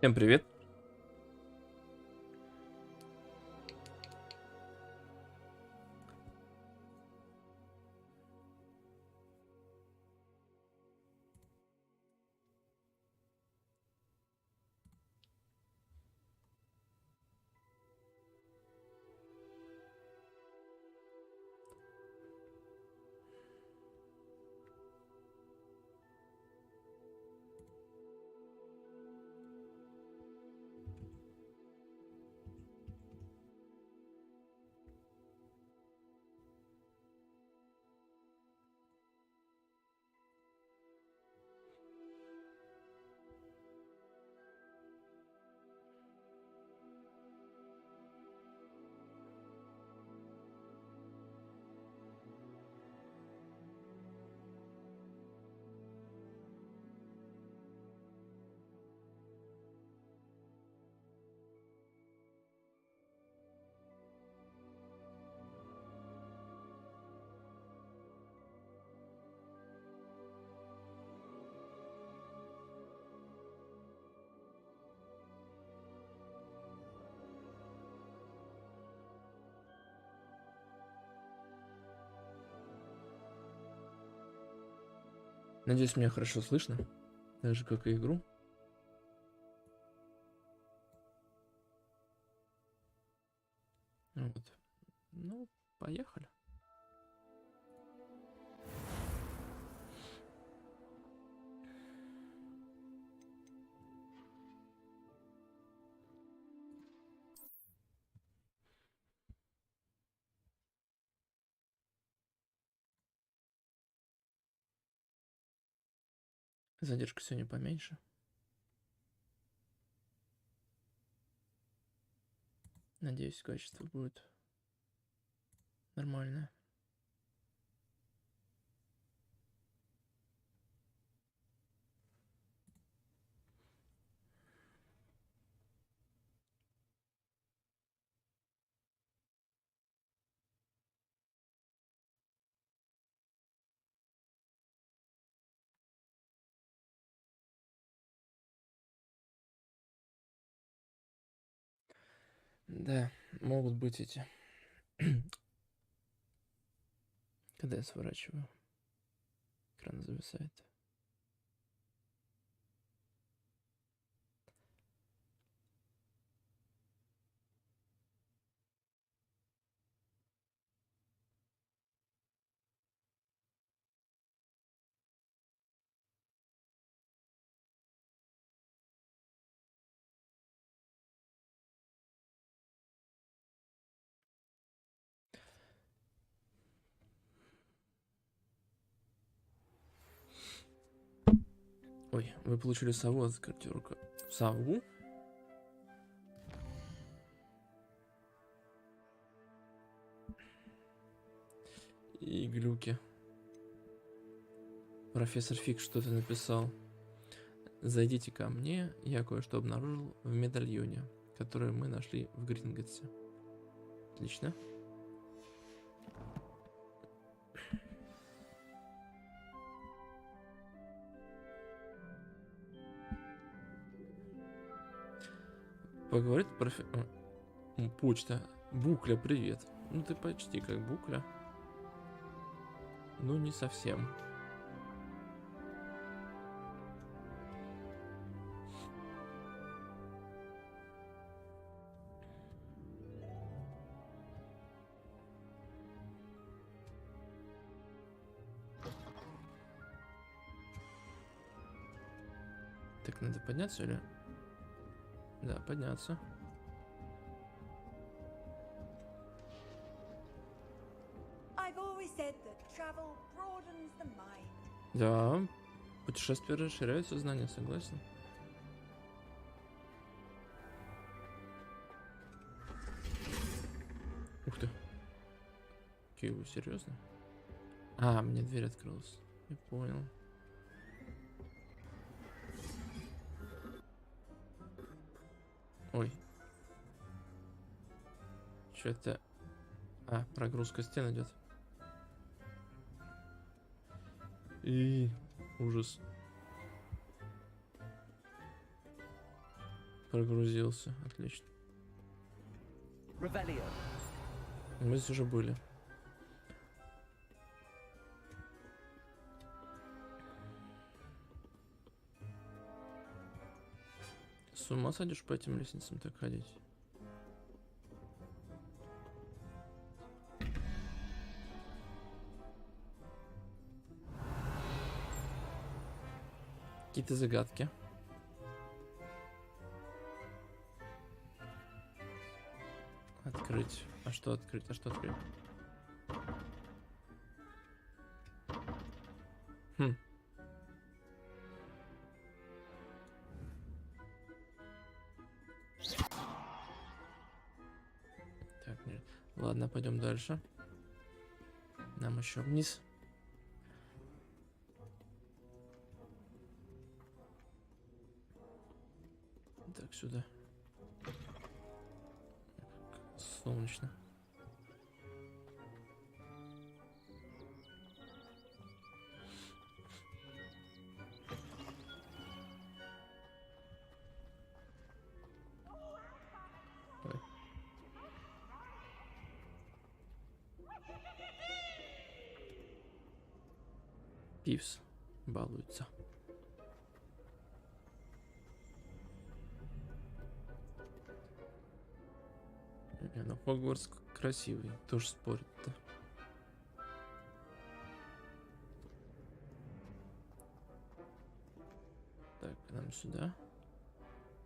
Всем привет! Надеюсь, меня хорошо слышно, так же, как и игру. Вот. Ну, поехали. Задержка сегодня поменьше. Надеюсь, качество будет нормальное. Да, могут быть эти. Когда я сворачиваю, экран зависает. Ой, вы получили сову от картюрка. Сову? И глюки. Профессор Фиг что-то написал. Зайдите ко мне, я кое-что обнаружил в медальоне, который мы нашли в Гринготсе. Отлично. Поговорит почта. Букля, привет. Ну ты почти как Букля. Ну не совсем. Так, надо подняться или? Да, подняться. Да, путешествия расширяют сознание, согласен. Ух ты. Киеву, серьезно? А, мне дверь открылась. Не понял. Ой. Что это? А, прогрузка стен идет. И ужас. Прогрузился. Отлично. Revelio. Мы здесь уже были. С ума садишь по этим лестницам так ходить? Какие-то загадки. Открыть. А что открыть? А что открыть? Хм. Так, нет. Ладно, пойдем дальше. Нам еще вниз. Так, сюда. Солнечно. Ой. Пивс балуется. Не, ну Хогвартс красивый, тоже спорит-то. Так, нам сюда.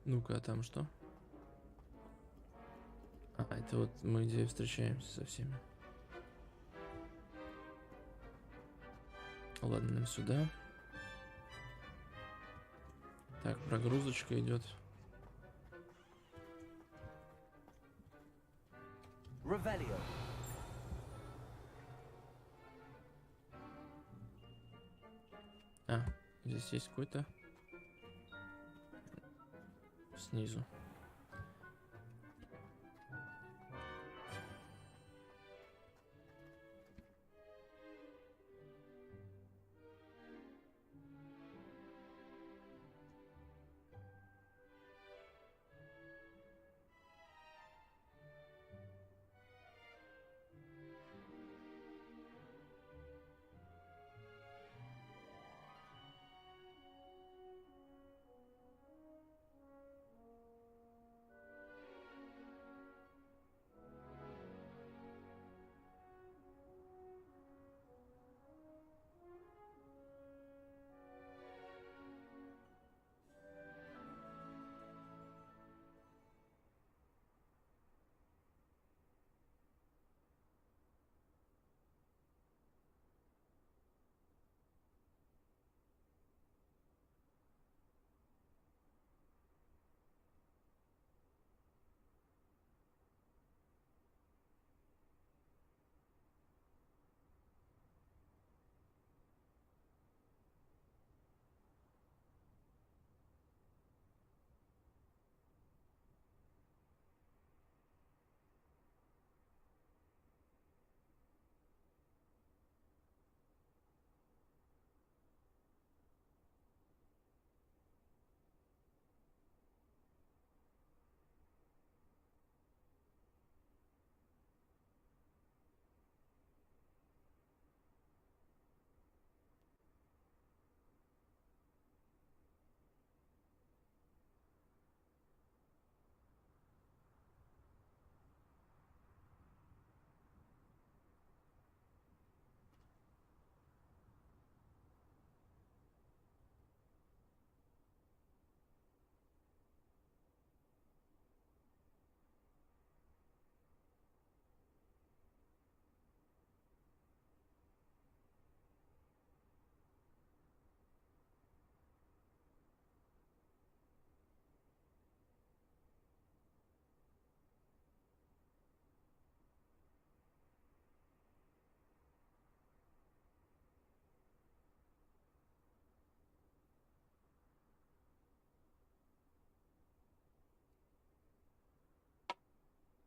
Ну-ка, а там что? А, это вот мы где встречаемся со всеми. Ладно, нам сюда. Так, прогрузочка идет. Revelio. А, здесь есть какой-то снизу.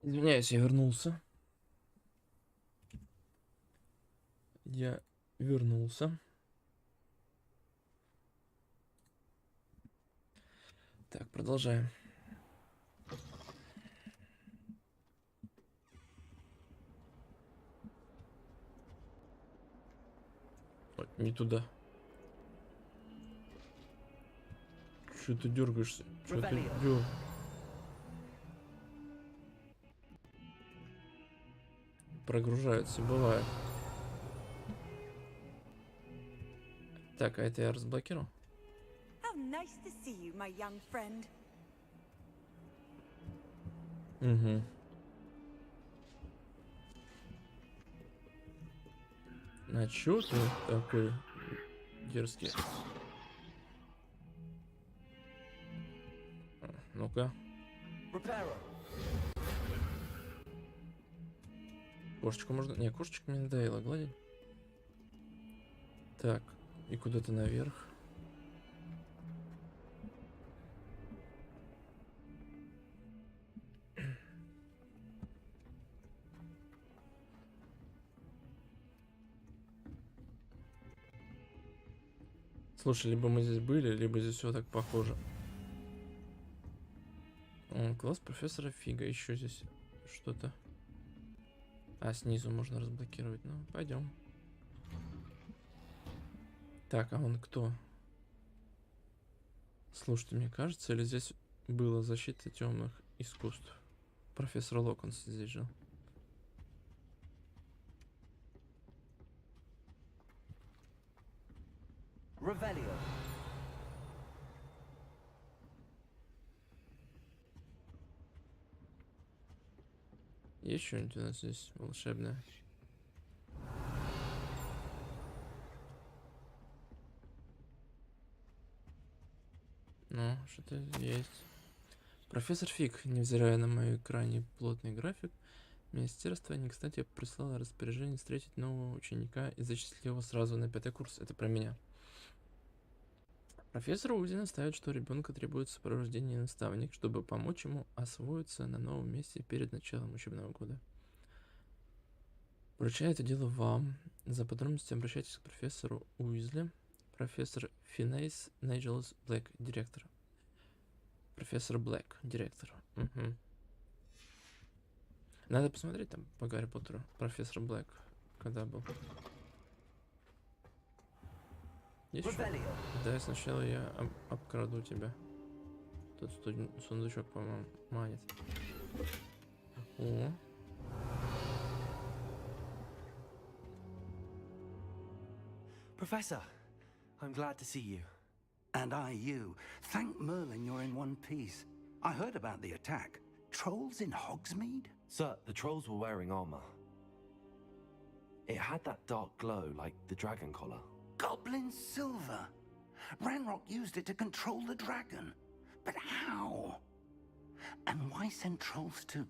Извиняюсь, я вернулся. Я вернулся. Так, продолжаем. Ой, не туда. Чё ты дергаешься? Чё ты дёр... Прогружаются, бывает. Так, а это я разблокировал? Угу. А чё ты такой дерзкий? Ну-ка. Кошечку можно... Не, кошечку мне надоело гладить. Так, и куда-то наверх. Слушай, либо мы здесь были, либо здесь все так похоже. Класс профессора Фига. Еще здесь что-то. А, снизу можно разблокировать. Ну, пойдем. Так, а он кто? Слушайте, мне кажется, или здесь была защита темных искусств? Профессор Локонс здесь жил. Есть что-нибудь у нас здесь волшебное? Ну, что-то есть. Профессор Фиг, невзирая на мой крайне плотный график, министерство не кстати прислало распоряжение встретить нового ученика и зачислить его сразу на 5-й курс. Это про меня. Профессор Узи настаивает, что ребенка требует сопровождения наставник, чтобы помочь ему освоиться на новом месте перед началом учебного года. Поручаю это дело вам. За подробности обращайтесь к профессору Уизли. Профессор Финейс Найджелс Блэк, директор. Профессор Блэк, директор. Угу. Надо посмотреть там по Гарри Поттеру. Профессор Блэк, когда был. Еще? Да, сначала я обкраду тебя. Тут сундучок, по-моему, манит. О. Professor, I'm glad to see you. And I you. Thank Merlin you're in one piece. I heard about the attack. Trolls in Hogsmeade? Sir, the trolls were wearing armor. It had that dark glow like the dragon collar. Goblin silver. Ranrock used it to control the dragon. But how? And why send trolls to...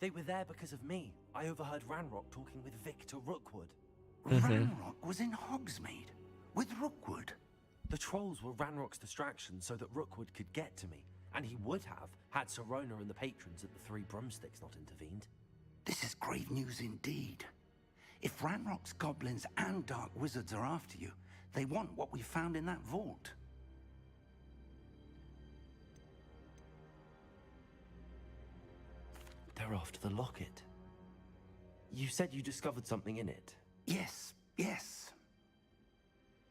They were there because of me. I overheard Ranrock talking with Victor Rookwood. Ranrock was in Hogsmeade with Rookwood. The trolls were Ranrock's distraction so that Rookwood could get to me. And he would have had Sirona and the patrons at the Three Broomsticks not intervened. This is grave news indeed. If Ranrock's goblins and dark wizards are after you, they want what we found in that vault. They're after the locket. You said you discovered something in it. Yes, yes.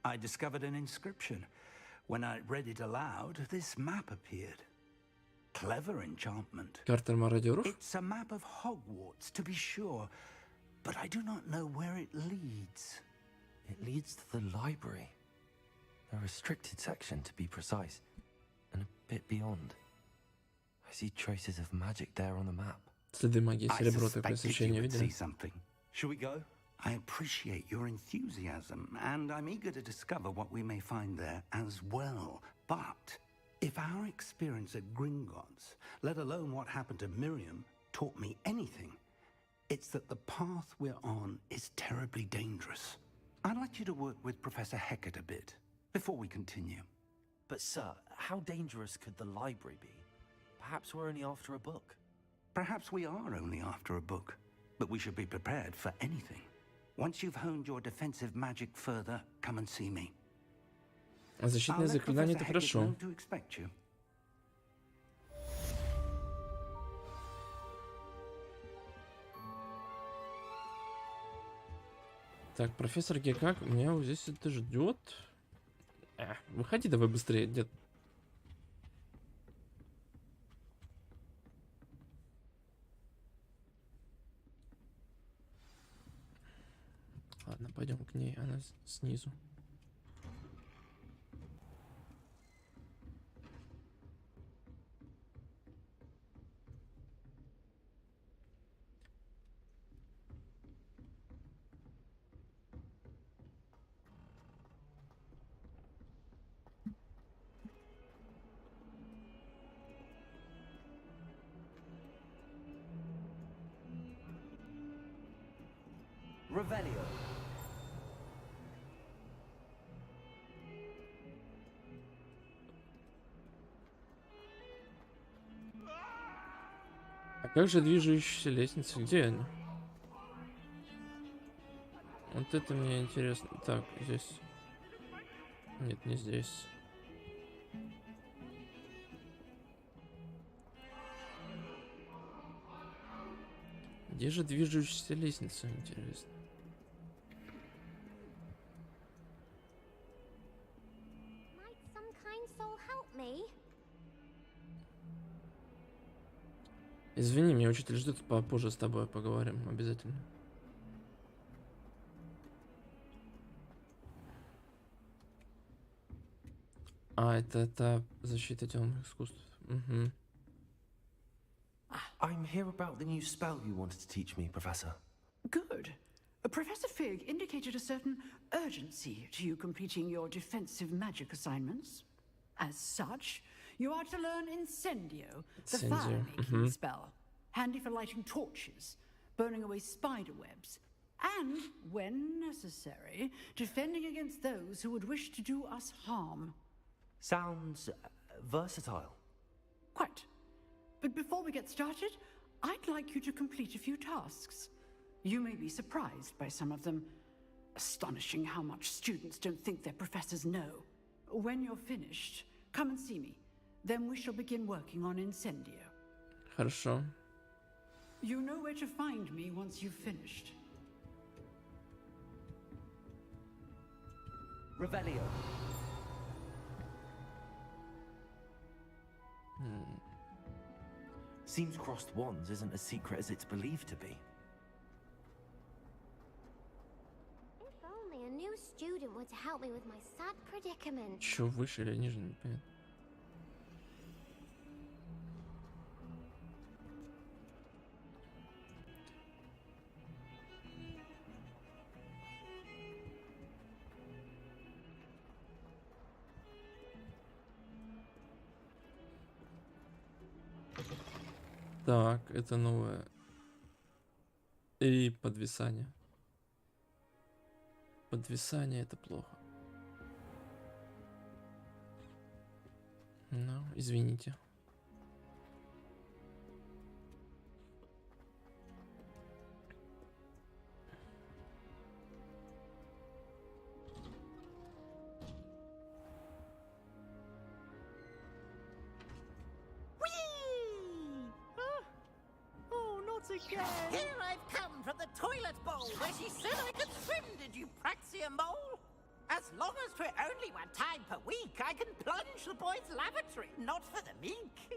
I discovered an inscription. When I read it aloud, this map appeared. Clever enchantment. Карта мародеров? It's a map of Hogwarts, to be sure, but I do not know where it leads. It leads to the library. A restricted section, to be precise, and a bit beyond. I see traces of magic there on the map. Следы магии, I серебро, такое suspected you освещение would видели? see something. Shall we go? I appreciate your enthusiasm, and I'm eager to discover what we may find there as well. But if our experience at Gringotts, let alone what happened to Miriam, taught me anything, it's that the path we're on is terribly dangerous. I'd like you to work with Professor Hecat a bit before we continue. But sir, how dangerous could the library be? Perhaps we're only after a book. Perhaps we are only after a book, but we should be prepared for anything. Once you've honed your defensive magic further, come and see me. А защитное заклинание это хорошо. Так, профессор Гекак, меня вот здесь это ждет. Выходи давай быстрее, дед. Ладно, пойдем к ней, она снизу. Revelio. А как же движущиеся лестницы? Где они? Вот это мне интересно. Так, здесь. Нет, не здесь. Где же движущаяся лестница, интересно? Might some kind soul help me? Извини, меня учитель ждет, попозже с тобой поговорим, обязательно. А, это защита темных искусств. Угу. I'm here about the new spell you wanted to teach me, Professor. Good. Professor Fig indicated a certain urgency to you completing your defensive magic assignments. As such, you are to learn Incendio, the Incendio, fire-making spell, handy for lighting torches, burning away spider webs, and, when necessary, defending against those who would wish to do us harm. Sounds versatile. Quite. But before we get started, I'd like you to complete a few tasks. You may be surprised by some of them. Astonishing how much students don't think their professors know. When you're finished, come and see me. Then we shall begin working on Incendio. Хорошо. You know where to find me once you've finished. Revelio. Seems crossed wands isn't as secret as it's believed to be. If only a new student were to help me with my sad predicament. Чё, выше или ниже, непонятно. Так, это новое. И подвисание. Подвисание это плохо. Ну, извините. Here I've come from the toilet bowl where she said I could swim, did you praxia mole? As long as for only one time per week, I can plunge the boys' lavatory, not for the meek.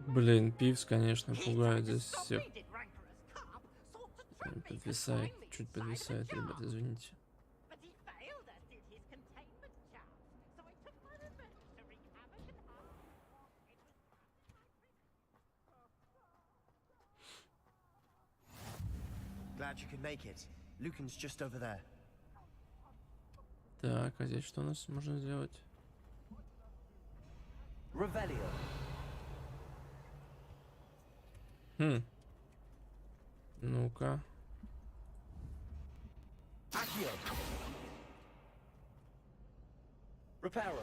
Блин, Пивс, конечно, пугает здесь всех. Подвисает, чуть подвисает, ребят, извините. But he failed us, did his containment charm. So I took my revenge to wreak havoc and harm. Glad you could make it. Lucan's just over there. Так, а здесь что у нас можно сделать? Revelio. Ну-ка. Accio. Reparo.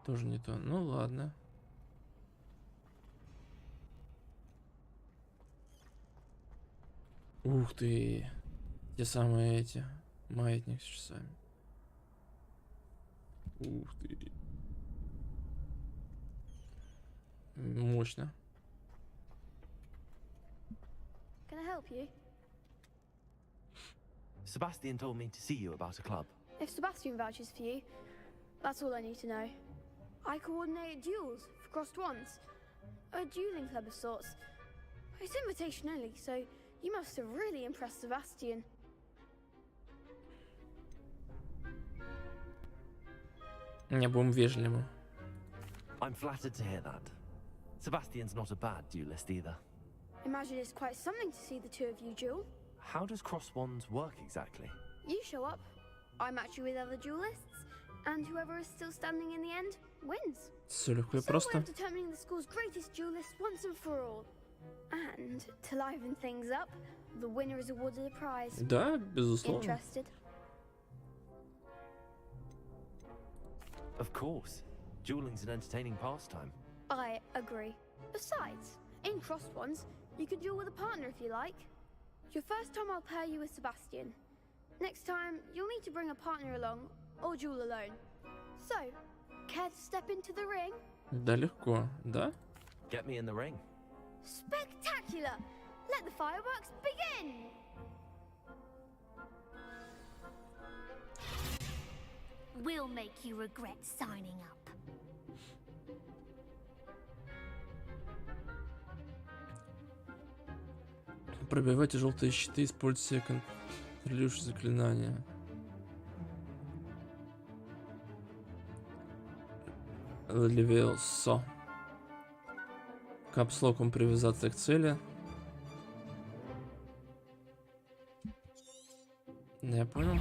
Тоже не то. Ну ладно. Ух ты. Те самые эти. Маятник с часами. Ух ты. Мощно. can I help you? Sebastian told me to see you about a club. If Sebastian vouches for you, that's all I need to know. I coordinate duels for crossed wands. A dueling club of sorts. It's invitation only, so you must have really impressed Sebastian. Не будем вежливы. I'm flattered to hear that. Sebastian's not a bad duelist either. Imagine it's quite something to see the two of you duel. How does cross wands work exactly? You show up, I match you with other duelists, and whoever is still standing in the end wins. Все легко и It's a way просто. of determining the school's greatest duelist once and for all. And to liven things up, the winner is awarded a prize. Да, безусловно. Interested? Of course. Dueling's an entertaining pastime. I agree. Besides, in crossed ones, you can duel with a partner if you like. Your first time I'll pair you with Sebastian. Next time, you'll need to bring a partner along, or duel alone. So, care to step into the ring? Да, легко, да? Get me in the ring. Spectacular! Let the fireworks begin! We'll make you regret signing up. Пробивайте желтые щиты, используйте контролирующие заклинания. Левиосо. Капслоком привязаться к цели. Я понял.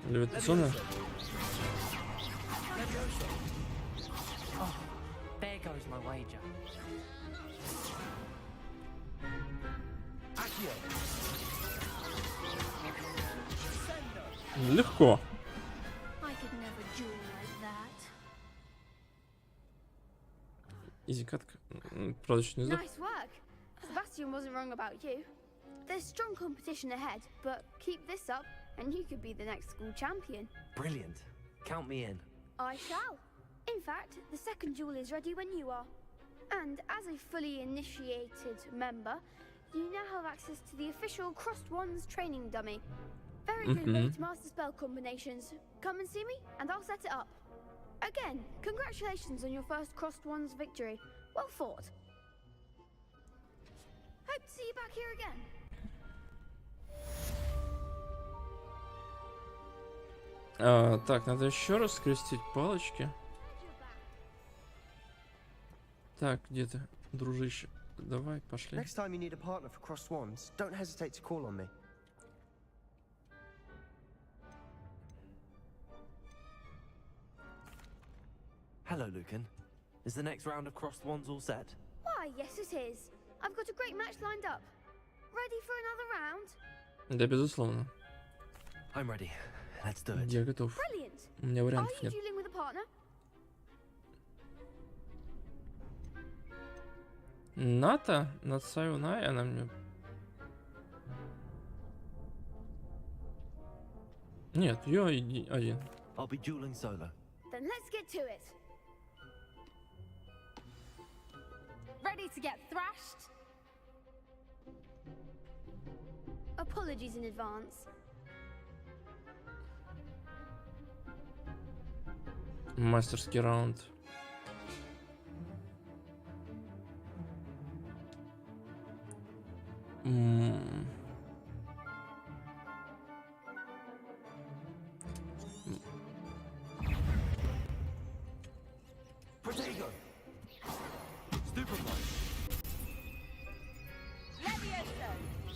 Левитационная. There goes my wager. Легко. I could never duel like that. Изи катка. Правда, еще не сдох. Nice work! Sebastian wasn't wrong about you. There's strong competition ahead, but keep this up and you could be the next school champion. Brilliant. Count me in. I shall. In fact, the second duel is ready when you are. And as a fully initiated member, you now have access to the official Crossed Wands training dummy. Very good way to master spell combinations. Come and see me and I'll set it up. Again, congratulations on your first Crossed Wands victory. Well fought. Hope to see you back here again. Так, надо еще раз скрестить палочки. Так, где ты, дружище? Давай, пошли. Next time you need a partner for crossed wands, don't hesitate to call on me. Hello, Lucan. Is the next round of crossed wands all set? Why, yes it is. I've got a great match lined up. Ready for another round? Да, безусловно. I'm ready. Let's do it. Я готов. Brilliant. У меня Are вариантов you нет. dueling with a partner? Ната? Нацаюнай, она мне... Нет, я один. I'll be dueling solo. Then let's get to it. Ready to get thrashed? Apologies in advance. Мастерский раунд. Protego! Stupefy! Levioso!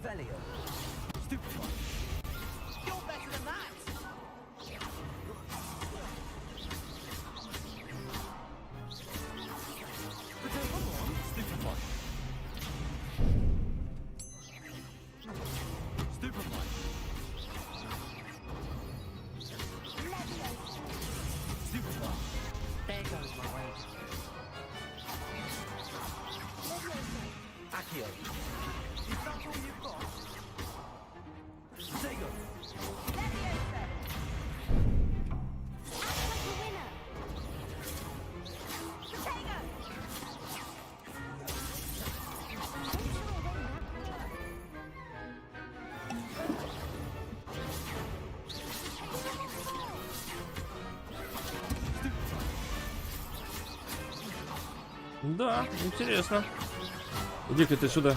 Revelio. Stupefy. You're better than that. Stupefy. Stupefy. Stupefy. There goes my wager. Accio. Is that all you've got? Sego. Да, интересно. Иди-ка ты сюда.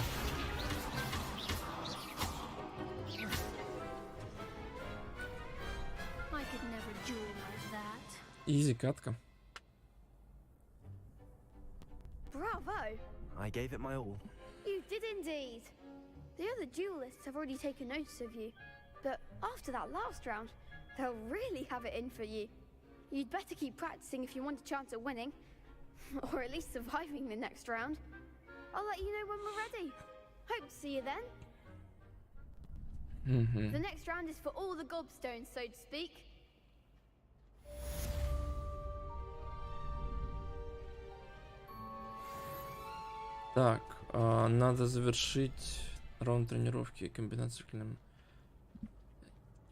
I could never duel like that. Изи катка. Bravo! I gave it my all. You did indeed. The other duelists have already taken notice of you, but after that last round, they'll really have it in for you. You'd better keep practicing if you want a chance at winning, or at least surviving the next round. I'll let you know when we're ready. Hope to see you then. The next round is for all the gobstones, so to speak. Так, надо завершить раунд тренировки комбинации клем.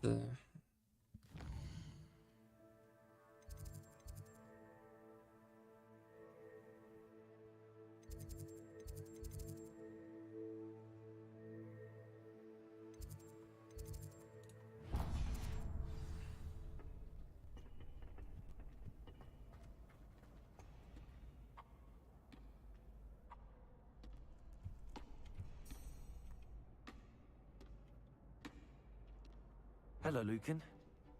Да. Hello, Lucan.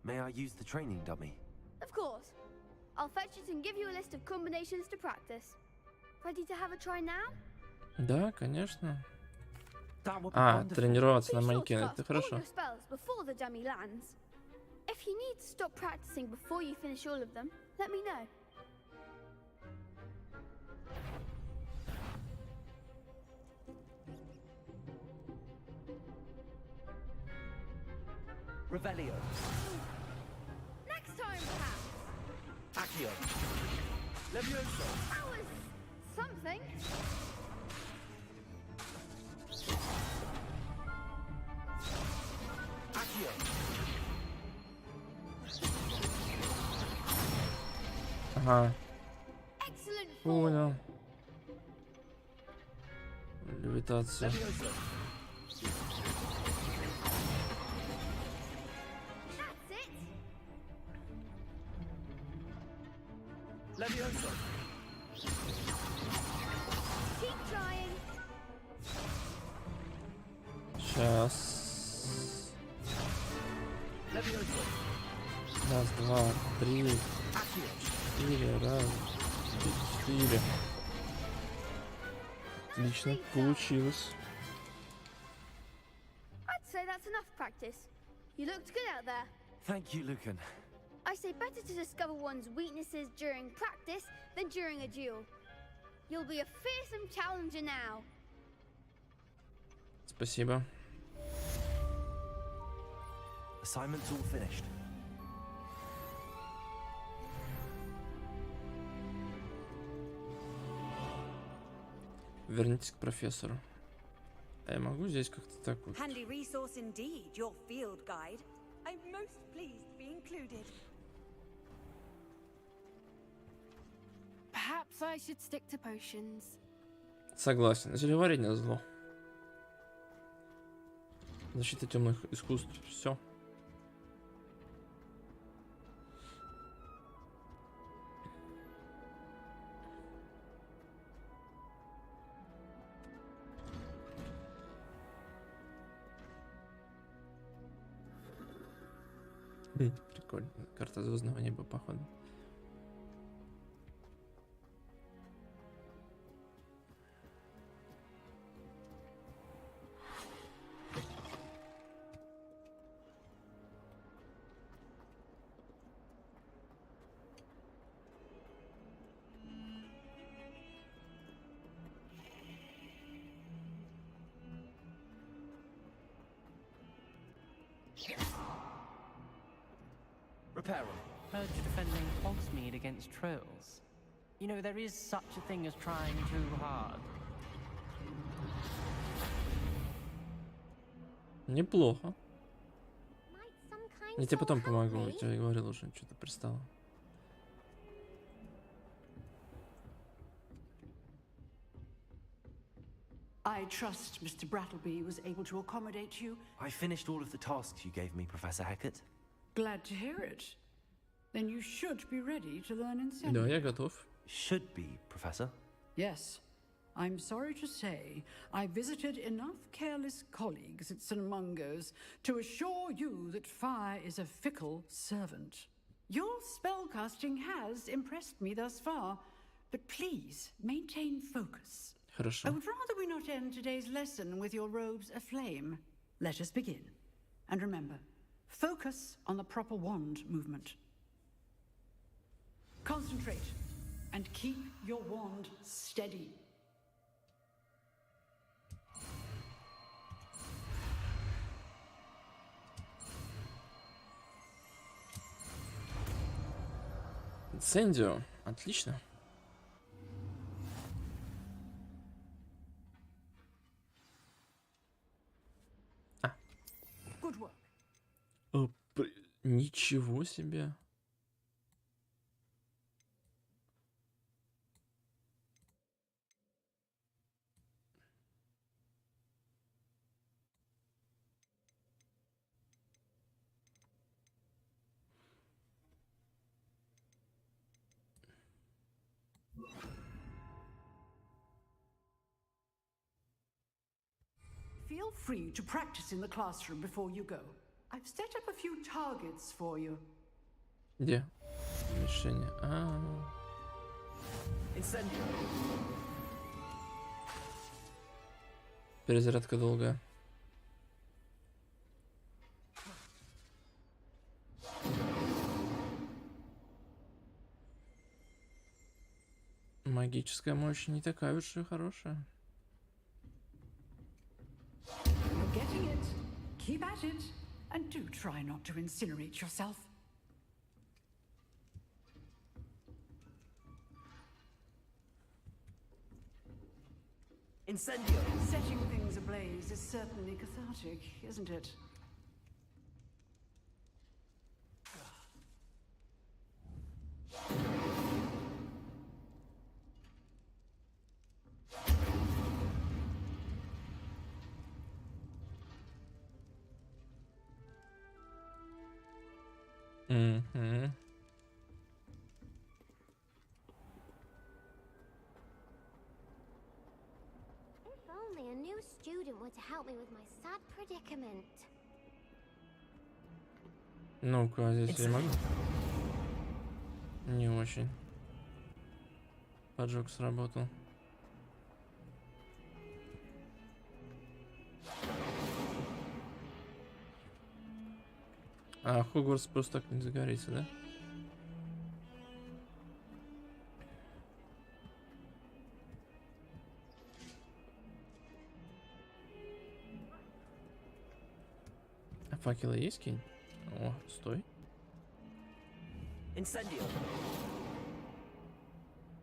May I use the training dummy? Of course. I'll fetch it and give you a list of combinations to practice. Ready to have a try now? Да, конечно. That would be А, wonderful. тренироваться на Be sure to манекене, cast это all хорошо. your spells before the dummy lands. If you need to stop practicing before you finish all of them, let me know. Revelio. Next time, perhaps. Accio. Levioso. That was something. Accio. Ага, Excellent form. понял. Левитация. Levioso. That's it. Levioso. Keep trying. Сейчас. Levioso. Раз, два, три, Accio. четыре. Раз, три, четыре. Отлично, получилось. I'd say that's enough practice. You looked good out there. Thank you, Lucan. I say better to discover one's weaknesses during practice than during a duel. You'll be a fearsome challenger now. Спасибо. Assignment's all finished. Вернитесь к профессору. А я могу здесь как-то так вот? Handy resource indeed, your field guide. I'm most pleased to be included. Perhaps I should stick to potions. Согласен. Зельеварение зло. Защита темных искусств. Все. Прикольно. Карта звездного неба, походу. Repair 'em. Heard you're defending Hogsmeade against trolls. You know, there is such a thing as trying too hard. Неплохо. Might some kind Я тебе soul потом help помогу, me? я тебе говорил уже, что-то пристало. I trust Mr. Brattleby was able to accommodate you. I finished all of the tasks you gave me, Professor Hecat. Glad to hear it. Then you should be ready to learn Да, Incendio. я готов. Should be, Professor. Yes. I'm sorry to say, I visited enough careless colleagues at St. Mungo's to assure you that fire is a fickle servant. Your spellcasting has impressed me thus far, but please maintain focus. I Хорошо. would rather we not end today's lesson with your robes aflame. Let us begin. And remember, focus on the proper wand movement. Concentrate and keep your wand steady. Инсендио. Отлично. Good work. Ничего себе. Feel free to practice in the classroom before you go. I've set up a few targets for you. Где? Решение. Incendio. Перезарядка долгая. Магическая мощь не такая уж и хорошая. You're getting it. Keep at it. And do try not to incinerate yourself. Incendio. Setting things ablaze is certainly cathartic, isn't it? Угу. If only a new student were to help me with my sad predicament. Ну-ка, здесь я могу? Не очень. Поджог сработал. А Хогвартс просто так не загорится, да? А факелы есть кинь? О, стой. Incendio.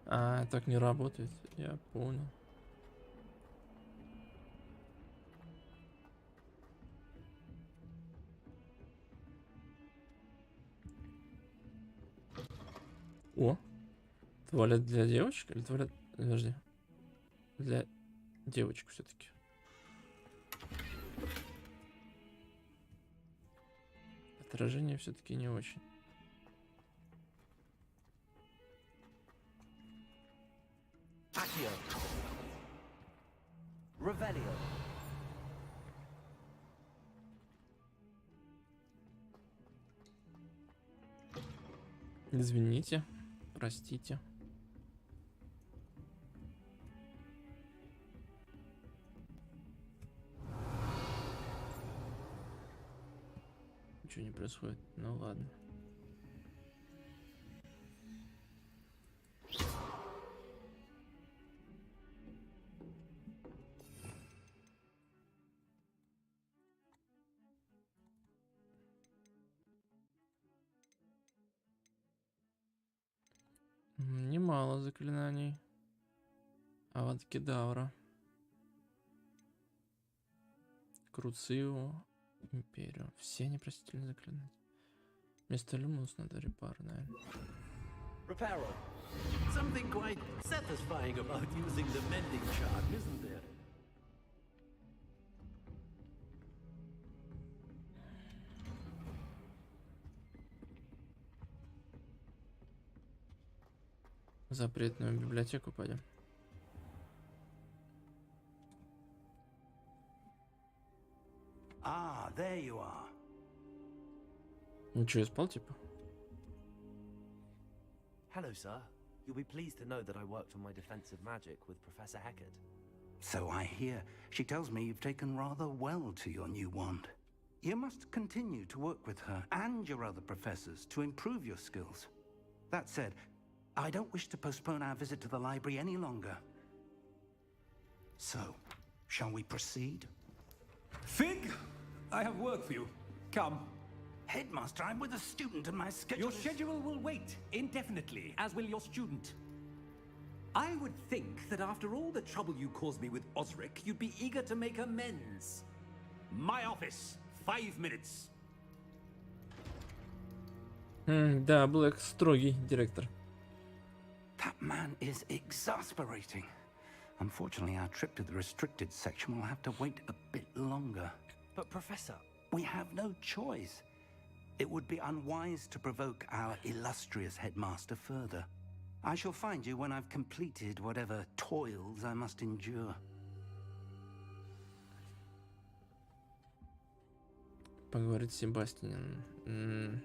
А, так не работает. Я понял. О, туалет для девочек или туалет... Подожди. Для девочек все-таки. Отражение все-таки не очень. Accio. Revelio. Извините, простите. Ничего не происходит. Ну ладно. заклинаний. Аванкедавра. Круцио. Империю. Все непростительные заклинания. Вместо люмус надо репар, наверное. Reparo. Something quite satisfying about using the mending charm, isn't there? В запретную библиотеку пойдем. Ah, there you are. Ничего, я спал, типа? Hello, sir. You'll be pleased to know that I worked on my defensive magic with Professor Heckard. So I hear. She tells me you've taken rather well to your new wand. You must continue to work with her and your other professors to improve your skills. That said, I don't wish to postpone our visit to the library any longer. So, shall we proceed? Fig, I have work for you. Come. Headmaster, I'm with a student and my schedule Your schedule will wait indefinitely, as will your student. I would think that after all the trouble you caused me with Osric, you'd be eager to make amends. My office, 5 minutes. Да, Блэк строгий директор. That man is exasperating. Unfortunately, our trip to the restricted section will have to wait a bit longer. But, Professor... We have no choice. It would be unwise to provoke our illustrious headmaster further. I shall find you when I've completed whatever toils I must endure. Поговорить с Себастьяном.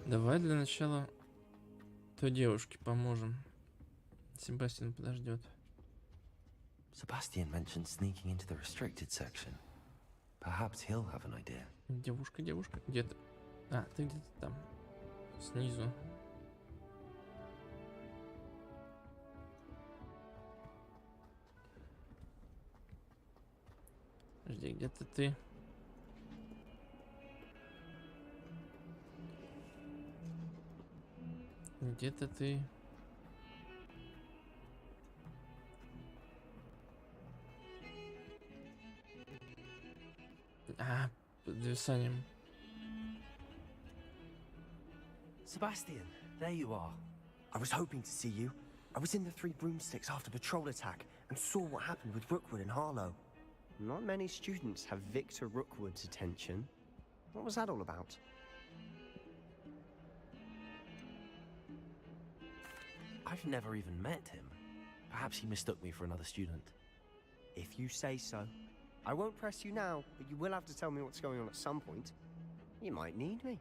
Давай для начала той девушке поможем. Себастьян подождет. Sebastian mentioned sneaking into the restricted section. Perhaps he'll have an idea. Девушка, где-то. А, ты где-то там. Снизу. Подожди, где-то ты. Где-то ты. А, под зависанием. Sebastian, there you are. I was hoping to see you. I was in the Three Broomsticks after patrol attack and saw what happened with Rookwood and Harlow. Not many students have Victor Rookwood's attention. What was that all about? I've never even met him. Perhaps he mistook me for another student. If you say so. I won't press you now, but you will have to tell me what's going on at some point. You might need me.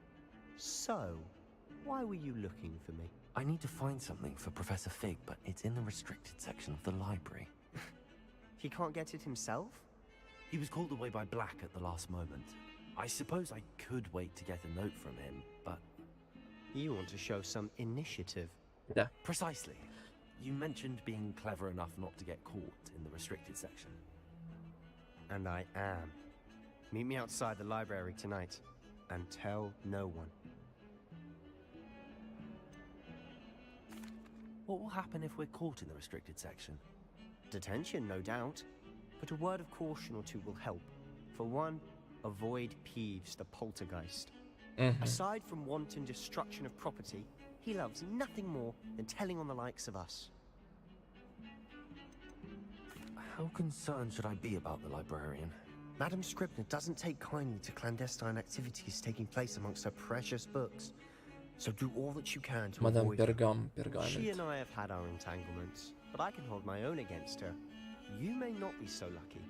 So, why were you looking for me? I need to find something for Professor Fig, but it's in the restricted section of the library. He can't get it himself? He was called away by Black at the last moment. I suppose I could wait to get a note from him, but... You want to show some initiative. Yeah. Precisely. You mentioned being clever enough not to get caught in the restricted section. And I am. Meet me outside the library tonight, and tell no one. What will happen if we're caught in the restricted section? Detention, no doubt. But a word of caution or two will help. For one, avoid Peeves the poltergeist. Aside from wanton destruction of property, he loves nothing more than telling on the likes of us. How concerned should I be about the librarian? Madame Scribner doesn't take kindly to clandestine activities taking place amongst her precious books. So do all that you can to Madame avoid her. Pergament. She and I have had our entanglements, but I can hold my own against her. You may not be so lucky.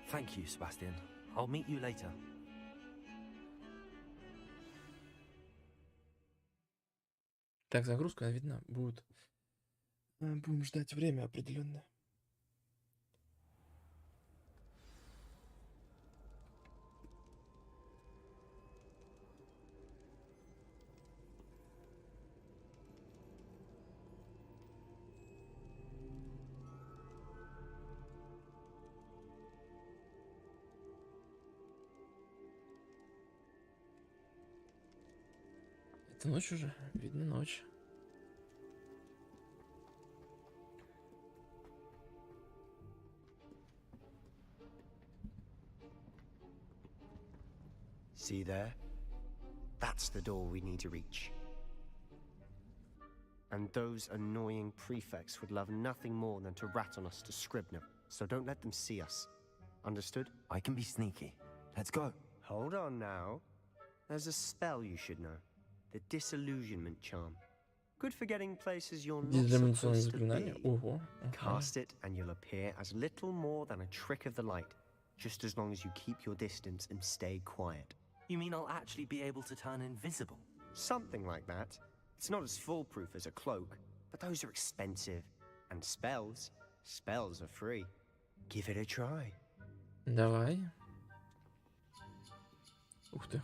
Thank you, Sebastian. I'll meet you later. Так, загрузка видно будет. Будем ждать время определенное. Это ночь уже? Видно ночь. See there? That's the door we need to reach. And those annoying prefects would love nothing more than to rat on us to Scribner, so don't let them see us. Understood? I can be sneaky. Let's go. Hold on now. There's a spell you should know. The Disillusionment Charm. Good for getting places you're not supposed to be. Cast it and you'll appear as little more than a trick of the light, just as long as you keep your distance and stay quiet. You mean I'll actually be able to turn invisible? Something like that. It's not as foolproof as a cloak, but those are expensive. And spells are free. Give it a try. Давай. Ух ты.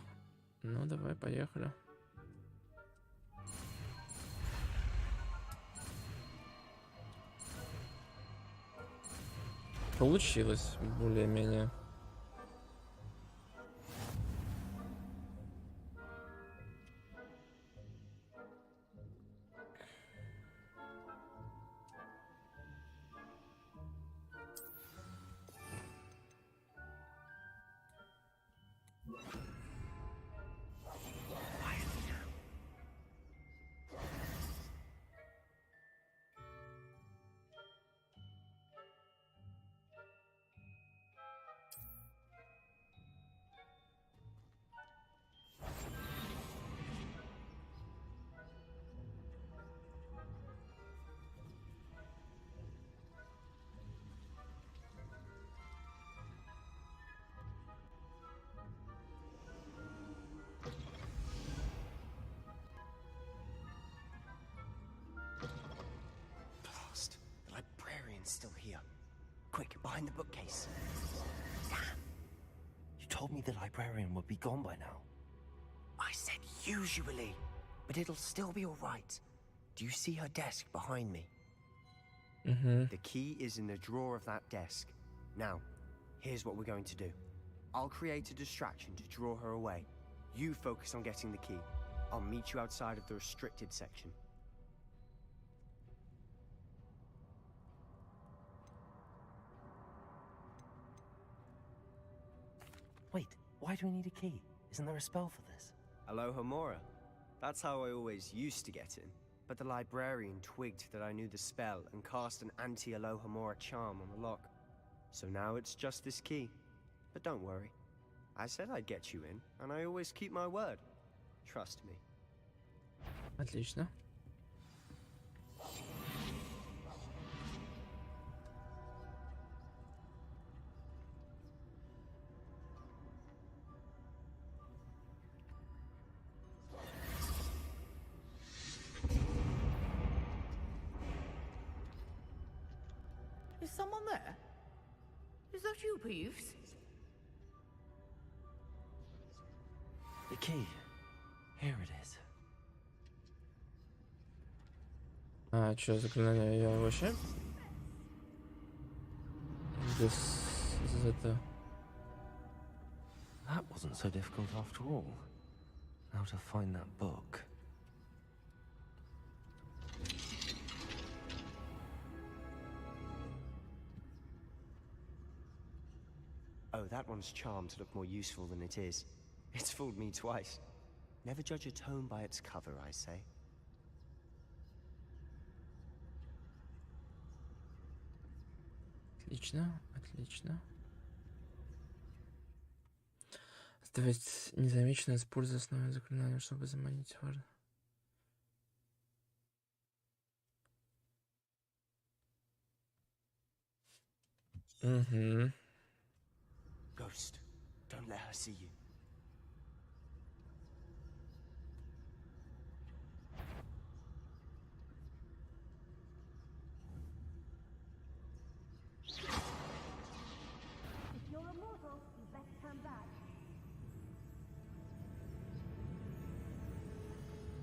Ну, давай, поехали. Получилось, более-менее. Still here. Quick, behind the bookcase. Damn. You told me the librarian would be gone by now. I said usually, but it'll still be all right. Do you see her desk behind me? The key is in the drawer of that desk. Now, here's what we're going to do. I'll create a distraction to draw her away. You focus on getting the key. I'll meet you outside of the restricted section. Wait, why do we need a key? Isn't there a spell for this? Alohomora. That's how I always used to get in. But the librarian twigged that I knew the spell and cast an anti-Alohomora charm on the lock. So now it's just this key. But don't worry. I said I'd get you in, and I always keep my word. Trust me. Отлично. Is someone there? Is that you, Peeves? The key. Here it is. А, чё, заклинание? Я вообще... Без... это... That wasn't so difficult after all. Now to find that book. Oh, that one's charmed to look more useful than it is. It's fooled me twice. Never judge a tome by its cover, I say. Отлично, отлично. Оставить незамеченно, используя основное заклинание, чтобы заманить важно. Угу. Ghost, don't let her see you. If you're a mortal, you better come back.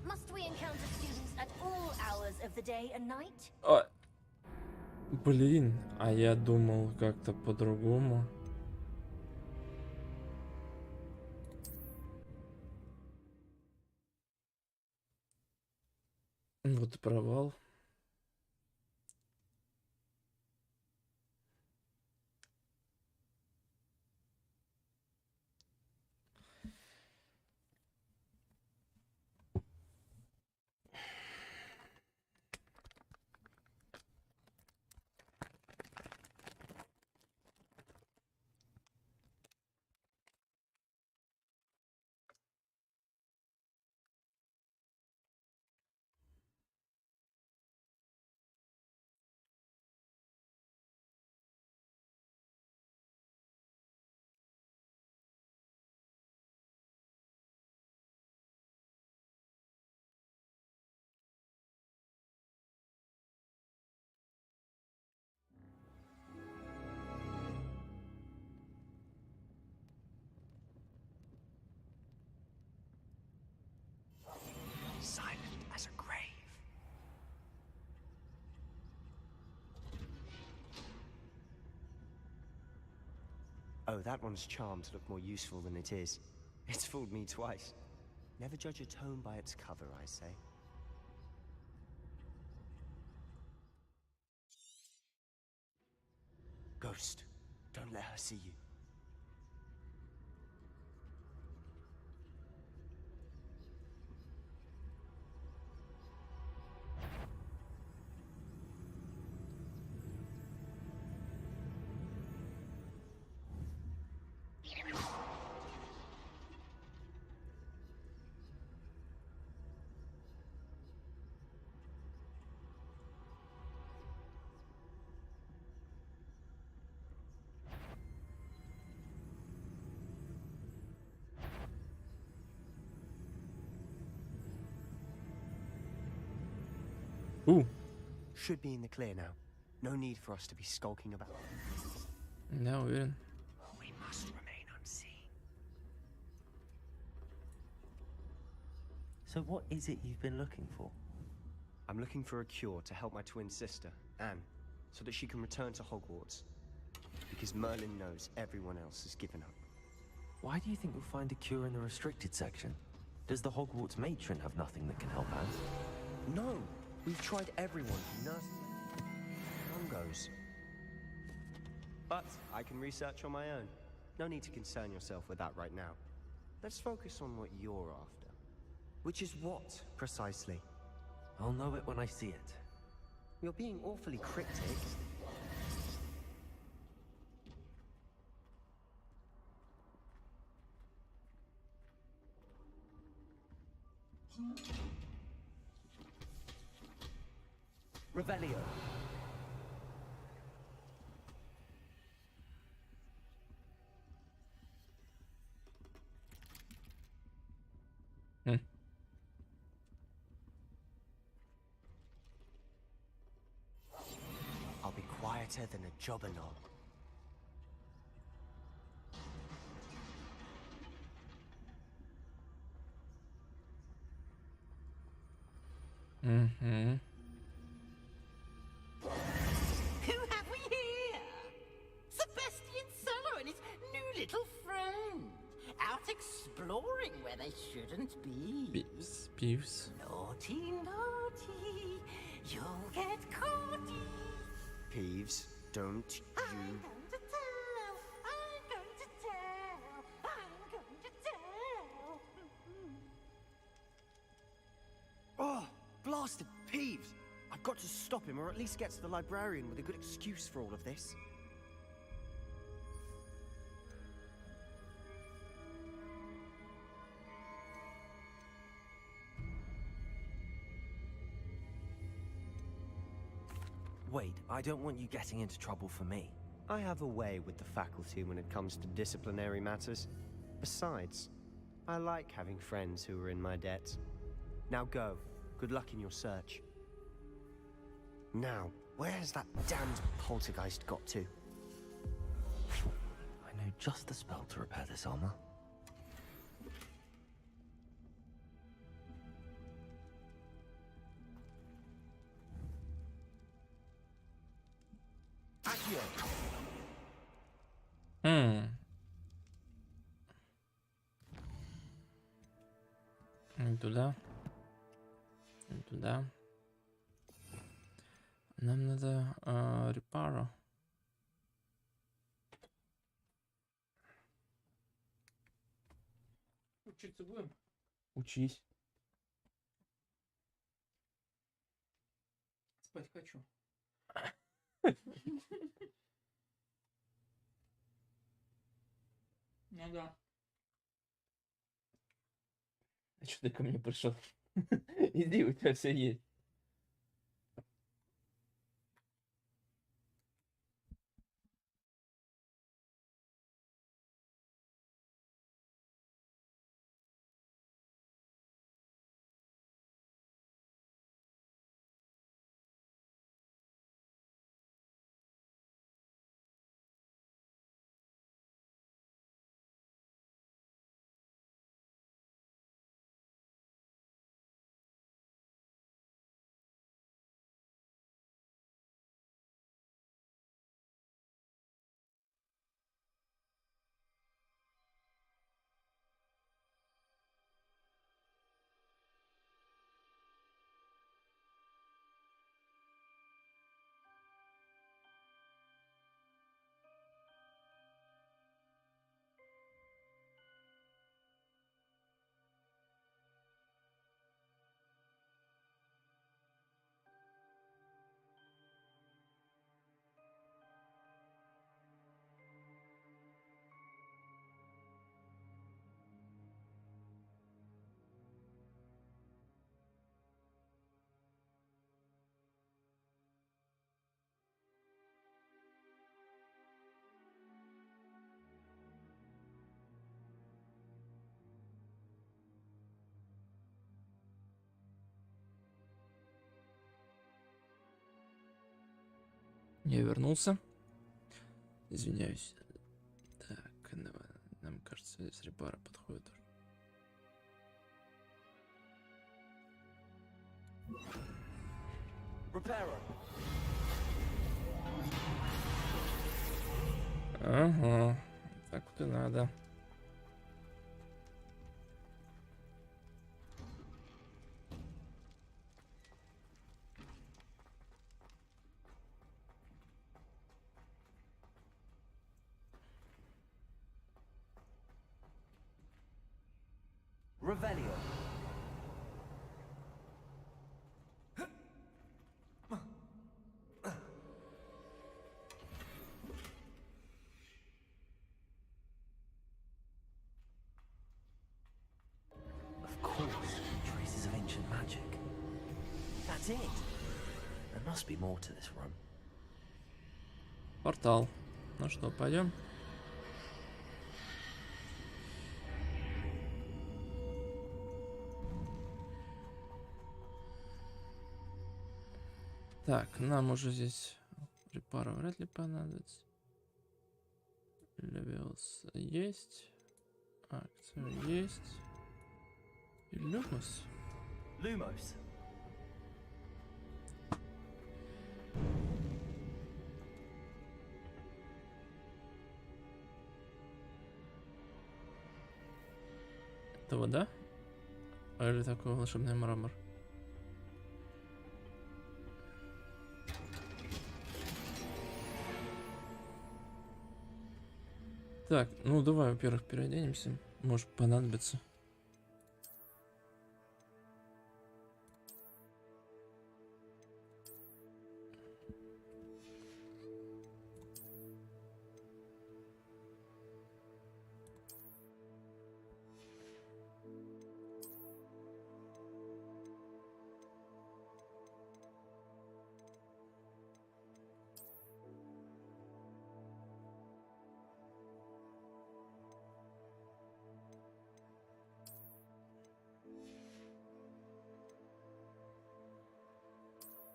Must we encounter students at all hours of the day and night? Блин, а я думал как-то по-другому. Вот провал. Oh, that one's charmed to look more useful than it is. It's fooled me twice. Never judge a tome by its cover, I say. Ghost, don't let her see you. Ooh. Should be in the clear now. No need for us to be skulking about. Да, уверен. We must remain unseen. So what is it you've been looking for? I'm looking for a cure to help my twin sister, Anne, so that she can return to Hogwarts. Because Merlin knows everyone else has given up. Why do you think you'll find a cure in the restricted section? Does the Hogwarts matron have nothing that can help Anne? No! We've tried everyone from nurses. None goes. But I can research on my own. No need to concern yourself with that right now. Let's focus on what you're after. Which is what, precisely? I'll know it when I see it. You're being awfully cryptic. Revelio. I'll be quieter than a jobberknob. Mm-hmm. Who have we here? Sebastian Cello and his new little friend. Out exploring where they shouldn't be. Peeves. Naughty, naughty. You'll get caught. Peeves, don't I'm you... going to tell. I'm going to tell. I'm going to tell. Oh, blasted Peeves! I've got to stop him, or at least get to the librarian with a good excuse for all of this. Wait, I don't want you getting into trouble for me. I have a way with the faculty when it comes to disciplinary matters. Besides, I like having friends who are in my debt. Now go. Good luck in your search. Now, where has that damned poltergeist got to? I know just the spell to repair this armor. Accio! Не туда. Не туда. Нам надо репаро. Учиться будем? Учись. Спать хочу. Ну да. А что ты ко мне пришел? Иди, у тебя все есть. Я вернулся. Извиняюсь. Так, давай. Нам кажется, здесь репара подходит. Ага, так вот и надо. Revelio. Of course, traces of ancient magic. That's it. There must be more to this room. Портал. Ну что, пойдем? Так, нам уже здесь репара вряд ли понадобится. Левелс есть. Акция есть. И Люмос. Lumos. Это вода? Или такой волшебный мрамор? Так, ну давай, во-первых, переоденемся. Может понадобится.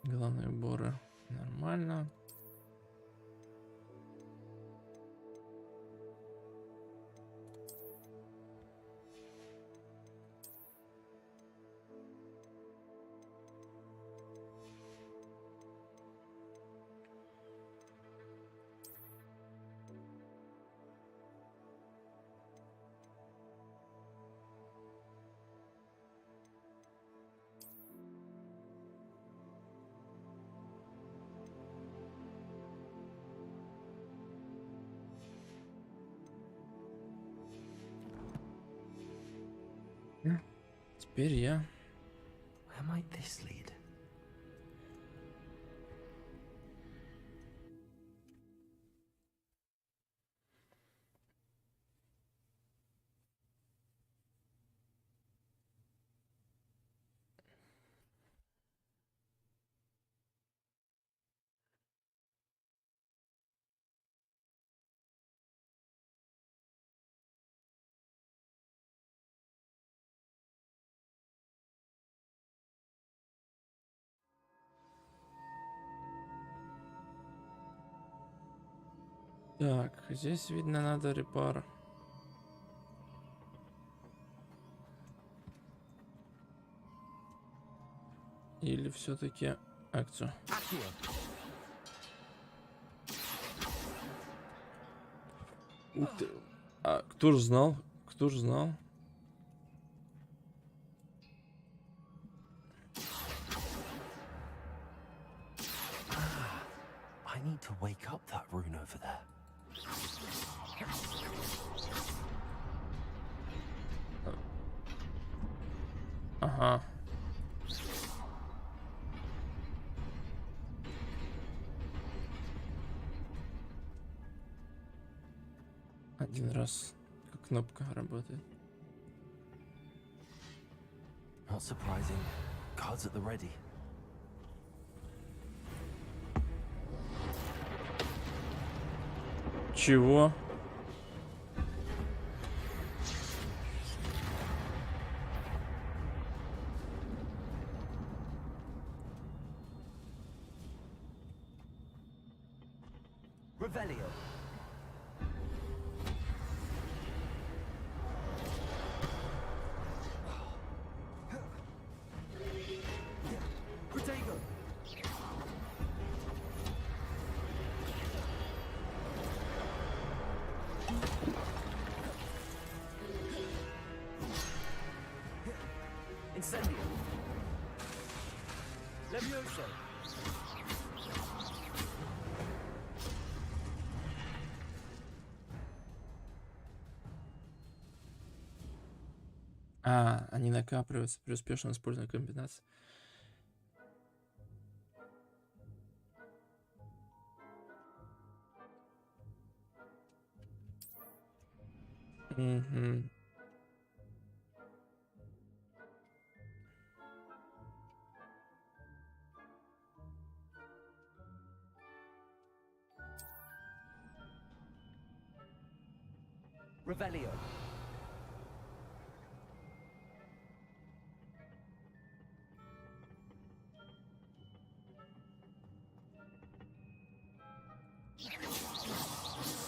Главные уборы нормально. Теперь я. Where might this lead? Так, здесь видно надо репар. Или все-таки акцию. Ух ты. А кто же знал? Кто же знал? I need to wake up that rune over there. Ага. Один раз, как кнопка работает. Not surprising. Cards at the ready. Чего? Revelio. Protego. Incendio. Levioso. Они накапливаются при успешном использовании комбинаций. Угу. Revelio.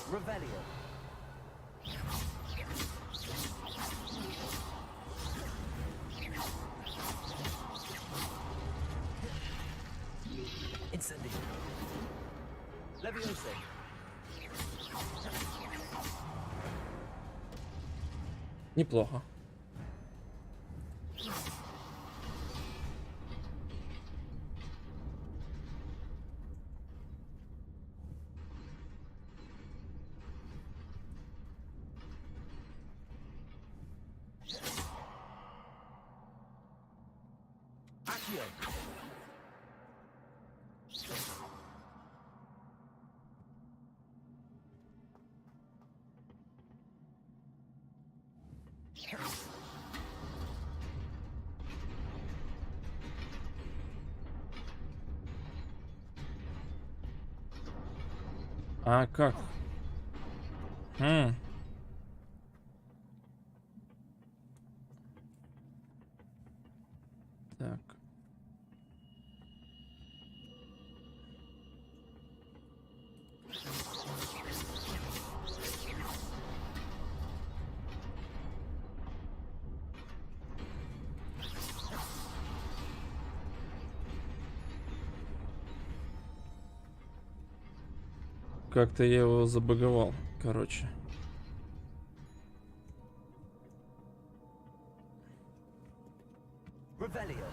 Revelio. Incendio. Levioso. Неплохо. Accio. А как? Так. Как-то я его забаговал, короче. Revelio.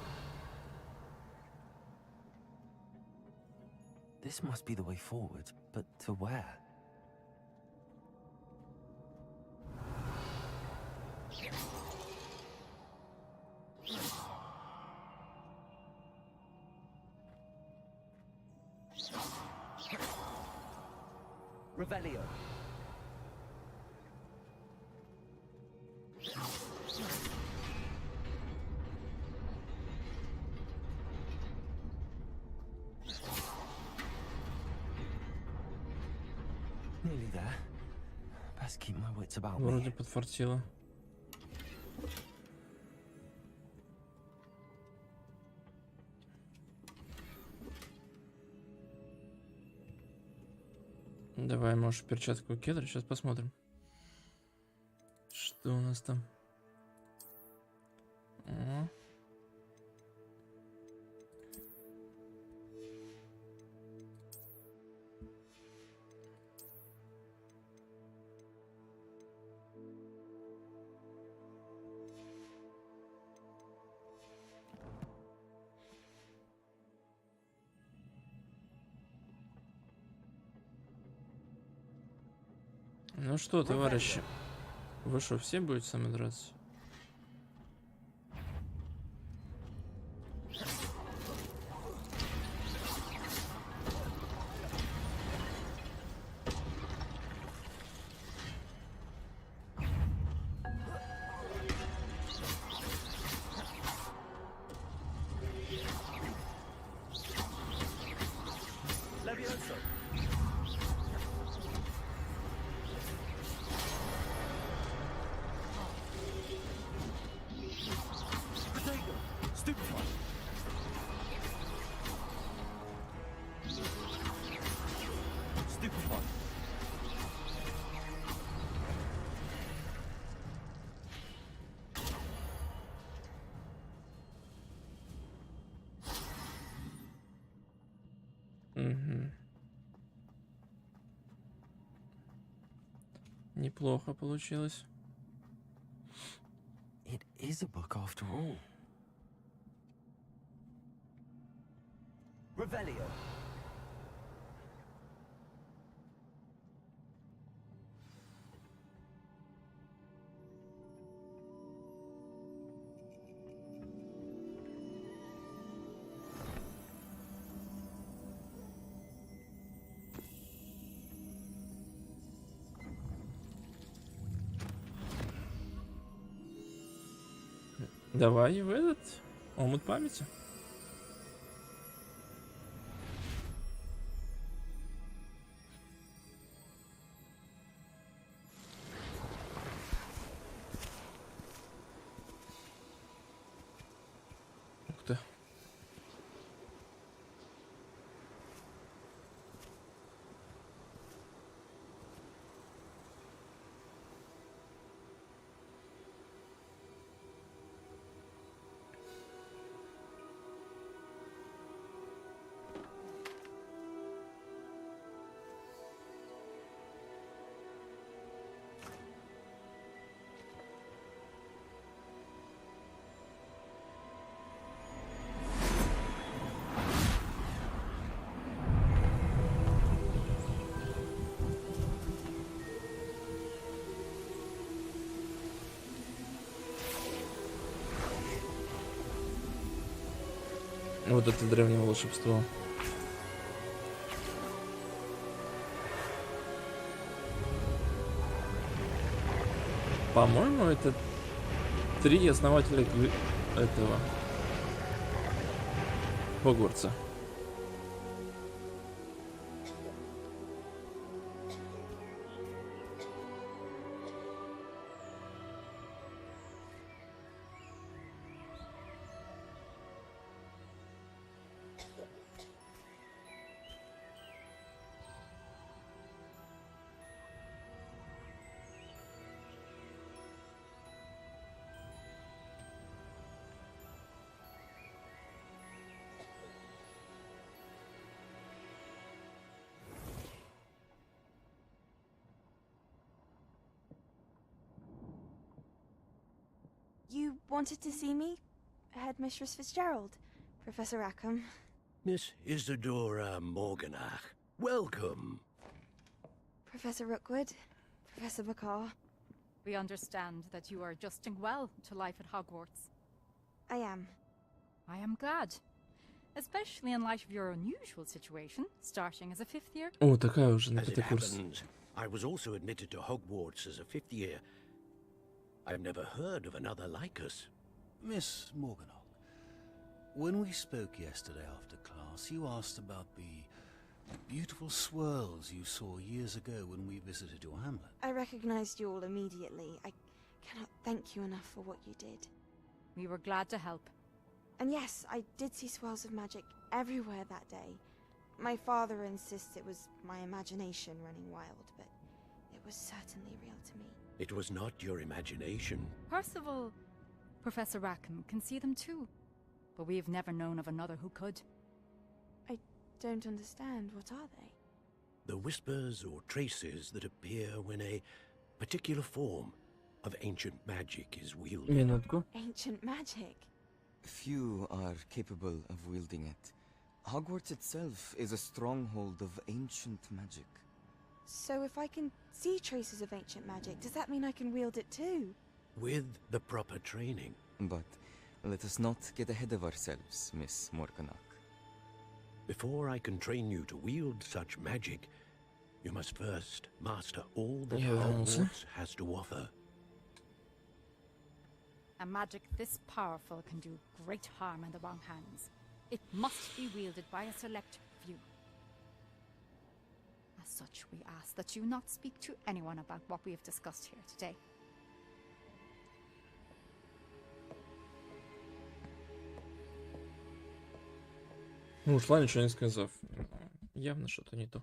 This must be the way forward, but to where? Revelio. Nearly there. Best keep my wits about me. Вроде подфартило. Давай, может, перчатку кедра. Сейчас посмотрим. Что у нас там? О. Ну что, товарищи, вы что, все будете со мной драться? Levioso. Неплохо получилось. It is a book after all. Revelio. Давай в этот омут памяти. Ух ты. Вот это древнее волшебство. По-моему, это 3 основателя этого Хогвартса. You wanted to see me? Headmistress Fitzgerald, Professor Rackham. Miss Isadora Morganach, welcome. Professor Rookwood, Professor McCaw. We understand that you are adjusting well to life at Hogwarts. I am. I am glad. Especially in light of your unusual situation, starting as a 5th year. О, такая уже на As it 5-й курс. happens, I was also admitted to Hogwarts as a 5th year. I've never heard of another like us. Miss Morganach, when we spoke yesterday after class, you asked about the beautiful swirls you saw years ago when we visited your hamlet. I recognized you all immediately. I cannot thank you enough for what you did. We were glad to help. And yes, I did see swirls of magic everywhere that day. My father insists it was my imagination running wild, but it was certainly real to me. It was not your imagination. Percival, Professor Rackham can see them too. But we've never known of another who could. I don't understand. What are they? The whispers or traces that appear when a particular form of ancient magic is wielded. Минутку. Ancient magic? Few are capable of wielding it. Hogwarts itself is a stronghold of ancient magic. So if I can see traces of ancient magic, does that mean I can wield it too? With the proper training. But let us not get ahead of ourselves, Miss Morganach. Before I can train you to wield such magic, you must first master all that Yeah, Hogwarts has to offer. A magic this powerful can do great harm in the wrong hands. It must be wielded by a select few. As such, we ask that you not speak to anyone about what we have discussed here today. Ну, ушла, ничего не сказав. Явно что-то не то.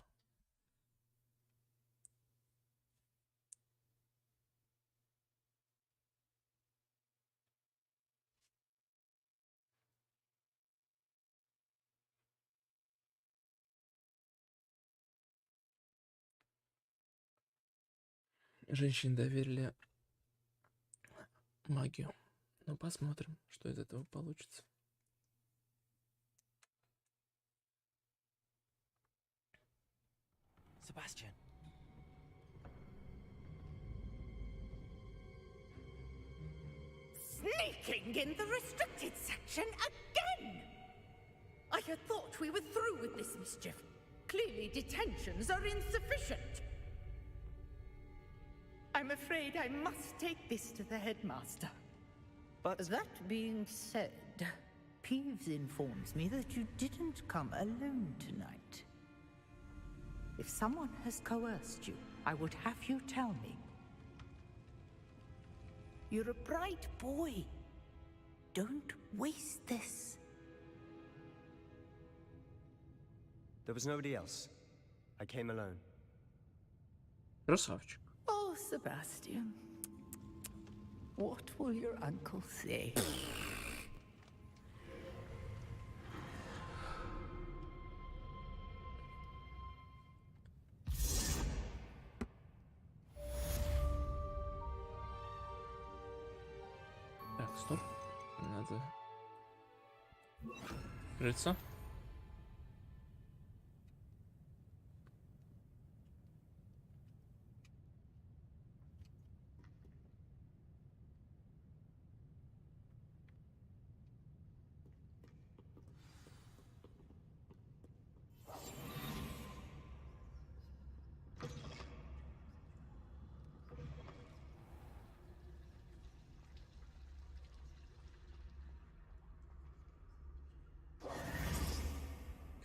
Женщине доверили магию. Ну, посмотрим, что из этого получится. Sebastian. Sneaking in the restricted section again! I had thought we were through with this mischief. Clearly detentions are insufficient. I'm afraid I must take this to the headmaster. But that being said, Peeves informs me that you didn't come alone tonight. If someone has coerced you, I would have you tell me. You're a bright boy. Don't waste this. there was nobody else. I came alone. Красавчик. Oh, Sebastian. What will your uncle say? Так, стоп. Надо крыться.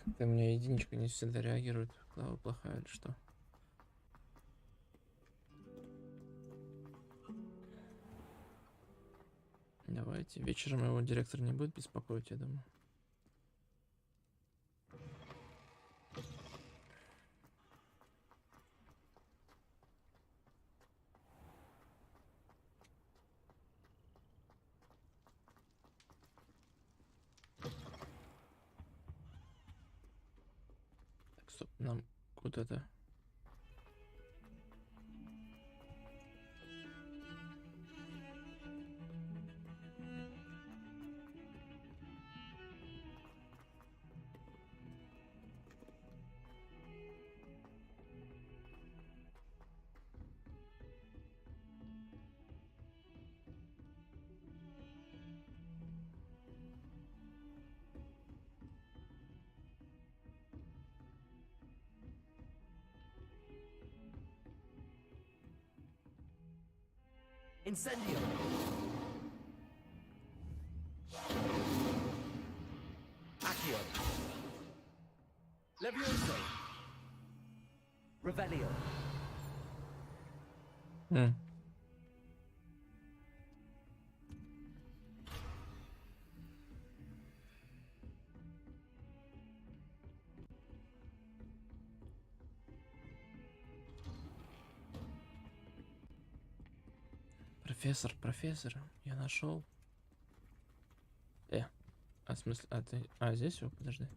Как-то у меня единичка не всегда реагирует. Клава плохая или что? Давайте. Вечером его директор не будет беспокоить, я думаю. Так, стоп, нам куда-то. Incendio! Accio! Levioso! Revelio! Профессор, я нашел. А в смысле, а ты, здесь его, подожди.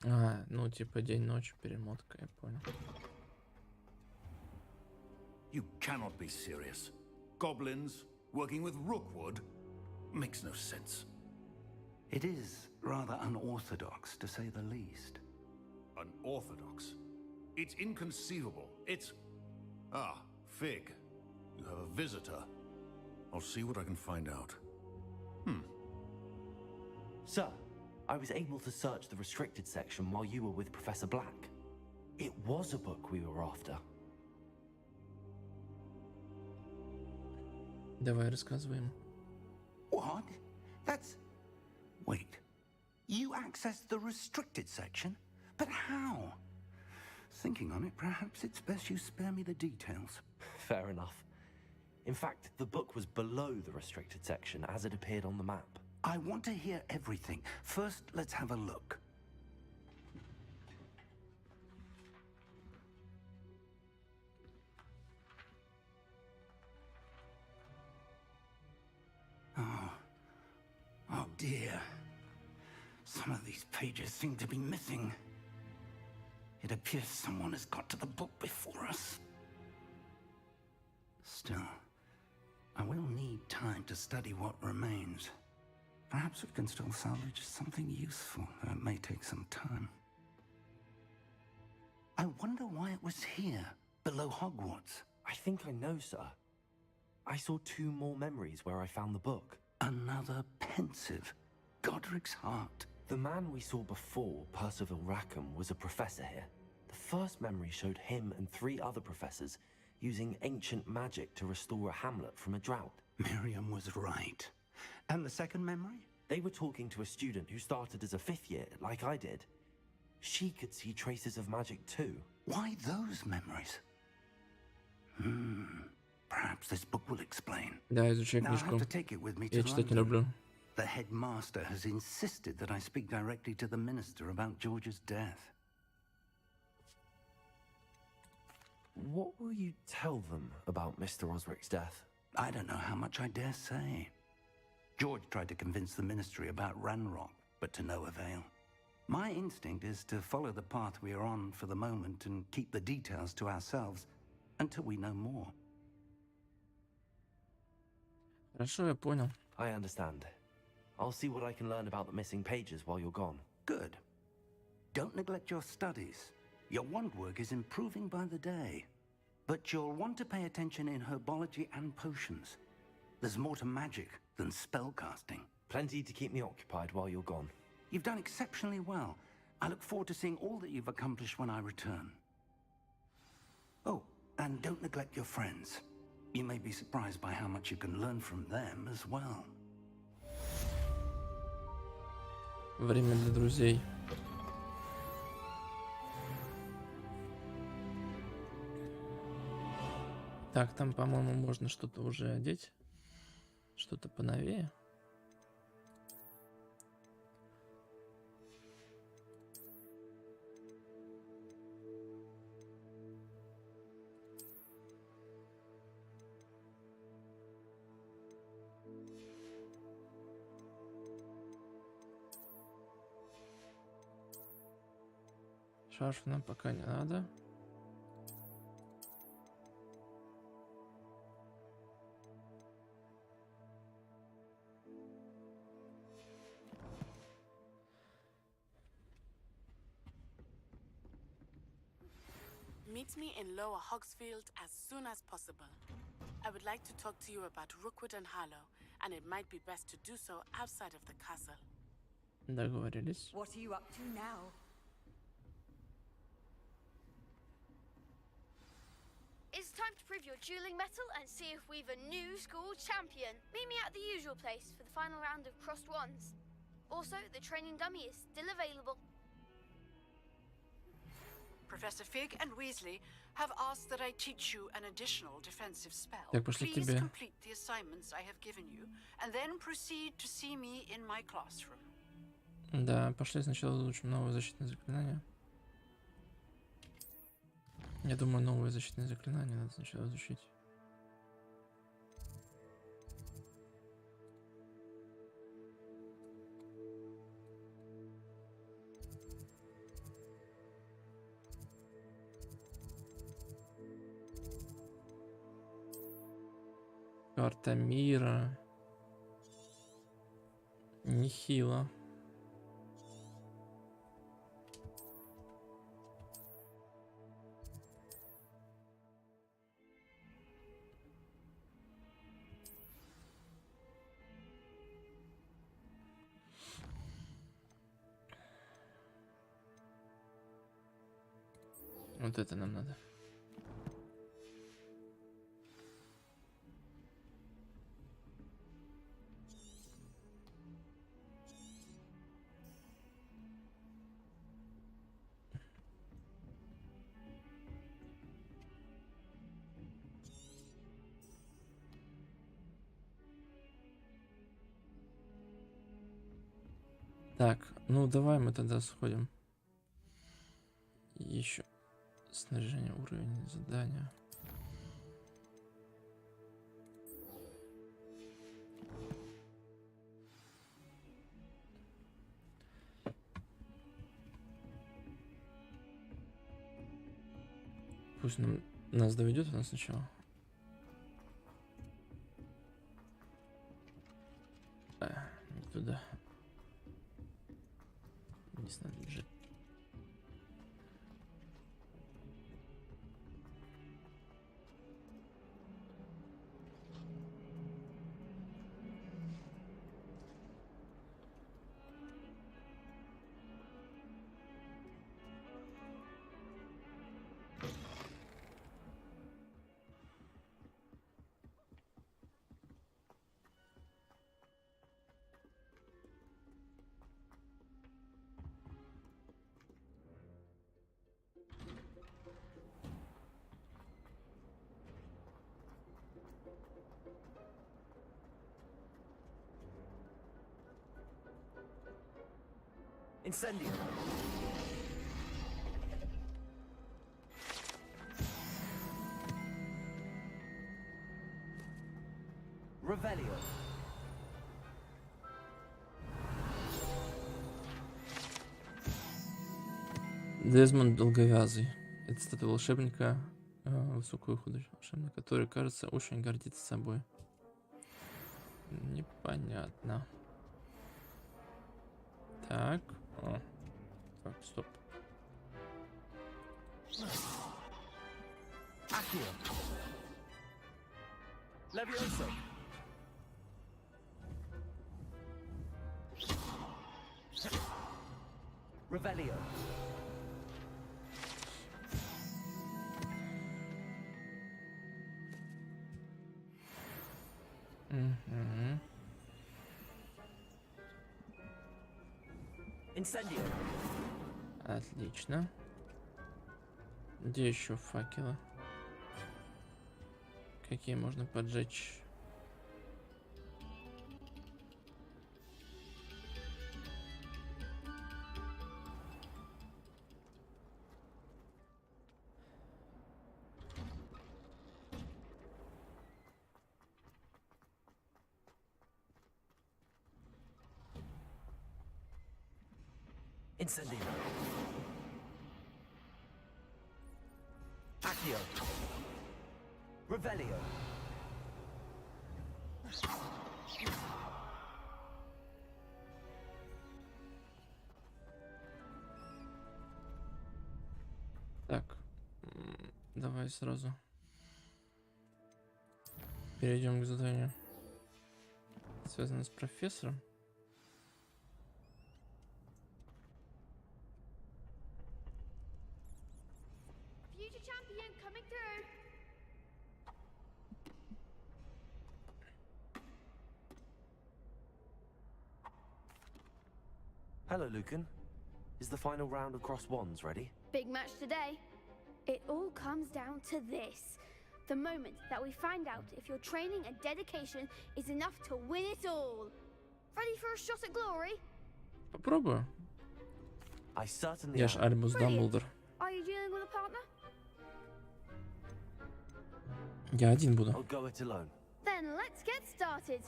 Ну типа день-ночь перемотка, я понял. You cannot be serious. Goblins working with Rookwood makes no sense. It is rather unorthodox, to say the least. Unorthodox? It's inconceivable. It's... Ah, Fig. You have a visitor. I'll see what I can find out. Sir, I was able to search the restricted section while you were with Professor Black. It was a book we were after. Давай рассказываем. What? That's... Wait. You accessed the restricted section? But how? Thinking on it, perhaps it's best you spare me the details. Fair enough. In fact, the book was below the restricted section as it appeared on the map. I want to hear everything. First, let's have a look. Oh dear. Some of these pages seem to be missing. It appears someone has got to the book before us. Still, I will need time to study what remains. Perhaps we can still salvage something useful, though it may take some time. I wonder why it was here, below Hogwarts. I think I know, sir. I saw 2 more memories where I found the book. Another pensive, Godric's heart. The man we saw before, Percival Rackham, was a professor here. The first memory showed him and 3 other professors using ancient magic to restore a hamlet from a drought. Miriam was right. And the second memory? They were talking to a student who started as a 5th year, like I did. She could see traces of magic too. Why those memories? Perhaps this book will explain. Да, изучай Now I книжку. have to take it with me to Я читать не London. люблю. The headmaster has insisted that I speak directly to the minister about George's death. What will you tell them about Mr. Osric's death? I don't know how much I dare say. George tried to convince the ministry about Ranrock, but to no avail. My instinct is to follow the path we are on for the moment and keep the details to ourselves until we know more. Хорошо, я понял. I understand. I'll see what I can learn about the missing pages while you're gone. Good. Don't neglect your studies. Your wand work is improving by the day. But you'll want to pay attention in herbology and potions. There's more to magic than spellcasting. Plenty to keep me occupied while you're gone. You've done exceptionally well. I look forward to seeing all that you've accomplished when I return. Oh, and don't neglect your friends. You may be surprised by how much you can learn from them as well. Время для друзей. Так, там, по-моему, можно что-то уже одеть. Что-то поновее. Шарф нам пока не надо. Meet me in Lower Hogsfield as soon as possible. I would like to talk to you about Rookwood and Harlow, and it might be best to do so outside of the castle. Договорились. What are you up to now? It's time to prove your dueling mettle and see if we've a new school champion. Meet me at the usual place for the final round of crossed wands. Also, the training dummy is still available. Professor Fig and Weasley have asked that I teach you an additional defensive spell. Так, пошли к Please тебе. complete the assignments I have given you, and then proceed to see me in my classroom. Да, пошли сначала изучим новое защитное заклинание. Я думаю, новое защитное заклинание надо сначала изучить. Карта мира. Нехило. Вот это нам надо. Так, ну давай мы тогда сходим. Еще снаряжение, уровень задания. Пусть нас доведет она сначала. Не туда. Здесь надо бежать. Incendio. Revelio. Дезмонд Долговязый. Это статуя волшебника, высокого художника, волшебника, который, кажется, очень гордится собой. Непонятно. Так. О. Так, стоп. Accio. Levioso. Revelio. Incendio. Отлично. Где еще факелы? Какие можно поджечь? Incendio. Accio. Revelio. Так, давай сразу перейдем к заданию, связанному с профессором. Hello, Lucan. Is the final round of cross wands ready? Big match today. It all comes down to this. The moment that we find out if your training and dedication is enough to win it all. Ready for a shot at glory? Попробую. I certainly Я ж Альбус Дамблдор. Are you dealing with a partner? Я один буду. I'll go it alone. Then let's get started.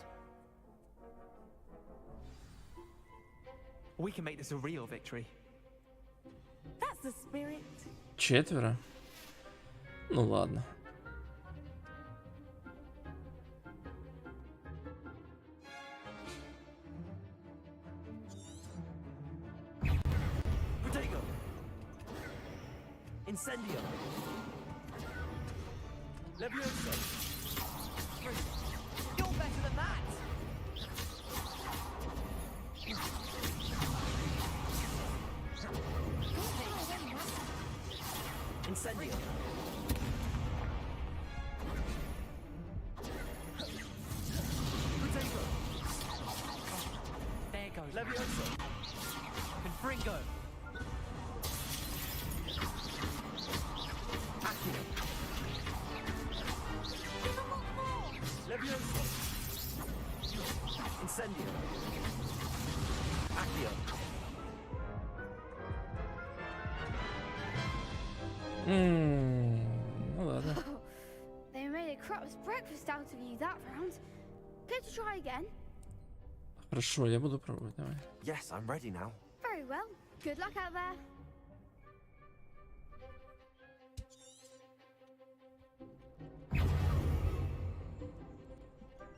We can make this a real victory. That's the spirit. Четверо? Ну ладно. Protego. Incendio. Levioso. You're better than that. Incendio. Protego. There goes. Levioso. Confringo. Accio. Levioso. Incendio. Accio. Ну ладно. They made a crap's breakfast out of you that round. Care to try again? Хорошо, я буду пробовать, давай. Yes, I'm ready now. Very well. Good luck out there.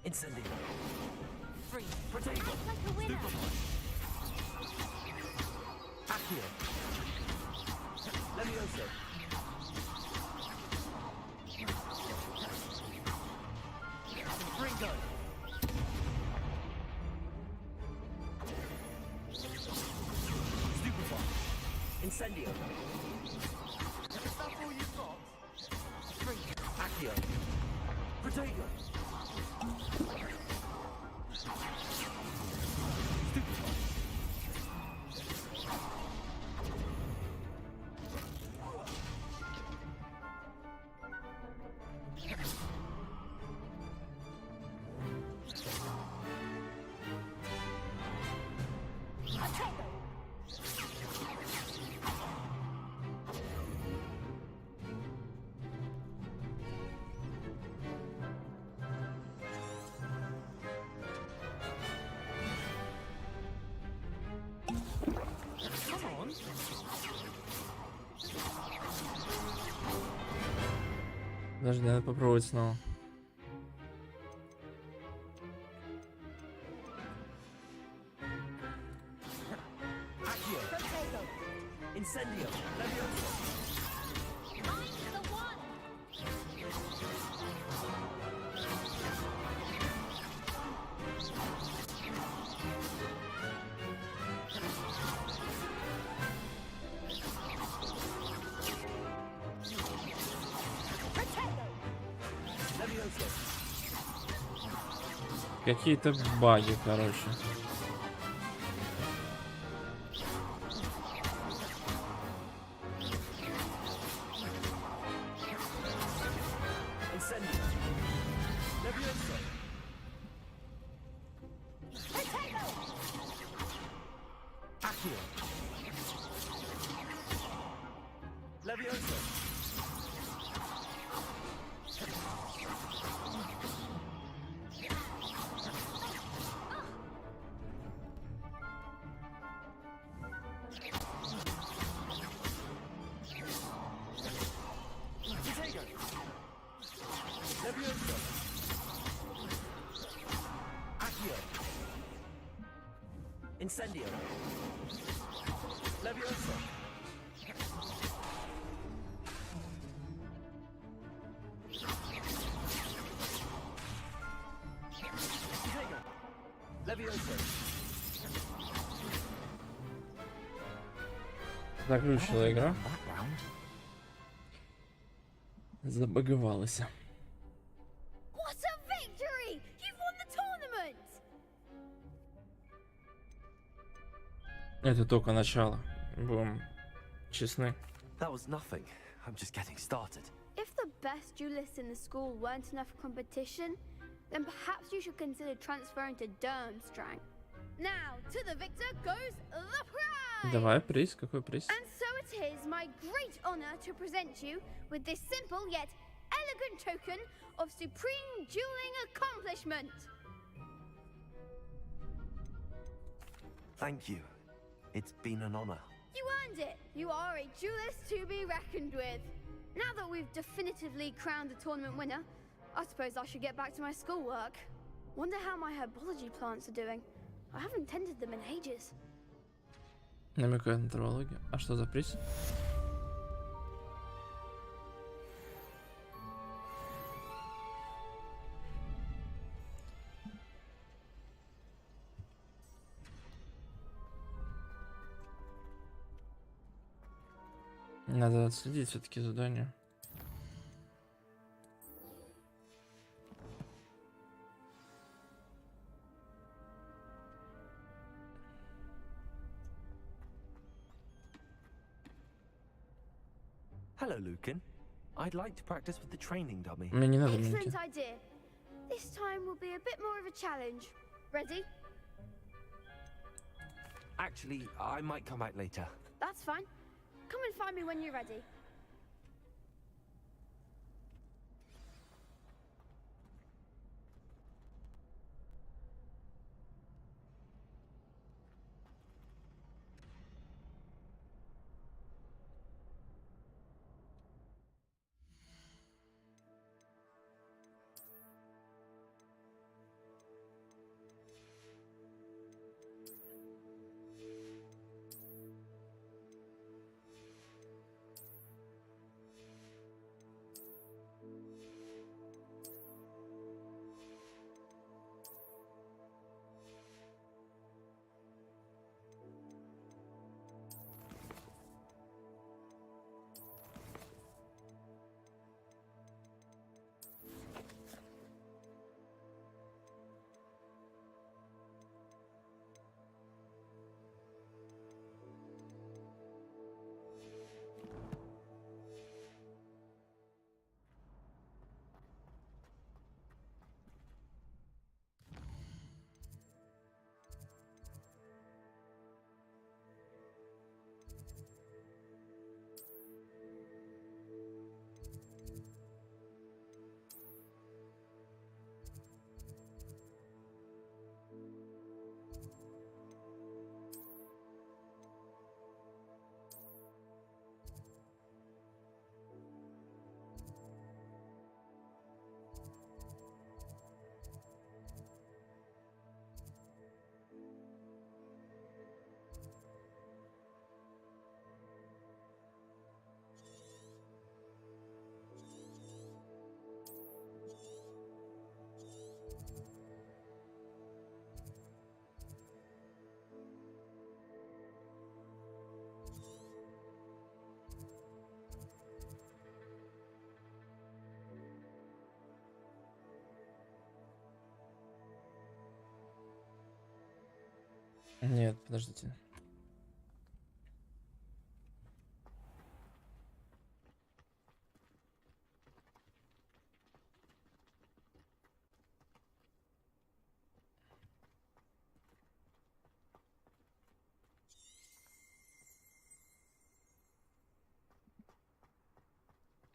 Incendio. Free. Protego. Like a winner. Accio. Levioso. Ringo. Stupefy. Incendio. Is that all you've got? Free. Accio. Protego. Stupefy. Подожди, надо попробовать снова. Accio. Incendio. Levioso. Mine's the one. Levioso. Какие-то баги, короче. Incendio. Levioso. Accio. Levioso. Protego. Levioso. Accio. Incendio. Levioso. Protego. Levioso. Заглючила игра. Забаговалась. What a victory! You've won the tournament! Это только начало. Будем честны. That was nothing. I'm just getting started. If the best duelists in the school weren't enough competition, then perhaps you should consider transferring to Durmstrang. Now, to the victor goes the prize! Давай приз. Какой приз? And so it is my great honor to present you with this simple yet elegant token of supreme dueling accomplishment. Thank you. It's been an honor. You earned it. You are a duelist to be reckoned with. Now that we've definitively crowned the tournament winner, I suppose I should get back to my schoolwork. Wonder how my herbology plants are doing. I haven't tended them in ages. Намекает на травологию. А что за приз? Надо отследить все-таки задание. Hello, Lucan. I'd like to practice with the training dummy. Мне не надо Excellent минки. idea. This time will be a bit more of a challenge. Ready? Actually, I might come back later. That's fine. Come and find me when you're ready. Нет, подождите.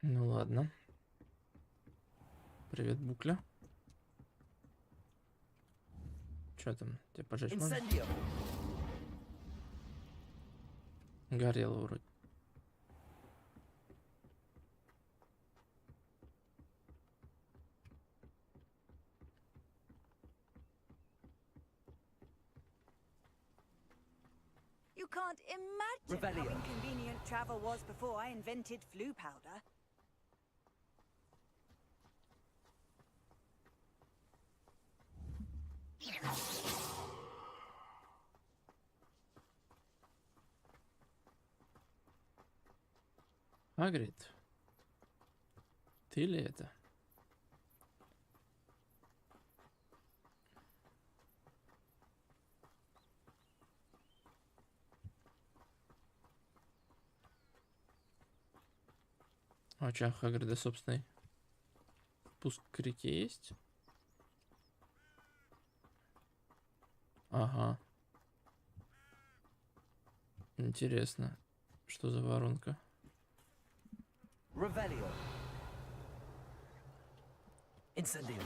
Ну ладно. Привет, Букля. Чё там? Тебя поджечь можно? Горело вроде. You can't imagine how inconvenient travel was before I invented flu powder. Хагрид, ты ли это? А чё, Хагрида собственный спуск к реке есть? Ага. Интересно, что за воронка? Revelio. Incendio.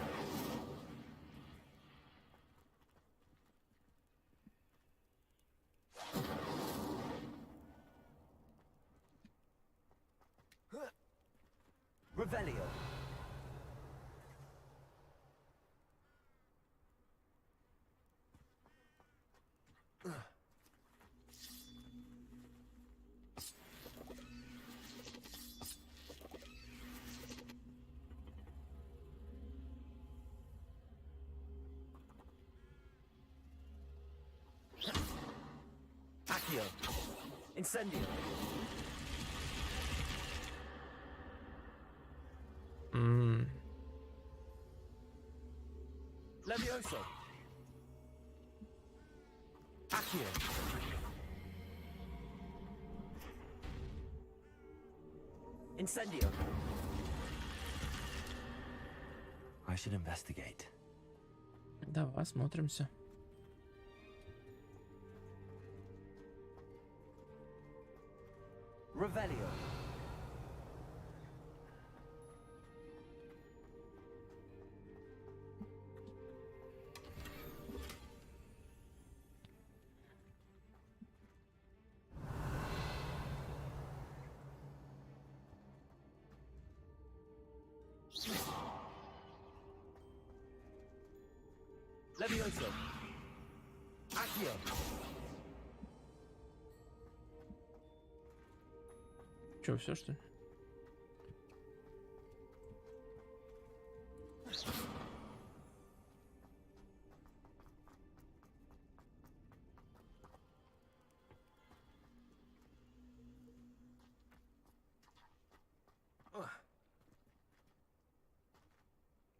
Revelio. Accio. Incendio. Levioso. Accio. Incendio. I should investigate. Давай, смотримся. Revelio. Levioso. Accio. Чё, все что ли?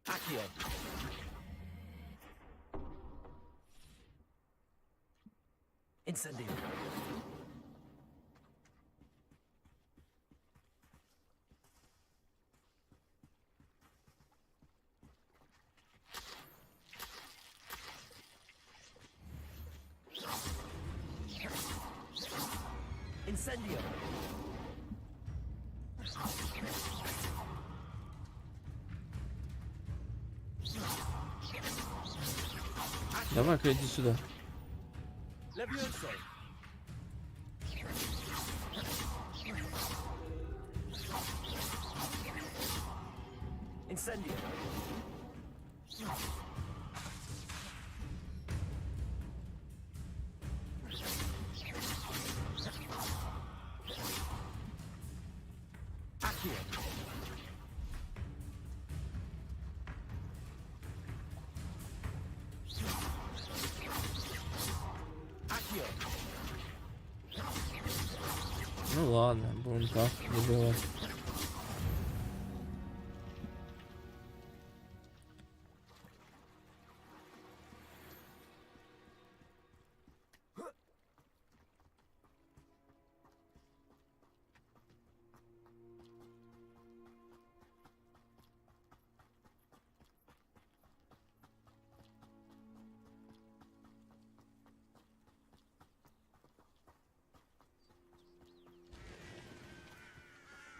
Accio. Incendio. Incendio. Давай-ка иди сюда. Levioso. Incendio. Accio. Accio. Ну ладно, будем так добивать.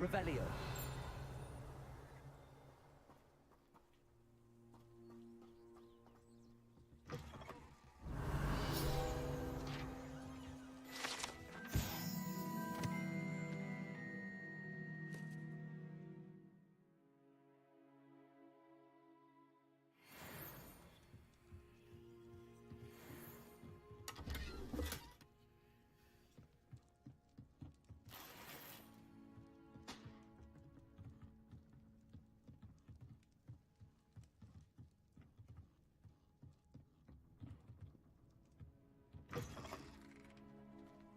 Revelio.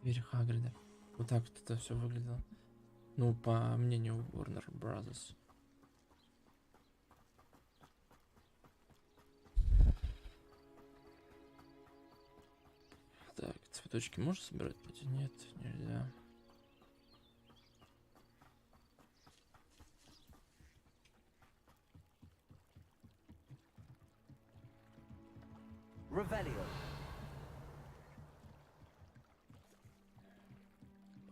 Дверь Хагрида. Вот так вот это все выглядело. Ну, по мнению Warner Brothers. Так, цветочки можно собирать? Нет, нельзя. Revelio.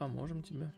Поможем тебе.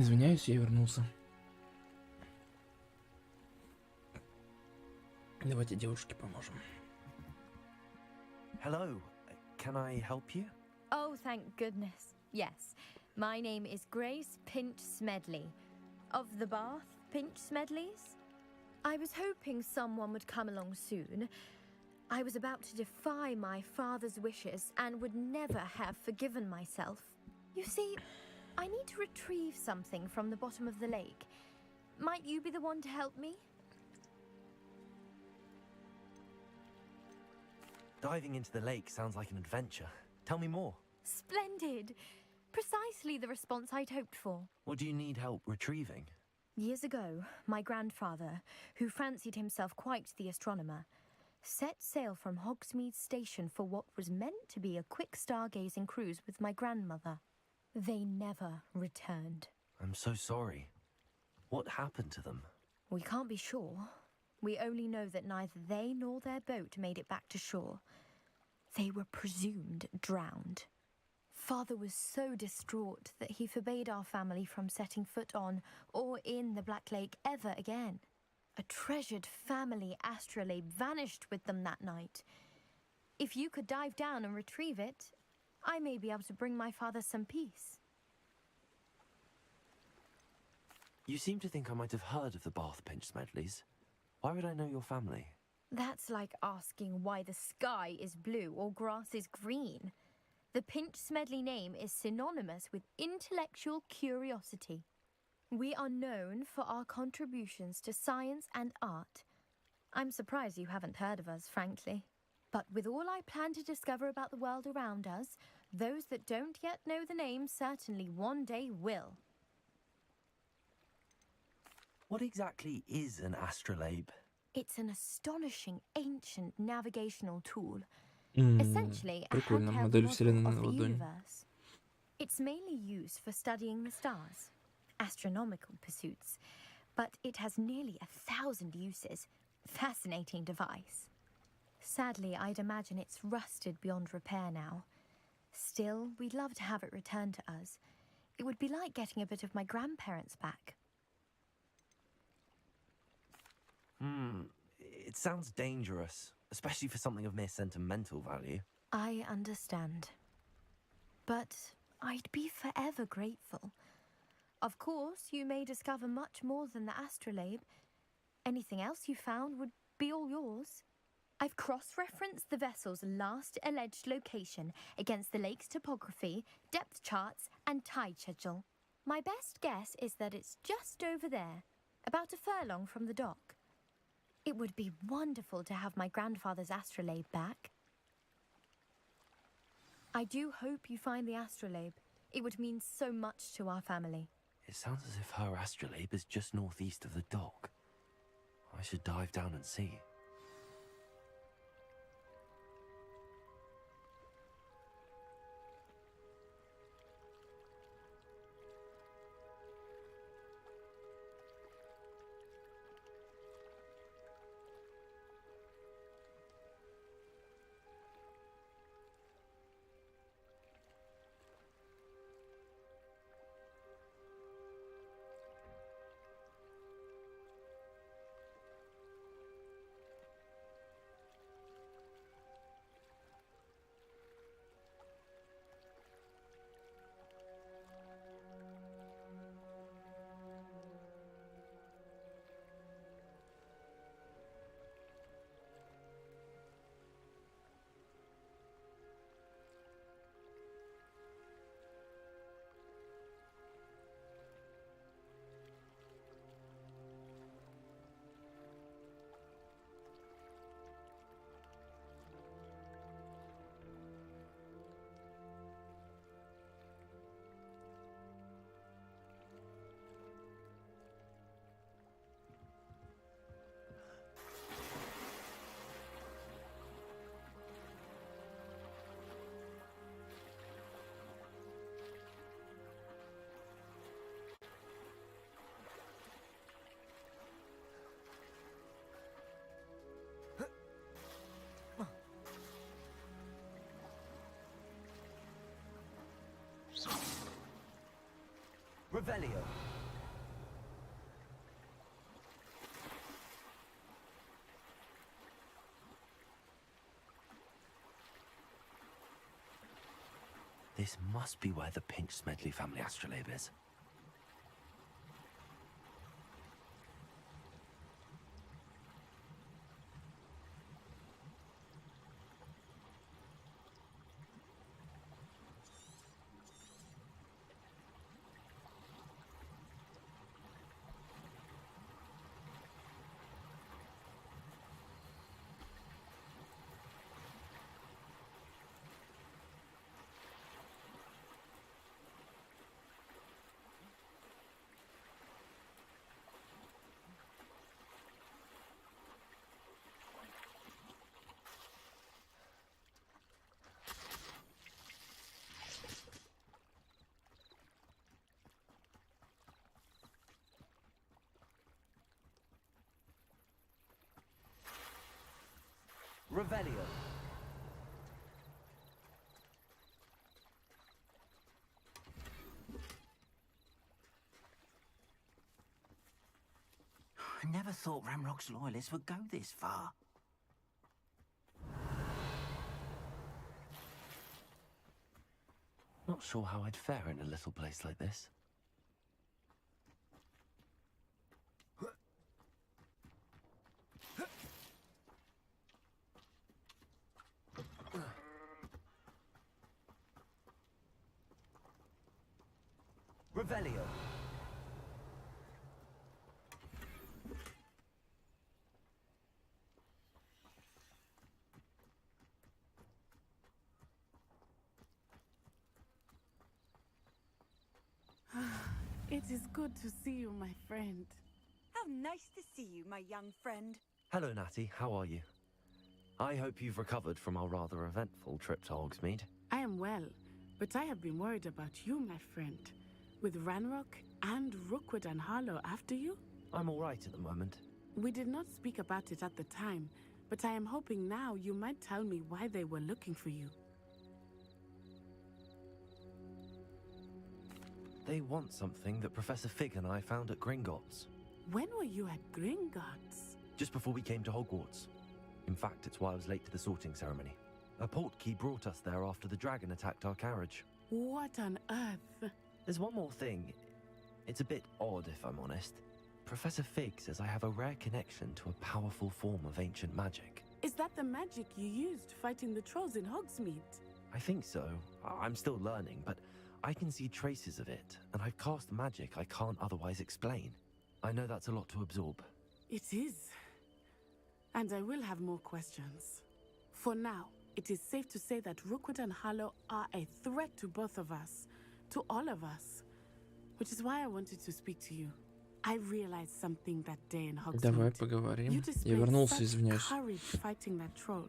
Извиняюсь, я вернулся. Давайте девушке поможем. Hello, can I help you? Oh, thank goodness. Yes. My name is Grace Pinch Smedley. Of the Bath Pinch Smedleys? I was hoping someone would come along soon. I was about to defy my father's wishes and would never have forgiven myself. You see, I need to retrieve something from the bottom of the lake. Might you be the one to help me? Diving into the lake sounds like an adventure. Tell me more. Splendid! Precisely the response I'd hoped for. What do you need help retrieving? Years ago, my grandfather, who fancied himself quite the astronomer, set sail from Hogsmeade Station for what was meant to be a quick stargazing cruise with my grandmother. They never returned. I'm so sorry. What happened to them? We can't be sure. We only know that neither they nor their boat made it back to shore. They were presumed drowned. Father was so distraught that he forbade our family from setting foot on or in the Black Lake ever again. A treasured family astrolabe vanished with them that night. If you could dive down and retrieve it, I may be able to bring my father some peace. You seem to think I might have heard of the Bath Pinch Smedleys. Why would I know your family? That's like asking why the sky is blue or grass is green. The Pinch Smedley name is synonymous with intellectual curiosity. We are known for our contributions to science and art. I'm surprised you haven't heard of us, frankly. But with all I plan to discover about the world around us, those that don't yet know the name certainly one day will. What exactly is an astrolabe? It's an astonishing ancient navigational tool. Essentially, a Прикольно, handheld модель model вселенной of на the ладони. universe. It's mainly used for studying the stars, astronomical pursuits, but it has nearly 1,000 uses. Fascinating device. Sadly, I'd imagine it's rusted beyond repair now. Still, we'd love to have it returned to us. It would be like getting a bit of my grandparents back. It sounds dangerous, especially for something of mere sentimental value. I understand. But I'd be forever grateful. Of course, you may discover much more than the astrolabe. Anything else you found would be all yours. I've cross-referenced the vessel's last alleged location against the lake's topography, depth charts, and tide schedule. My best guess is that it's just over there, about a furlong from the dock. It would be wonderful to have my grandfather's astrolabe back. I do hope you find the astrolabe. It would mean so much to our family. It sounds as if her astrolabe is just northeast of the dock. I should dive down and see. Revelio. This must be where the Pinch Smedley family astrolabe is. Revelio. I never thought Ramrock's loyalists would go this far. Not sure how I'd fare in a little place like this. Revelio. It is good to see you, my friend. How nice to see you, my young friend. Hello, Natty. How are you? I hope you've recovered from our rather eventful trip to Hogsmeade. I am well, but I have been worried about you, my friend. With Ranrock and Rookwood and Harlow after you? I'm all right at the moment. We did not speak about it at the time, but I am hoping now you might tell me why they were looking for you. They want something that Professor Fig and I found at Gringotts. When were you at Gringotts? Just before we came to Hogwarts. In fact, it's why I was late to the sorting ceremony. A portkey brought us there after the dragon attacked our carriage. What on earth? There's one more thing. It's a bit odd, if I'm honest. Professor Fig says I have a rare connection to a powerful form of ancient magic. Is that the magic you used fighting the trolls in Hogsmeade? I think so. I'm still learning, but I can see traces of it, and I've cast magic I can't otherwise explain. I know that's a lot to absorb. It is. And I will have more questions. For now, it is safe to say that Rookwood and Harlow are a threat to both of us. To all of us. Which is why I wanted to speak to you. I realized something that day in Hogsmeade. Давай поговорим. You Я вернулся, displayed such извиняюсь. courage fighting that troll.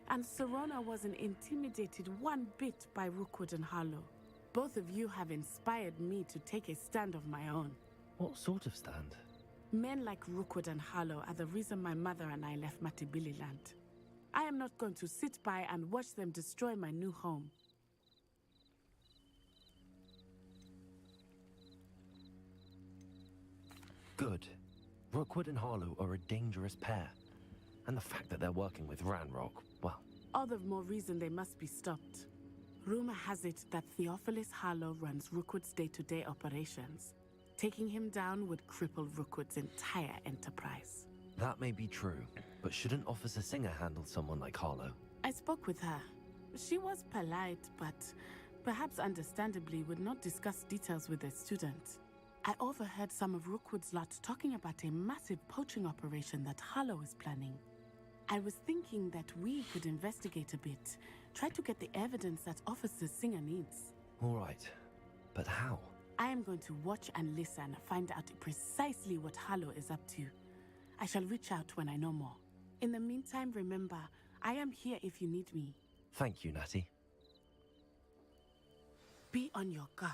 And Serona wasn't intimidated one bit by Rookwood and Harlow. Both of you have inspired me to take a stand of my own. What sort of stand? Men like Rookwood and Harlow are the reason my mother and I left Matibililand. I am not going to sit by and watch them destroy my new home. Good. Rookwood and Harlow are a dangerous pair. And the fact that they're working with Ranrock, well... All the more reason they must be stopped. Rumor has it that Theophilus Harlow runs Rookwood's day-to-day operations. Taking him down would cripple Rookwood's entire enterprise. That may be true, but shouldn't Officer Singer handle someone like Harlow? I spoke with her. She was polite, but perhaps understandably would not discuss details with a student. I overheard some of Rookwood's lot talking about a massive poaching operation that Harlow is planning. I was thinking that we could investigate a bit, try to get the evidence that Officer Singer needs. All right, but how? I am going to watch and listen, find out precisely what Harlow is up to. I shall reach out when I know more. In the meantime, remember, I am here if you need me. Thank you, Natty. Be on your guard.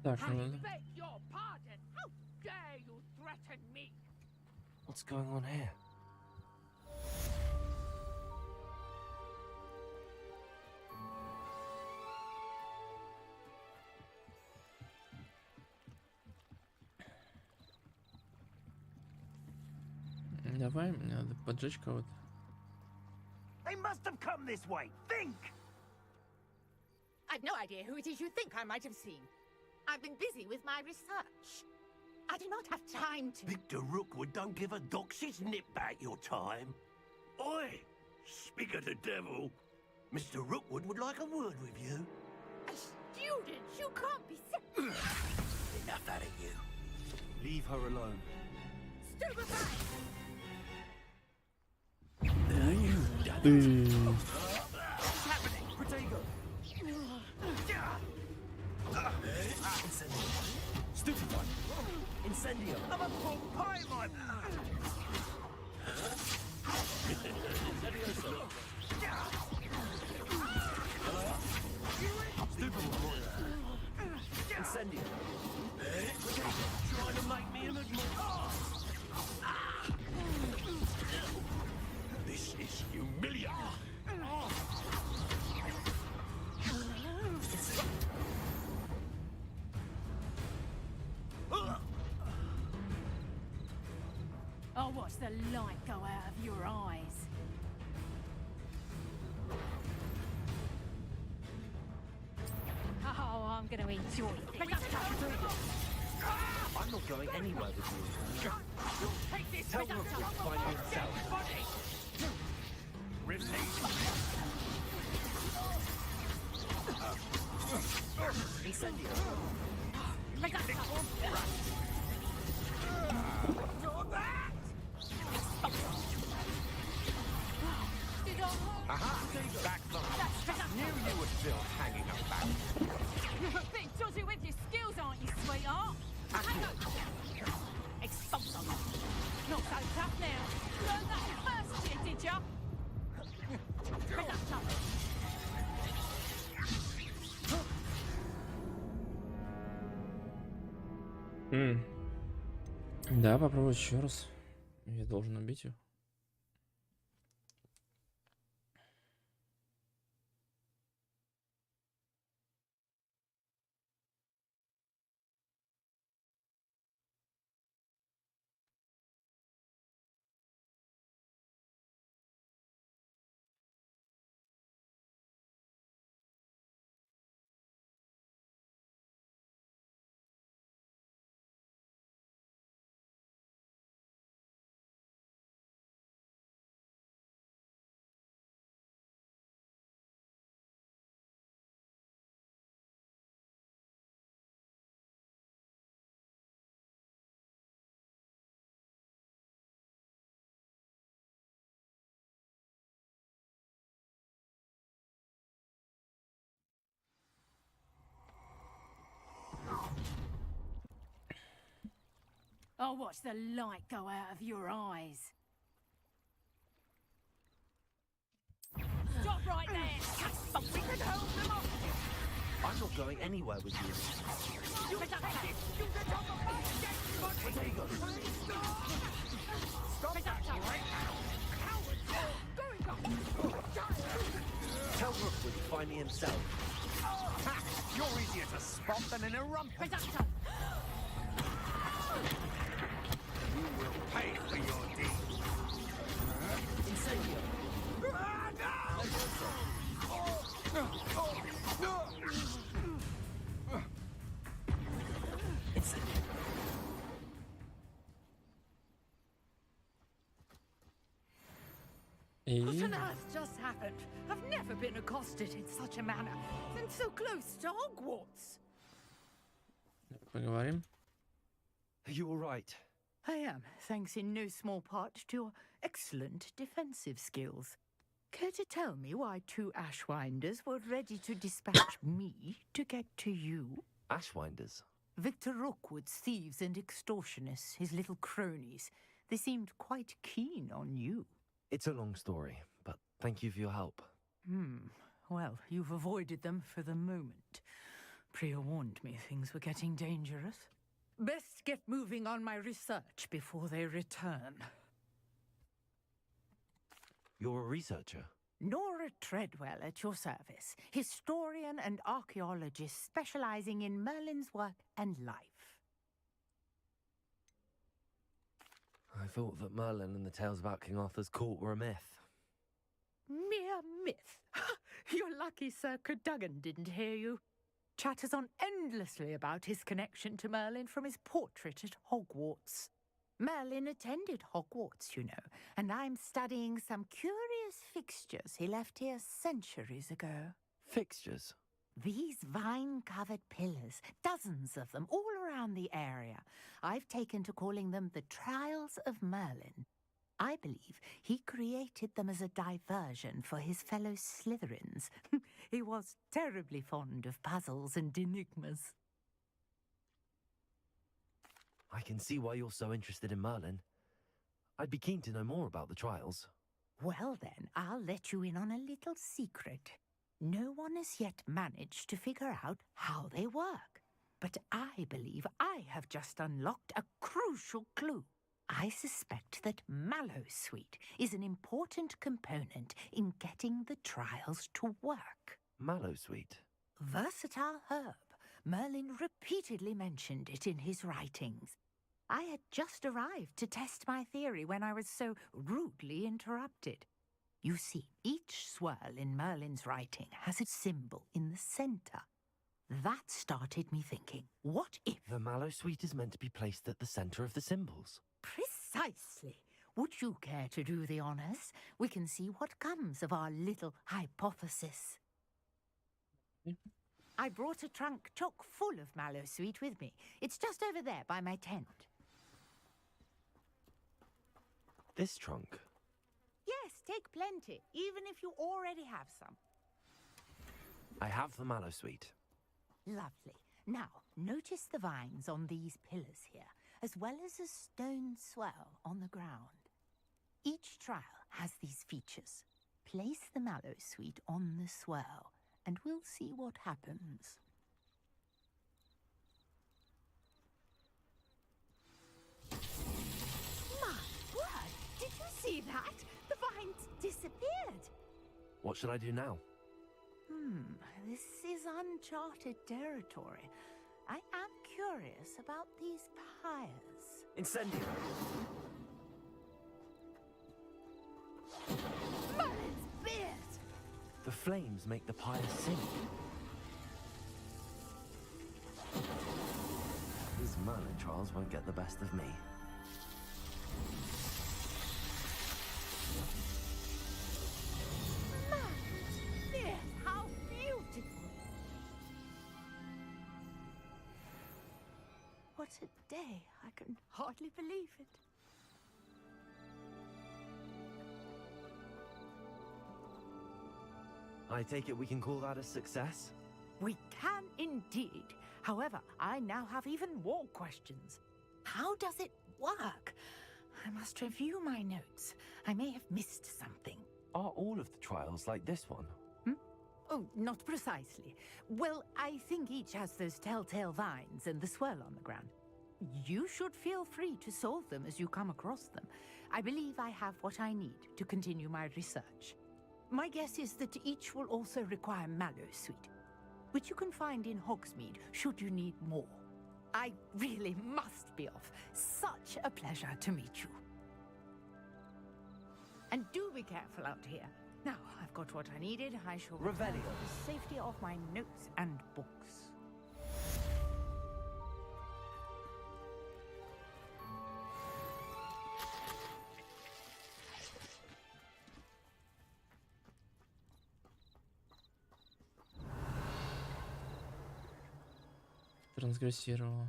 Так, I ну... beg your pardon. How dare you threaten me? What's going on here? Давай, мне надо поджечь кого-то. They They must have come this way. Think! I've no idea who it is you think I might have seen. I've been busy with my research. I do not have time to... Victor Rookwood don't give a doxy's nip back your time. Oi! Speak of the devil. Mr. Rookwood would like a word with you. A student? You can't be... Enough out of you. Leave her alone. Stupefy! What's happening? Protego! Incendio. Stupefy. Incendio. I'm a full pie, man! Stupefy. Incendio. Trying to make me an admiral. This is humiliating. I'll watch the light go out of your eyes. Oh, I'm gonna enjoy this. I'm not going anywhere with you. Take this! Tell Rookwood to find himself. Incendio. Aha! Back from. Knew you were still hanging about. You're a bit dodgy with your skills, aren't you, sweetheart? Expulse them. Not so tough now. Learned that first year, did ya? Да, попробуй еще раз. Я должен убить ее. I'll watch the light go out of your eyes. Stop right there! Something can hold them off! I'm not going anywhere with you. You get up! You get up! Protego. Stop that! Cowards! Going up! Tell Rookwood to find me himself. Ha! You're easier to spot than in a rumpus. You will pay for your deeds. Incendio. Incendio. What on earth just happened? I've never been accosted in such a manner, and so close to Hogwarts. Поговорим. Are you all right? I am, thanks in no small part to your excellent defensive skills. Care to tell me why two Ashwinders were ready to dispatch me to get to you? Ashwinders? Victor Rookwood's thieves and extortionists, his little cronies. They seemed quite keen on you. It's a long story, but thank you for your help. Well, you've avoided them for the moment. Priya warned me things were getting dangerous. Best get moving on my research before they return. You're a researcher? Nora Treadwell at your service, historian and archaeologist specializing in Merlin's work and life. I thought that Merlin and the tales about King Arthur's court were a myth. mere myth. You're lucky Sir Cadogan didn't hear you. Chatters on endlessly about his connection to Merlin from his portrait at Hogwarts. Merlin attended Hogwarts, you know, and I'm studying some curious fixtures he left here centuries ago. Fixtures? These vine-covered pillars, dozens of them, all around the area. I've taken to calling them the Trials of Merlin. I believe he created them as a diversion for his fellow Slytherins. He was terribly fond of puzzles and enigmas. I can see why you're so interested in Merlin. I'd be keen to know more about the trials. Well then, I'll let you in on a little secret. No one has yet managed to figure out how they work. But I believe I have just unlocked a crucial clue. I suspect that Mallowsweet is an important component in getting the trials to work. Mallowsweet? Versatile herb. Merlin repeatedly mentioned it in his writings. I had just arrived to test my theory when I was so rudely interrupted. You see, each swirl in Merlin's writing has a symbol in the center. That started me thinking, what if... The Mallowsweet is meant to be placed at the center of the symbols. Precisely. Would you care to do the honors? We can see what comes of our little hypothesis. I brought a trunk chock full of Mallowsweet with me. It's just over there by my tent. This trunk? Yes, take plenty, even if you already have some. I have the Mallowsweet. Lovely. Now, notice the vines on these pillars here, as well as a stone swirl on the ground. Each trial has these features. Place the Mallowsweet on the swirl, and we'll see what happens. My word! Did you see that? The vines disappeared. What should I do now? This is uncharted territory. I am curious about these pyres. Incendio! Merlin's beard! The flames make the pyres sink. These Merlin trials won't get the best of me. Merlin's beard! How beautiful! What a day! I can hardly believe it. I take it we can call that a success? We can indeed. However, I now have even more questions. How does it work? I must review my notes. I may have missed something. Are all of the trials like this one? Oh, not precisely. Well, I think each has those telltale vines and the swirl on the ground. You should feel free to solve them as you come across them. I believe I have what I need to continue my research. My guess is that each will also require Mallowsweet, which you can find in Hogsmeade should you need more. I really must be off. Such a pleasure to meet you. And do be careful out here. Now, I've got what I needed. I shall return to the safety of my notes and books. Трансгрессировала.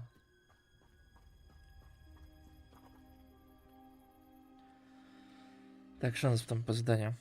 Так, что у нас там по заданию?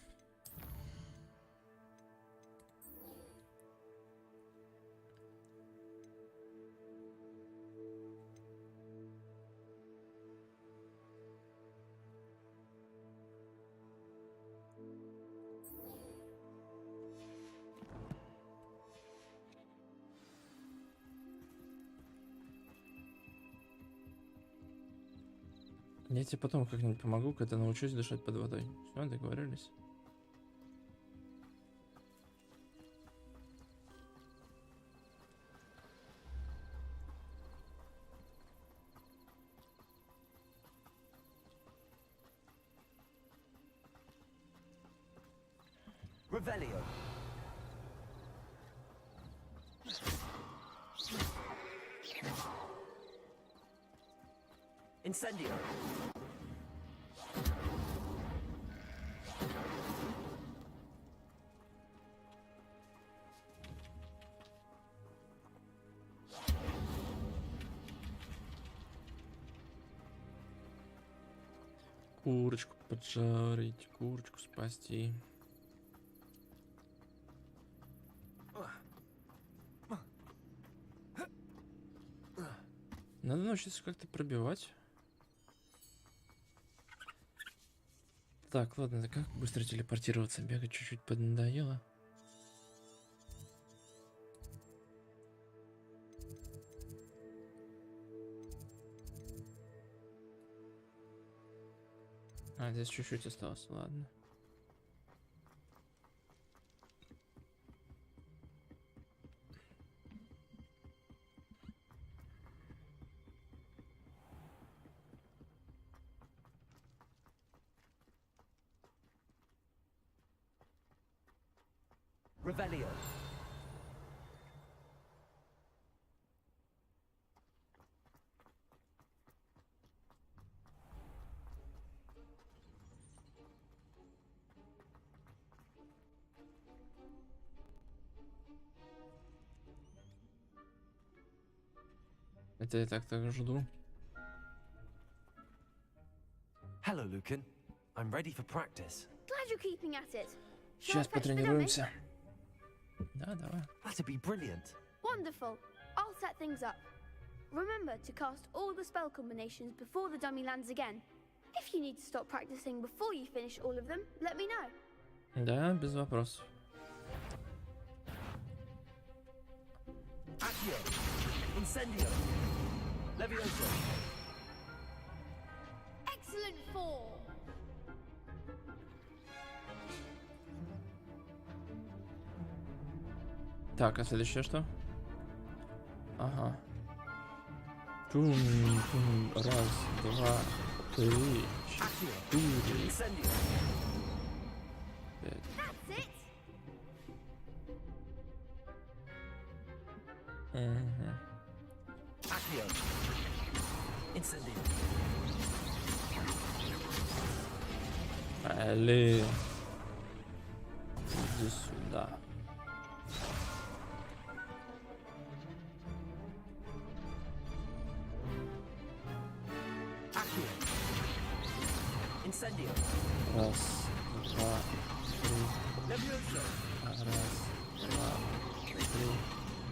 Я тебе потом как-нибудь помогу, когда научусь дышать под водой. Все, договорились? Revelio. Incendio. Курочку поджарить, курочку спасти. Надо научиться как-то пробивать. Так, ладно, как быстро телепортироваться? Бегать чуть-чуть поднадоело. А, здесь чуть-чуть осталось, ладно. Revelio. Это я так жду. Hello, Lucan. I'm ready for practice. Glad you're keeping at it. Сейчас потренируемся. Да, давай. That'd be brilliant. Wonderful. I'll set things up. Remember to cast all the spell combinations before the dummy lands again. If you need to stop practicing before you finish all of them, let me know. Да, без вопросов. Accio. Incendio. Levioso. Excellent form. Так, а следующее что? Ага. Тум-тум. Раз, два, три, четыре, пять. Угу. Accio. Incendio. Али. Иди сюда. Accio. Incendio. Раз, два, три. Levioso. Раз, два, три.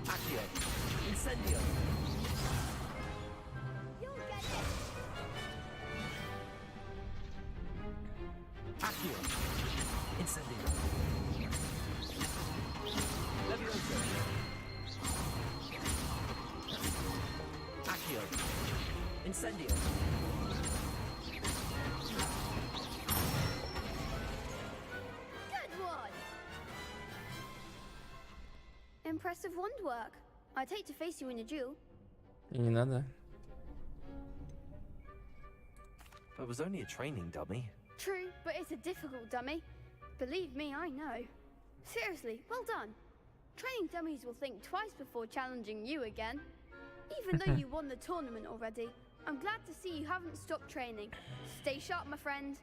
Accio. Incendio. Accio. Incendio. Levioso. Accio. Incendio. Good one. Impressive wand work. I'd hate to face you in a duel. И не надо. It was only a training dummy. True, but it's a difficult dummy. Believe me, I know. Seriously, well done. Training dummies will think twice before challenging you again. Even though you won the tournament already, I'm glad to see you haven't stopped training. Stay sharp, my friend.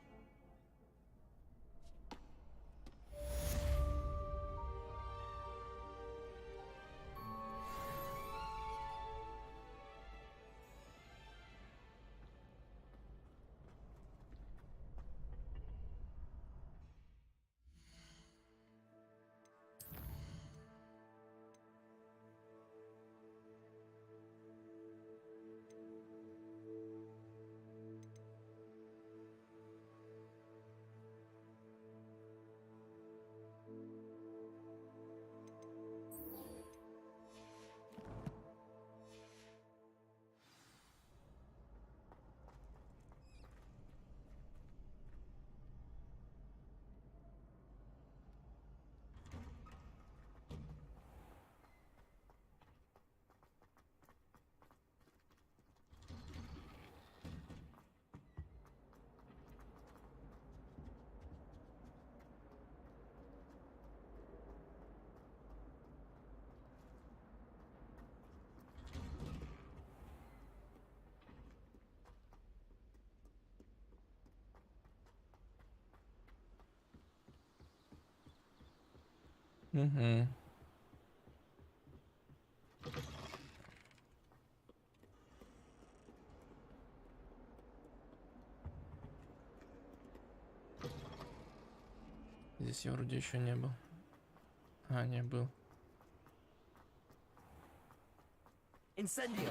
Угу. Здесь я вроде еще не был. А, не был. Incendio.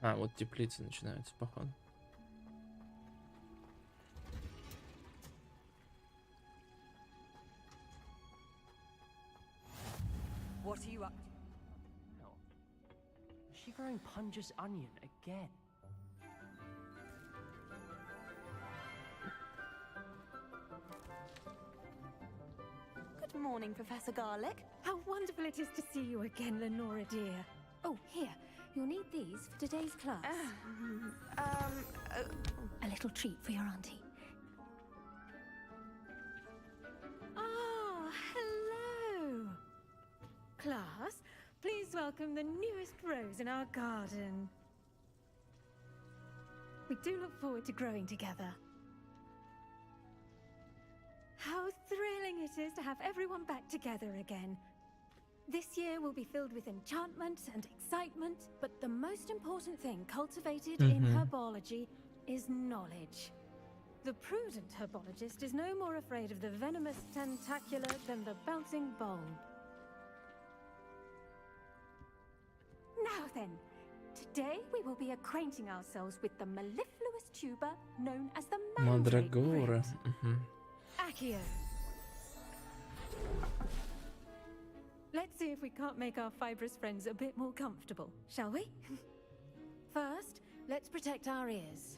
А, вот теплицы начинаются, походу. What are you up to? No. Is she growing Punja's onion again? Good morning, Professor Garlic. How wonderful it is to see you again, Lenora dear. Oh, here. You'll need these for today's class. A little treat for your auntie. Ah, hello. Class, please welcome the newest rose in our garden. We do look forward to growing together. How thrilling it is to have everyone back together again. This year will be filled with enchantment and excitement, but the most important thing cultivated in herbology is knowledge. The prudent herbologist is no more afraid of the venomous tentacular than the bouncing bulb. Now then, today we will be acquainting ourselves with the mellifluous tuber known as the mandrake Мандрагора. root. Accio. Let's see if we can't make our fibrous friends a bit more comfortable, shall we? First, let's protect our ears.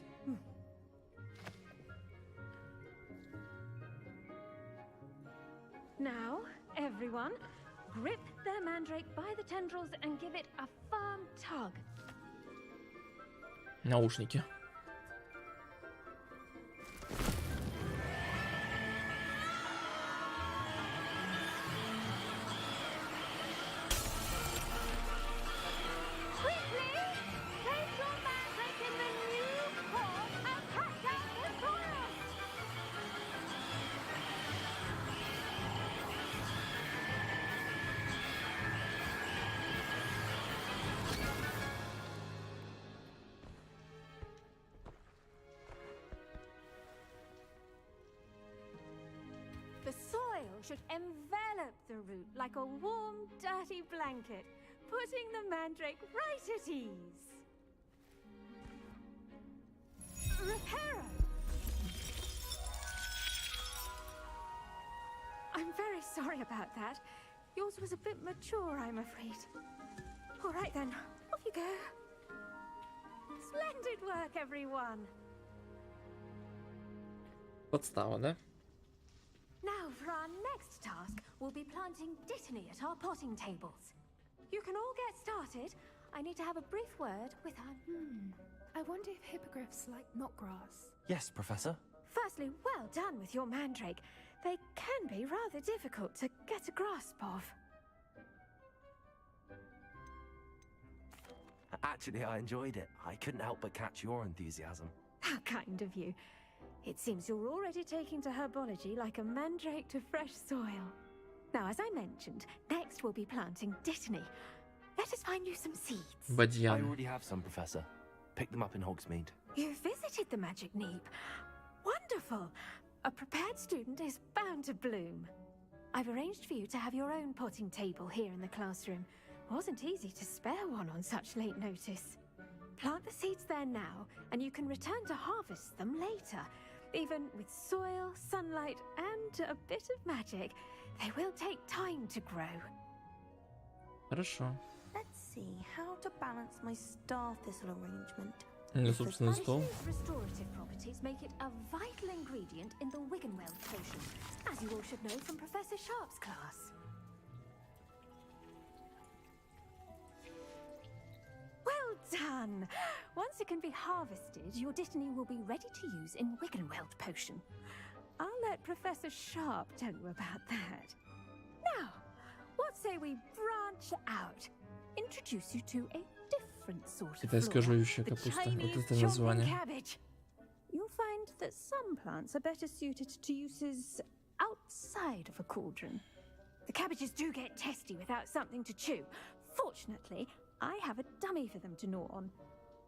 Now, everyone, grip their mandrake by the tendrils and give it a firm tug. Наушники. The soil should envelop the root like a warm, dirty blanket, putting the mandrake right at ease. Reparo! I'm very sorry about that. Yours was a bit mature, I'm afraid. All right then, off you go. Splendid work, everyone. Подстава, да? Now, for our next task, we'll be planting dittany at our potting tables. You can all get started. I need to have a brief word with our... I wonder if hippogriffs like knotgrass. Yes, Professor. Firstly, well done with your mandrake. They can be rather difficult to get a grasp of. Actually, I enjoyed it. I couldn't help but catch your enthusiasm. How kind of you. It seems you're already taking to herbology like a mandrake to fresh soil. Now, as I mentioned, next we'll be planting dittany. Let us find you some seeds. I already have some, Professor. Pick them up in Hogsmeade. You visited the Magic Neep. Wonderful. A prepared student is bound to bloom. I've arranged for you to have your own potting table here in the classroom. Wasn't easy to spare one on such late notice. Plant the seeds there now, and you can return to harvest them later. Even with soil, sunlight, and a bit of magic, they will take time to grow. Хорошо. Let's see how to balance my star thistle arrangement. Ну, собственно, стол. Spaniish's restorative properties make it a vital ingredient in the Wiggenweld potion, as you all should know from Professor Sharp's class. Well done! Once it can be harvested, your dittany will be ready to use in Wiggenweld potion. I'll let Professor Sharp tell you about that. Now, what say we branch out? Introduce you to a different sort of Китайская flora, жующая the капуста. Chinese Вот это chomping название. cabbage. You'll find that some plants are better suited to uses outside of a cauldron. The cabbages do get testy without something to chew. Fortunately, I have a dummy for them to gnaw on.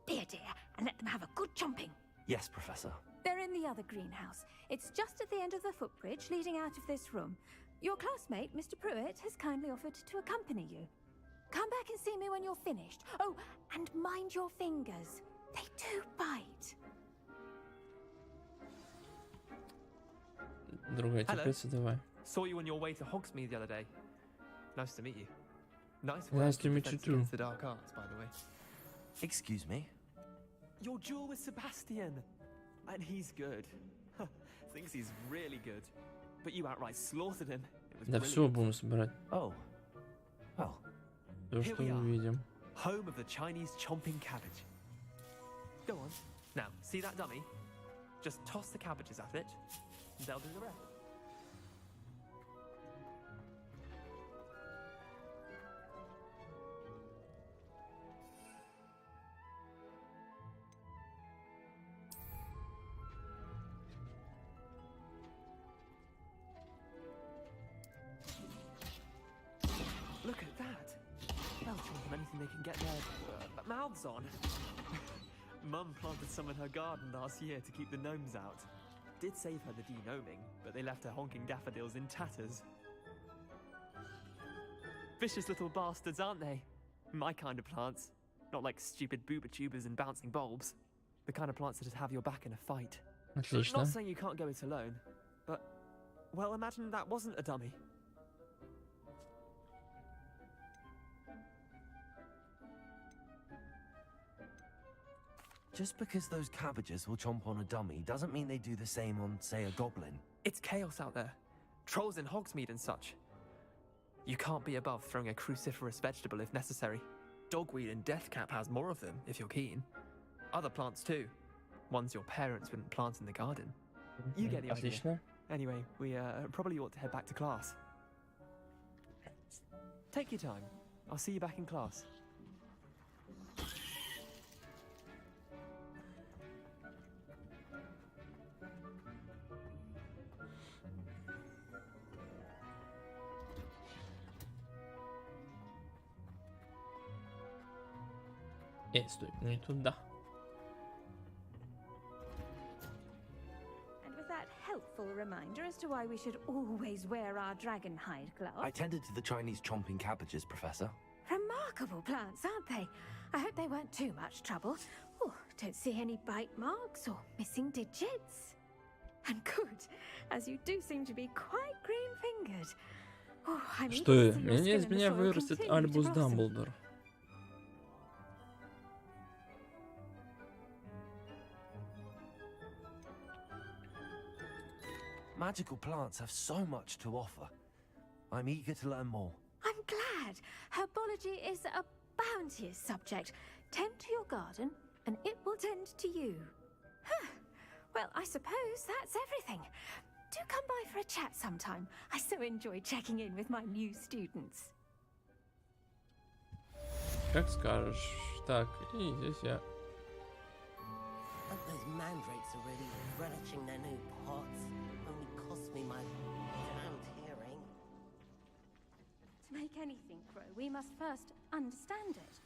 Be a dear and let them have a good chomping. Yes, Professor. They're in the other greenhouse. It's just at the end of the footbridge leading out of this room. Your classmate, Mr. Pruitt, has kindly offered to accompany you. Come back and see me when you're finished. Oh, and mind your fingers. They do bite. Другая теплица, давай. Saw you on your way to Hogsmeade the other day. Nice to meet you. Nice Nice to meet you too. against the dark arts, by the way. Excuse me? Your duel with Sebastian. And he's good. Thinks he's really good. But you outright slaughtered him. It was Да brilliant. все будем собирать. Oh. Well. То, Here что we are. увидим. Home of the Chinese chomping cabbage. Go on. Now, see that dummy? Just toss the cabbages at it, and they'll do the rest. Look at that! They'll chomp on anything they can get their mouths on. Mum planted some in her garden last year to keep the gnomes out. Did save her the de-gnoming, but they left her honking daffodils in tatters. Vicious little bastards, aren't they? My kind of plants. Not like stupid booba tubers and bouncing bulbs. The kind of plants that'd have your back in a fight. Отлично. Not saying you can't go it alone, but, well, imagine that wasn't a dummy. Just because those cabbages will chomp on a dummy doesn't mean they do the same on, say, a goblin. It's chaos out there. Trolls in Hogsmeade and such. You can't be above throwing a cruciferous vegetable if necessary. Dogweed and deathcap has more of them, if you're keen. Other plants too. Ones your parents wouldn't plant in the garden. You get the idea. Отлично. Anyway, we probably ought to head back to class. Take your time. I'll see you back in class. Стой, не туда. And with that helpful reminder as to why we should always wear our dragon hide gloves. I tended to the Chinese chomping cabbages, Professor. Remarkable plants, aren't they? I hope they weren't too much trouble. Oh, don't see any bite marks or missing digits. And good, as you do seem to be quite green-fingered. Oh, I'm eager Что, to see your меня skill из in the меня soil вырастет continue to Альбус blossom. Дамблдор. Magical plants have so much to offer. I'm eager to learn more. I'm glad. Herbology is a bounteous subject. Tend to your garden, and it will tend to you. Huh. Well, I suppose that's everything. Do come by for a chat sometime. I so enjoy checking in with my new students. Как скажешь. Так, и здесь я. Those mandrakes are really relishing their new pots. Only cost me my damned hearing. To make anything grow, we must first understand it.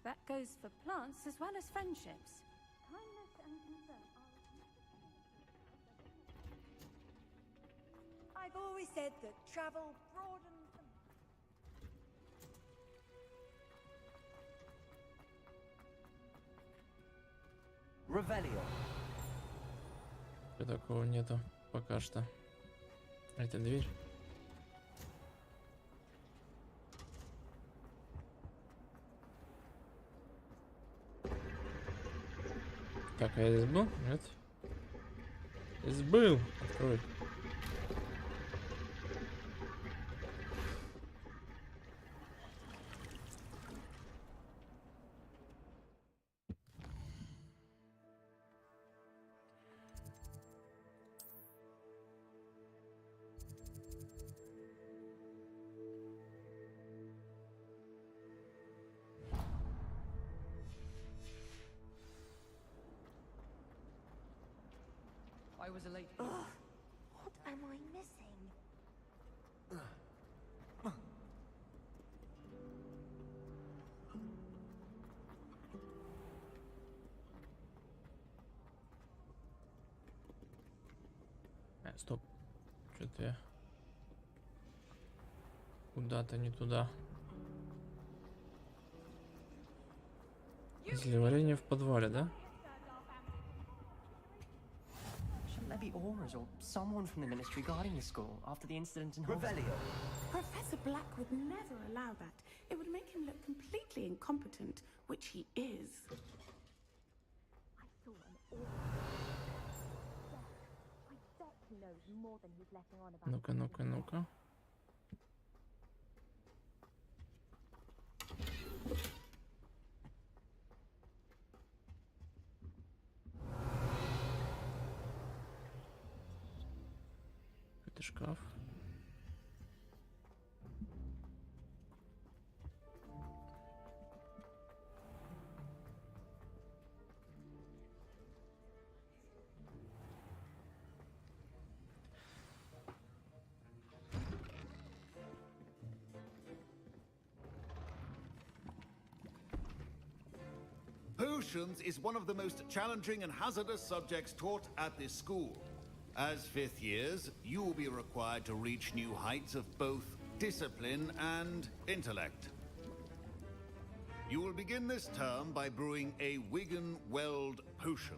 That goes for plants as well as friendships. Kindness and concern are... I've always said that travel broadens the... Revelio. Такого нету пока что. Это дверь. Так, а я здесь был? Нет? Здесь был. Открой. I was a late. Ugh, what am I missing? Стоп. Что-то я куда-то не туда. Изливарение в подвале, да? Shouldn't there be auras or someone from the ministry guarding the school after the incident in Hogwarts? Professor Black would never allow that. It would make him look completely incompetent, which he is. I saw an aura. I bet he knows more than he's letting on about. Ну-ка, ну-ка, ну-ка. Это шкаф. Potions is one of the most challenging and hazardous subjects taught at this school. As fifth years, you will be required to reach new heights of both discipline and intellect. You will begin this term by brewing a Wigan-Weld potion.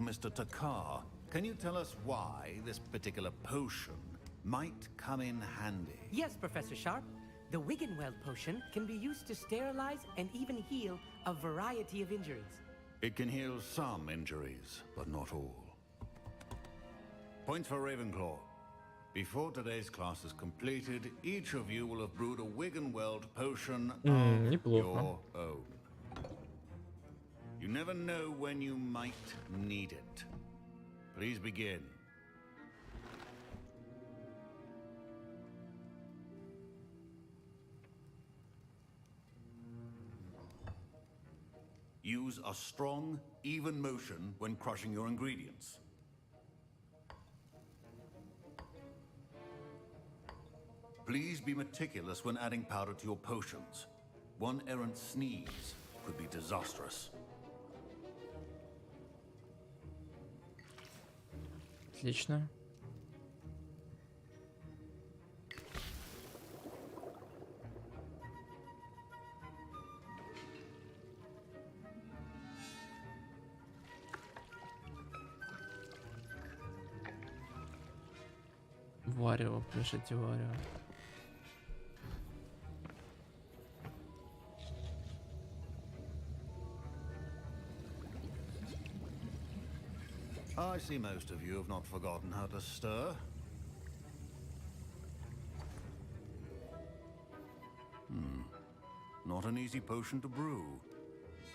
Mr. Takar, can you tell us why this particular potion might come in handy? Yes, Professor Sharp. The Wigan-Weld potion can be used to sterilize and even heal a variety of injuries. It can heal some injuries, but not all. Points for Ravenclaw. Before today's class is completed, each of you will have brewed a Wigan-Weld potion of your own. You never know when you might need it. Please begin. Use a strong, even motion when crushing your ingredients. Please be meticulous when adding powder to your potions. One errant sneeze could be disastrous. Отлично. Варево, пишите варево. I see most of you have not forgotten how to stir. Not an easy potion to brew.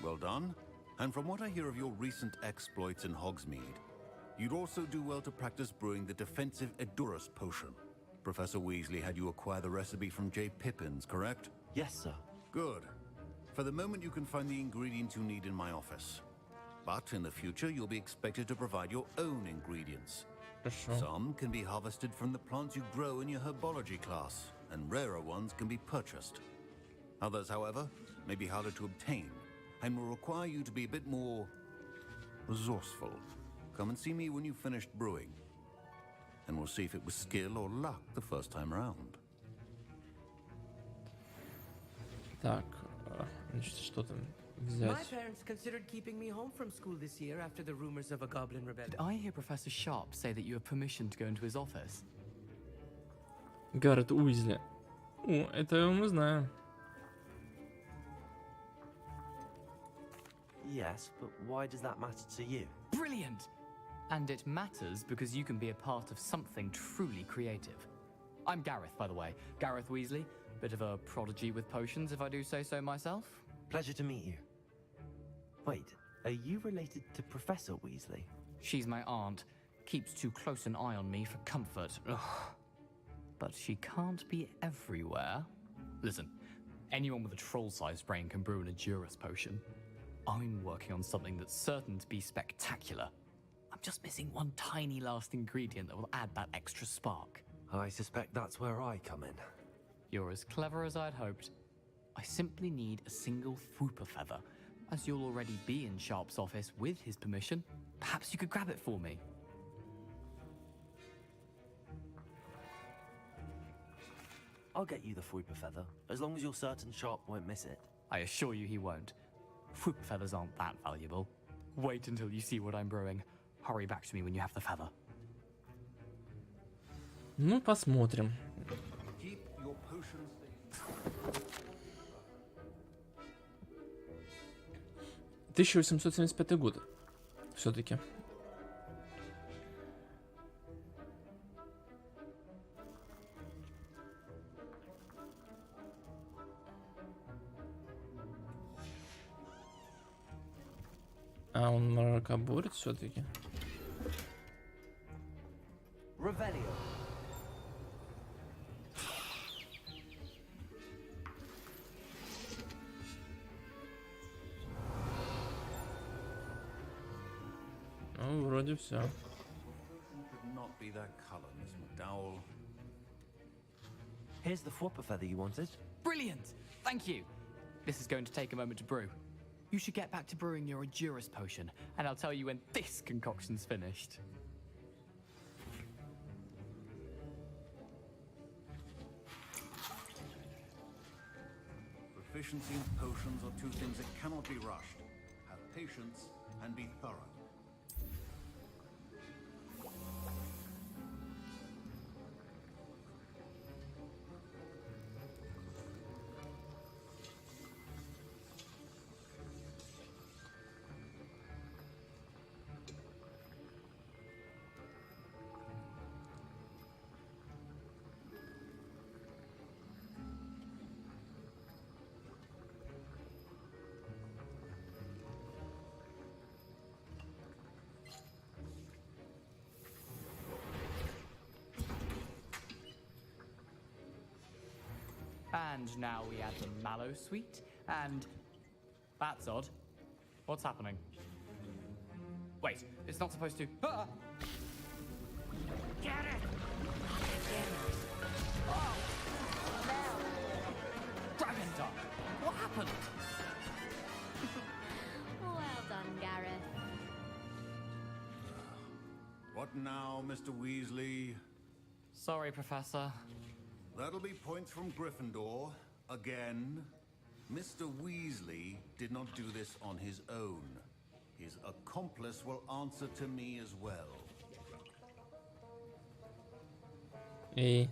Well done. And from what I hear of your recent exploits in Hogsmeade, you'd also do well to practice brewing the defensive Edurus potion. Professor Weasley had you acquire the recipe from J. Pippins, correct? Yes, sir. Good. For the moment, you can find the ingredients you need in my office. But in the future, you'll be expected to provide your own ingredients. Some can be harvested from the plants you grow in your herbology class, and rarer ones can be purchased. Others, however, may be harder to obtain, and will require you to be a bit more resourceful. Come and see me when you've finished brewing, and we'll see if it was skill or luck the first time round. Так, значит, что там My взять? parents considered keeping me home from school this year after the rumors of a goblin rebellion. Did I hear Professor Sharp say that you have permission to go into his office? Гаррет Уизли. О, это мы знаем. Yes, but why does that matter to you? Brilliant! And it matters because you can be a part of something truly creative. I'm Gareth, by the way. Gareth Weasley. Bit of a prodigy with potions, if I do say so myself. Pleasure to meet you. Wait, are you related to Professor Weasley? She's my aunt. Keeps too close an eye on me for comfort. Ugh. But she can't be everywhere. Listen, anyone with a troll-sized brain can brew an Edurus potion. I'm working on something that's certain to be spectacular. I'm just missing one tiny last ingredient that will add that extra spark. I suspect that's where I come in. You're as clever as I'd hoped. I simply need a single Fwooper feather. As you'll already be in Sharp's office with his permission, perhaps you could grab it for me. I'll get you the Fwooper feather, as long as you're certain Sharp won't miss it. I assure you he won't. Fwooper feathers aren't that valuable. Wait until you see what I'm brewing. Hurry back to me when you have the feather. Ну, посмотрим. 1875 год. Все-таки. А он мракоборец все-таки. Revelio. Ну, вроде все. Here's the Fwooper feather you wanted. Brilliant! Thank you. This is going to take a moment to brew. You should get back to brewing your Edurus potion, and I'll tell you when this concoction's finished. Proficiency in potions are two things that cannot be rushed. Have patience and be thorough. And now we add the mallow sweet, and... That's odd. What's happening? Wait, it's not supposed to... Ah! Get it! Oh! Dragon Duck! What happened? Well done, Gareth. What now, Mr. Weasley? Sorry, Professor. That'll be points from Gryffindor. Again. Mr. Weasley did not do this on his own. His accomplice will answer to me as well. Hey.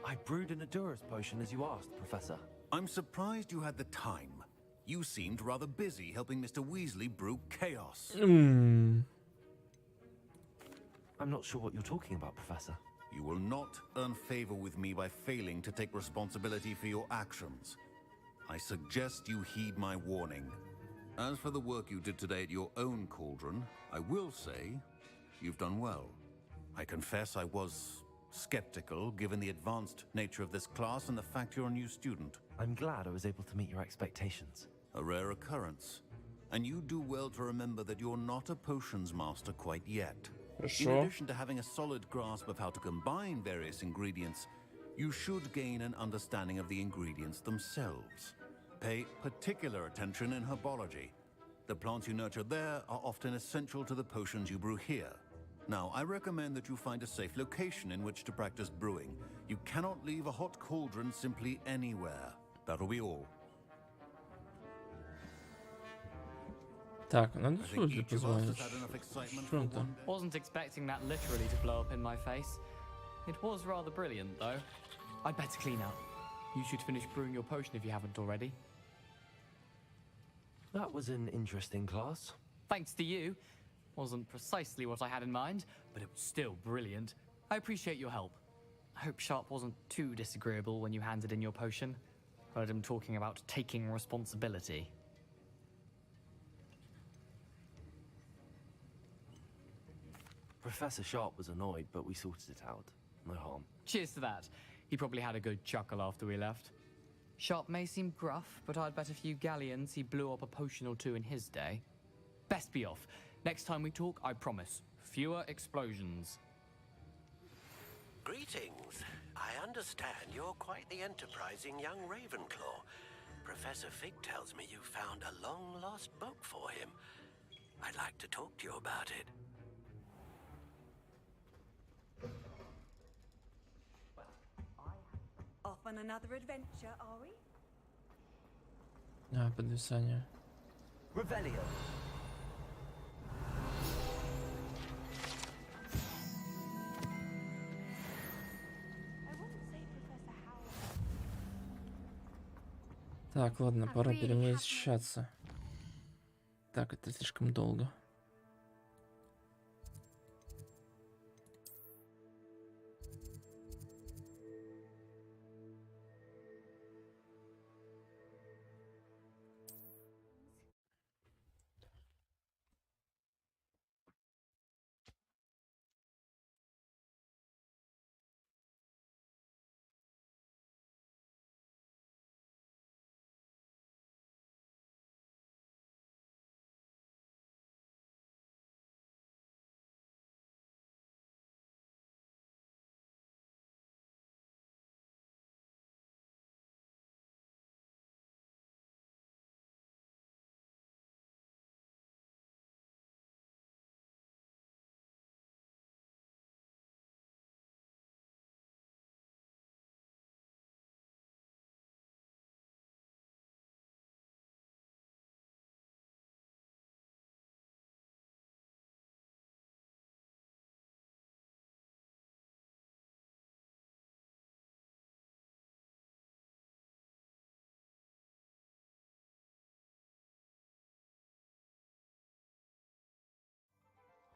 I brewed an Edurus potion as you asked, Professor. I'm surprised you had the time. You seemed rather busy helping Mr. Weasley brew chaos. I'm not sure what you're talking about, Professor. You will not earn favor with me by failing to take responsibility for your actions. I suggest you heed my warning. As for the work you did today at your own cauldron, I will say you've done well. I confess I was skeptical given the advanced nature of this class and the fact you're a new student. I'm glad I was able to meet your expectations. A rare occurrence. And you do well to remember that you're not a potions master quite yet. In addition to having a solid grasp of how to combine various ingredients, you should gain an understanding of the ingredients themselves. Pay particular attention in herbology. The plants you nurture there are often essential to the potions you brew here. Now, I recommend that you find a safe location in which to practice brewing. You cannot leave a hot cauldron simply anywhere. That'll be all. Так, надо Сузи позвонить. Что он там? Wasn't expecting that literally to blow up in my face. It was rather brilliant, though. I'd better clean up. You should finish brewing your potion if you haven't already. That was an interesting class. Thanks to you. Wasn't precisely what I had in mind, but it was still brilliant. I appreciate your help. I hope Sharp wasn't too disagreeable when you handed in your potion. Heard him talking about taking responsibility. Professor Sharp was annoyed, but we sorted it out. No harm. Cheers to that. He probably had a good chuckle after we left. Sharp may seem gruff, but I'd bet a few galleons he blew up a potion or two in his day. Best be off. Next time we talk, I promise, fewer explosions. Greetings. I understand you're quite the enterprising young Ravenclaw. Professor Fig tells me you found a long-lost book for him. I'd like to talk to you about it. Off on another adventure, are we? Подписание. Revelio. Так, ладно, пора перемещаться. Так, это слишком долго.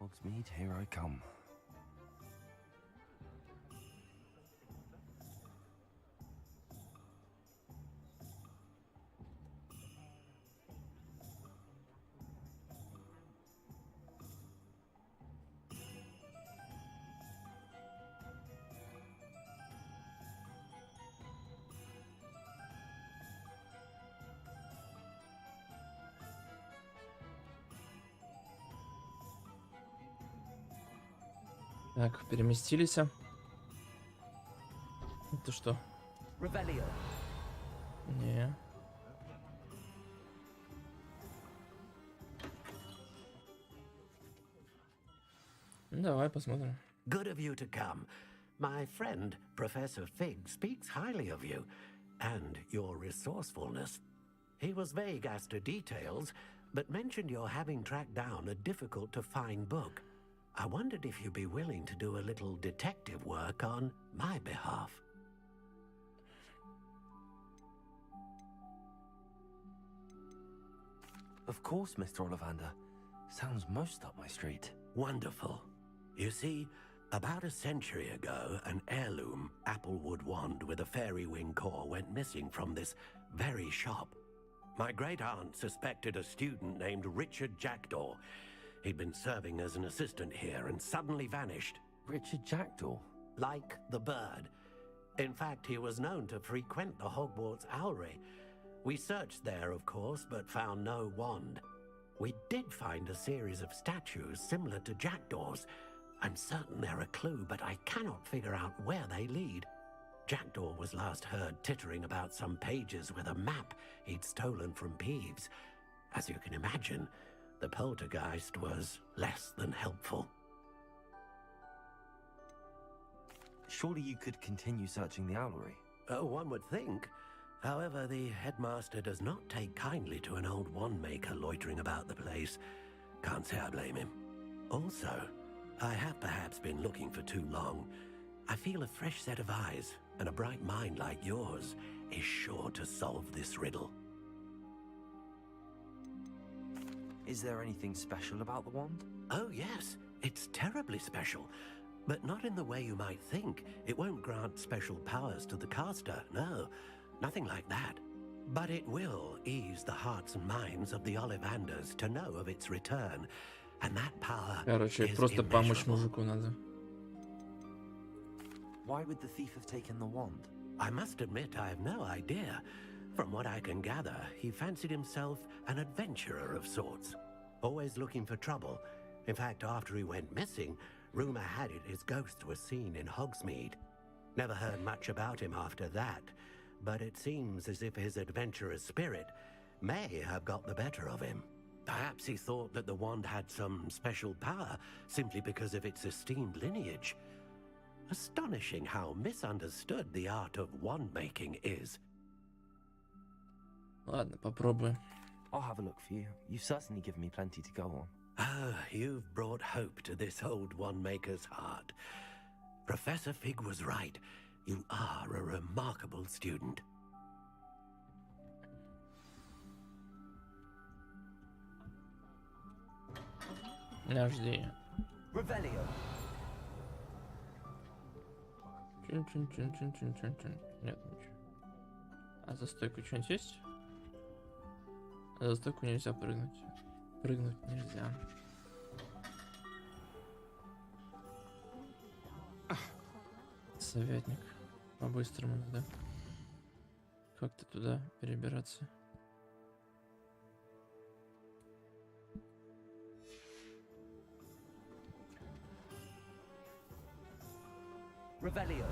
Hogsmeade, here I come. Так, переместились. Это что? Revelio. Не. Давай посмотрим. Good of you to come. My friend, Professor Fig, speaks highly of you and your resourcefulness. He was vague as to details, but mentioned your having tracked down a difficult-to-find book. I wondered if you'd be willing to do a little detective work on my behalf. Of course, Mr. Ollivander. Sounds most up my street. Wonderful. You see, about a century ago, an heirloom applewood wand with a fairy wing core went missing from this very shop. My great-aunt suspected a student named Richard Jackdaw. He'd been serving as an assistant here and suddenly vanished. Richard Jackdaw? Like the bird. In fact, he was known to frequent the Hogwarts Owlery. We searched there, of course, but found no wand. We did find a series of statues similar to Jackdaw's. I'm certain they're a clue, but I cannot figure out where they lead. Jackdaw was last heard tittering about some pages with a map he'd stolen from Peeves. As you can imagine, the poltergeist was less than helpful. Surely you could continue searching the Owlery. Oh, one would think. However, the headmaster does not take kindly to an old wand maker loitering about the place. Can't say I blame him. Also, I have perhaps been looking for too long. I feel a fresh set of eyes and a bright mind like yours is sure to solve this riddle. Is there anything special about the wand? Oh, yes. It's terribly special. But not in the way you might think. It won't grant special powers to the caster, no. Nothing like that. But it will ease the hearts and minds of the Ollivanders to know of its return. And that power Короче, is просто помочь immeasurable. мужику надо. Why would the thief have taken the wand? I must admit I have no idea. From what I can gather, he fancied himself an adventurer of sorts. Always looking for trouble. In fact, after he went missing, rumor had it his ghost was seen in Hogsmeade. Never heard much about him after that, but it seems as if his adventurous spirit may have got the better of him. Perhaps he thought that the wand had some special power simply because of its esteemed lineage. Astonishing how misunderstood the art of wand-making is. Ладно, попробуем. I'll have a look for you. You've certainly given me plenty to go on. Ah, you've brought hope to this old wand-maker's heart. Professor Fig was right. You are a remarkable student. Подожди. Revelio. Чин-чин-чин-чин-чин-чин-чин. Нет, ничего. А за стойку что-нибудь есть? А за стойку нельзя прыгнуть. Прыгнуть нельзя. Советник. По-быстрому надо. Как-то туда перебираться. Revelio.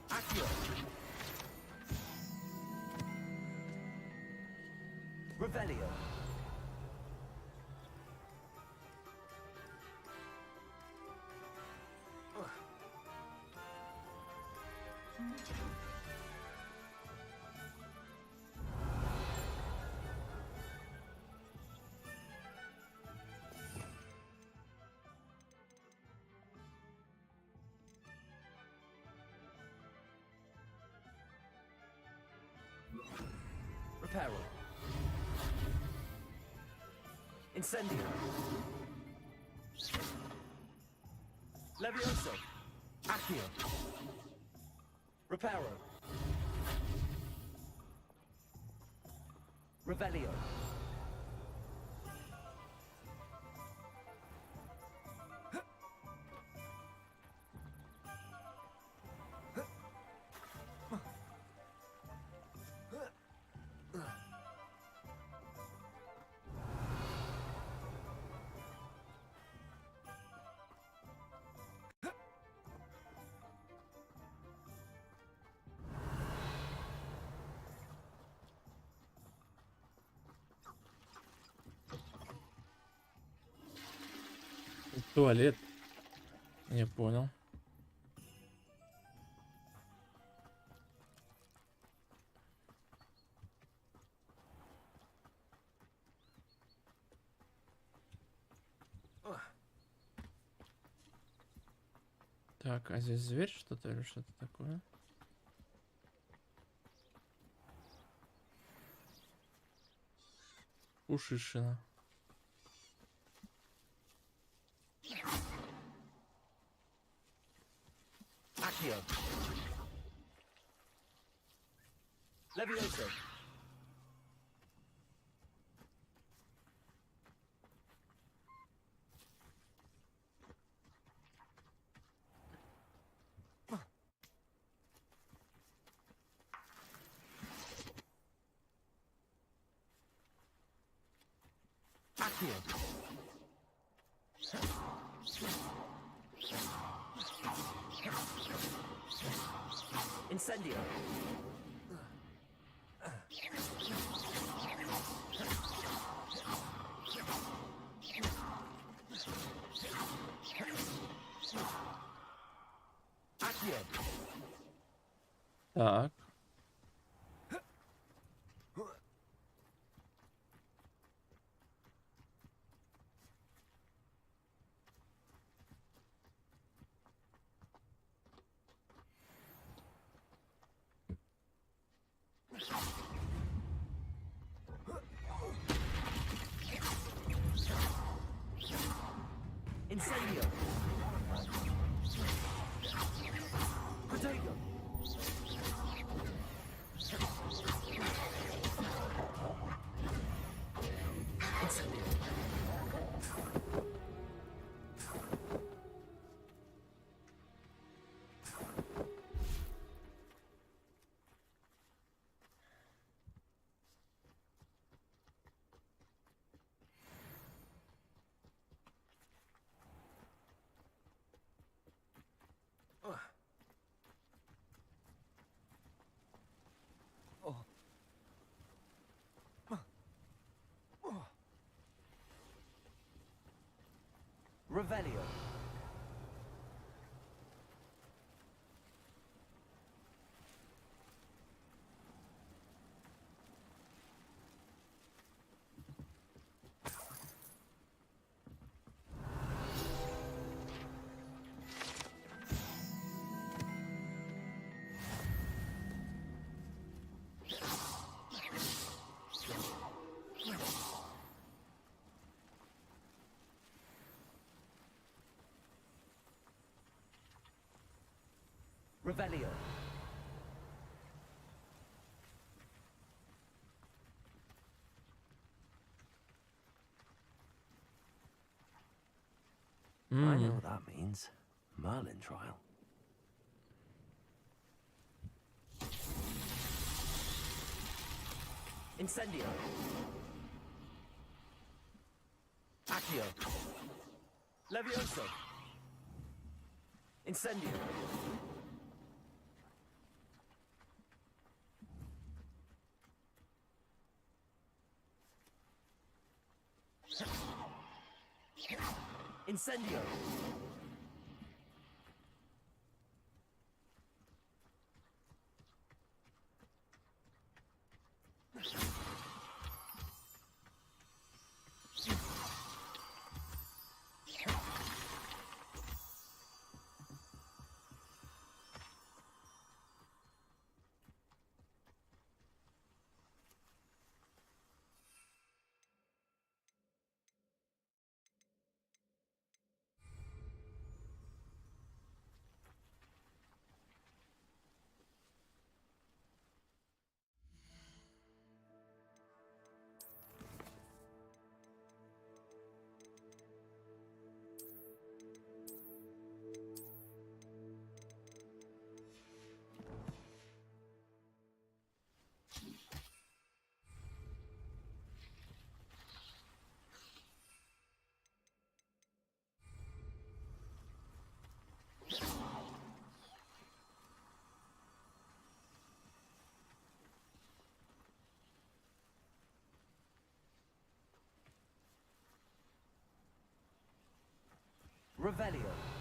Accio. Revelio. Reparo. Incendio. Levioso. Accio. Reparo. Revelio. Туалет. Не понял. Так, а здесь зверь что-то или что-то такое? Ушишина. Accio. Levioso. Accio. Incendio. Accio. Так. Incendio. Protego. Incendio. Revelio. Revelio. I know what that means. Merlin trial. Incendio. Accio. Levioso. Incendio. Incendio. Revelio.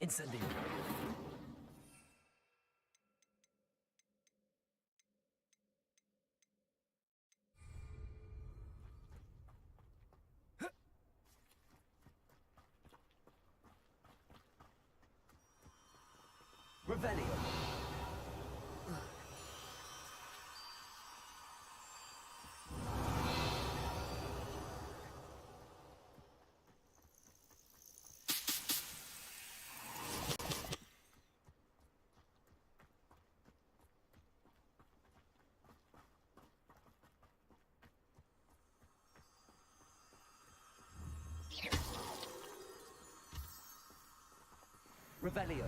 Incendio. Revelio. Revelio.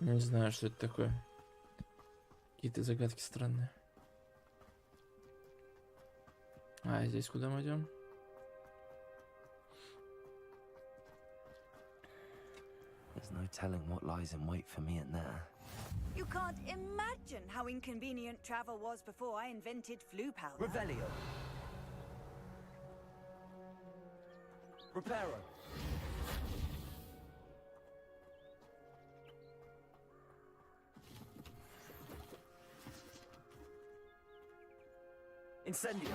Не знаю, что это такое. Какие-то загадки странные. А здесь куда мы идем? There's no telling what lies in wait for me in there. You can't imagine how inconvenient travel was before I invented flu powder. Revelio. Reparo. Incendio.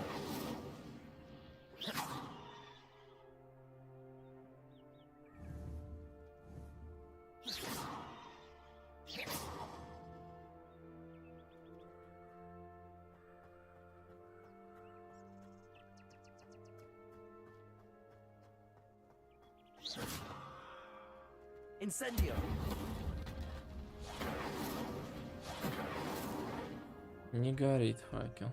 Incendio. Не горит факел.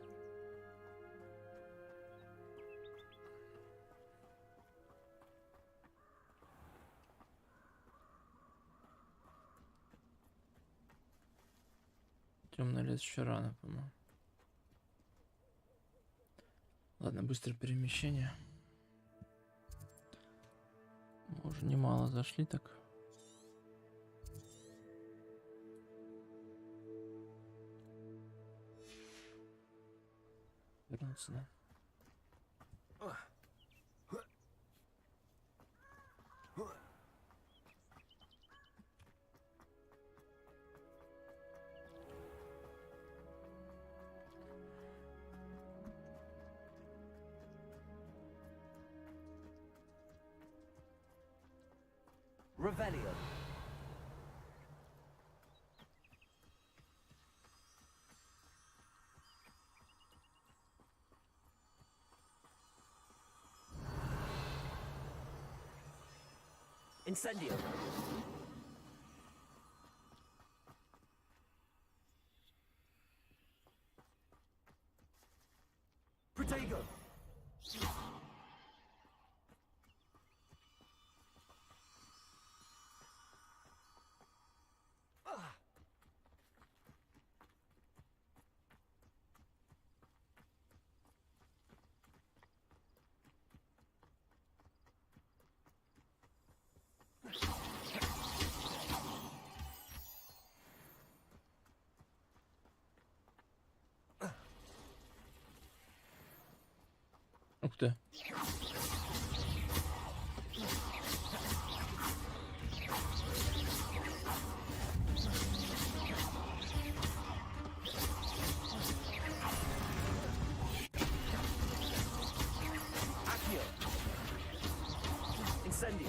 Темный лес еще рано, по-моему. Ладно, быстрое перемещение. Мы уже немало зашли так. Вернуться, да? Revelio. Incendio. Protego. Ух ты. Accio. Incendio.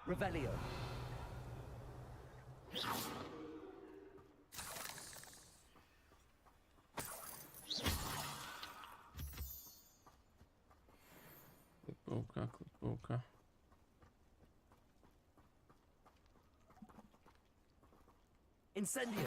Revelio. Клык-паука. Incendio.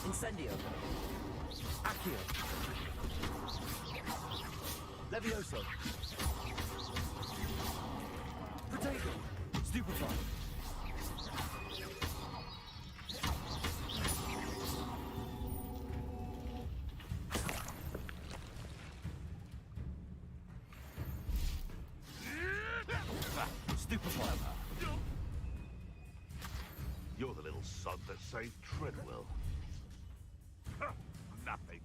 Incendio. Accio. Levioso. Potato. Stupefy. Stupefy. You're the little sod that saved Treadwell. Nothing.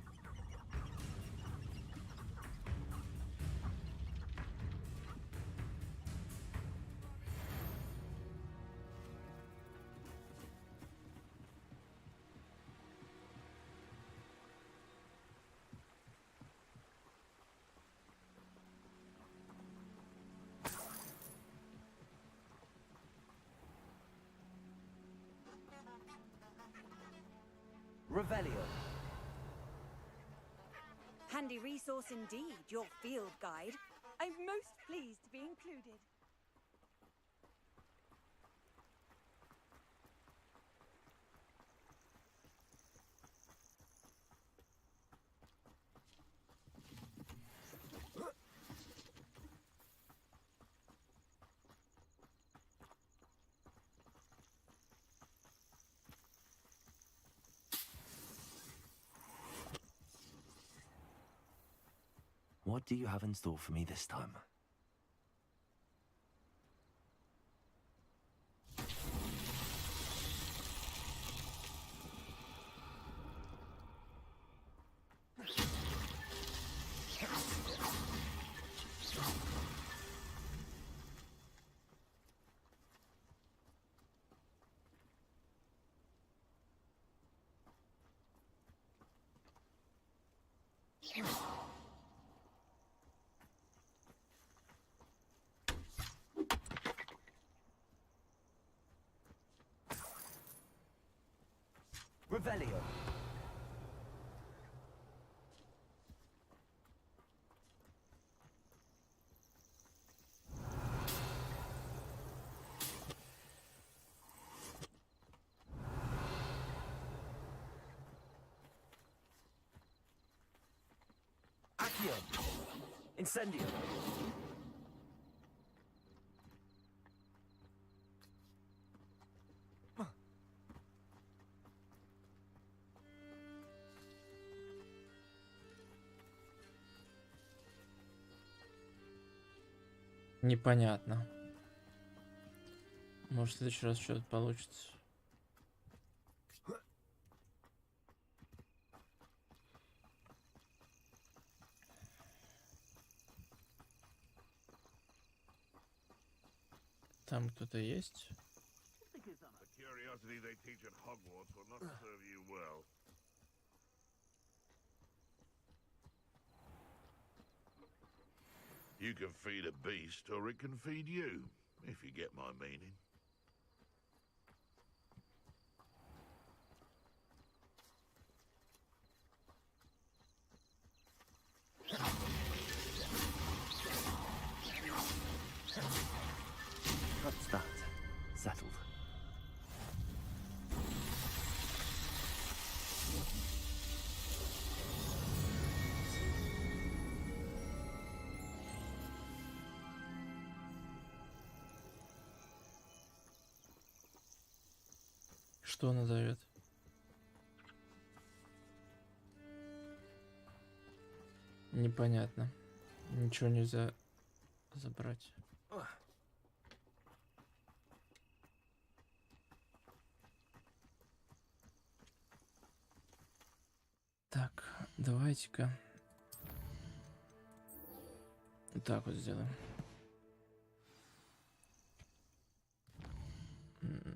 Revelio. Handy resource indeed, your field guide. I'm most pleased to be included. What do you have in store for me this time? Revelio. Accio. Incendio. Непонятно. Может, в следующий раз что-то получится. Там кто-то есть? The curiosity they teach at Hogwarts will not serve you well. You can feed a beast, or it can feed you, if you get my meaning. What's that? Settled. Что она зовет? Непонятно. Ничего нельзя забрать. Так, давайте-ка вот так вот сделаем.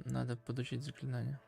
Надо подучить заклинание.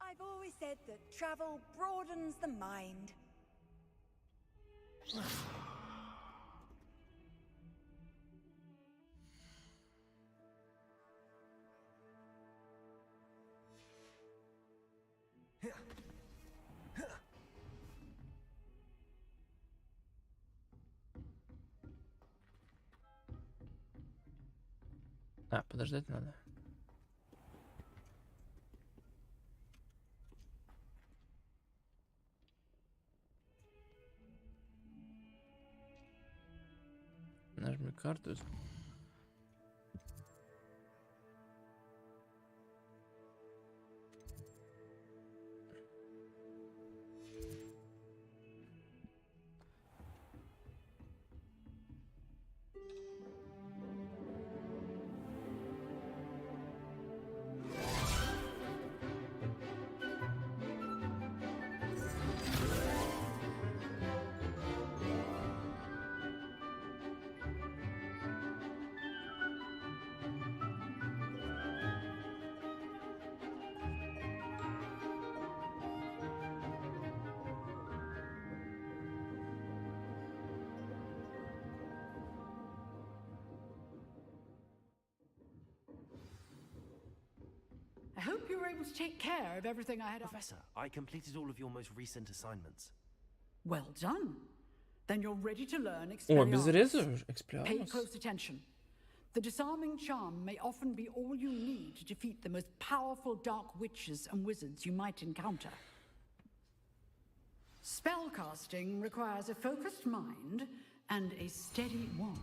I've always said that travel broadens the mind. А, подождать надо. Нажми карту. I hope you were able to take care of everything I had. Professor, I completed all of your most recent assignments. Well done. Then you're ready to learn О, без Expelliarmus. реза Pay Expelliarmus. close attention. The disarming charm may often be all you need to defeat the most powerful dark witches and wizards you might encounter. Spellcasting requires a focused mind and a steady wand.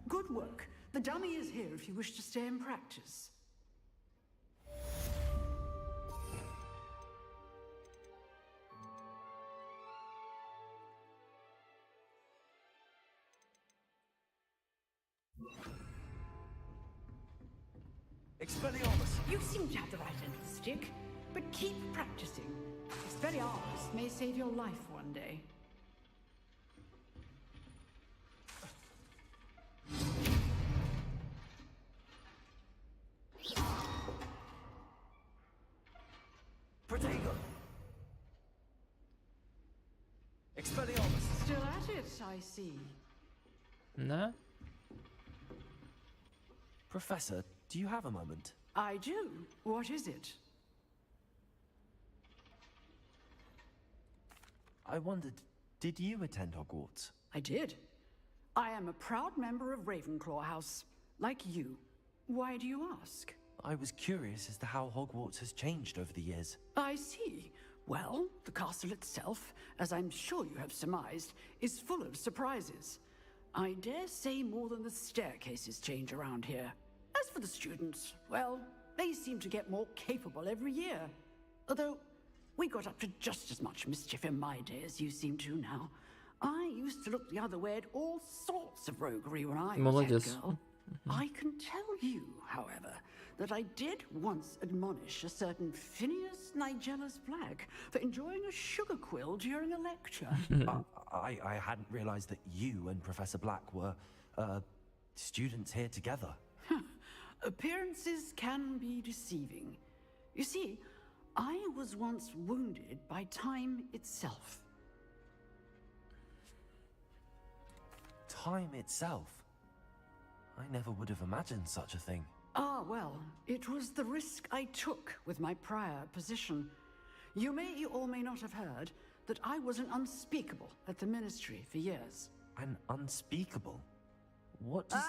Good work. The dummy is here if you wish to stay and practice. Expelliarmus! You seem to have the right end of the stick, but keep practicing. Expelliarmus may save your life one day. Protego! Expelliarmus! Still at it, I see. Да? Professor, do you have a moment? I do. What is it? I wondered, did you attend Hogwarts? I did. I am a proud member of Ravenclaw House, like you. Why do you ask? I was curious as to how Hogwarts has changed over the years. I see. Well, the castle itself, as I'm sure you have surmised, is full of surprises. I dare say more than the staircases change around here. As for the students, well, they seem to get more capable every year. Although, we got up to just as much mischief in my day as you seem to now. I used to look the other way at all sorts of roguery when I was a Молодец. girl. I can tell you, however, that I did once admonish a certain Phineas Nigellus Black for enjoying a sugar quill during a lecture. I hadn't realized that you and Professor Black were, students here together. Appearances can be deceiving. You see, I was once wounded by time itself. Time itself? I never would have imagined such a thing. Ah, well, it was the risk I took with my prior position. You may or may not have heard that I was an unspeakable at the Ministry for years. An unspeakable? What does...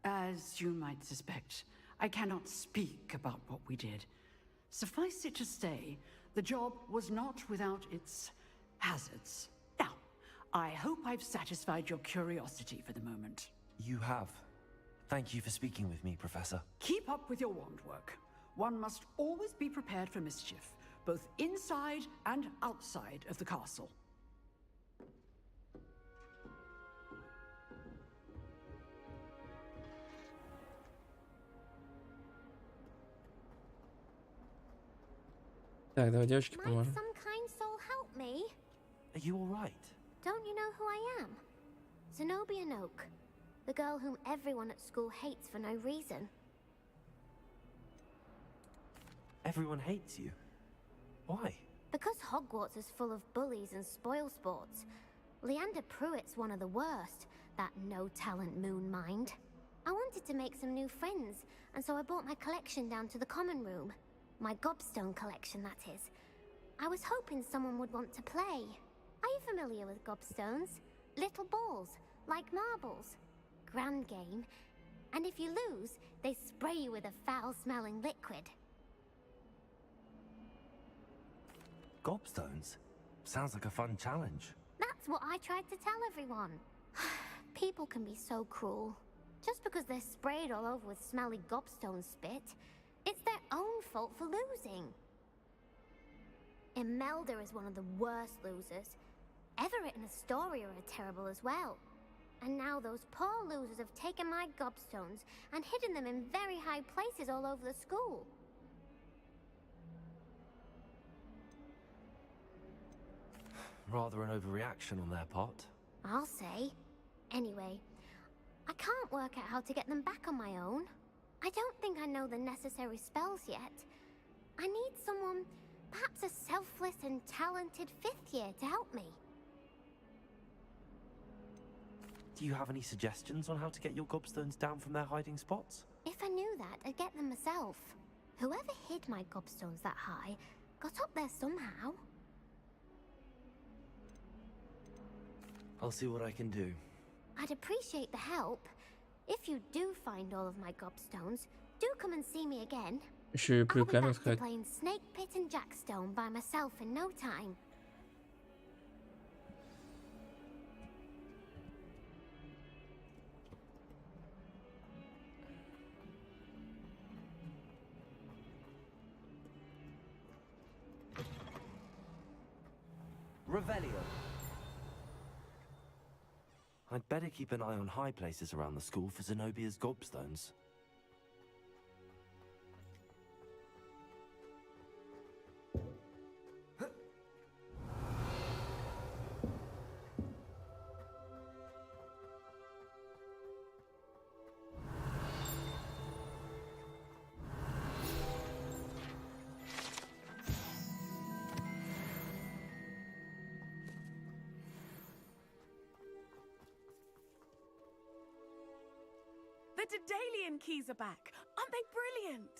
As you might suspect, I cannot speak about what we did. Suffice it to say, the job was not without its hazards. Now, I hope I've satisfied your curiosity for the moment. You have. Thank you for speaking with me, Professor. Keep up with your wand work. One must always be prepared for mischief, both inside and outside of the castle. Так, давай девочке Might поможем. some kind soul help me? Are you all right? Don't you know who I am? Zenobia Noak, the girl whom everyone at school hates for no reason. Everyone hates you. Why? Because Hogwarts is full of bullies and spoilsports. Leander Pruitt's one of the worst, that no-talent moon mind. I wanted to make some new friends, and so I brought my collection down to the common room. My gobstone collection, that is. I was hoping someone would want to play. Are you familiar with gobstones? Little balls, like marbles. Grand game. And if you lose, they spray you with a foul-smelling liquid. Gobstones? Sounds like a fun challenge. That's what I tried to tell everyone. People can be so cruel. Just because they're sprayed all over with smelly gobstone spit, it's their own fault for losing. Imelda is one of the worst losers. Everett and Astoria are terrible as well. And now those poor losers have taken my gobstones and hidden them in very high places all over the school. Rather an overreaction on their part. I'll say. Anyway, I can't work out how to get them back on my own. I don't think I know the necessary spells yet. I need someone, perhaps a selfless and talented fifth year to help me. Do you have any suggestions on how to get your gobstones down from their hiding spots? If I knew that, I'd get them myself. Whoever hid my gobstones that high got up there somehow. I'll see what I can do. I'd appreciate the help. If you do find all of my gobstones, do come and see me again. Еще и I'll be прикольно back to сказать. playing Snake Pit and Jackstone by myself in no time. Revelio. I'd better keep an eye on high places around the school for Zenobia's gobstones. The Daedalian keys are back. Aren't they brilliant?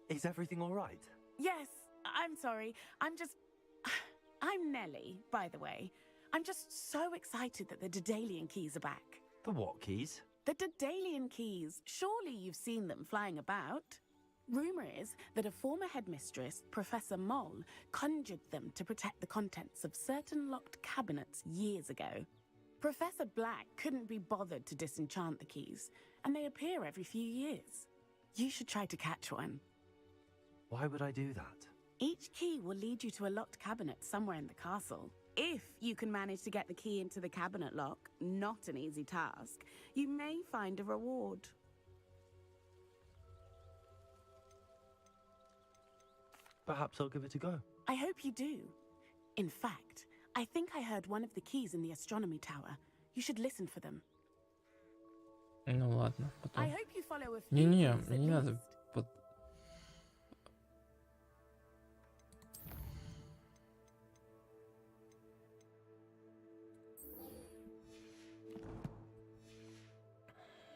Is everything all right? Yes, I'm sorry. I'm Nellie, by the way. I'm just so excited that the Daedalian keys are back. The what keys? The Daedalian keys. Surely you've seen them flying about. Rumor is that a former headmistress, Professor Moll, conjured them to protect the contents of certain locked cabinets years ago. Professor Black couldn't be bothered to disenchant the keys, and they appear every few years. You should try to catch one. Why would I do that? Each key will lead you to a locked cabinet somewhere in the castle. If you can manage to get the key into the cabinet lock, not an easy task, you may find a reward. Perhaps I'll give it a go. I hope you do. In fact, I think I heard one of the keys in the astronomy tower. You should listen for them. Ну ладно, потом. I hope you follow a few Не-не, clues мне at не надо. least.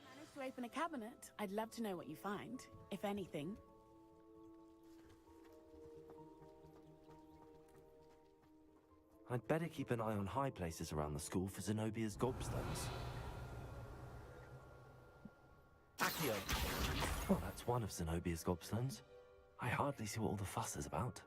Managed to open a cabinet. I'd love to know what you find, if anything. I'd better keep an eye on high places around the school for Zenobia's gobstones. Accio! Well, that's one of Zenobia's gobstones. I hardly see what all the fuss is about.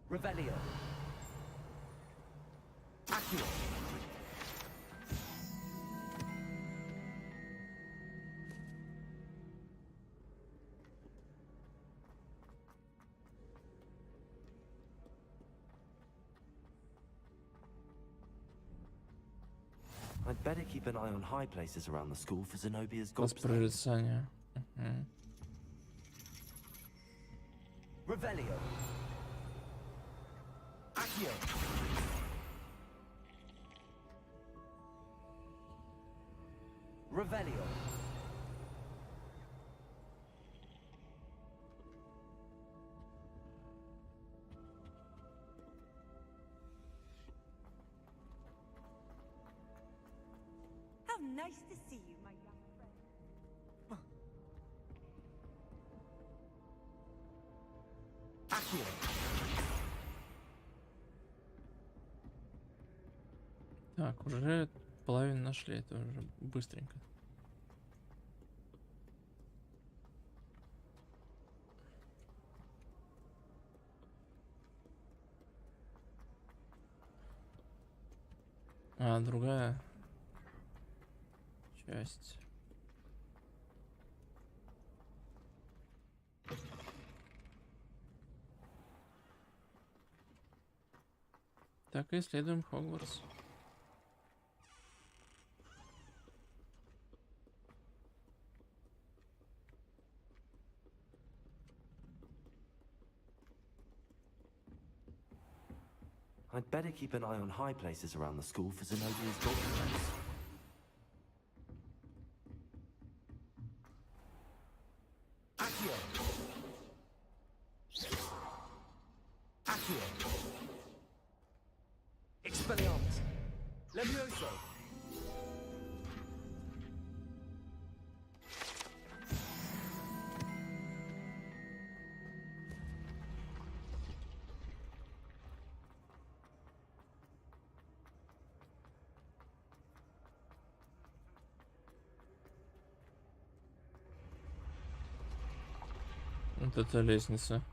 Revelio. Accio. I'd better keep an eye on high places around the school for Zenobia's gobstones. Распоряжение. Revelio. Accio. Revelio. How nice to see you, my young friend. Accio. Так, уже половину нашли, это уже быстренько. А, другая часть. Так, исследуем Хогвартс. I'd better keep an eye on high places around the school for Zenobia's gobstones. Accio. Accio. Expelliarmus. Levioso. Вот это лестница.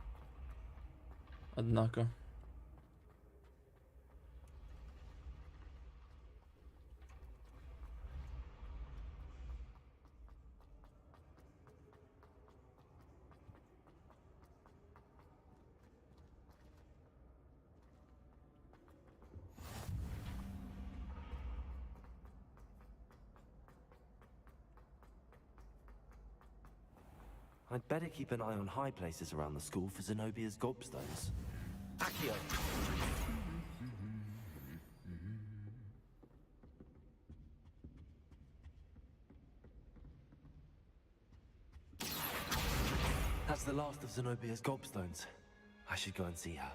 Однако. I'd better keep an eye on high places around the school for Zenobia's gobstones. Accio. That's the last of Zenobia's gobstones. I should go and see her.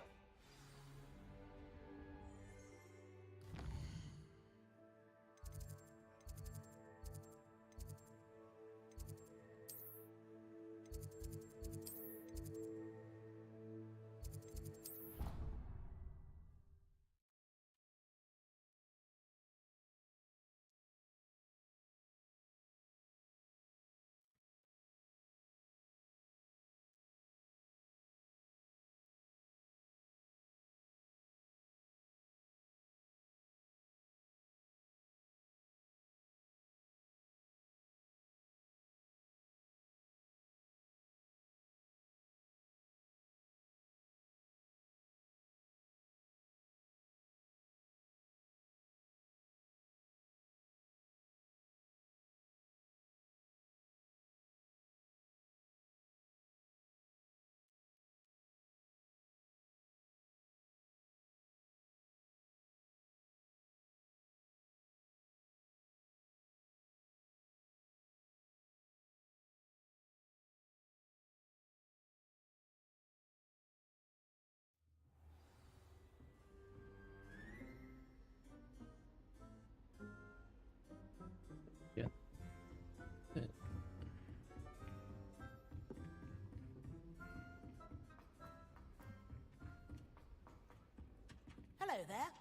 Hello there.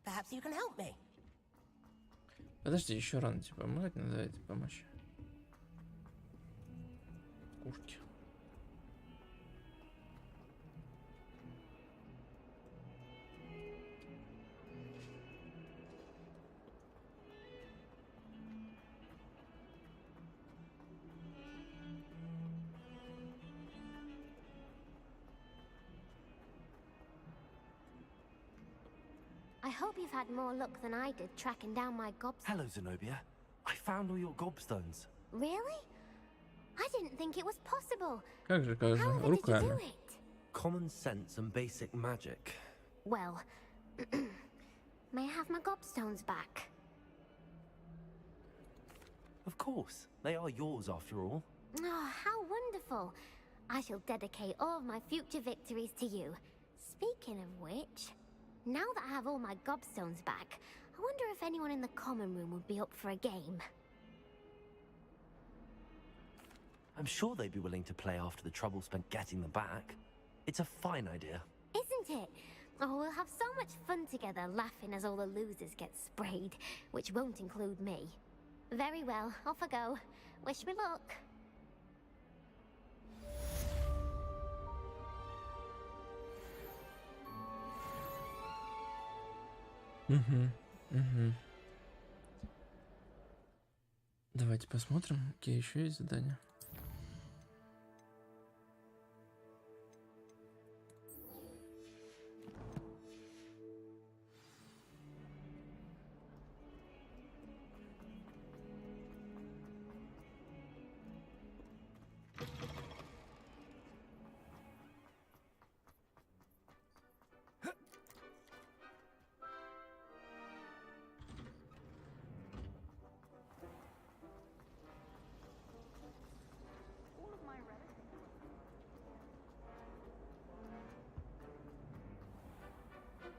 Perhaps you can help me. Подожди, еще рано тебе помогать, надо этой помочь. Курки. I hope you've had more luck than I did tracking down my gobstones. Hello, Zenobia. I found all your gobstones. Really? I didn't think it was possible. Как же, However did you do руками. it? Common sense and basic magic. Well, may I have my gobstones back? Of course. They are yours after all. Oh, how wonderful. I shall dedicate all of my future victories to you. Speaking of which, now that I have all my gobstones back, I wonder if anyone in the common room would be up for a game. I'm sure they'd be willing to play after the trouble spent getting them back. It's a fine idea. Isn't it? Oh, we'll have so much fun together laughing as all the losers get sprayed, which won't include me. Very well, off I go. Wish me luck. Давайте посмотрим, какие еще есть задания.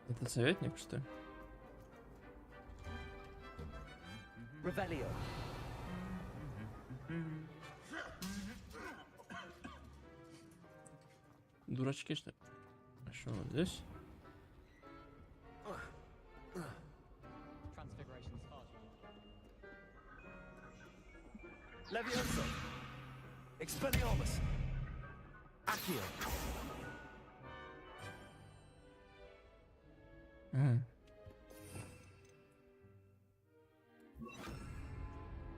Это советник, что ли? Revelio. Дурачки, что ли? А что вот здесь? Levioso. Expelliarmus. Accio.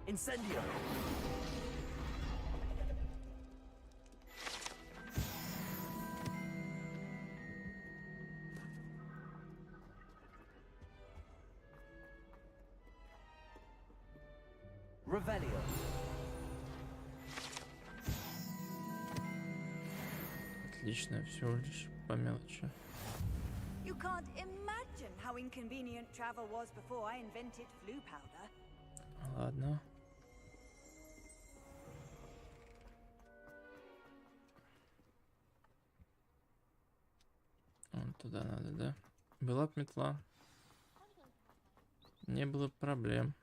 Incendio. Revelio. Отлично, всего лишь по мелочи. You can't imagine how inconvenient travel was before I invented flu powder. Ладно. Вон туда надо, да? Была б метла. Не было проблем.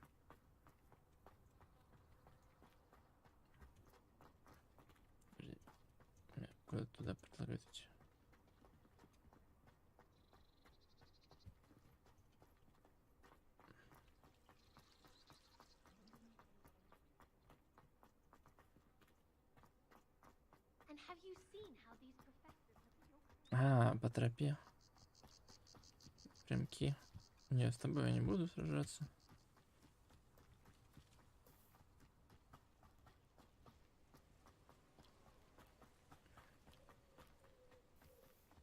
Куда туда предлагать идти? А, по тропе. Прямки. Не, с тобой я не буду сражаться.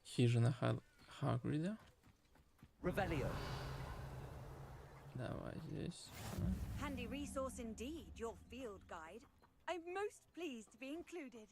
Хижина Хагрида. Revelio. Давай здесь. Handy resource indeed, your field guide. I'm most pleased to be included.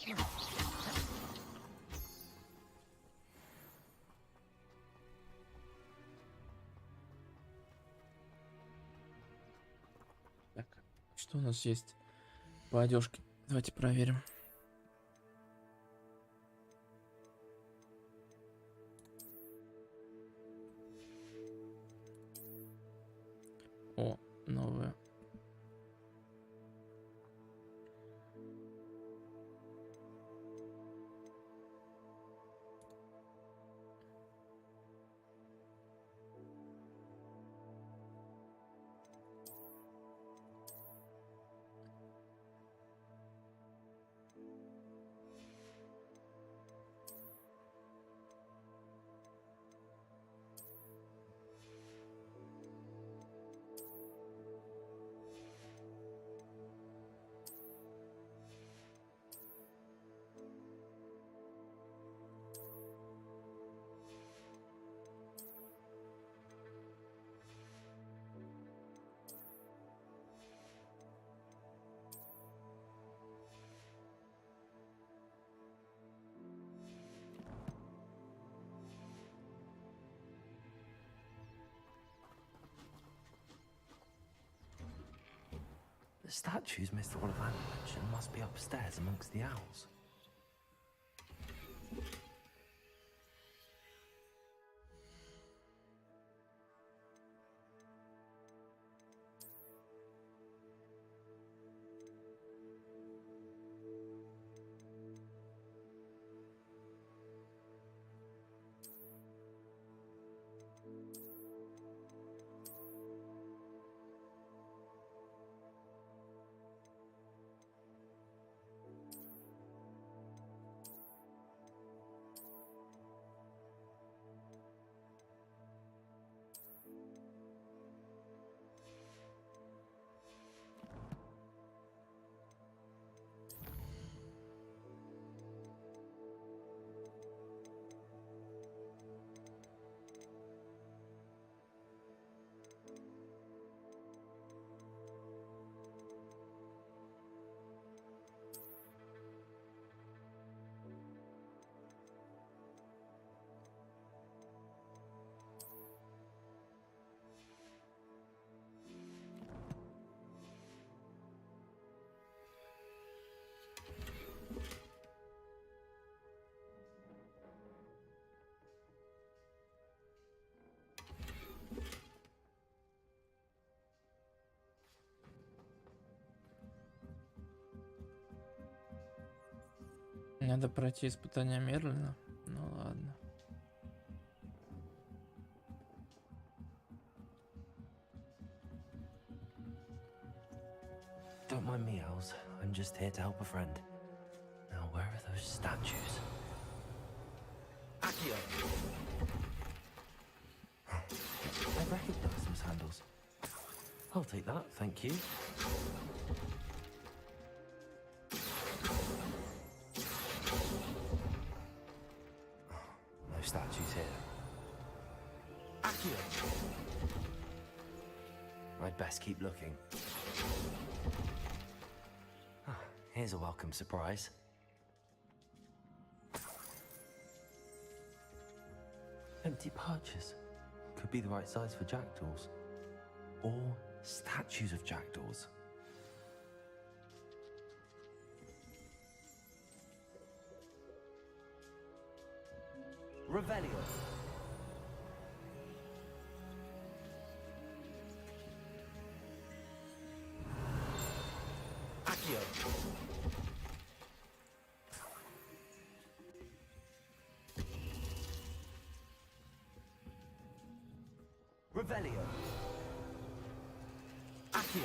Так, что у нас есть по одежке? Давайте проверим. О, новая. The statues Mr. Oliver mentioned must be upstairs amongst the owls. Надо пройти испытание Мерлина. Ну ладно. Don't mind me, owls. I'm just here to help a friend. Now, where are those statues? Accio! I recognize those handles. I'll take that, thank you. No statues here. Accio! I'd best keep looking. Here's a welcome surprise. Empty perches. Could be the right size for jackdaws. Or statues of jackdaws. Revelio. Accio. Revelio. Accio.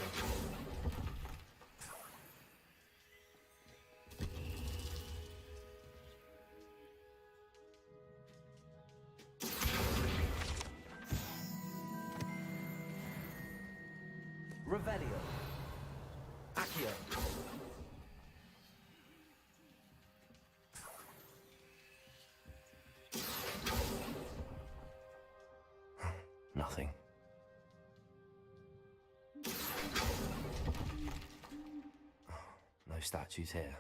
Revelio. Accio. Nothing. No statues here.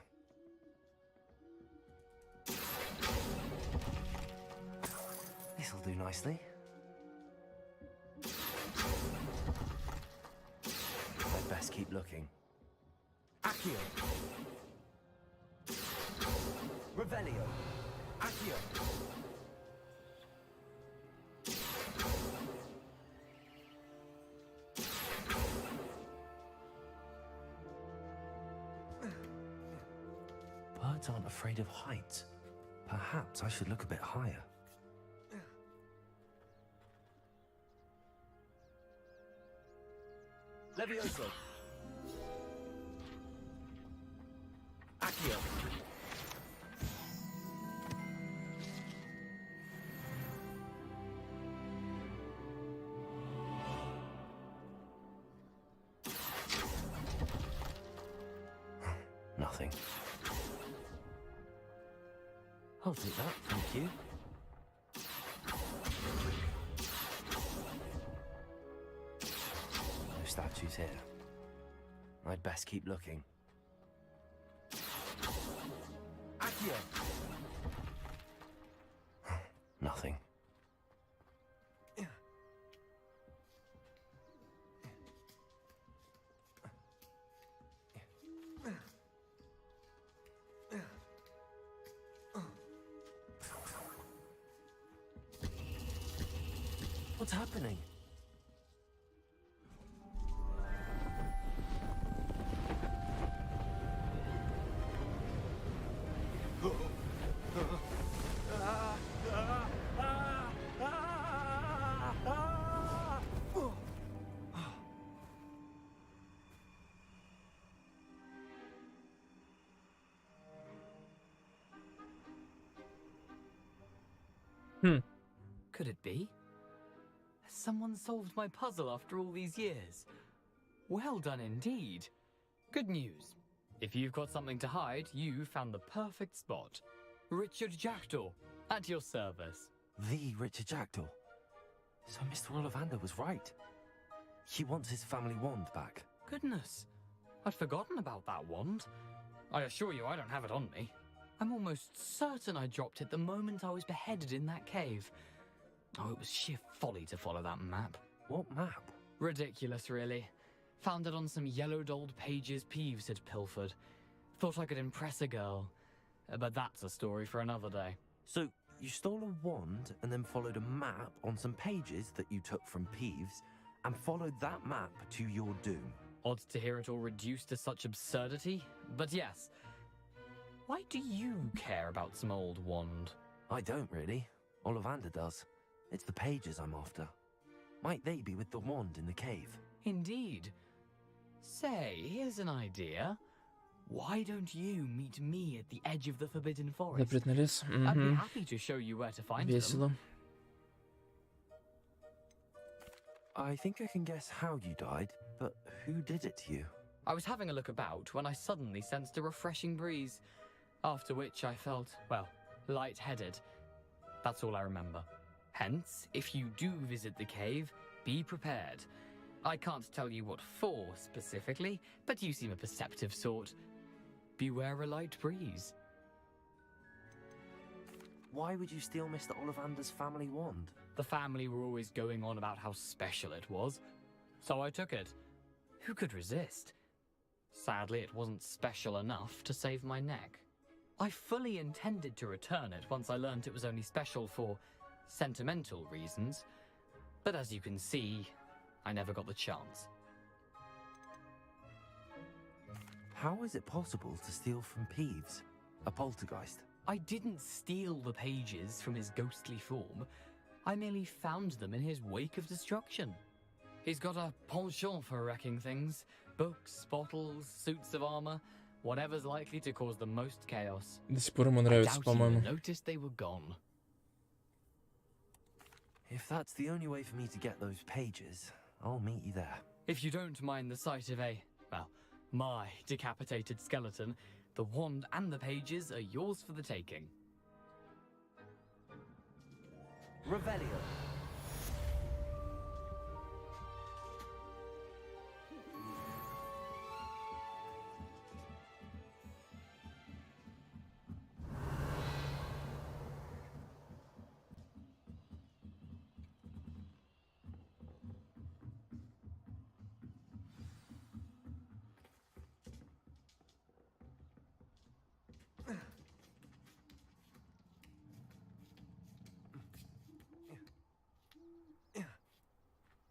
nicely. I'd best keep looking. Accio! Revelio! Accio! Birds aren't afraid of heights. Perhaps I should look a bit higher. Levioso! Accio! Nothing. I'll take that, thank you. No statues here. I'd best keep looking. Accio! Nothing. What's happening? Could it be? Has someone solved my puzzle after all these years? Well done indeed. Good news. If you've got something to hide, you found the perfect spot. Richard Jackdaw, at your service. The Richard Jackdaw. So Mr. Ollivander was right. He wants his family wand back. Goodness, I'd forgotten about that wand. I assure you I don't have it on me. I'm almost certain I dropped it the moment I was beheaded in that cave. Oh, it was sheer folly to follow that map. What map? Ridiculous, really. Found it on some yellowed old pages Peeves had pilfered. Thought I could impress a girl. But that's a story for another day. So, you stole a wand and then followed a map on some pages that you took from Peeves and followed that map to your doom. Odd to hear it all reduced to such absurdity, but yes. Why do you care about some old wand? I don't really. Ollivander does. It's the pages I'm after. Might they be with the wand in the cave? Indeed. Say, here's an idea. Why don't you meet me at the edge of the Forbidden Forest? Запретный лес. I'd be happy to show you where to find Весело. them. I think I can guess how you died, but who did it to you? I was having a look about when I suddenly sensed a refreshing breeze, after which I felt, well, lightheaded. That's all I remember. Hence, if you do visit the cave, be prepared. I can't tell you what for specifically, but you seem a perceptive sort. Beware a light breeze. Why would you steal Mr. Ollivander's family wand? The family were always going on about how special it was, so I took it. Who could resist? Sadly, it wasn't special enough to save my neck. I fully intended to return it once I learned it was only special for sentimental reasons, but as you can see, I never got the chance. How is it possible to steal from Peeves, a poltergeist? I didn't steal the pages from his ghostly form. I merely found them in his wake of destruction. He's got a penchant for wrecking things. Books, bottles, suits of armor, whatever's likely to cause the most chaos. До сих пор ему I нравится, doubt he по-моему. even noticed they were gone. If that's the only way for me to get those pages, I'll meet you there. If you don't mind the sight of my decapitated skeleton, the wand and the pages are yours for the taking. Revelio.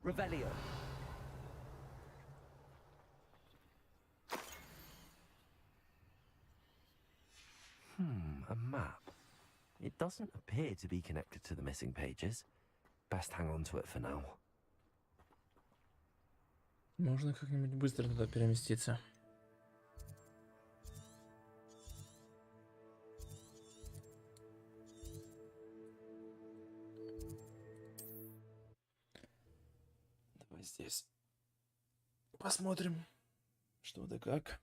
Revelio. A map. It doesn't appear to be connected to the missing pages. Best hang on to it for now. Можно как-нибудь быстро туда переместиться. Давай здесь посмотрим, что да как.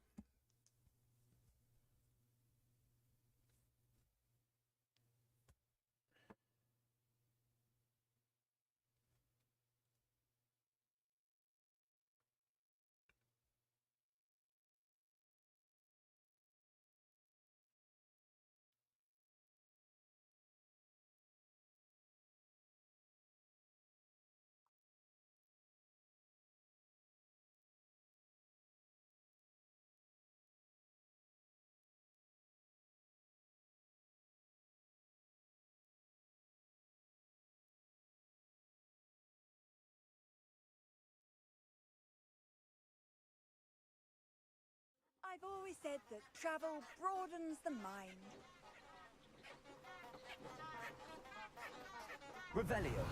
I've always said that travel broadens the mind. Revelio.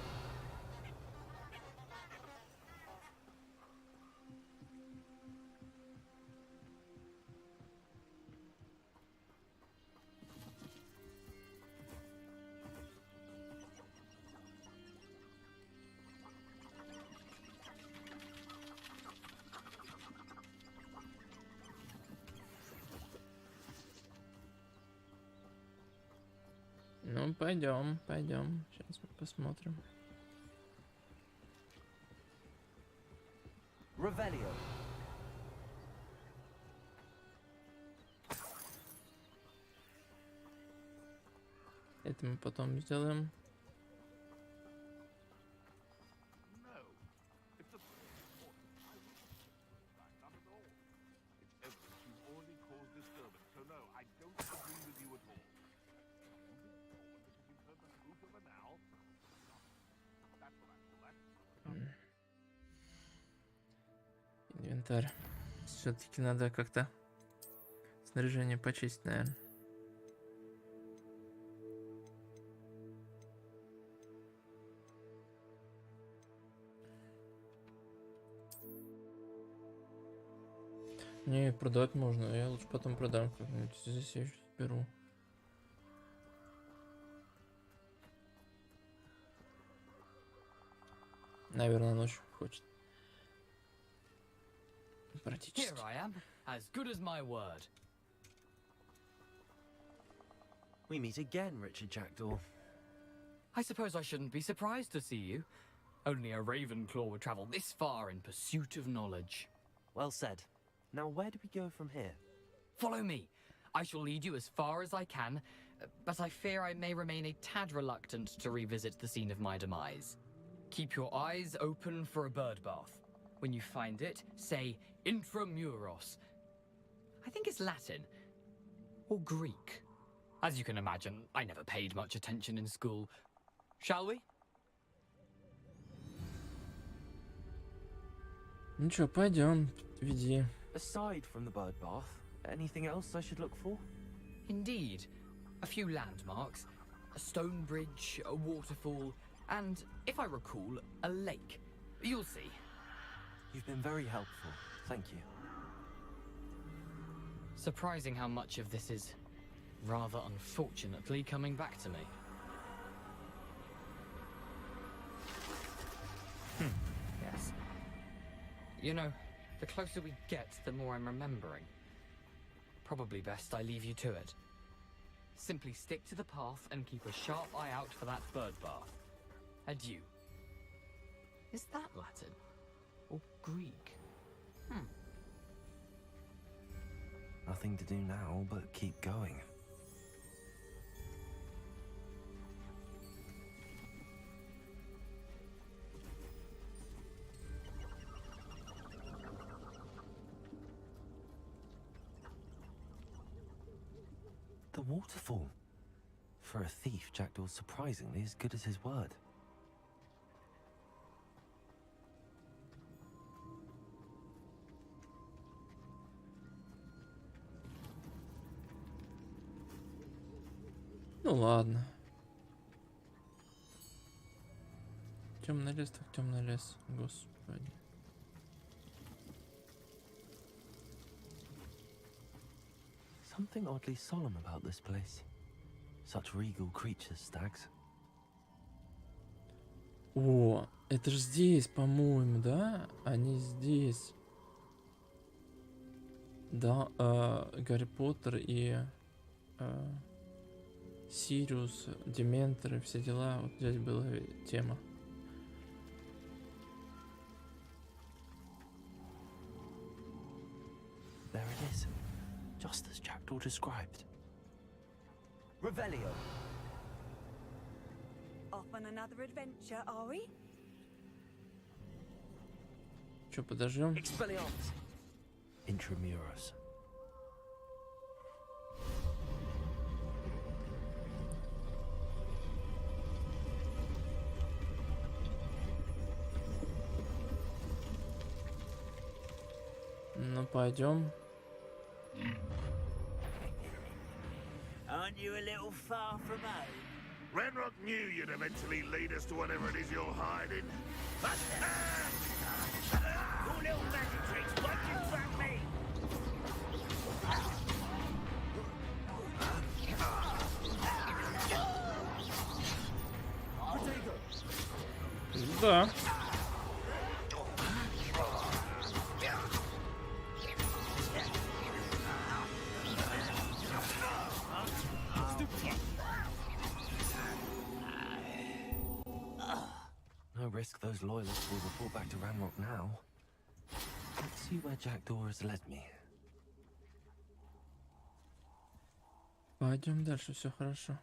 Ну, пойдем. Сейчас мы посмотрим. Revelio. Это мы потом сделаем. Инвентарь. Все-таки надо как-то снаряжение почистить, наверное. Не, продать можно, я лучше потом продам как-нибудь. Здесь я еще беру. Наверное, ночью хочет. Here I am, as good as my word. We meet again, Richard Jackdaw. I suppose I shouldn't be surprised to see you. Only a Ravenclaw would travel this far in pursuit of knowledge. Well said. Now where do we go from here? Follow me. I shall lead you as far as I can, but I fear I may remain a tad reluctant to revisit the scene of my demise. Keep your eyes open for a bird bath. When you find it, say intramuros. I think it's Latin. Or Greek. As you can imagine, I never paid much attention in school. Shall we? Ну чё, пойдем, веди. Aside from the bird bath, anything else I should look for? Indeed. A few landmarks. A stone bridge, a waterfall, and, if I recall, a lake. You'll see. You've been very helpful. Thank you. Surprising how much of this is, rather unfortunately, coming back to me. Yes. You know, the closer we get, the more I'm remembering. Probably best I leave you to it. Simply stick to the path and keep a sharp eye out for that bird bath. Adieu. Is that Latin? Or Greek? Nothing to do now but keep going. The waterfall. For a thief, Jackdaw's surprisingly as good as his word. Ну ладно. Темный лес, так темный лес. Господи. Something oddly solemn about this place. Such regal creatures, stags. О, это же здесь, по-моему, да? Они здесь. Да, Гарри Поттер и Сириус, Дементоры, все дела. Вот здесь была тема. There it is. Just as Jackdaw described. Revelio. Off on another adventure, are we? Че, подождем? Expelliarmus. Intramuros. Ну, пойдем. Aren't you a little far from home? Renrock knew you'd eventually lead us to whatever it is you're hiding. Your little magic tricks won't distract me! Да. No risk those loyalists will report back to Ranrock now. Let's see where Jackdaw has led me. Пойдем дальше, все хорошо.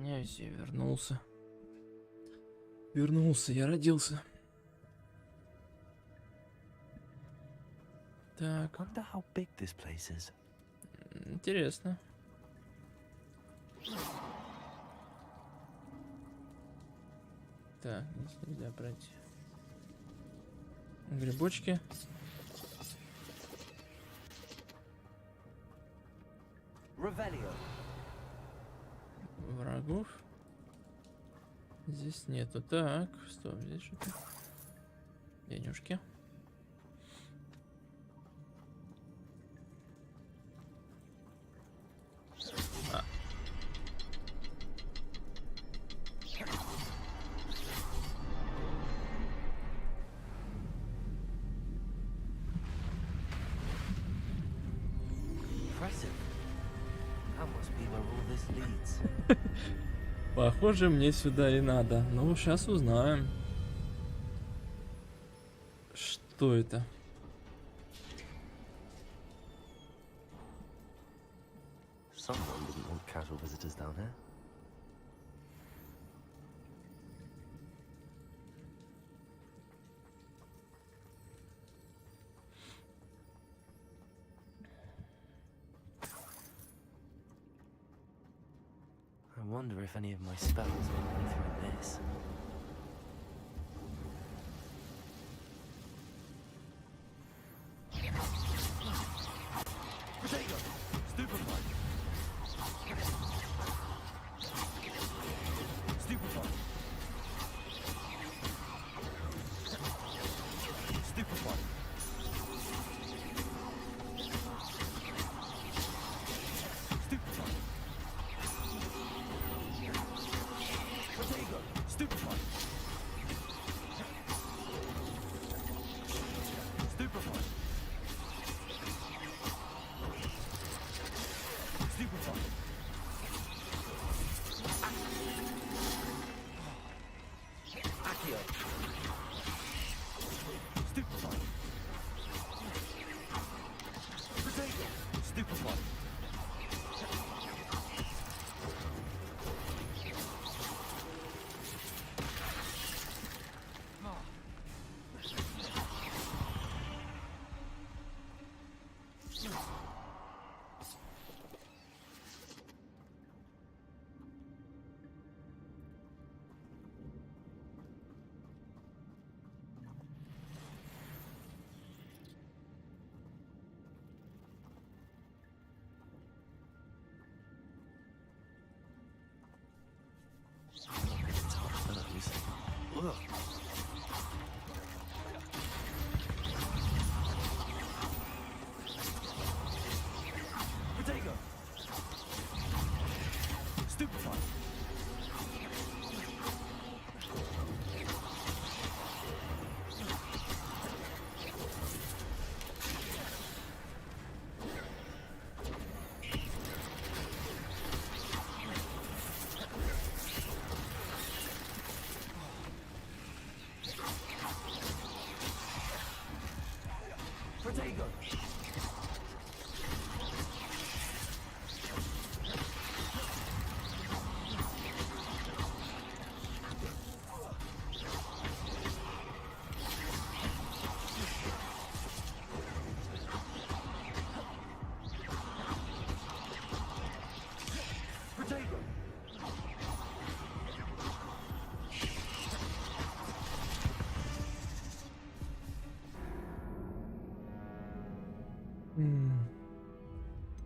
Извиняюсь, я вернулся. Вернулся, я родился. Так. Wonder how big this place is. Интересно. Так, здесь нельзя пройти. Грибочки. Врагов здесь нету. Так, стоп, здесь что-то. Денежки. Похоже, мне сюда и надо. Ну, сейчас узнаем. Что это? Someone didn't want casual visitors down here. I wonder if any of my spells will go through this. Ugh. Potato. Stupefy.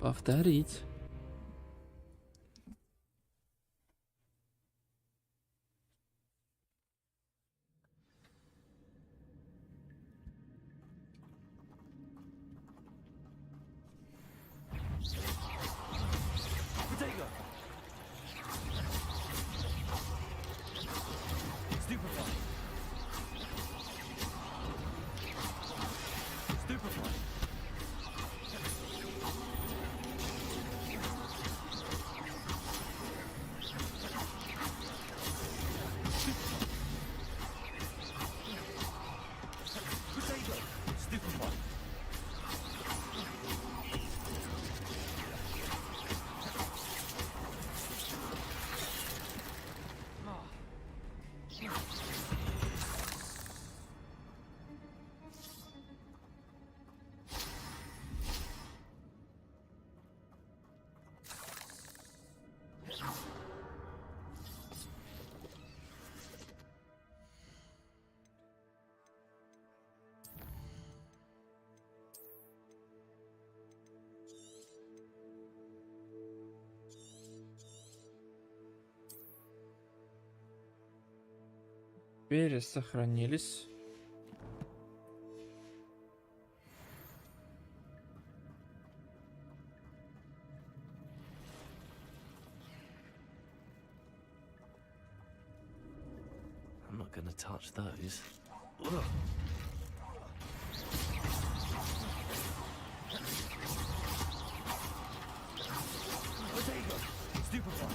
Повторить. Пересохранились. I'm not gonna touch those. Ugh. Stupefy.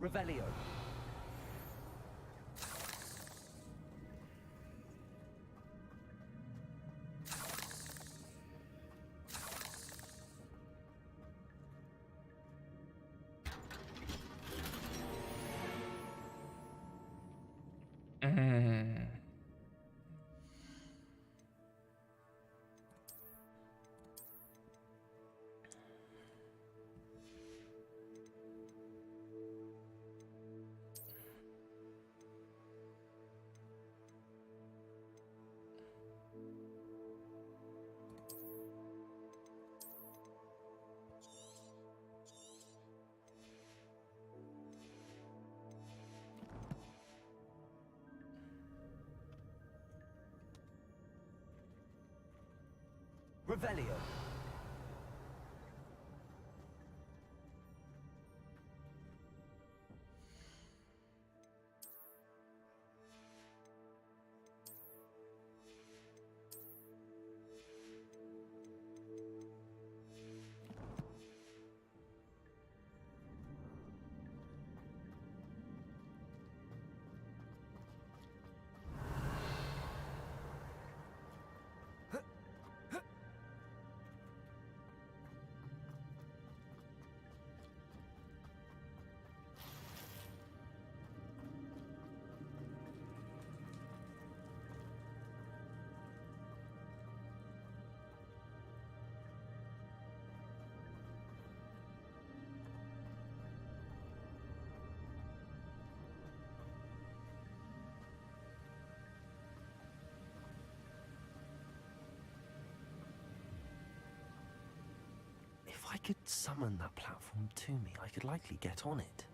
Revelio. Revelio. If I could summon that platform to me, I could likely get on it.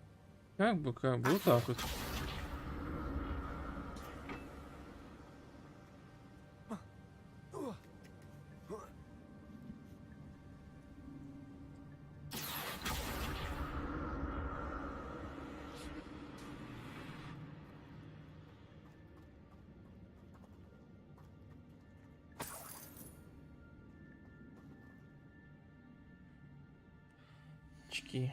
Как бы, вот так вот. Очки.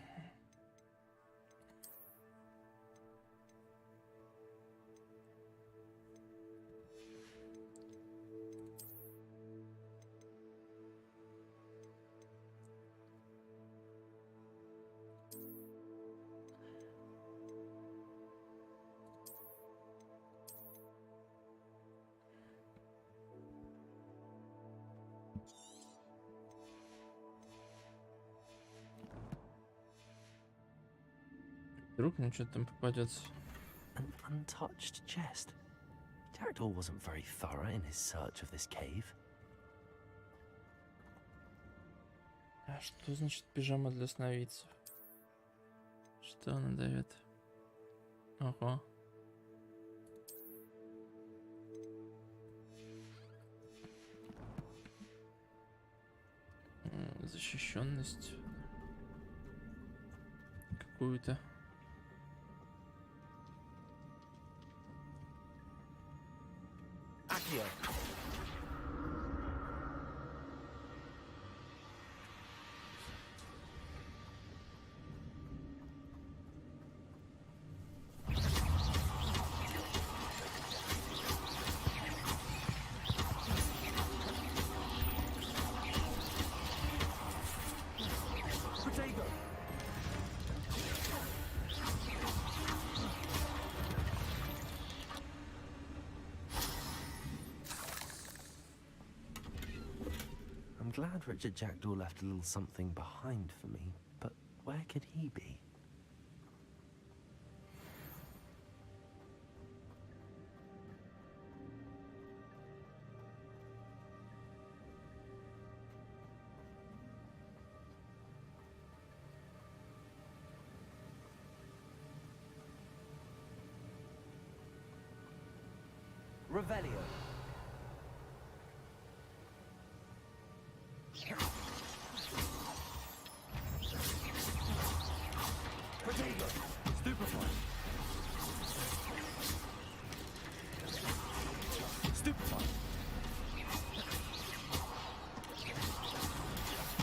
Вдруг мне что-то там попадется. An untouched chest. Jaredor wasn't very thorough in his search of this cave. А что значит пижама для сновидцев? Что она дает? Ого. Защищенность какую-то. Accio. I'm glad Richard Jackdaw left a little something behind for me, but where could he be? Revelio. Protego. Stupefy. Stupefy.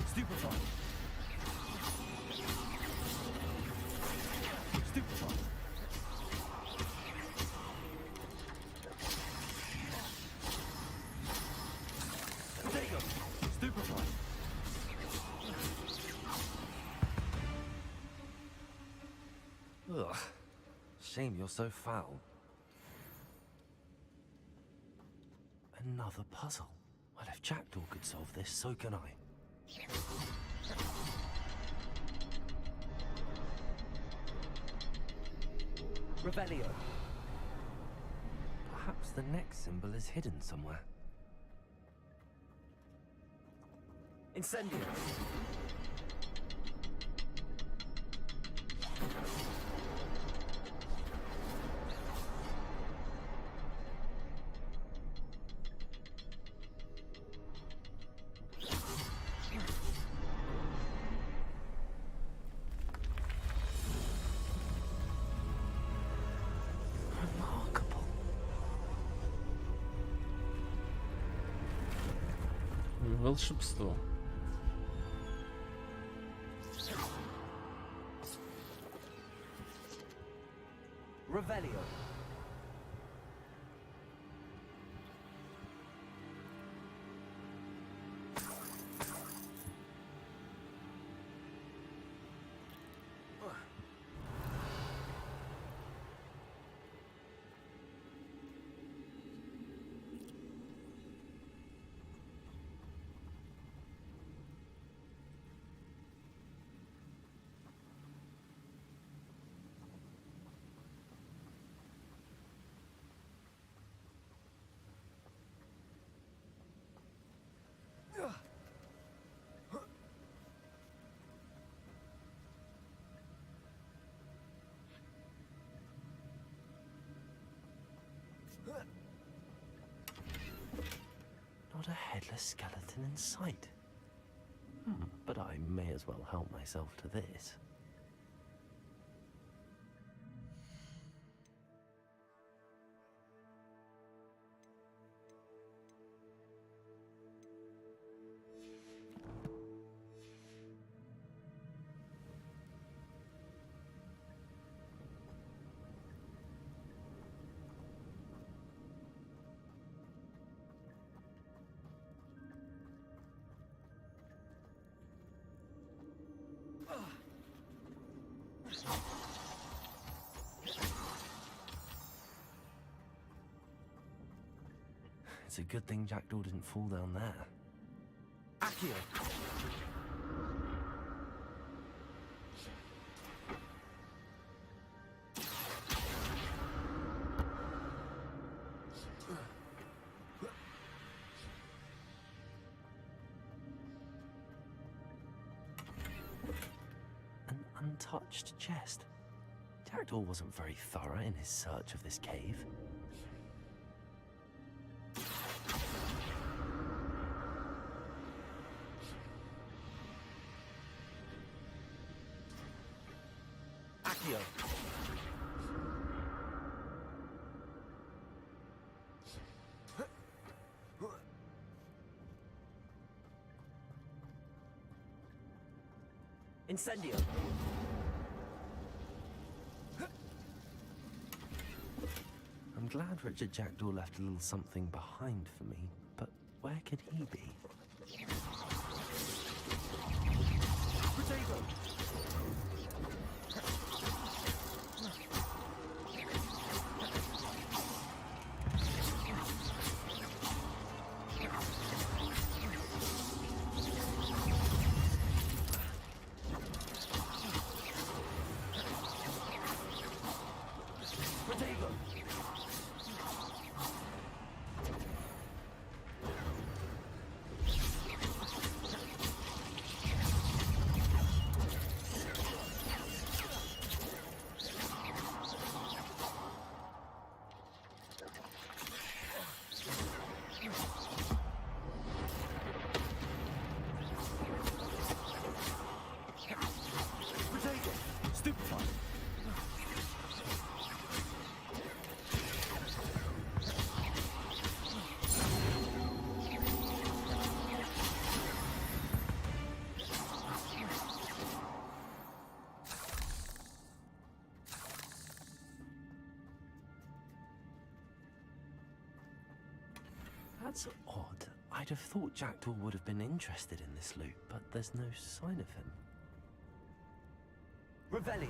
Stupefy. Stupefy. Protego. Stupefy. Ugh. Shame you're so foul. Another puzzle. Well, if Jackdaw could solve this, so can I. Revelio. Perhaps the next symbol is hidden somewhere. Incendio. Волшебство. Revelio. Not a headless skeleton in sight. But I may as well help myself to this. It's a good thing Jackdaw didn't fall down there. Accio. An untouched chest. Jackdaw wasn't very thorough in his search of this cave. Accio. Incendio. I'm glad Richard Jackdaw left a little something behind for me, but where could he be? Potato! That's odd. I'd have thought Jackdaw would have been interested in this loot, but there's no sign of him. Revelio.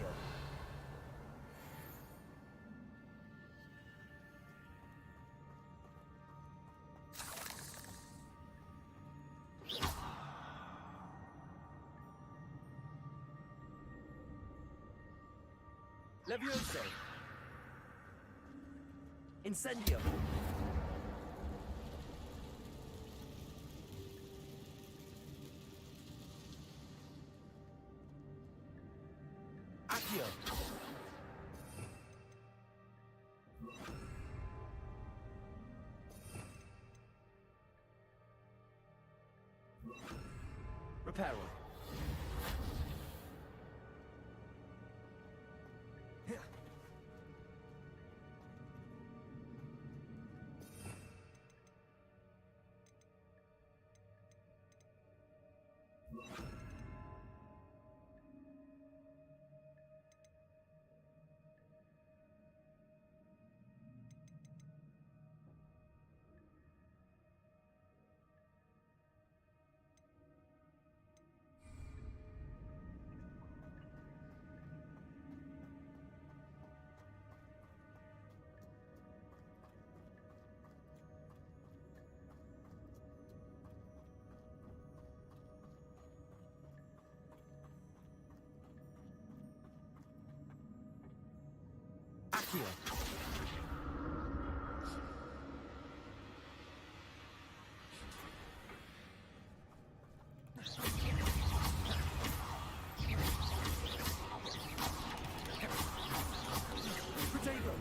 Levioso. Incendio. Accio. Reparo. Accio. Potato.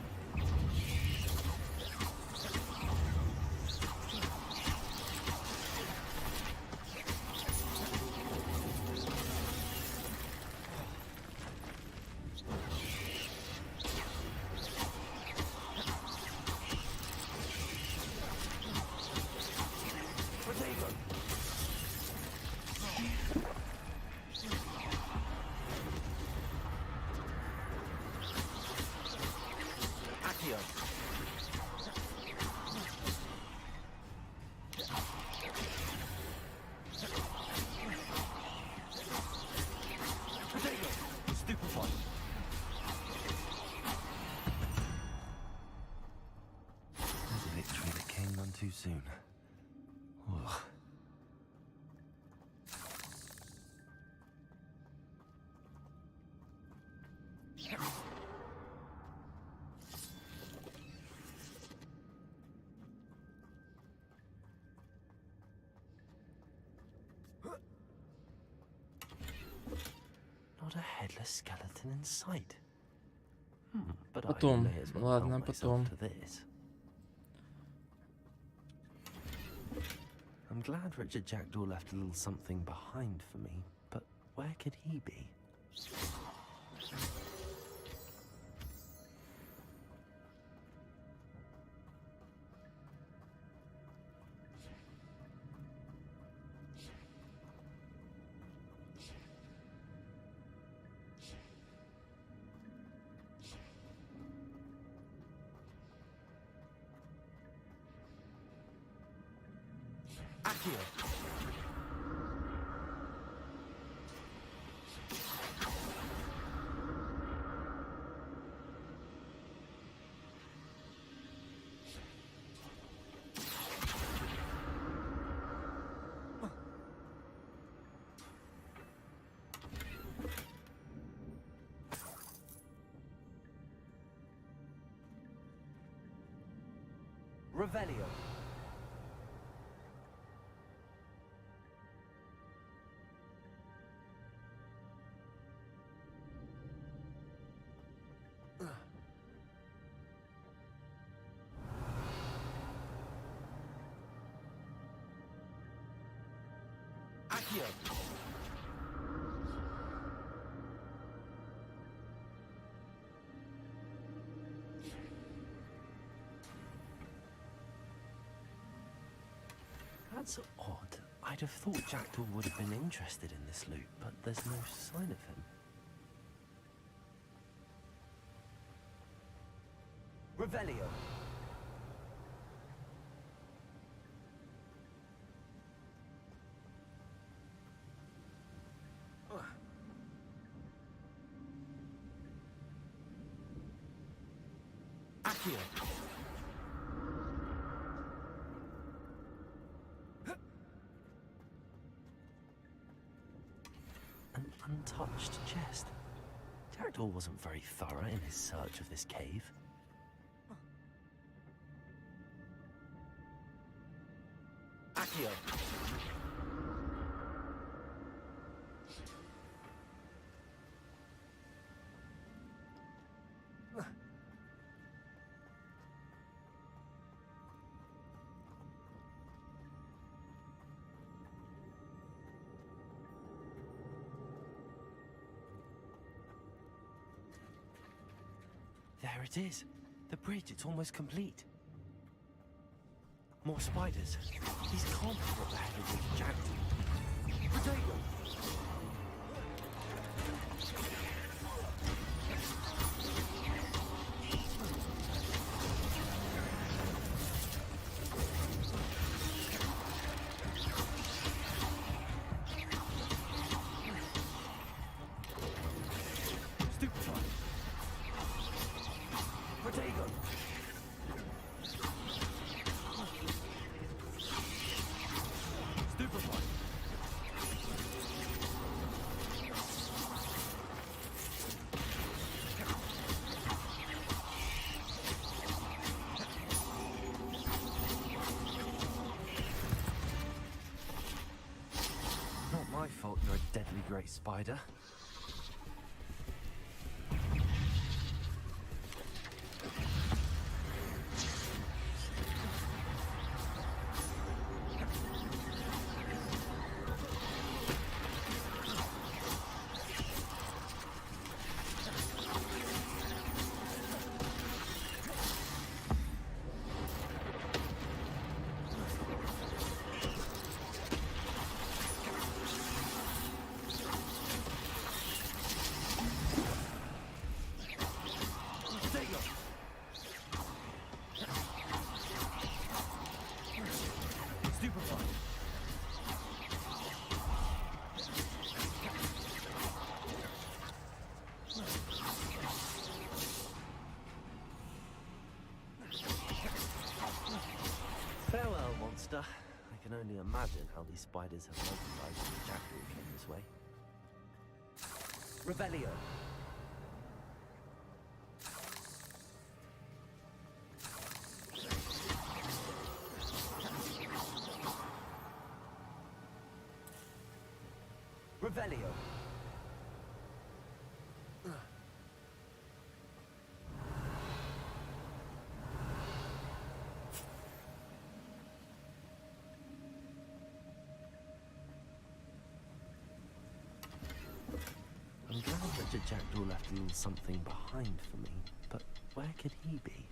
Too soon. Ugh. Not a headless skeleton in sight. But Потом. I may as well Ладно, help myself потом. to this. I'm glad Richard Jackdaw left a little something behind for me, but where could he be? Accio. Revelio. Accio. That's odd. I'd have thought Jackdaw would have been interested in this loot, but there's no sign of him. Revelio. Accio. An untouched chest. Jackdaw wasn't very thorough in his search of this cave. Accio. There it is. The bridge, it's almost complete. More spiders. These can't be what the heck is with Jackdaw. Potato! My fault you're a deadly great spider. Farewell, monster. I can only imagine how these spiders have multiplied when Jackdaw came this way. Revelio. Revelio. I'm glad that the Jackdaw left a little something behind for me, but where could he be?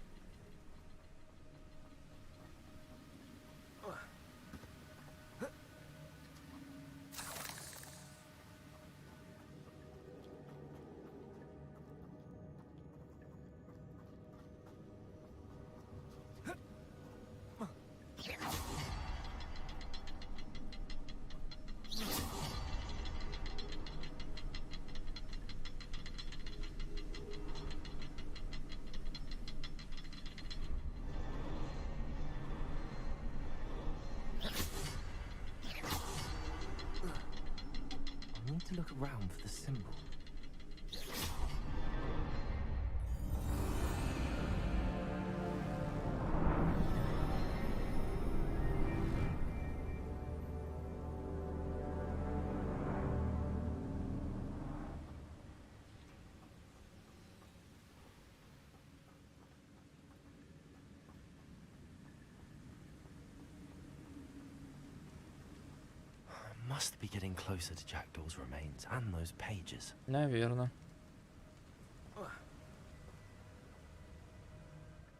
look around for the symbol. Must be getting closer to Jackdaw's remains and those pages. Наверно.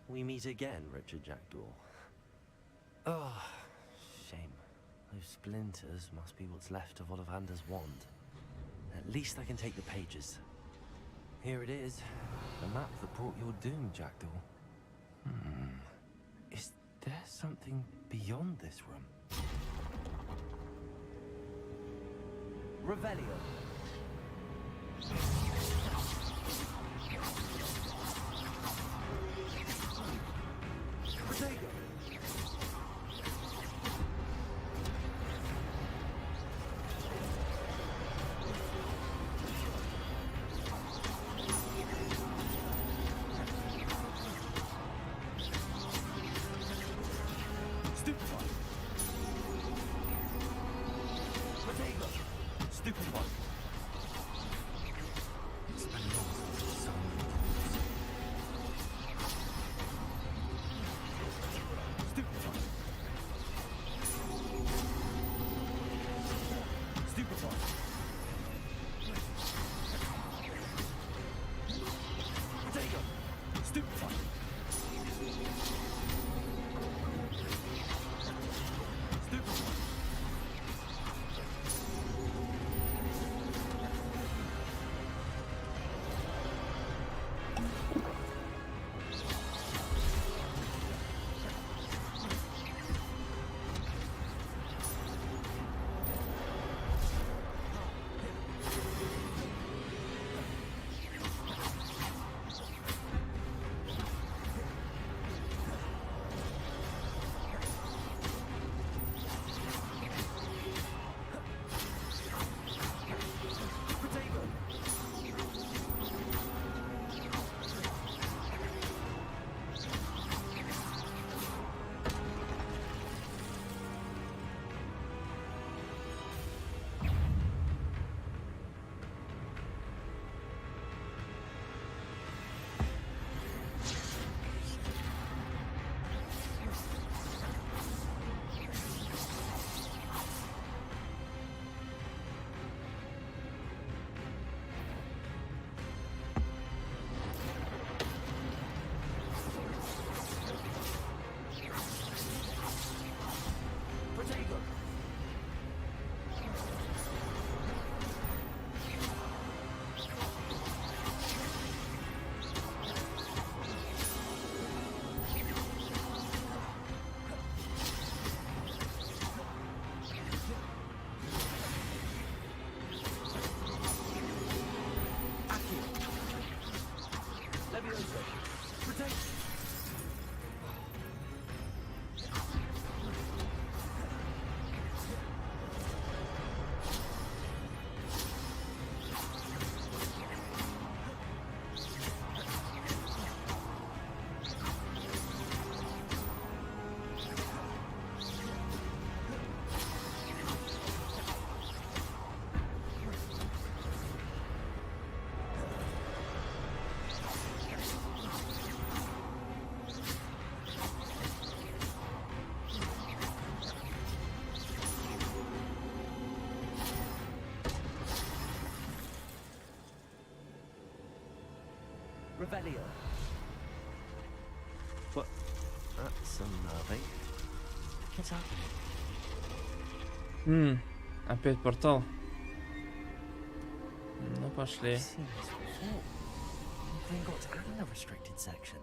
We meet again, Richard Jackdaw. Oh, shame. Those splinters must be what's left of Ollivander's wand. At least I can take the pages. Here it is, the map that brought your doom, Jackdaw. Is there something beyond this room? Revelio. Protego. Stupefy. Protego. Stupid one. Revelio. What? That's unnerving. What's happening? Опять портал. Ну, пошли. Gringotts and the restricted section.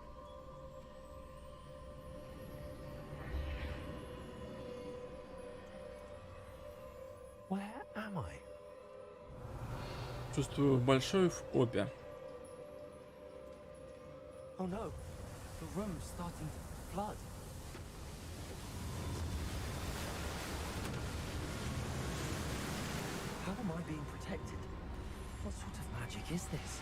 Where am I? Чувствую большой в опе. Oh no, the room's starting to flood. How am I being protected? What sort of magic is this?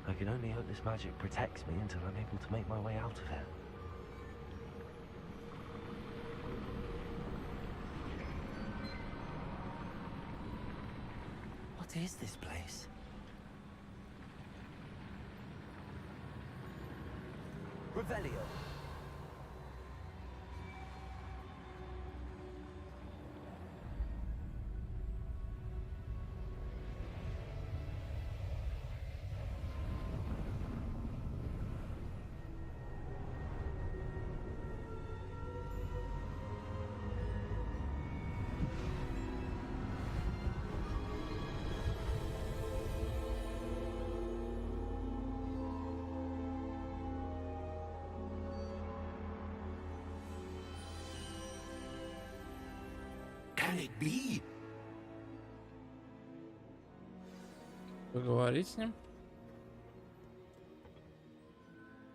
I can only hope this magic protects me until I'm able to make my way out of here. What is this place? Revelio. Can it be? Поговорить с ним?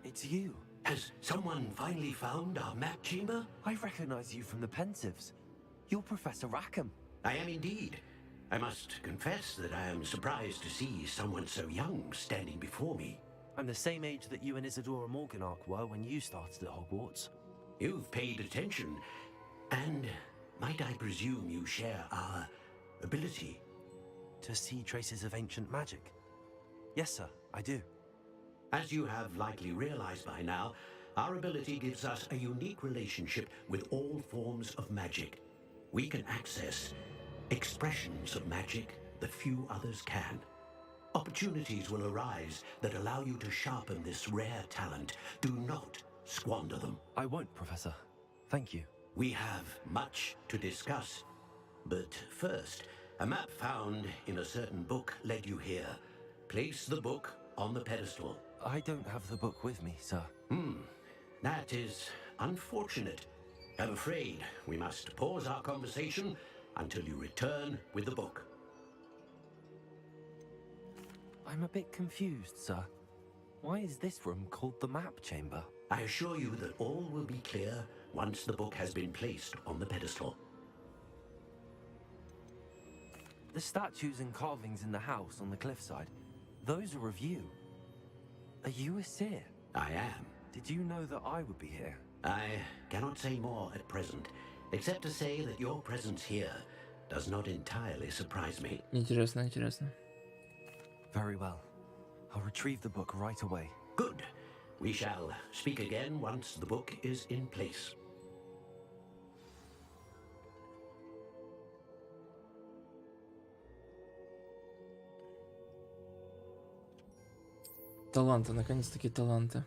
It's you. Has someone finally found our map chamber? I recognize you from the Pensives. You're Professor Rackham. I am indeed. I must confess that I am surprised to see someone so young standing before me. I'm the same age that you and Isadora Morganach were when you started at Hogwarts. You've paid attention, and might I presume you share our ability? To see traces of ancient magic? Yes, sir, I do. As you have likely realized by now, our ability gives us a unique relationship with all forms of magic. We can access expressions of magic that few others can. Opportunities will arise that allow you to sharpen this rare talent. Do not squander them. I won't, Professor. Thank you. We have much to discuss. But first, a map found in a certain book led you here. Place the book on the pedestal. I don't have the book with me, sir. That is unfortunate. I'm afraid we must pause our conversation until you return with the book. I'm a bit confused, sir. Why is this room called the map chamber? I assure you that all will be clear once the book has been placed on the pedestal. The statues and carvings in the house on the cliffside, those are of you. Are you a seer? I am. Did you know that I would be here? I cannot say more at present, except to say that your presence here does not entirely surprise me. Интересно, интересно. Very well. I'll retrieve the book right away. Good. We shall speak again once the book is in place. Таланты, наконец-таки таланты.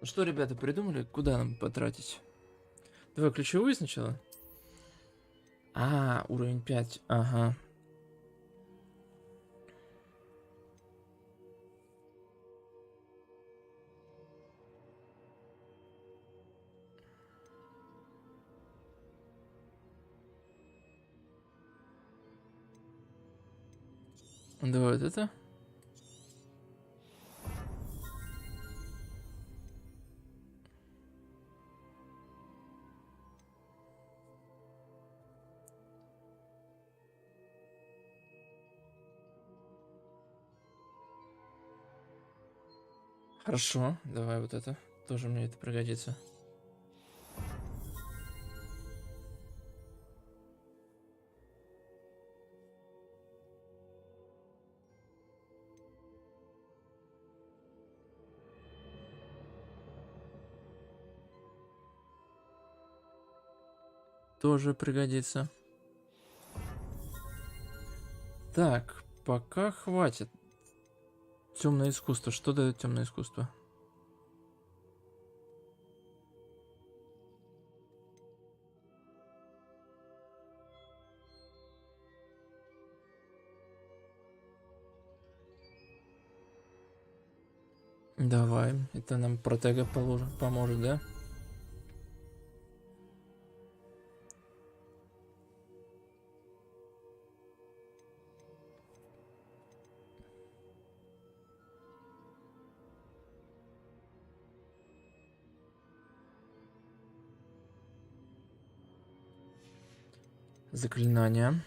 Что, ребята, придумали? Куда нам потратить? Давай ключевую сначала. А, уровень 5. Ага. Давай вот это. Хорошо, давай вот это. Тоже мне это пригодится. Тоже пригодится. Так, пока хватит. Темное искусство. Что дает темное искусство? Давай, это нам протега поможет, да? Заклинания.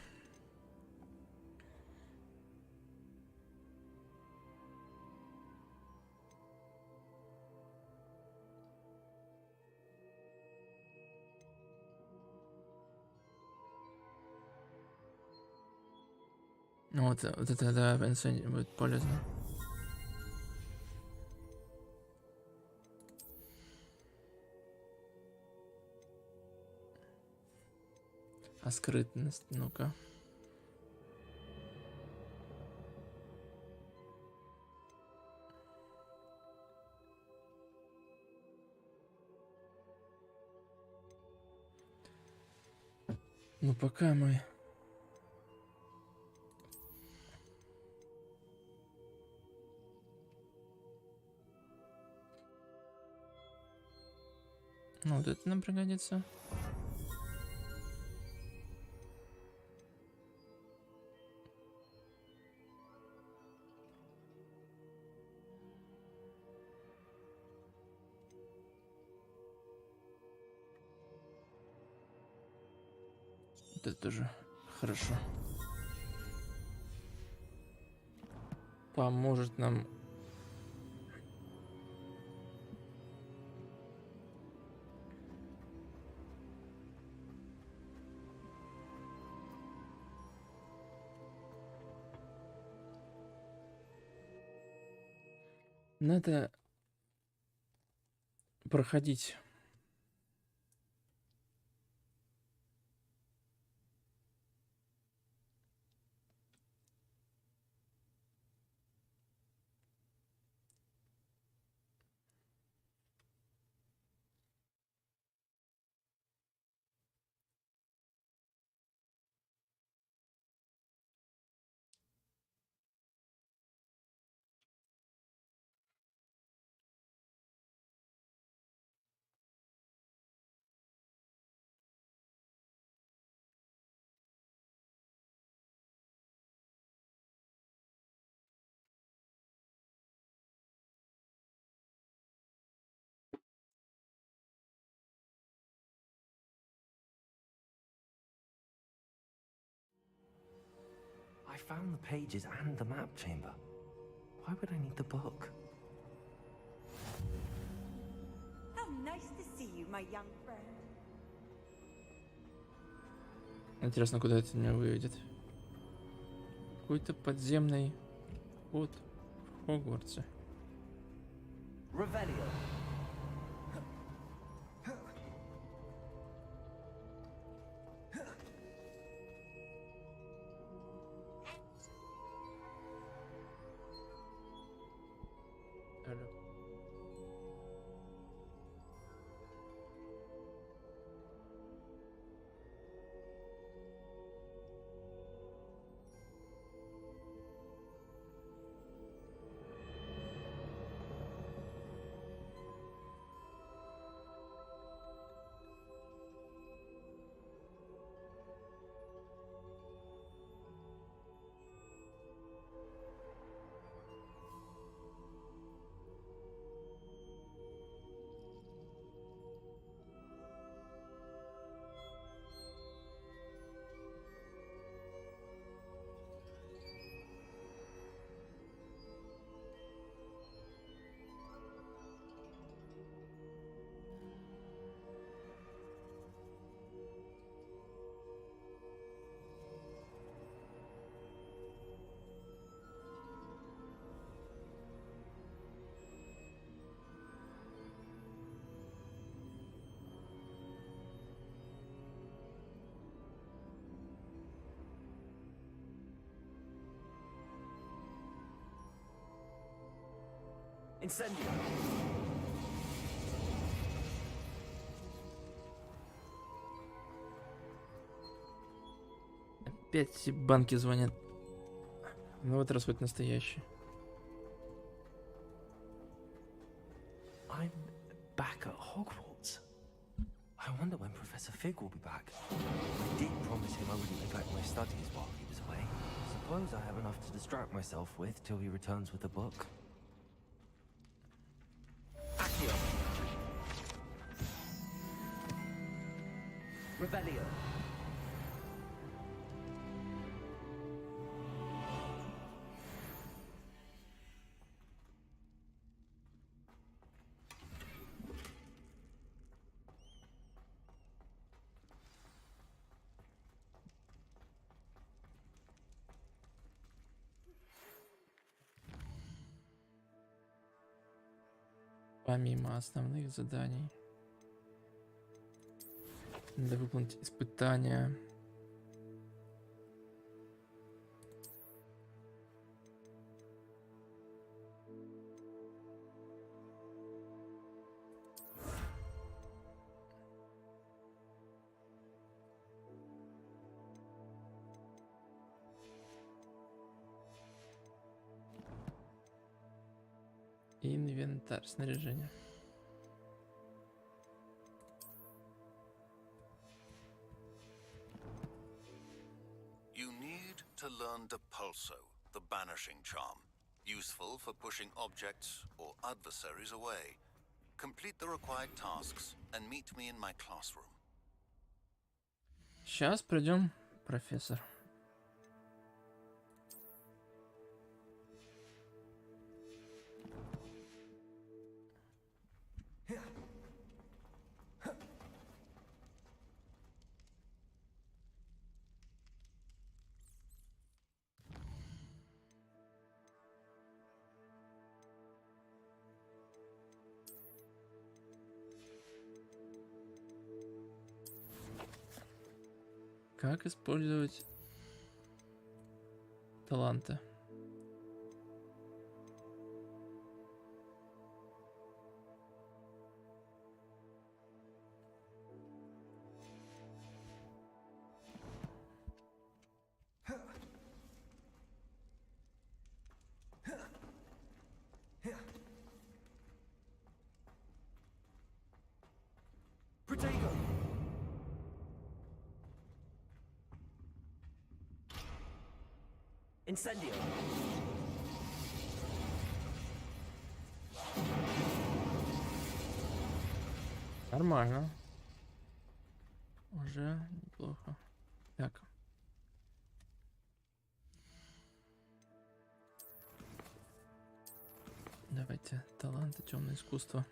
Вот это, да, будет полезно. А скрытность, ну-ка. Ну, пока мы... Ну, вот это нам пригодится. Вот это тоже хорошо. Поможет нам... Надо проходить. I found the pages and the map chamber. Why would I need the book? How nice to see you, my young friend. Интересно, куда это меня выведет. Какой-то подземный ход в Хогвартсе. Revelio. Incendio. Опять все банки звонят. Ну вот раз хоть настоящий. I'm back at Hogwarts. I wonder when Professor Fig will be back. I did promise him I wouldn't neglect my studies while he was away. Suppose I have enough to distract myself with till he returns with the book. Accio. Revelio. Помимо основных заданий, надо выполнить испытания. И инвентарь, снаряжение. You need to learn Depulso, the banishing charm, useful for pushing objects or adversaries away. Complete the required tasks and meet me in my classroom. Сейчас придем, профессор. Как использовать таланты? Protego. Incendio. Нормально. Уже неплохо. Так. Давайте таланты, темное искусство.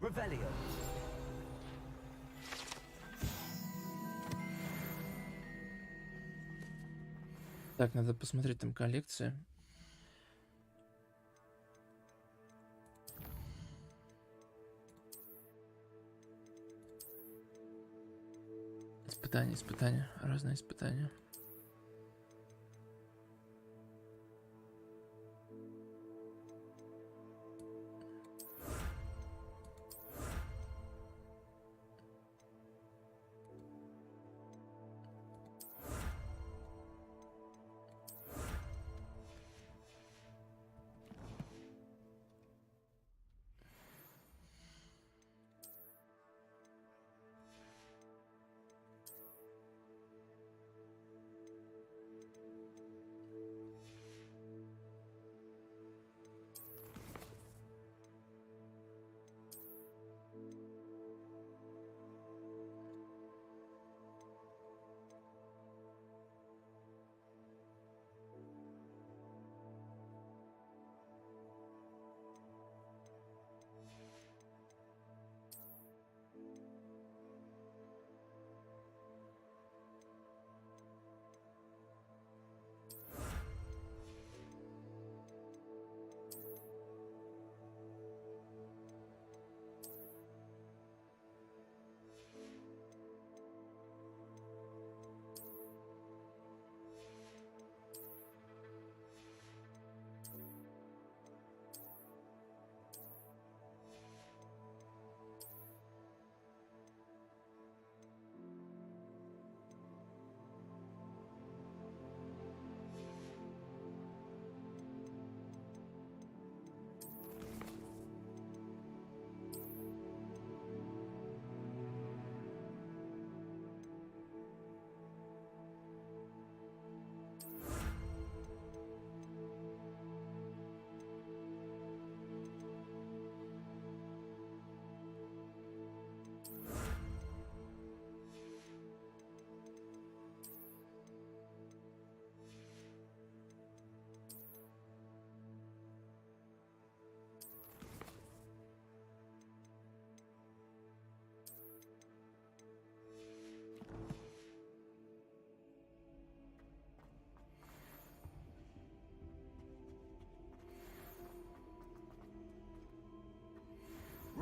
Revelio. Так, надо посмотреть там коллекции. Испытания, разные испытания.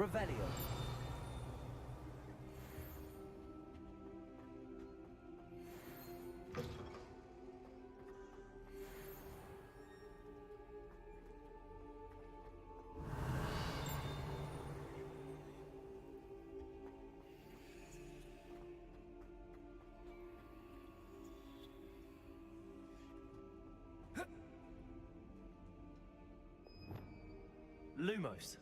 Revelio. Lumos.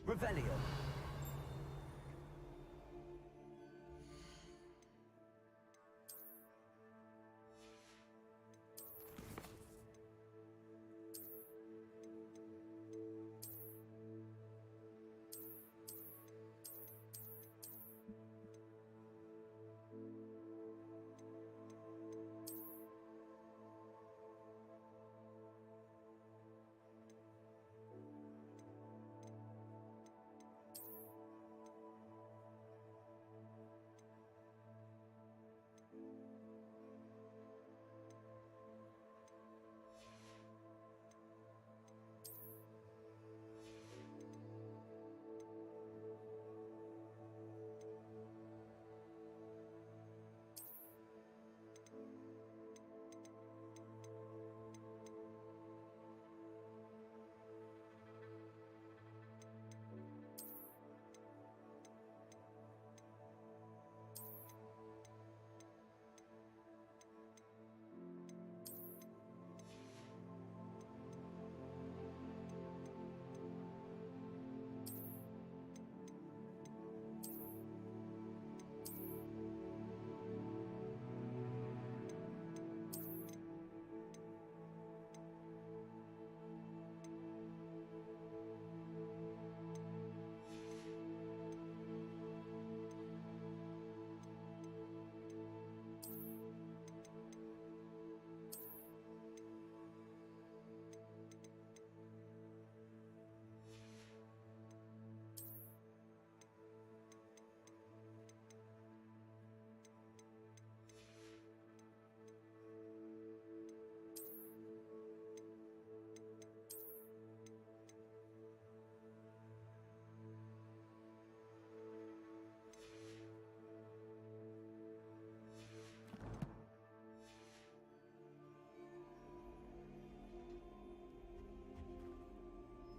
Revelio.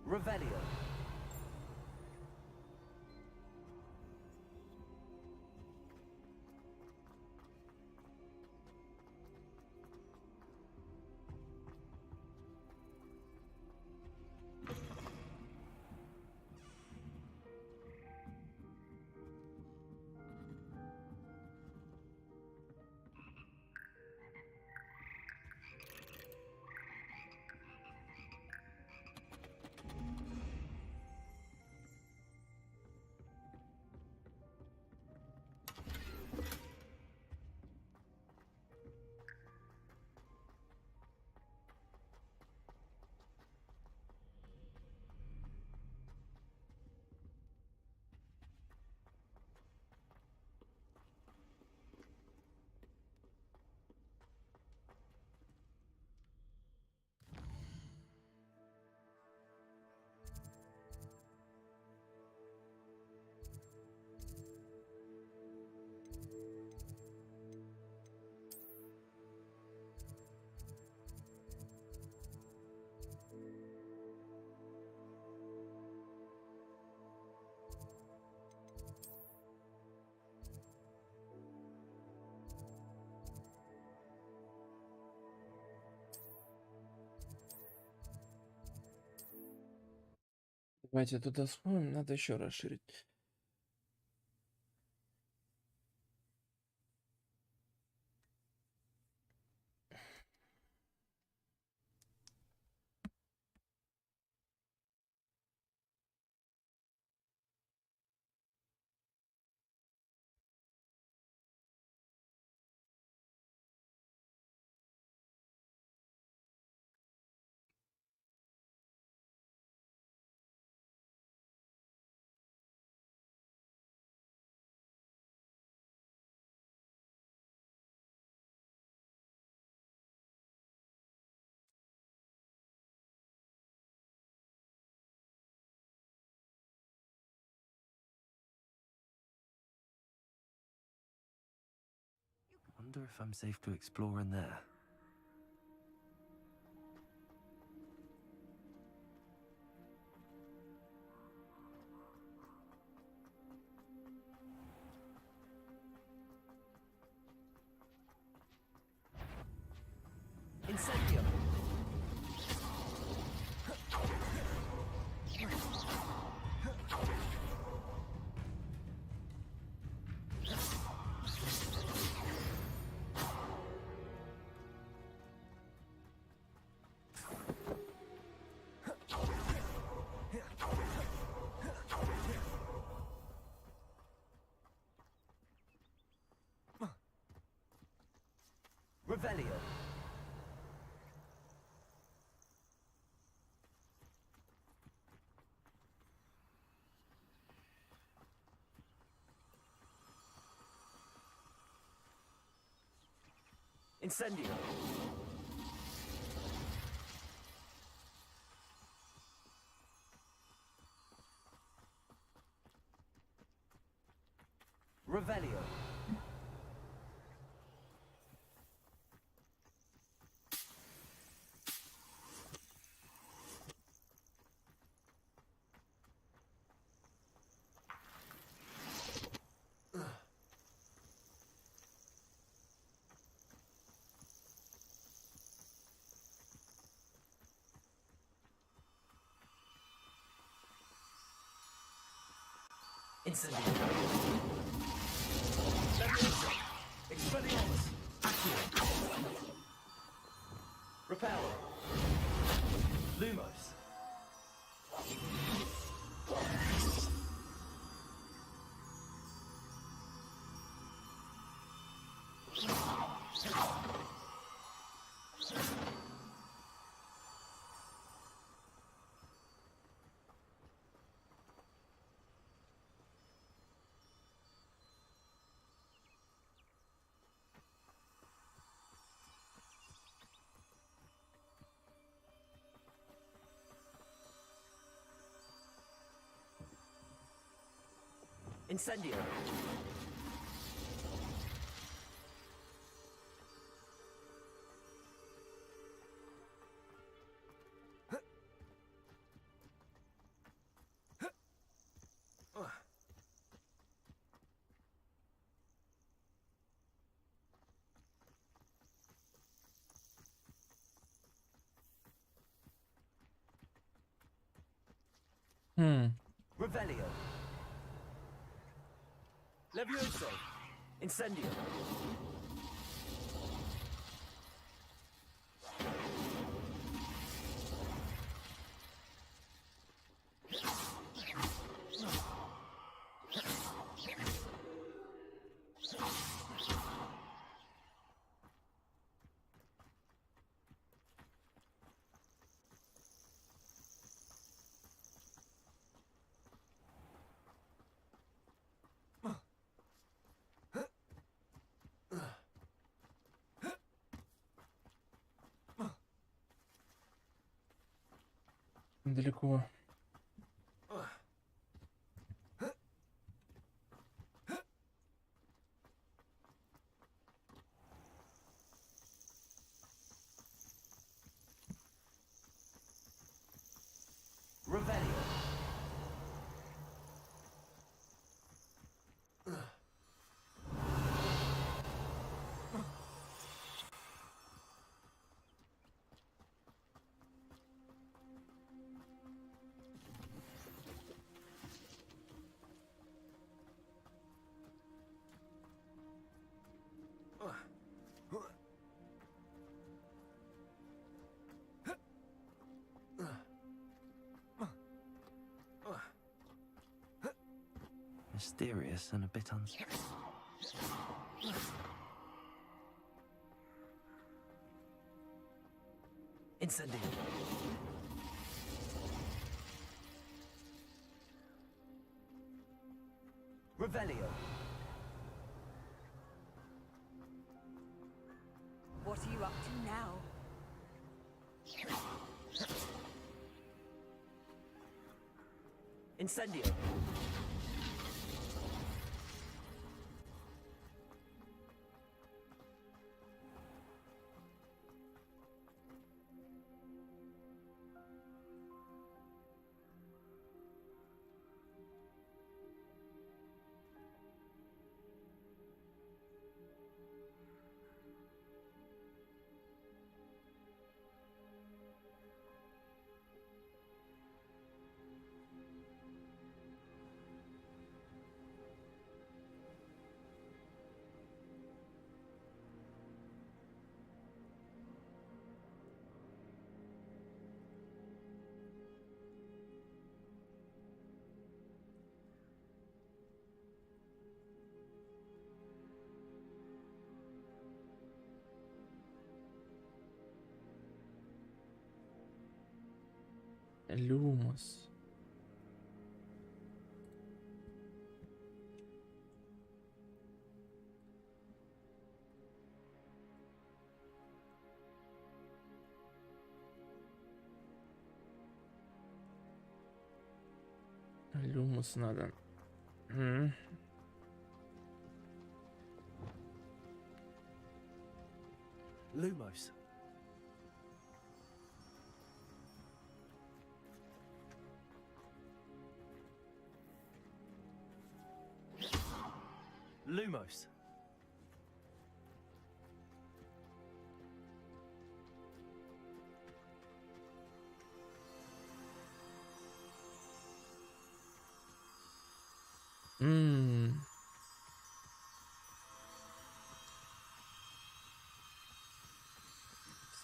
Revelio. Давайте туда вспомним, надо еще расширить. Wonder if I'm safe to explore in there. Incendio! Revelio. Incendio. Revelio. Incendio. Expelliarmus. Accio. Repel. Lumos. Incendio. Revelio. Levioso. Incendio. Далеко. Revelio. Mysterious and a bit Incendio. Revelio. What are you up to now? Incendio. Люмос. Люмос надо. Lumos. Lumos.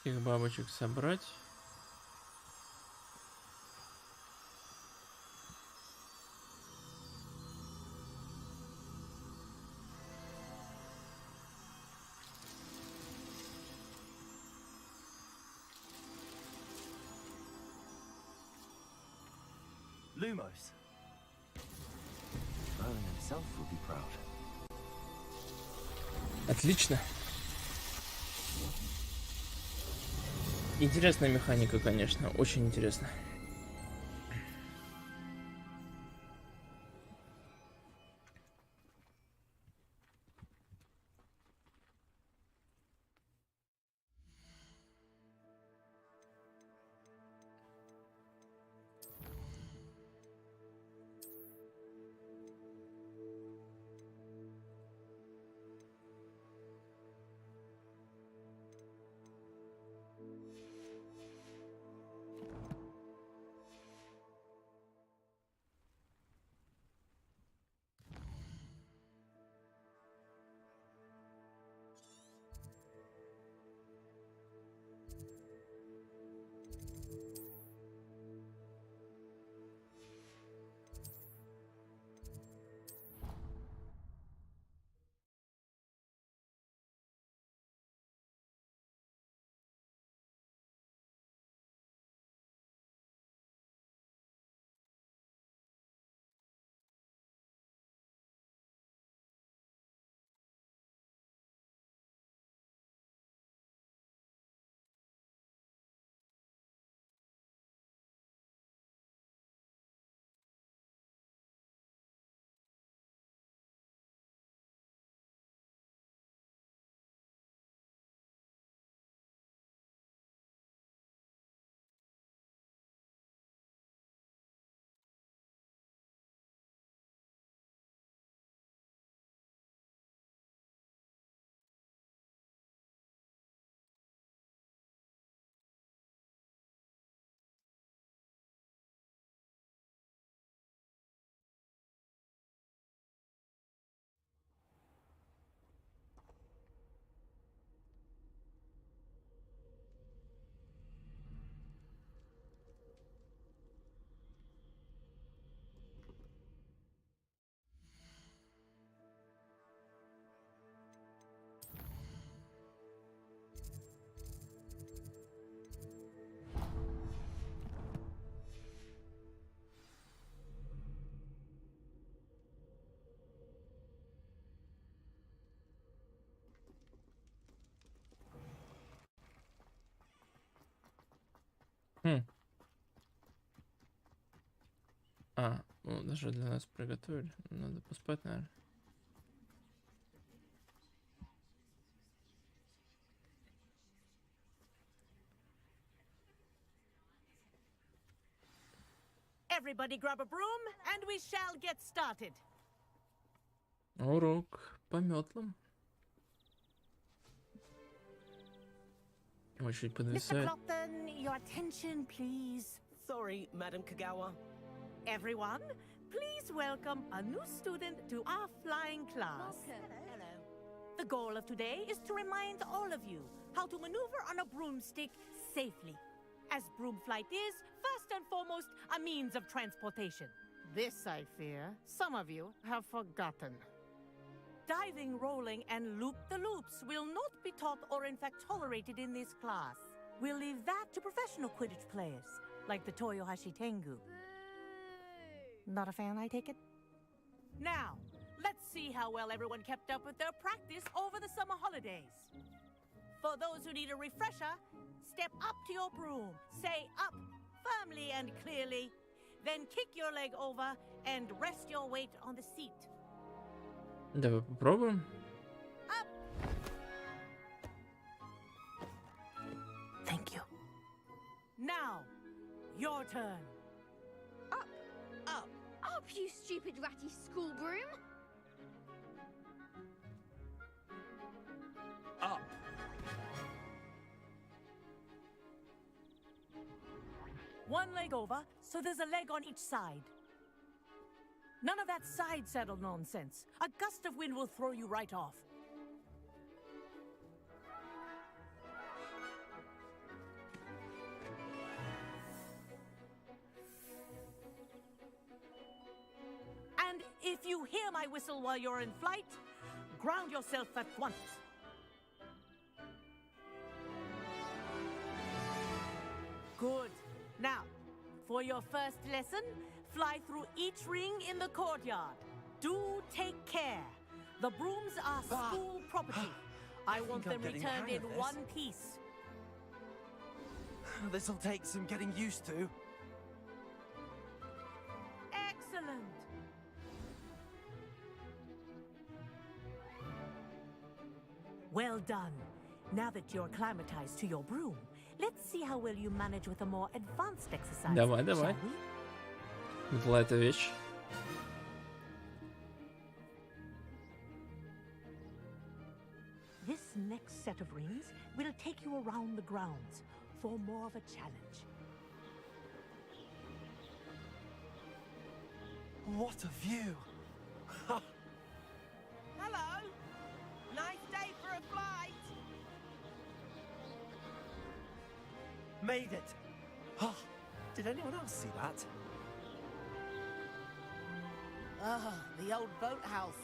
Всех бабочек собрать. Lumos. Merlin himself would be proud. Отлично. Интересная механика, конечно, очень интересно. Ну даже для нас приготовили. Надо поспать, наверное. Everybody grab a broom, and we shall get started. Урок по метлам. Очередь Mr. подвисает. Clopton, your attention, please. Sorry, Madam Kagawa. Everyone, please welcome a new student to our flying class. Hello. The goal of today is to remind all of you how to maneuver on a broomstick safely, as broom flight is, first and foremost, a means of transportation. This, I fear, some of you have forgotten. Diving, rolling, and loop-the-loops will not be taught or in fact tolerated in this class. We'll leave that to professional Quidditch players, like the Toyohashi Tengu. Not a fan, I take it? Now, let's see how well everyone kept up with their practice over the summer holidays. For those who need a refresher, step up to your broom, say up firmly and clearly, then kick your leg over and rest your weight on the seat. Давай попробуем. Thank you. Now, your turn. Up, you stupid ratty school broom! Up. One leg over, so there's a leg on each side. None of that side saddle nonsense. A gust of wind will throw you right off. And if you hear my whistle while you're in flight, ground yourself at once. Good. Now, for your first lesson, fly through each ring in the courtyard. Do take care. The brooms are school property. I want them returned in one piece. This'll take some getting used to. Excellent. Well done. Now that you're acclimatized to your broom, let's see how well you manage with a more advanced exercise. Давай, давай. Метла — это вещь. This next set of rings will take you around the grounds for more of a challenge. What a view! Hello. Nice day for a flight. Made it! Oh, did anyone else see that? Ah, the old boathouse.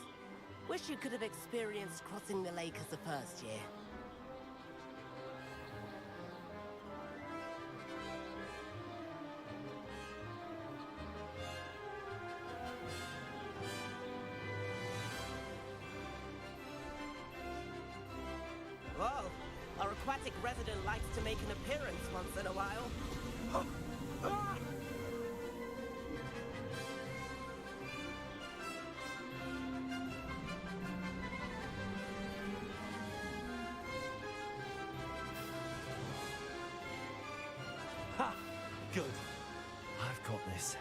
Wish you could have experienced crossing the lake as a first year. Whoa, our aquatic resident likes to make an appearance once in a while. Ha! Good. I've got this.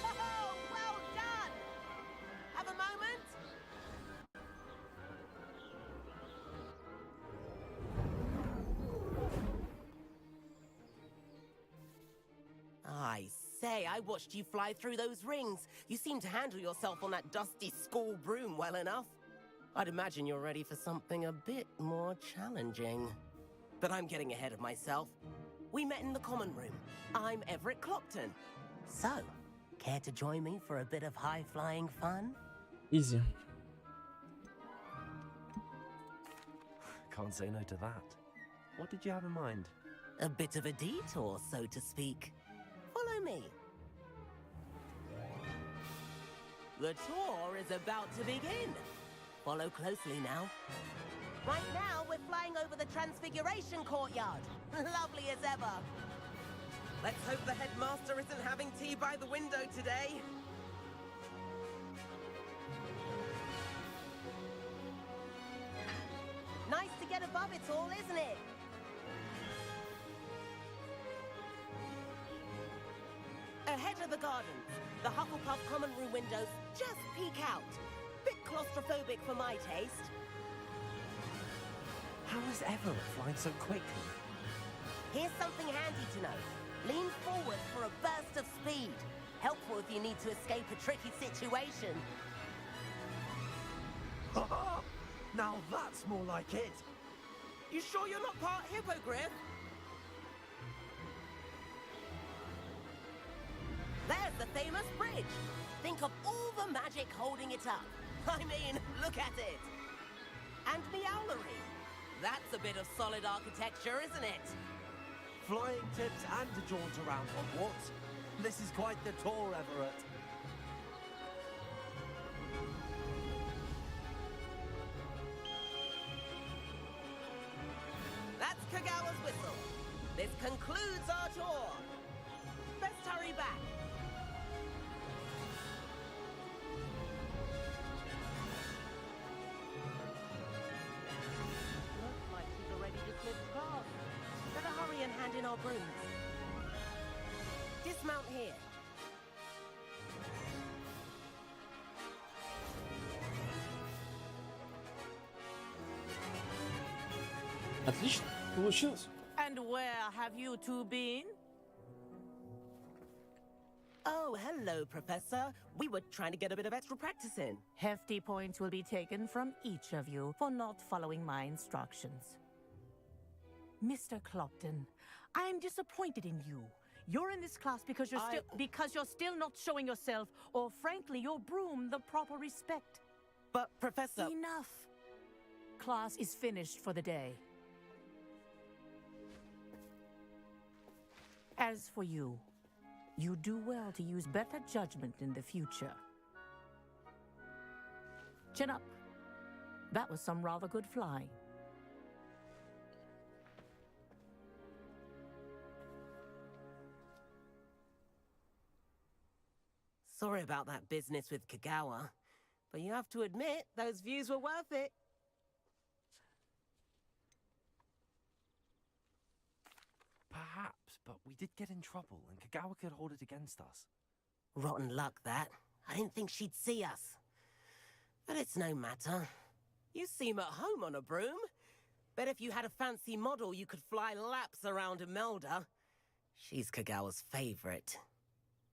Oh, well done! Have a moment? I say, I watched you fly through those rings. You seem to handle yourself on that dusty school broom well enough. I'd imagine you're ready for something a bit more challenging. But I'm getting ahead of myself. We met in the common room. I'm Everett Clopton. So, care to join me for a bit of high-flying fun? Easy. Can't say no to that. What did you have in mind? A bit of a detour, so to speak. Follow me. The tour is about to begin. Follow closely now. we're flying over the Transfiguration courtyard. Lovely as ever. Let's hope the headmaster isn't having tea by the window today. Nice to get above it all, isn't it? Ahead of the gardens, the Hufflepuff common room windows just peek out. Bit claustrophobic for my taste. How is Everett flying so quickly? Here's something handy to know. Lean forward for a burst of speed. Helpful if you need to escape a tricky situation. Now that's more like it. You sure you're not part hippogriff? There's the famous bridge. Think of all the magic holding it up. I mean, look at it. And the owlery. That's a bit of solid architecture, isn't it? Flying tips and a jaunt around Hogwarts. This is quite the tour, Everett. That's Kagawa's whistle. This concludes our tour. Best hurry back. Looks like she's already dismissed class. Better hurry and hand in our brooms. Dismount here. Отлично, получилось. And where have you two been? Oh, hello, Professor. We were trying to get a bit of extra practice in. Hefty points will be taken from each of you for not following my instructions. Mr. Clopton, I am disappointed in you. You're in this class because you're still not showing yourself, or frankly, your broom the proper respect. But, Professor... Enough. Class is finished for the day. As for you, you do well to use better judgment in the future. Chin up. That was some rather good flying. Sorry about that business with Kagawa, but you have to admit, those views were worth it. Perhaps, but we did get in trouble, and Kagawa could hold it against us. Rotten luck, that. I didn't think she'd see us. But it's no matter. You seem at home on a broom. Bet if you had a fancy model, you could fly laps around Imelda. She's Kagawa's favorite.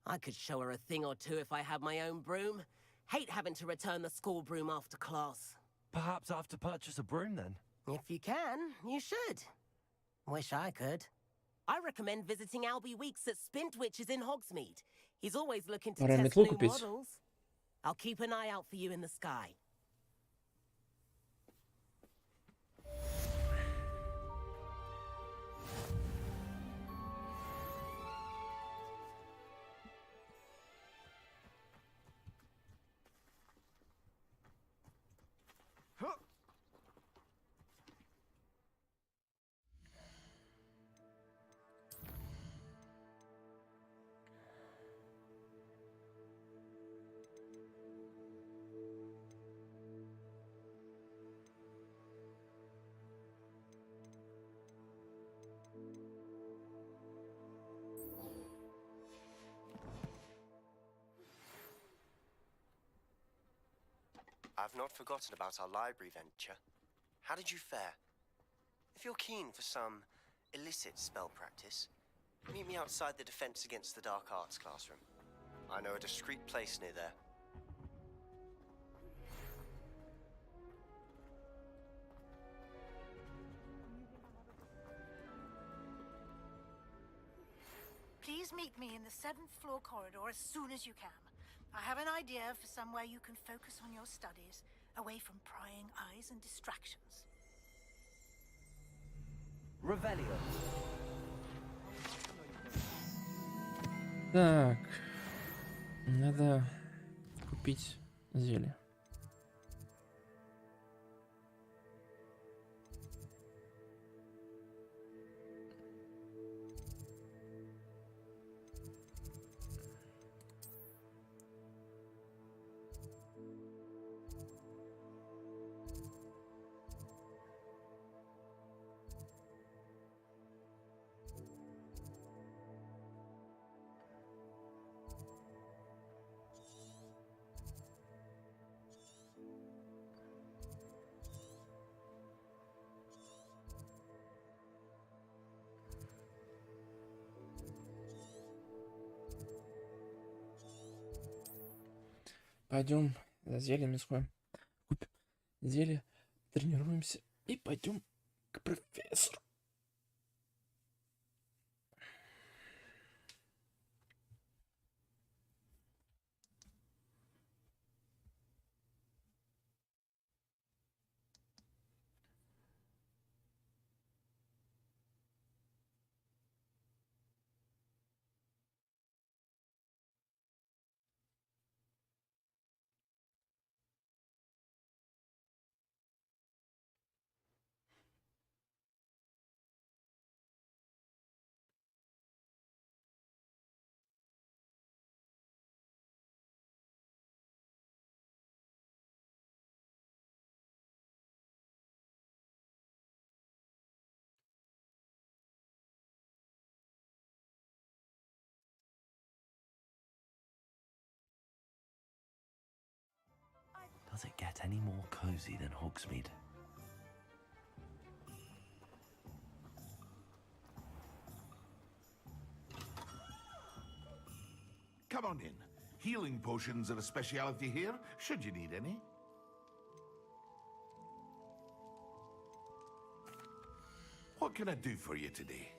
I could show her a thing or two if I had my own broom. Hate having to return the school broom after class. Perhaps I have to purchase a broom, then? If you can, you should. Wish I could. I recommend visiting Albie Weeks at Spintwitches in Hogsmeade. He's always looking to test new models. I'll keep an eye out for you in the sky. I've not forgotten about our library venture. How did you fare? If you're keen for some illicit spell practice, meet me outside the Defense Against the Dark Arts classroom. I know a discreet place near there. Please meet me in the 7th floor corridor as soon as you can. I have an idea for somewhere you can focus on your studies, away from prying eyes and distractions. Revelio. Так, надо купить зелье. Пойдем за зельями сходим. Купим зелье, тренируемся и пойдем к профессору. Does it get any more cozy than Hogsmeade? Come on in. Healing potions are a speciality here, should you need any. What can I do for you today?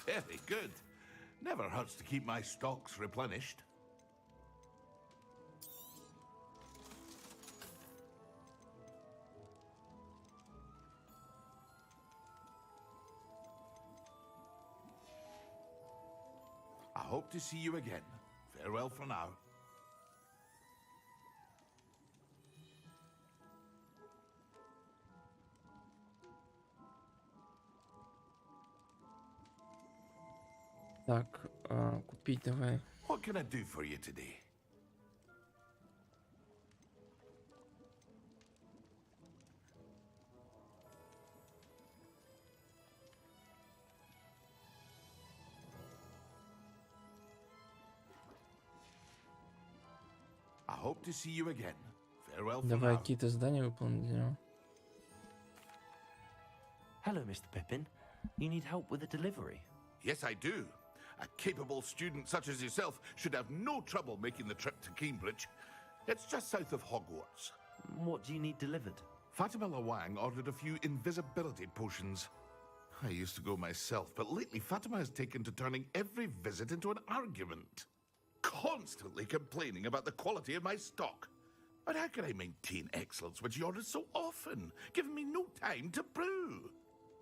Very good. Never hurts to keep my stocks replenished. I hope to see you again. Farewell for now. Так, купить давай. What can I do for you today? I hope to see you again. Farewell for Давай now. какие-то задания выполнить для него. Hello, Mr. Pippin. You need help with a delivery? Yes, I do. A capable student such as yourself should have no trouble making the trip to Cambridge. It's just south of Hogwarts. What do you need delivered? Fatima Lawang ordered a few invisibility potions. I used to go myself, but lately Fatima has taken to turning every visit into an argument. Constantly complaining about the quality of my stock. But how can I maintain excellence when she orders so often, giving me no time to brew?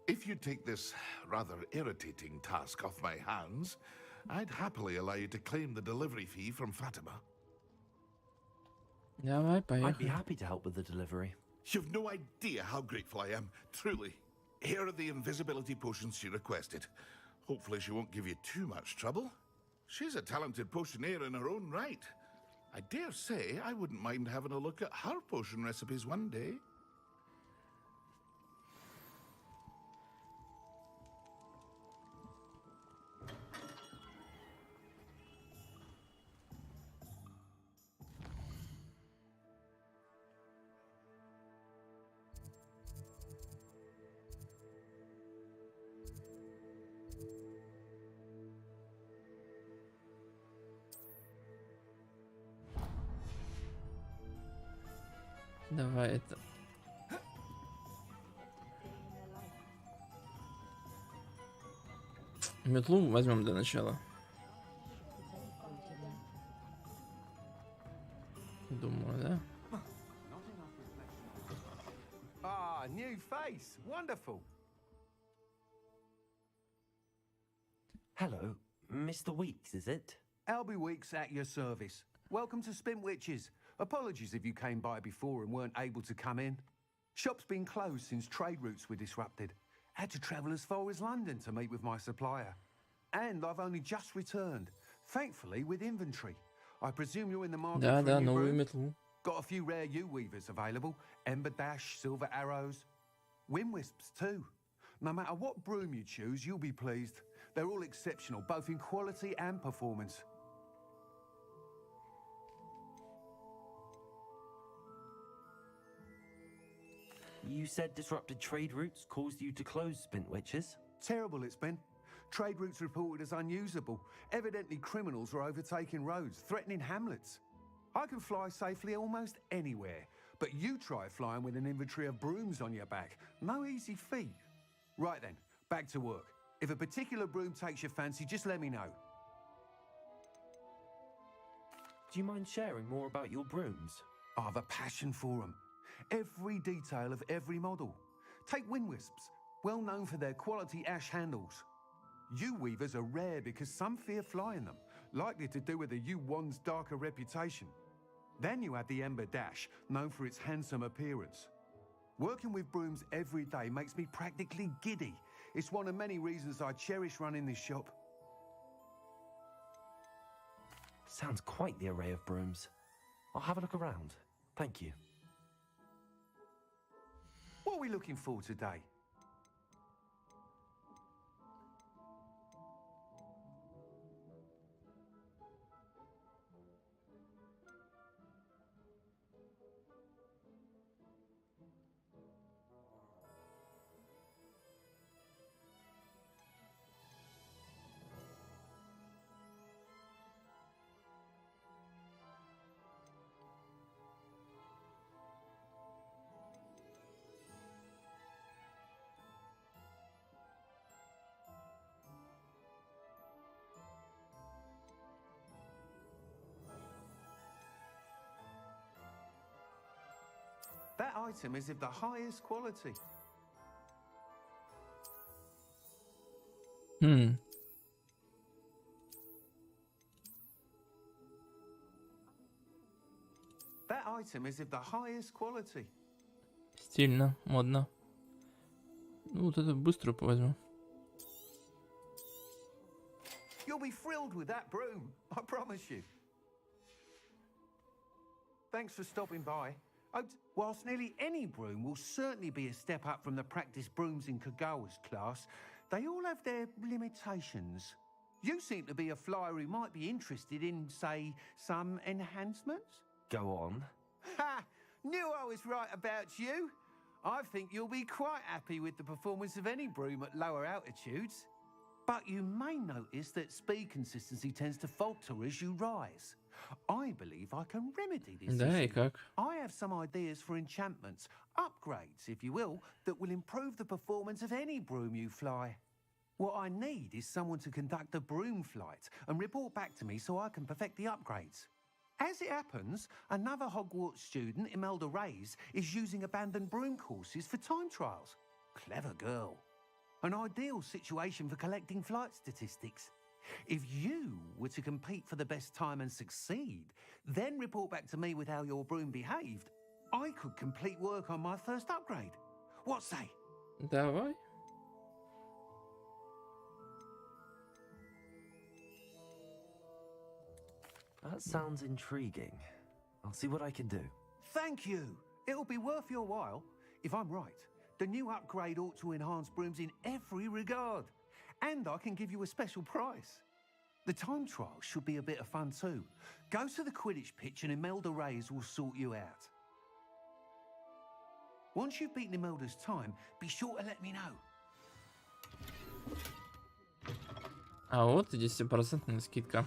If you take this rather irritating task off my hands, I'd happily allow you to claim the delivery fee from Fatima. Давай, I'd be поехали. happy to help with the delivery. You've no idea how grateful I am, truly. Here are the invisibility potions she requested. Hopefully she won't give you too much trouble. She's a talented potioneer in her own right. I dare say I wouldn't mind having a look at her potion recipes one day. Давай это. Метлу возьмем для начала. Думаю, да? Ah, new face. Wonderful. Hello, Mr. Weeks, is it? Albie Weeks at your service. Welcome to Spintwitches. Apologies if you came by before and weren't able to come in. Shop's been closed since trade routes were disrupted. Had to travel as far as London to meet with my supplier. And I've only just returned, thankfully with inventory. I presume you're in the market Да, for да, a new новую broom? метлу. Got a few rare U-weavers available. Ember Dash, Silver Arrows. Wind Wisps too. No matter what broom you choose, you'll be pleased. They're all exceptional, both in quality and performance. You said disrupted trade routes caused you to close Spintwitches? Terrible it's been. Trade routes reported as unusable. Evidently criminals are overtaking roads, threatening hamlets. I can fly safely almost anywhere, but you try flying with an inventory of brooms on your back. No easy feat. Right then, back to work. If a particular broom takes your fancy, just let me know. Do you mind sharing more about your brooms? I have a passion for them. Every detail of every model. Take Wind Wisps, well known for their quality ash handles. U-weavers are rare because some fear flying them, likely to do with the U-wand's darker reputation. Then you have the Ember Dash, known for its handsome appearance. Working with brooms every day makes me practically giddy. It's one of many reasons I cherish running this shop. Sounds quite the array of brooms. I'll have a look around. Thank you. What are we looking for today? That item is of the highest quality. That item is of the highest quality. Стильно, модно. Ну, вот это быстро возьму. You'll be thrilled with that broom, I promise you. Thanks for stopping by. Whilst nearly any broom will certainly be a step up from the practice brooms in Kagawa's class, they all have their limitations. You seem to be a flyer who might be interested in, say, some enhancements? Go on. Ha! Knew I was right about you. I think you'll be quite happy with the performance of any broom at lower altitudes. But you may notice that speed consistency tends to falter as you rise. I believe I can remedy this issue. I have some ideas for enchantments, upgrades, if you will, that will improve the performance of any broom you fly. What I need is someone to conduct a broom flight and report back to me so I can perfect the upgrades. As it happens, another Hogwarts student, Imelda Reyes, is using abandoned broom courses for time trials. Clever girl. An ideal situation for collecting flight statistics. If you were to compete for the best time and succeed, then report back to me with how your broom behaved, I could complete work on my first upgrade. What say? Давай. That sounds intriguing. I'll see what I can do. Thank you. It'll be worth your while. If I'm right, the new upgrade ought to enhance brooms in every regard. And I can give you a special price. The time trial should be a bit of fun too. Go to the Quidditch pitch and Imelda Reyes will sort you out. Once you've beaten Imelda's time, be sure to let me know. А вот и 10% скидка.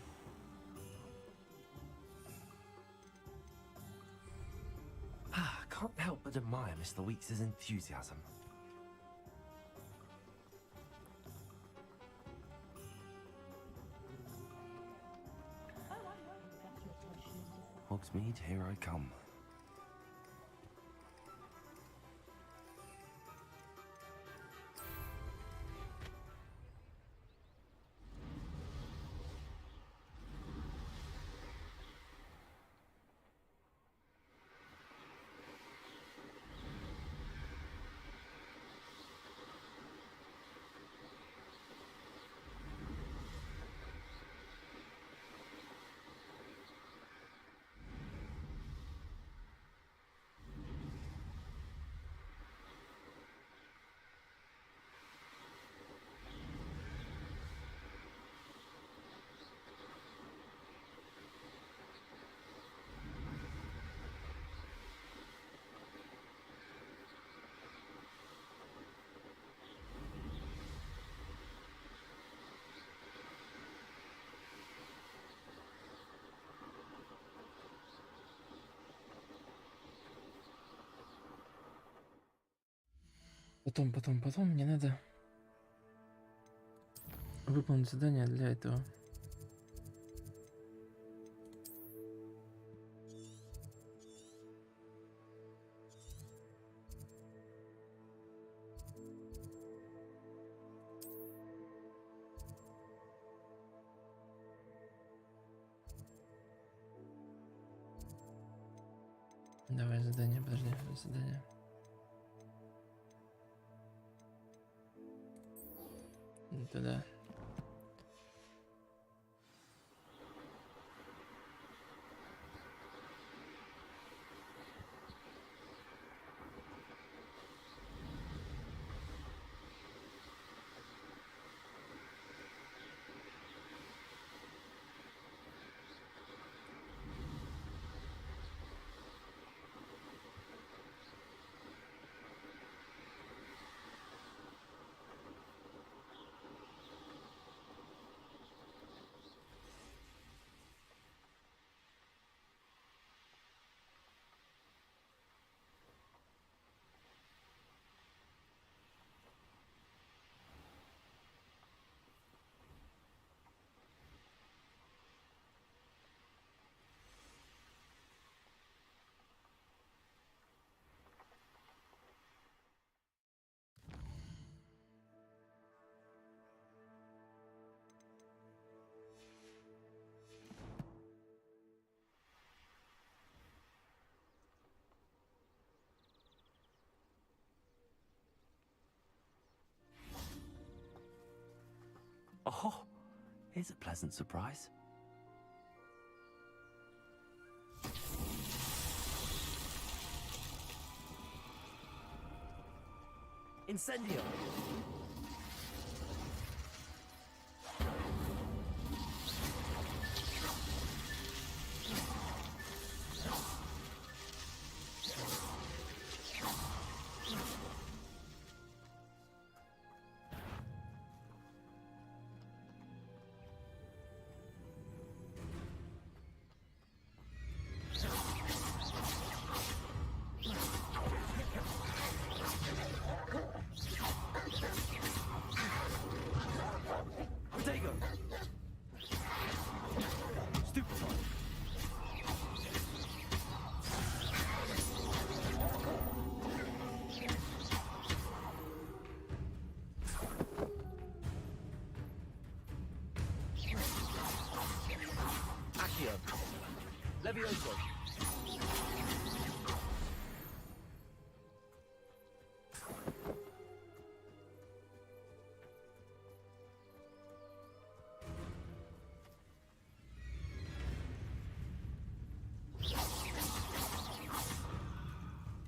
Can't help but admire Mr. Weeks' enthusiasm. Hogsmeade, here I come. потом. Мне надо выполнить задание для этого. Давай задание, подожди, задание. Туда. Oh, here's a pleasant surprise. Incendio! Levioso.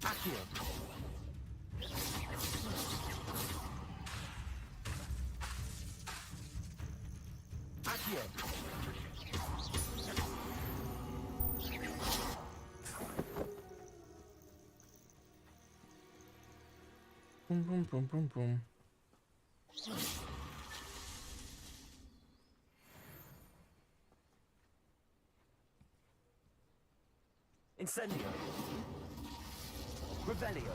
Accio. Accio. Пум-пум-пум-пум-пум. Incendio. Revelio.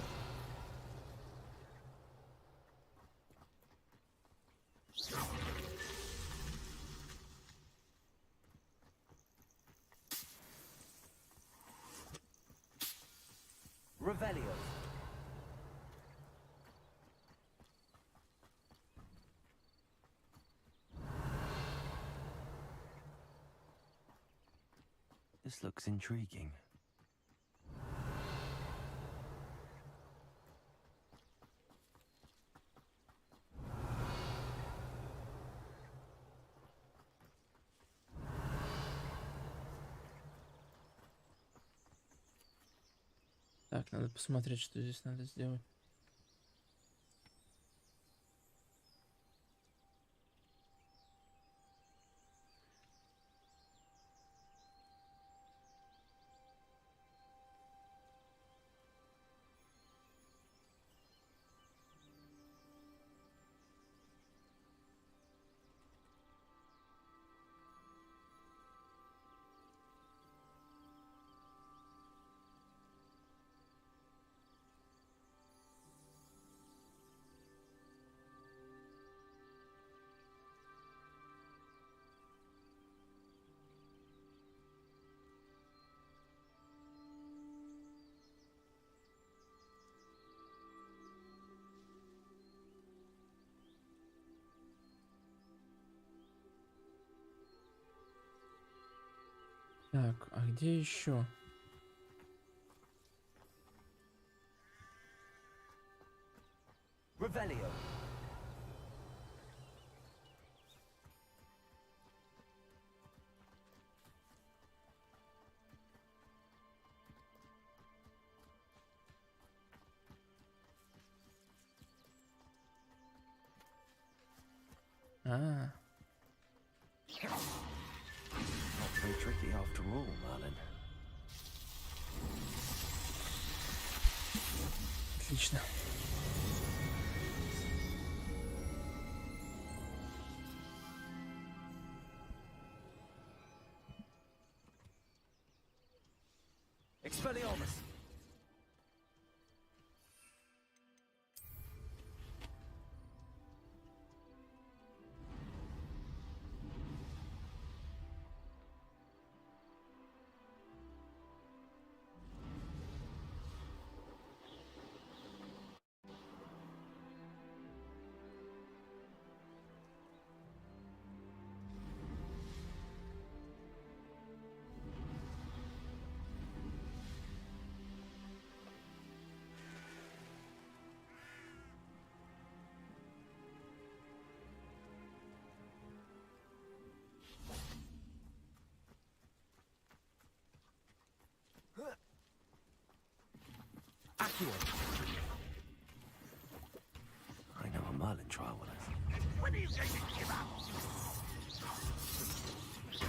Revelio. This looks intriguing. Так, надо посмотреть, что здесь надо сделать. Так, а где еще? Revelio. А. Not so tricky after all, Merlin. Отлично. Expelliarmus. I know a Merlin trial will have. When are you going to give up?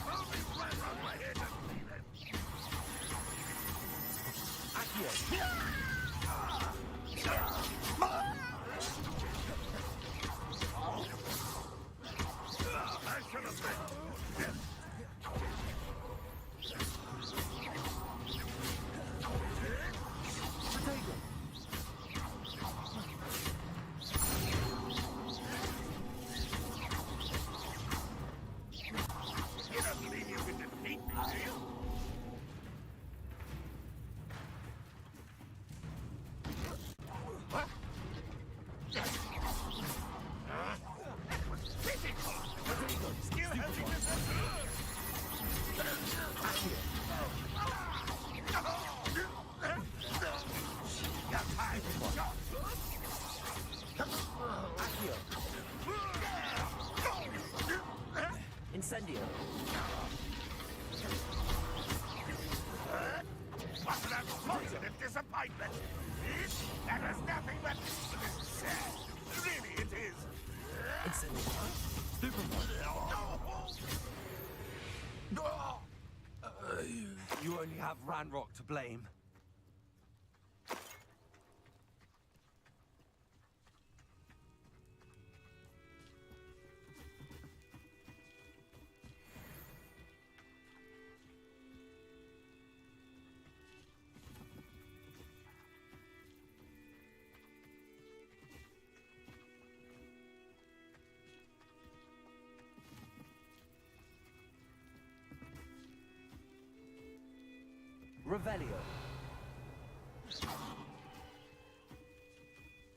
I'll be right on my head and leave it. I should have been. Incendio. What an unfortunate disappointment! That was nothing but sad. Really, it is. You only have Ranrock to blame. Revelio.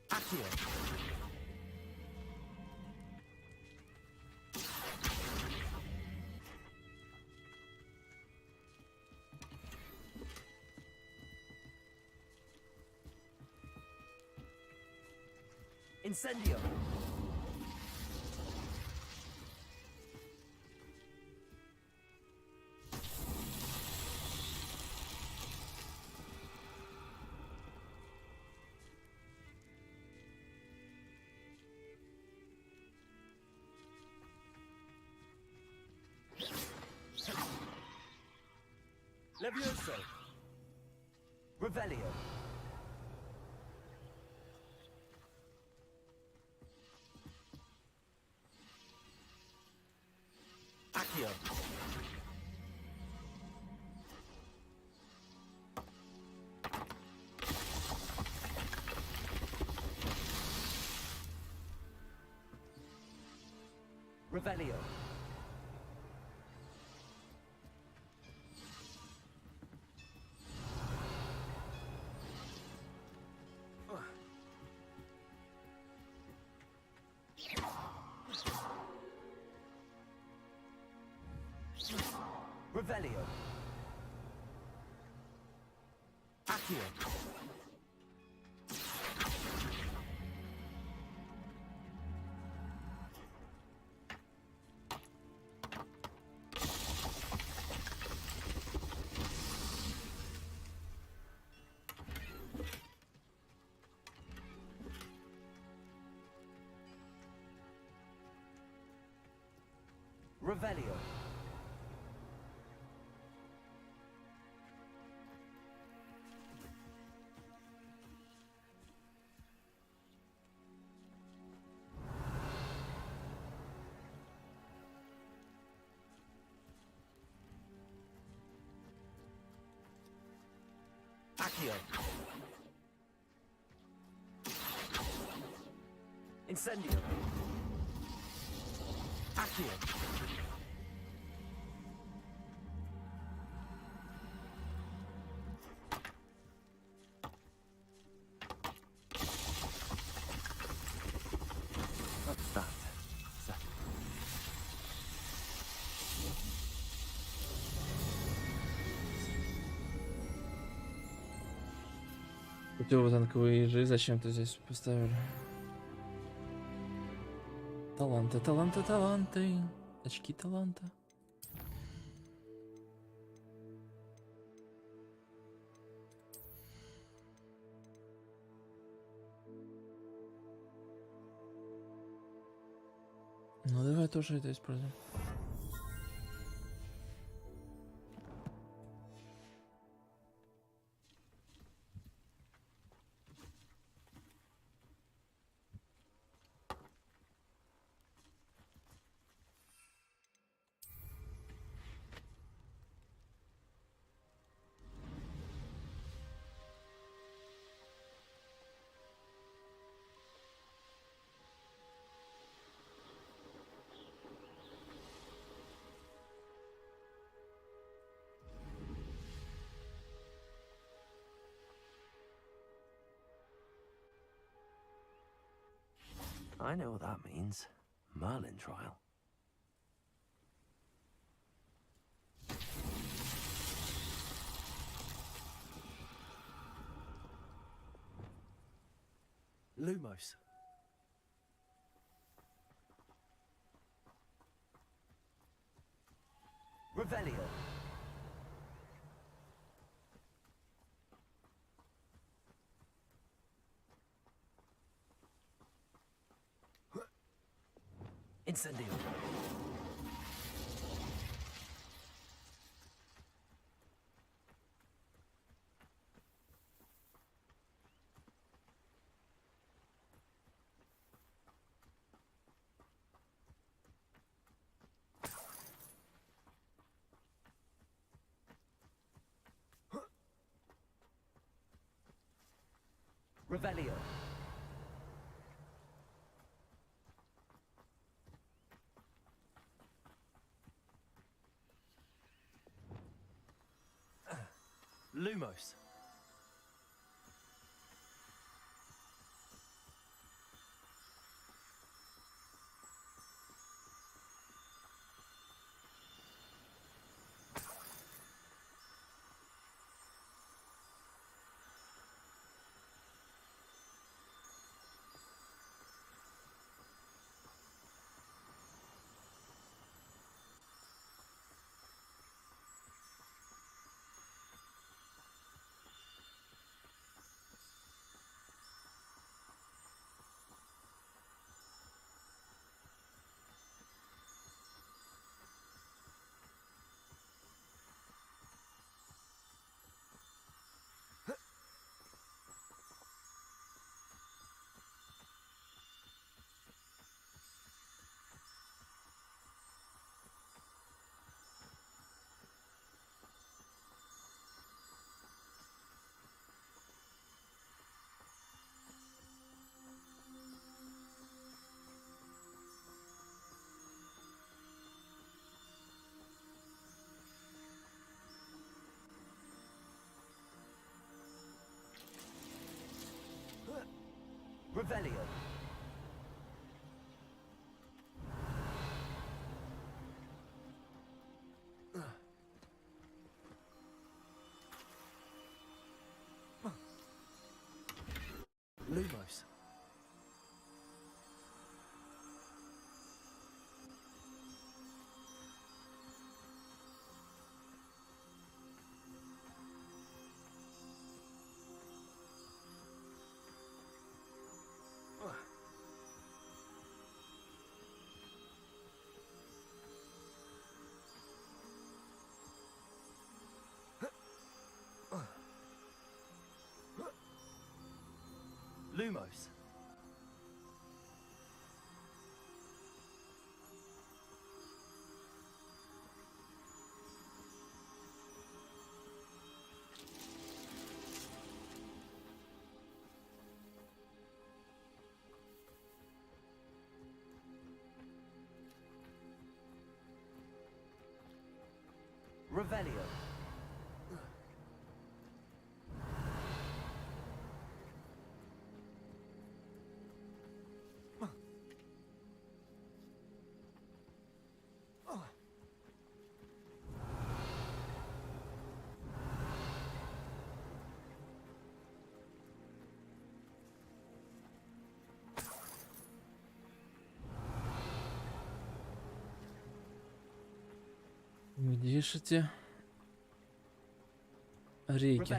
Accio. Incendio. Levioso. Revelio. Accio. Revelio. Revelio. Accio. Revelio. Accio. Incendio. Accio. What's that? Противотанковые ежи зачем-то здесь поставили. Таланты, таланты, таланты. Очки таланта. Ну давай тоже это используем. I know what that means. Merlin trial. Lumos. Revelio. Incendio. Revelio. Lumos. Revelio. Lumos. Lumos. Revelio. Решите. Реки.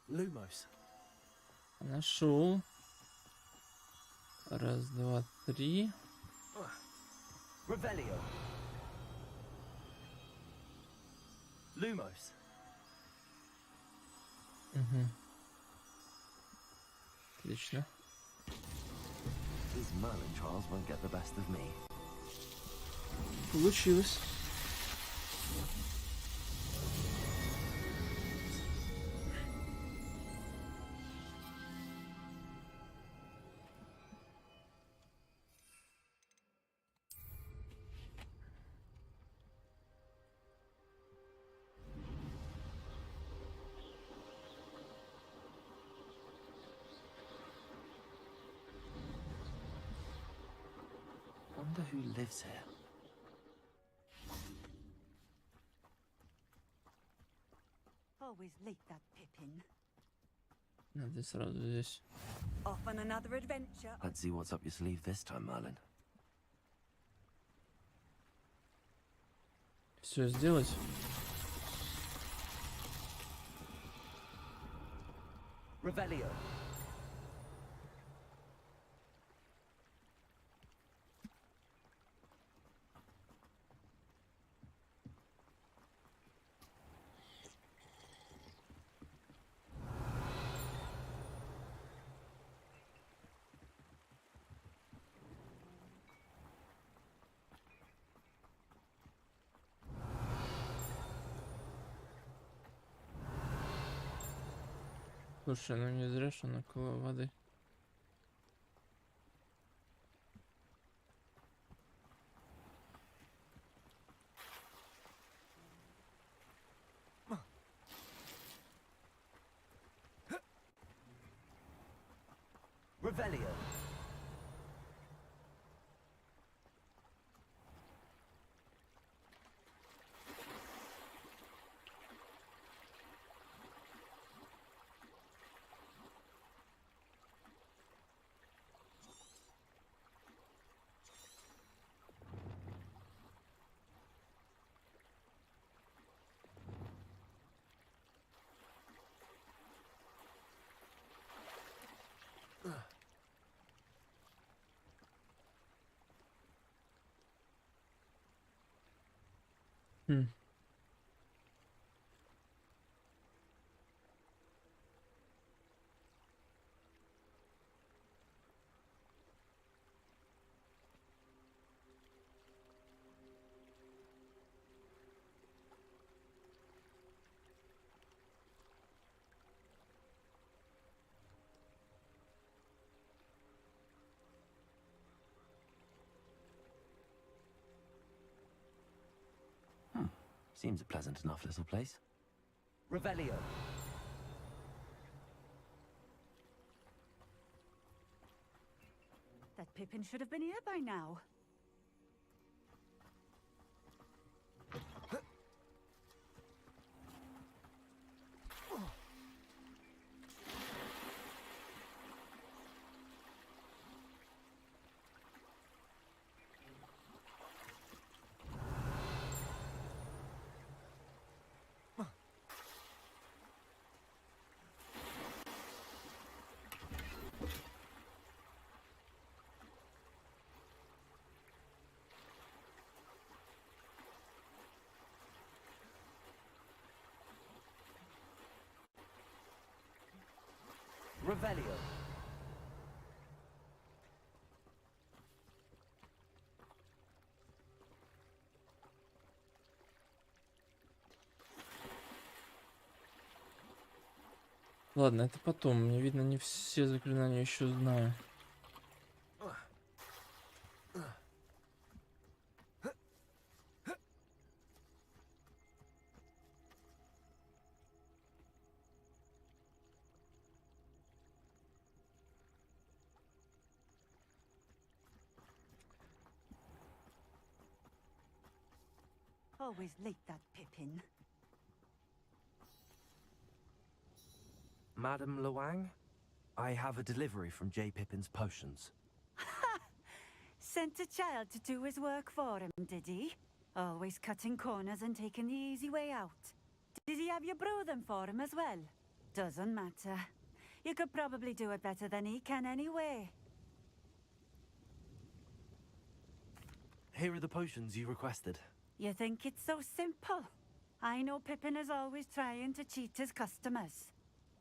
Lumos. Нашел. Раз, два, три. Revelio. Lumos. Угу. Отлично. These Merlin trials won't get the best of me. Получилось. Wonder who lives here. Always late, that Pippin. Надо сразу здесь. Off on another adventure. Let's see what's up your sleeve this time, Merlin. Все сделать. Revelio. Слушай, ну не зря, что около воды. Revelio. Хм. Seems a pleasant enough little place. Revelio. That Pippin should have been here by now. Revelio. Ладно, это потом. Мне видно, не все заклинания еще знаю. Always late, that Pippin. Madam Luang, I have a delivery from J. Pippin's potions. Sent a child to do his work for him, did he? Always cutting corners and taking the easy way out. Did he have you brew them for him as well? Doesn't matter. You could probably do it better than he can anyway. Here are the potions you requested. You think it's so simple? I know Pippin is always trying to cheat his customers.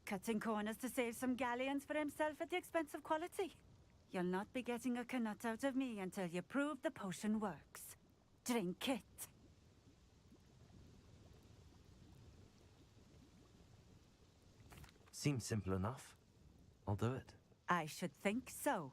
Cutting corners to save some galleons for himself at the expense of quality. You'll not be getting a canut out of me until you prove the potion works. Drink it. Seems simple enough. I'll do it. I should think so.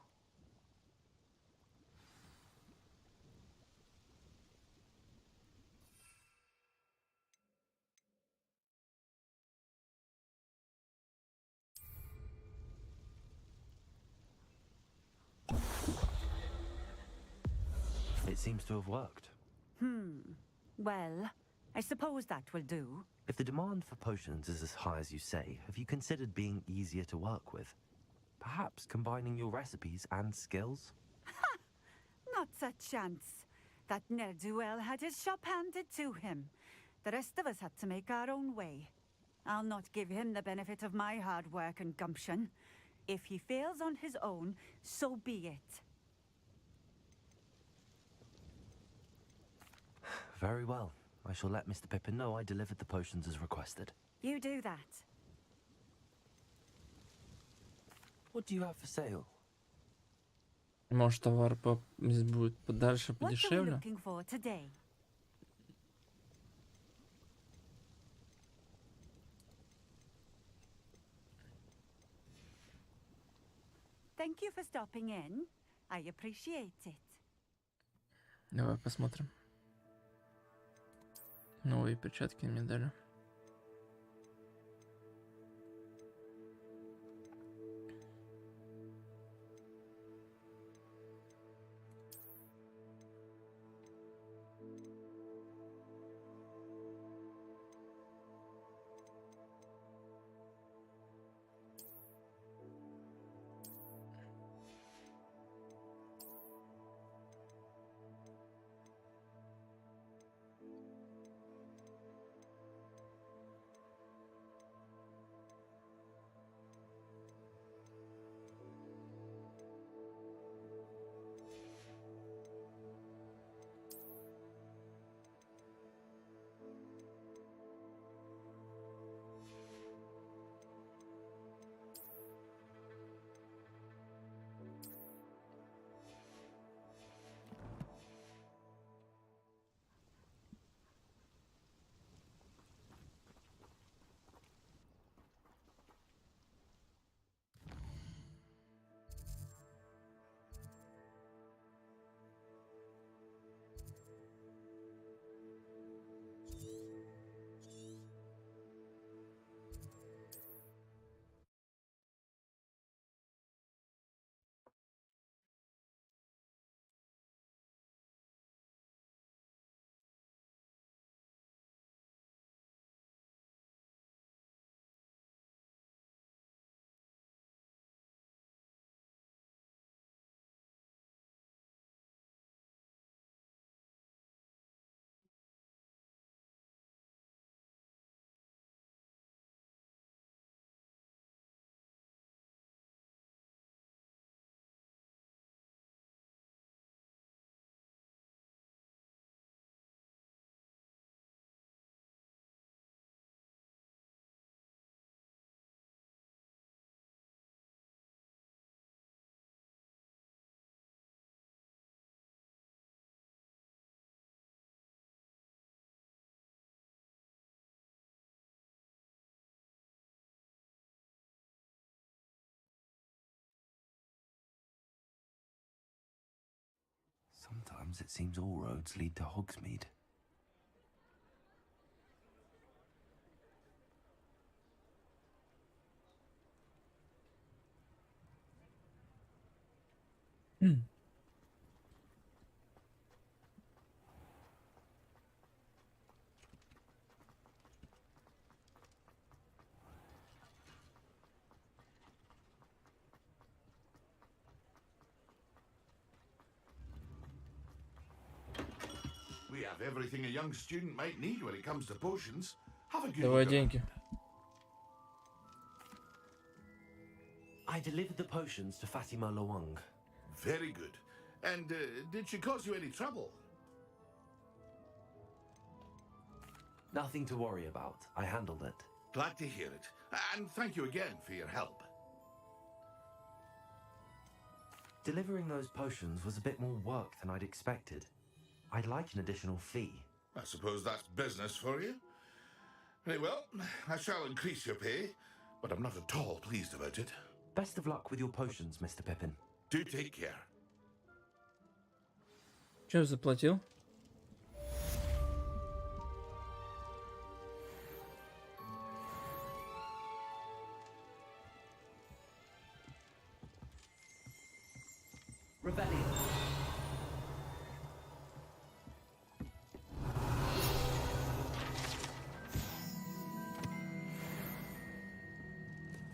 It seems to have worked. Well, I suppose that will do. If the demand for potions is as high as you say, have you considered being easier to work with? Perhaps combining your recipes and skills? Not a chance. That ne'er-do-well had his shop handed to him. The rest of us had to make our own way. I'll not give him the benefit of my hard work and gumption. If he fails on his own, so be it. Very well. I shall let Mr. Pippin know I delivered the potions as requested. You do that. What do you have for sale? Может, товар здесь будет подальше, What are we подешевле? looking for today? Thank you for stopping in. I appreciate it. Давай посмотрим. Новые перчатки мне дали. Sometimes it seems all roads lead to Hogsmeade. We have everything a young student might need when it comes to potions. Have a good Давай look. деньги. I delivered the potions to Fatima Lawang. Very good. And did she cause you any trouble? Nothing to worry about. I handled it. Glad to hear it. And thank you again for your help. Delivering those potions was a bit more work than I'd expected. I'd like an additional fee. I suppose that's business for you. Very well, I shall increase your pay, but I'm not at all pleased about it. Best of luck with your potions, Mr. Pippin. Do take care. Че заплатил? Rebellion.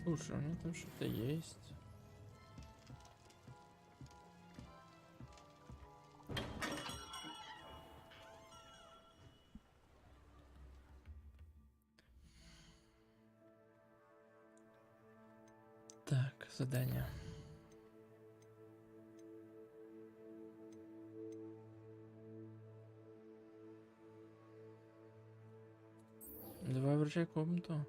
Слушай, у меня там что-то есть. Так, задание. Давай вручай комнату.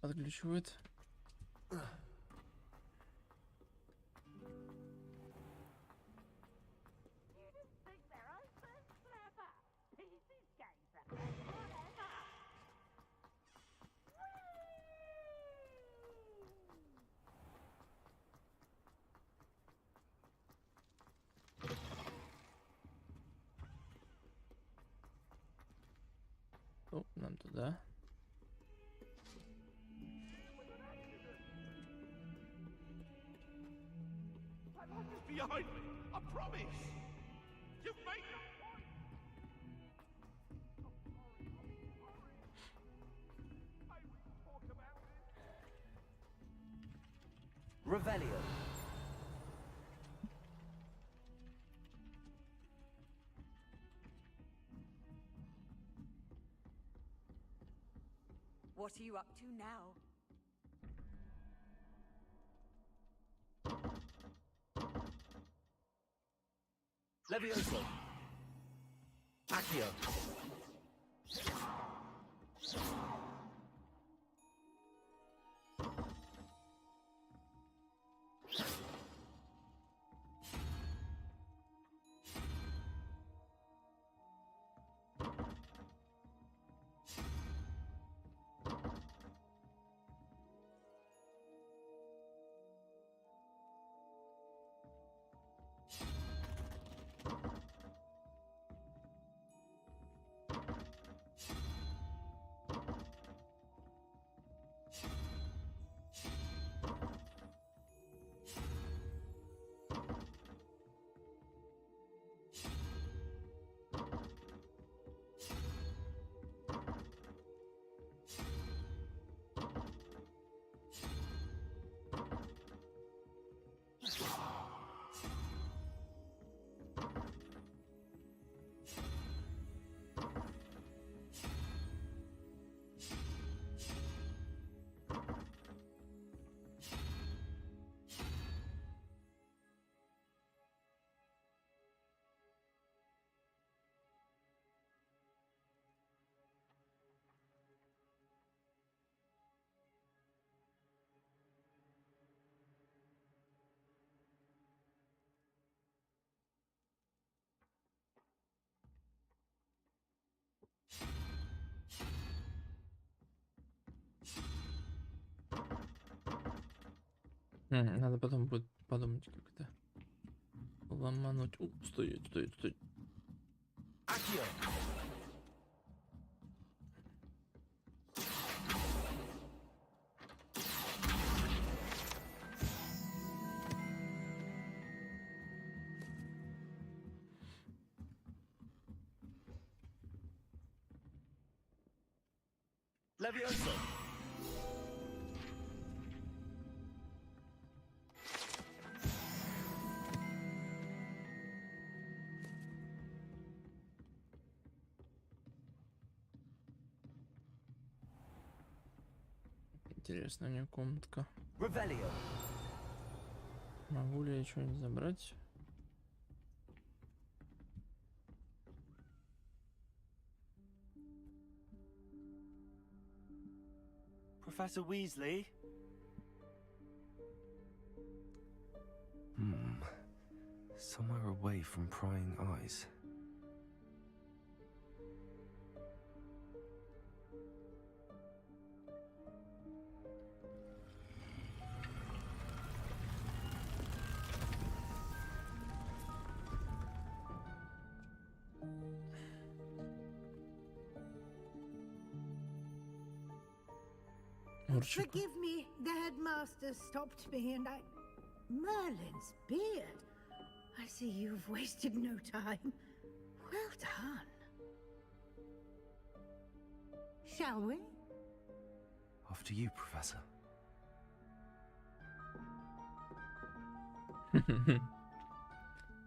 Отключивает. О, нам туда. Behind me, I promise. You've made no point. Revelio. What are you up to now? Levioso. Accio. Надо потом будет подумать, как это ломануть. Стоит. Accio. Levioso. Интересно, у нее комнатка. Revelio. Могу ли я что-нибудь забрать? Professor Weasley? Somewhere away from prying eyes. Forgive me, the headmaster stopped me and Merlin's beard. I see you've wasted no time. Well done. Shall we? After you, Professor.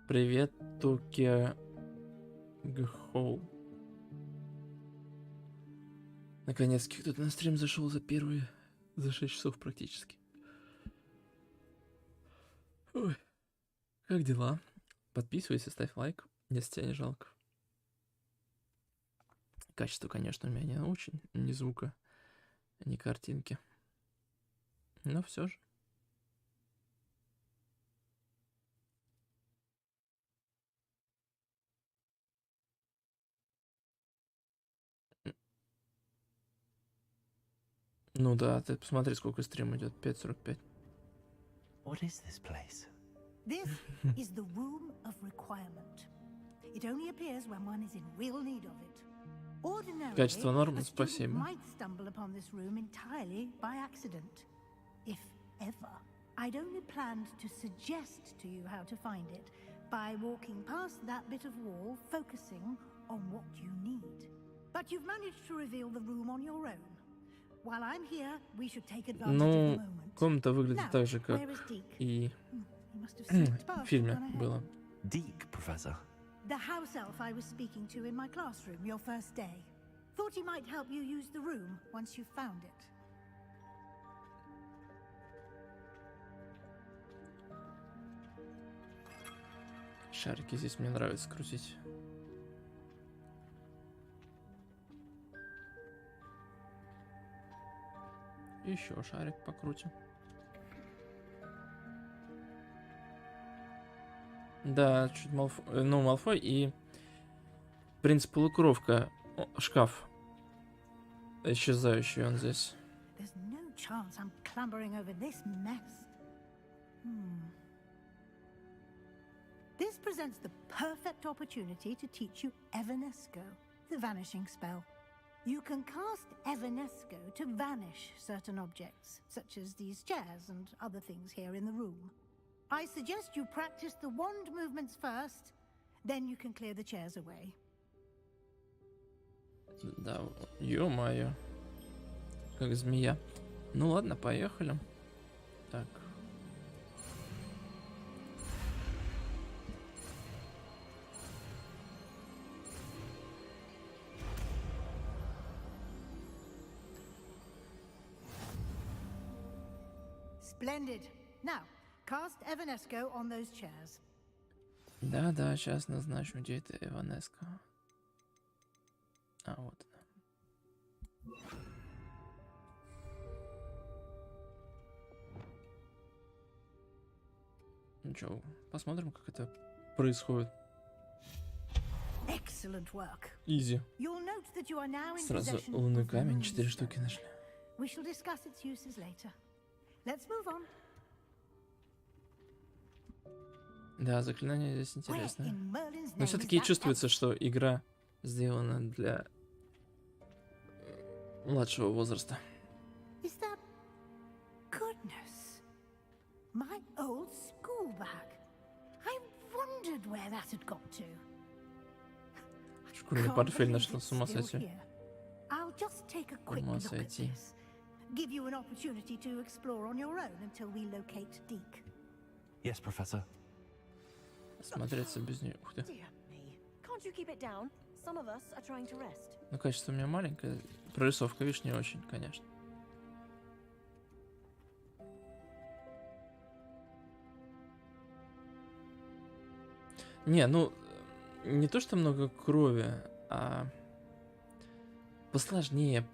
Привет, Токио Гхоу. Наконец-таки кто-то на стрим зашел за 6 часов практически. Ой, как дела? Подписывайся, ставь лайк, если тебе не жалко. Качество, конечно, у меня не очень, ни звука, ни картинки. Но все же. Ну да, ты посмотри, сколько стрим идет, 5:45. What is this place? This is the room of requirement. It only appears when one is in real need of it. Ordinarily, Качество норм, a student спасибо. might stumble upon this room entirely by accident, if ever. I'd only planned to suggest to you how to find it by walking past that bit of wall, focusing on what you need. But you've managed to reveal the room on your own. While I'm here, we should take advantage of the Ну, moment. комната выглядит так же, как where is Deke? и He must have slipped past в фильме and gone ahead. было. Deke, Professor. The house elf I was speaking to in my classroom your first day. Thought he might help you use the room once you found it. Шарики здесь мне нравится крутить. Еще шарик покрутим. Да, чуть Малфой и принц полукровка. О, шкаф. Исчезающий он здесь. There's no chance I'm clambering over this mess. This presents the perfect opportunity to teach you Evanesco, the vanishing spell. You can cast Evanesco to vanish certain objects, such as these chairs and other things here in the room. I suggest you practice the wand movements first, then you can clear the chairs away. Да, ё-моё. Как змея. Ну ладно, поехали. Так. Splendid. Now, cast Evanesco on those chairs. Да, сейчас назначу, где это Эванеско. А, вот она. Ну чё, посмотрим, как это происходит. Excellent work. Изи. You'll note that you are now in Сразу possession лунный of the камень, moon 4 stone. штуки нашли. We shall discuss its uses later. Let's move on. Да, заклинание здесь интересное. in Merlin's Но name все-таки is that чувствуется, что игра сделана для младшего возраста. Is that... Goodness. My old school bag. I wondered where that had got to. Школьный Can't портфель believe нашел, it's с ума still сойти. here. I'll just take a quick Ума look at сойти. this. Give you an opportunity to explore on your own until we locate Deke. Yes, Professor. Смотреться без нее. Ух ты. Can't you keep it down? Some of us are trying to rest. Ну, качество у меня маленькое. Прорисовка, видишь, не очень, конечно. Не, ну, не то, что много крови, а посложнее,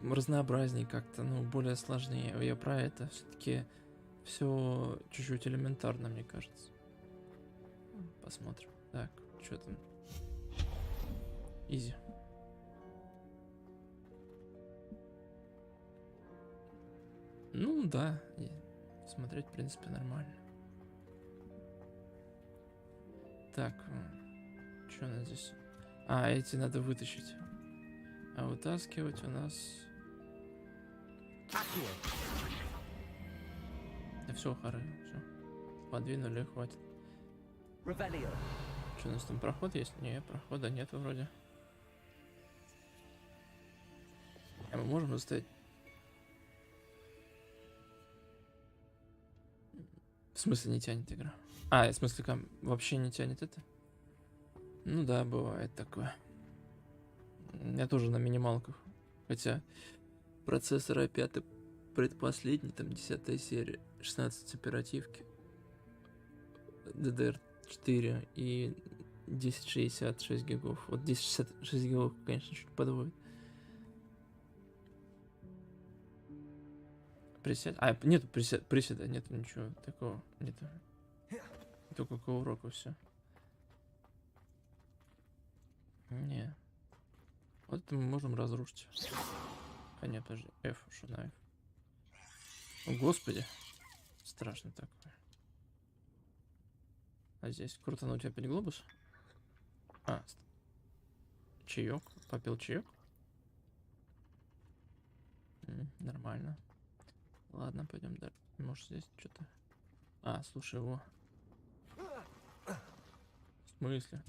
разнообразнее как-то, ну, более сложнее. Я про это. Все-таки все чуть-чуть элементарно, мне кажется. Посмотрим. Так, что там? Изи. Ну да, и смотреть, в принципе, нормально. Так, что у нас здесь? А, эти надо вытащить. А вытаскивать у нас... Да все, хорошо, все. Подвинули, хватит. Что у нас там, проход есть? Не, прохода нет вроде. А мы можем заставить... В смысле не тянет игра? А, в смысле вообще не тянет это? Ну да, бывает такое. Я тоже на минималках. Хотя процессор i5 предпоследний, там 10 серия, 16 оперативки, DDR4 и 1066 гигов. Вот 1066 гигов, конечно, чуть подводит. Присядь. А, нету приседа, нету ничего такого. Нету. Только к уроку все. Не. Вот это мы можем разрушить. А нет, подожди. F, что на F? О, господи. Страшно такое. А здесь крутануть опять глобус? А, чаек. Попил чаек. Нормально. Ладно, пойдем дальше. Может здесь что-то... А, слушай его. В смысле?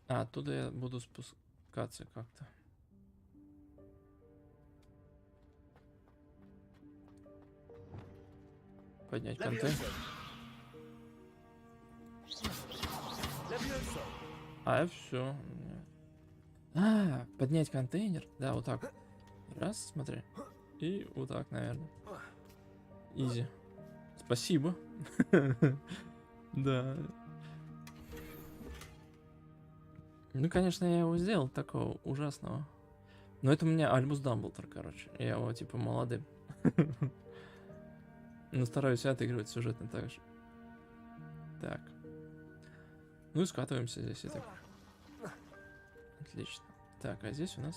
А, оттуда я буду спускаться как-то. Поднять конте. А, все. Поднять контейнер. Да, вот так. Раз, смотри. И вот так, наверное. Изи. Спасибо. Да. Ну, конечно, я его сделал такого ужасного. Но это у меня Альбус Дамблдор, короче. Я его типа молодым. Но стараюсь отыгрывать сюжетно так же. Так. Ну и скатываемся здесь и так. Отлично. Так, а здесь у нас...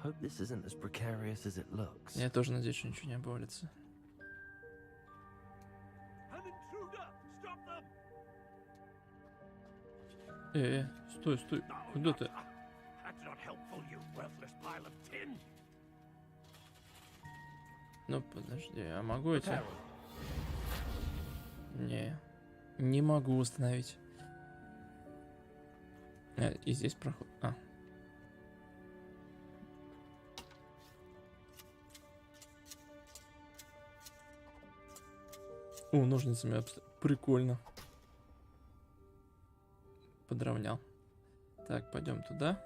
Hope this isn't as precarious as it looks. Я тоже надеюсь, что ничего не обвалится. Стой, стой. Куда ты? Ну подожди, а могу эти? Не могу установить. И здесь проход. О, ножницами прикольно. Подровнял. Так, пойдем туда.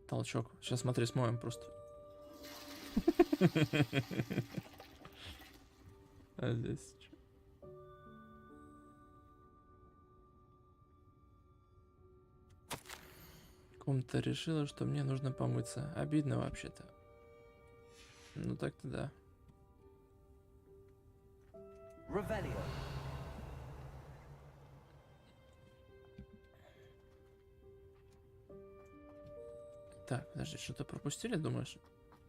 Толчок. Сейчас смотри, смоем просто. А здесь что? Комната решила, что мне нужно помыться. Обидно вообще-то. Ну так-то да. Так, подожди, что-то пропустили, думаешь?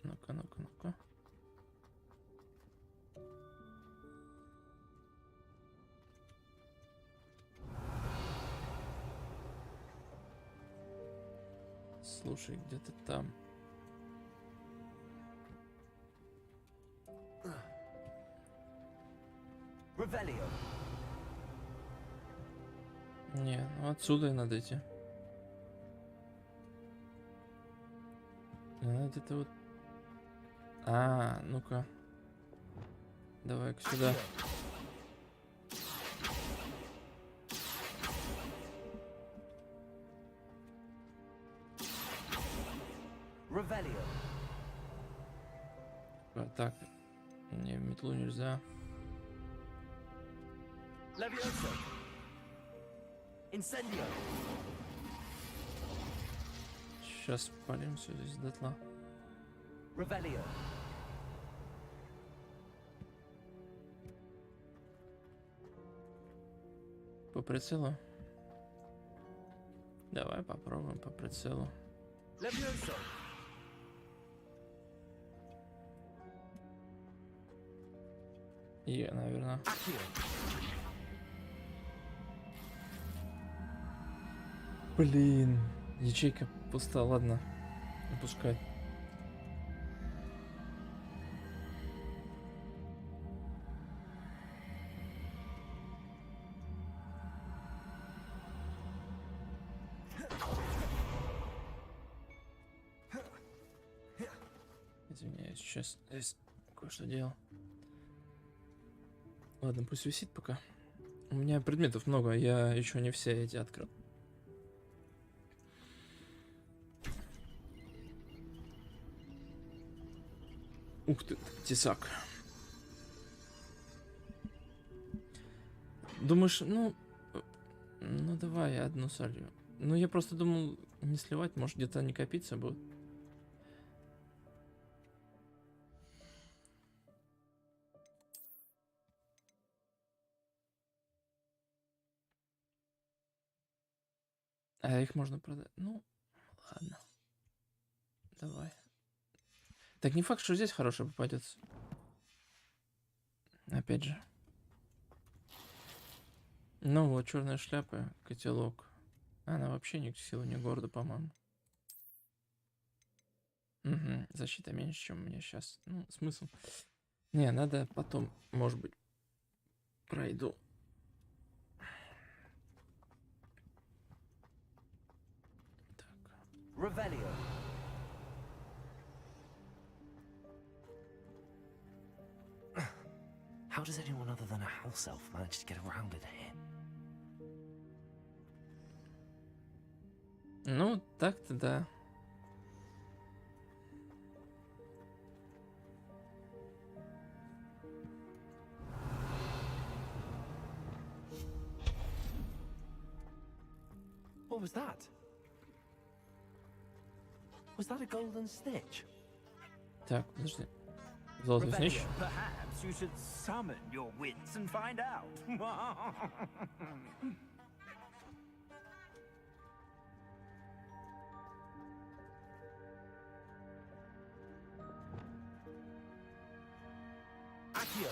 Ну-ка, ну-ка, ну-ка. Слушай, где-то там. Не, ну отсюда и надо идти. Где-то вот... ну-ка. Давай-ка сюда. Так. Не, в метлу нельзя. Сейчас спалим все здесь дотла. По прицелу? Давай попробуем по прицелу. И, наверное. Блин, ячейка пуста, ладно, опускай. Извиняюсь, сейчас здесь кое-что делал. Ладно, пусть висит пока. У меня предметов много, я еще не все эти открыл. Ух ты, тесак. Думаешь, ну давай я одну солью. Ну я просто думал не сливать, может где-то не копиться будет. А их можно продать. Ну, ладно. Давай. Так не факт, что здесь хороший попадется. Опять же. Ну вот, черная шляпа, котелок. Она вообще ни к силу, ни к городу, по-моему. Угу, защита меньше, чем у меня сейчас. Ну, смысл. Не, надо потом, может быть, пройду. Revelio. How does anyone other than a house elf manage to get around in here? Ну, так-то да. What was that? Was that a golden stitch? Так, подожди. Золотой снич. Perhaps you should summon your wits and find out. Accio.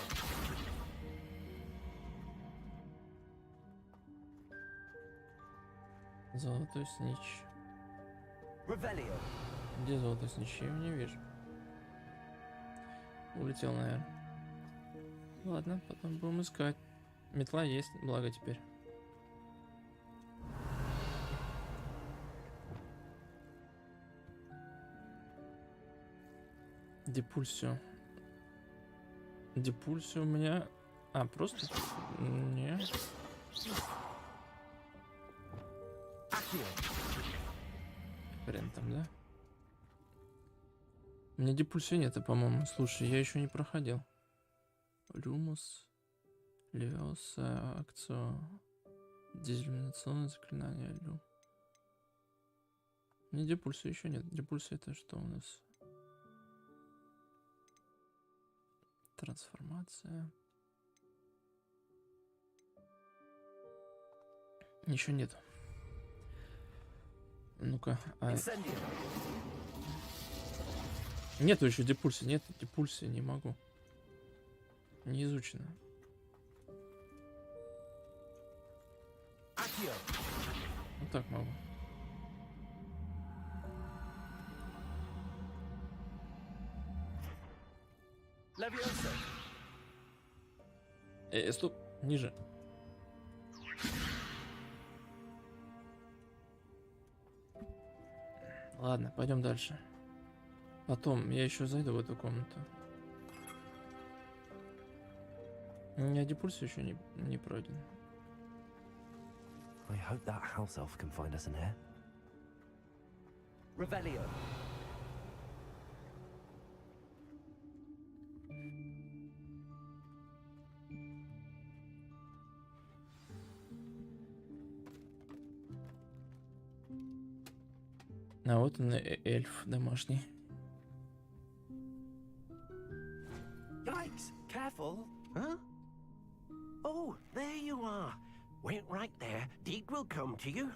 Золотой снич. Revelio. Где золотой снич? Я его не вижу. Улетел, наверное. Ладно, потом будем искать. Метла есть, благо теперь. Депульсию. Депульсию у меня... А, просто... Не. Хрен там, да? У меня депульсии нет, по-моему. Слушай, я еще не проходил. Люмус. Левиоса. Акцио. Дезиллюминационное заклинание. Лю. У меня депульсии еще нет. Депульсия это что у нас? Трансформация. Еще нет. Ну-ка. Нету еще депульсии. Нет депульсии, не могу. Не изучено. Вот так могу. Стоп, ниже. Ладно, пойдем дальше. Потом я еще зайду в эту комнату. У меня депульсия еще не пройден. I hope that house elf can find us in here. Revelio. А вот он, эльф домашний. Yikes! Careful! Huh? Oh, there you are. Wait right there. Deke will come to you.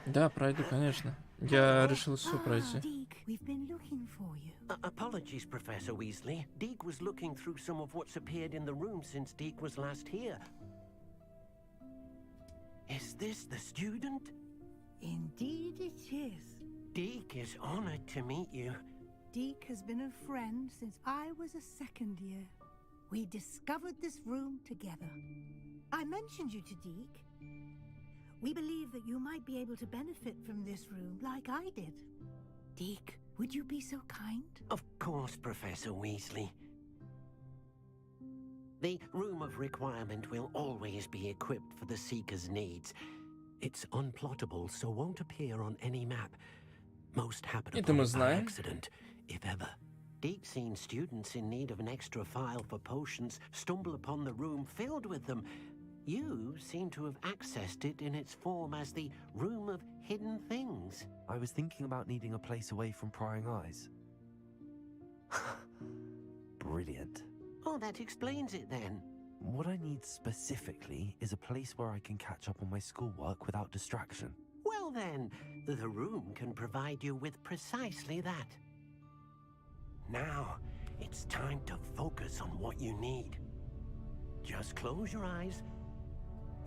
Да, пройду, конечно. Я решил все пройти. We've been looking for you. Apologies, Professor Weasley. Deke was looking through some of what's appeared in the room since Deke was last here. Is this the student? Indeed it is. Deke is honored to meet you. Deke has been a friend since I was a second year. We discovered this room together. I mentioned you to Deke. We believe that you might be able to benefit from this room like I did. Deke, would you be so kind? Of course, Professor Weasley. The Room of Requirement will always be equipped for the Seeker's needs. It's unplottable, so won't appear on any map. Most happen upon it by accident, if ever. Deke's seen students in need of an extra file for potions stumble upon the room filled with them. You seem to have accessed it in its form as the Room of Hidden Things. I was thinking about needing a place away from prying eyes. Brilliant. Oh, that explains it then. What I need specifically is a place where I can catch up on my schoolwork without distraction. Well then, the room can provide you with precisely that. Now, it's time to focus on what you need. Just close your eyes.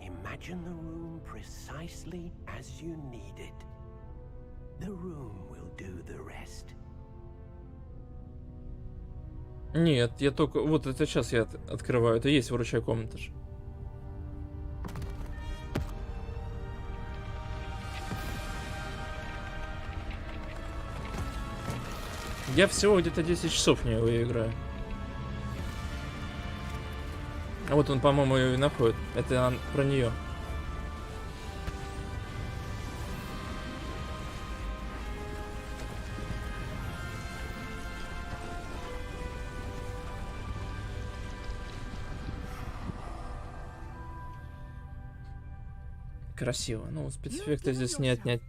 Imagine the room precisely as you need it. The room will do the rest. Нет, я только... Вот это сейчас я открываю. Это есть выручай комната же. Я всего где-то 10 часов в нее играю. А вот он, по-моему, ее и находит. Это про нее. Красиво. Ну, спецэффекты здесь не отнять.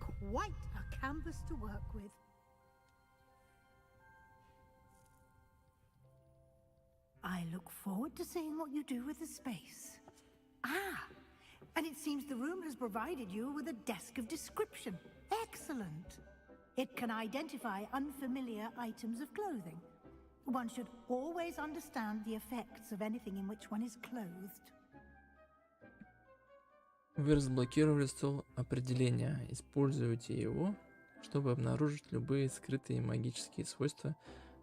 I look forward to seeing what you do with the space. Ah, and it seems the room has provided you with a desk of description. Excellent. It can identify unfamiliar items of clothing. One should always understand the effects of anything in which one is clothed. Вы разблокировали стол определения. Используйте его, чтобы обнаружить любые скрытые магические свойства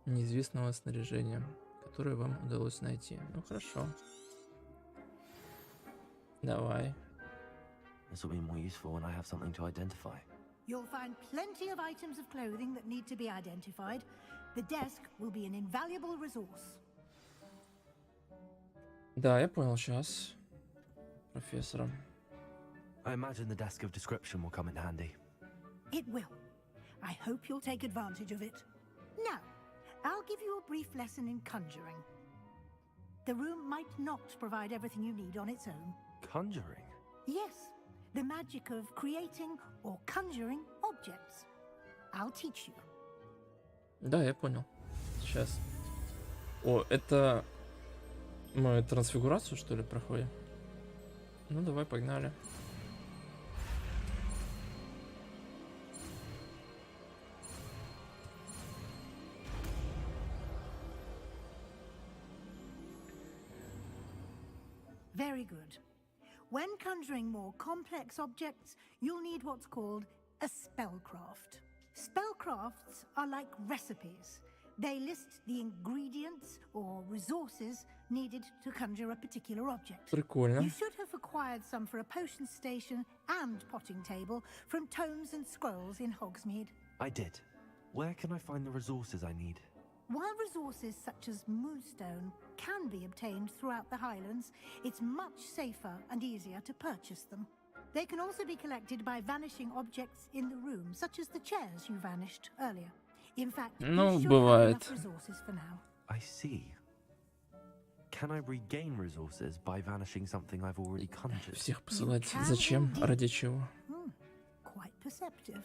неизвестного снаряжения, которое вам удалось найти. Ну хорошо. Давай. This will be more useful when I have something to identify. You'll find plenty of items of clothing that need to be identified. The desk will be an invaluable resource. Да, я понял сейчас. Профессором. I imagine the desk of description will come in handy. It will. I hope you'll take advantage of it. Now, I'll give you a brief lesson in conjuring. The room might not provide everything you need on its own. Conjuring? Yes, the magic of creating or conjuring objects. I'll teach you. Да, я понял. Сейчас. О, это мы трансфигурацию, что ли, проходим? Ну, давай, погнали. Very good. When conjuring more complex objects, you'll need what's called a spellcraft. Spellcrafts are like recipes. They list the ingredients or resources needed to conjure a particular object. Прикольно. You should have acquired some for a potion station and potting table from tomes and scrolls in Hogsmeade. I did. Where can I find the resources I need? While resources such as moonstone can be obtained throughout the Highlands, it's much safer and easier to purchase them. They can also be collected by vanishing objects in the room, such as the chairs you vanished earlier. In fact, you should have enough resources for now. I see. Can I regain resources by vanishing something I've already conjured? Всех посылать. Зачем? Ради чего? Quite perceptive.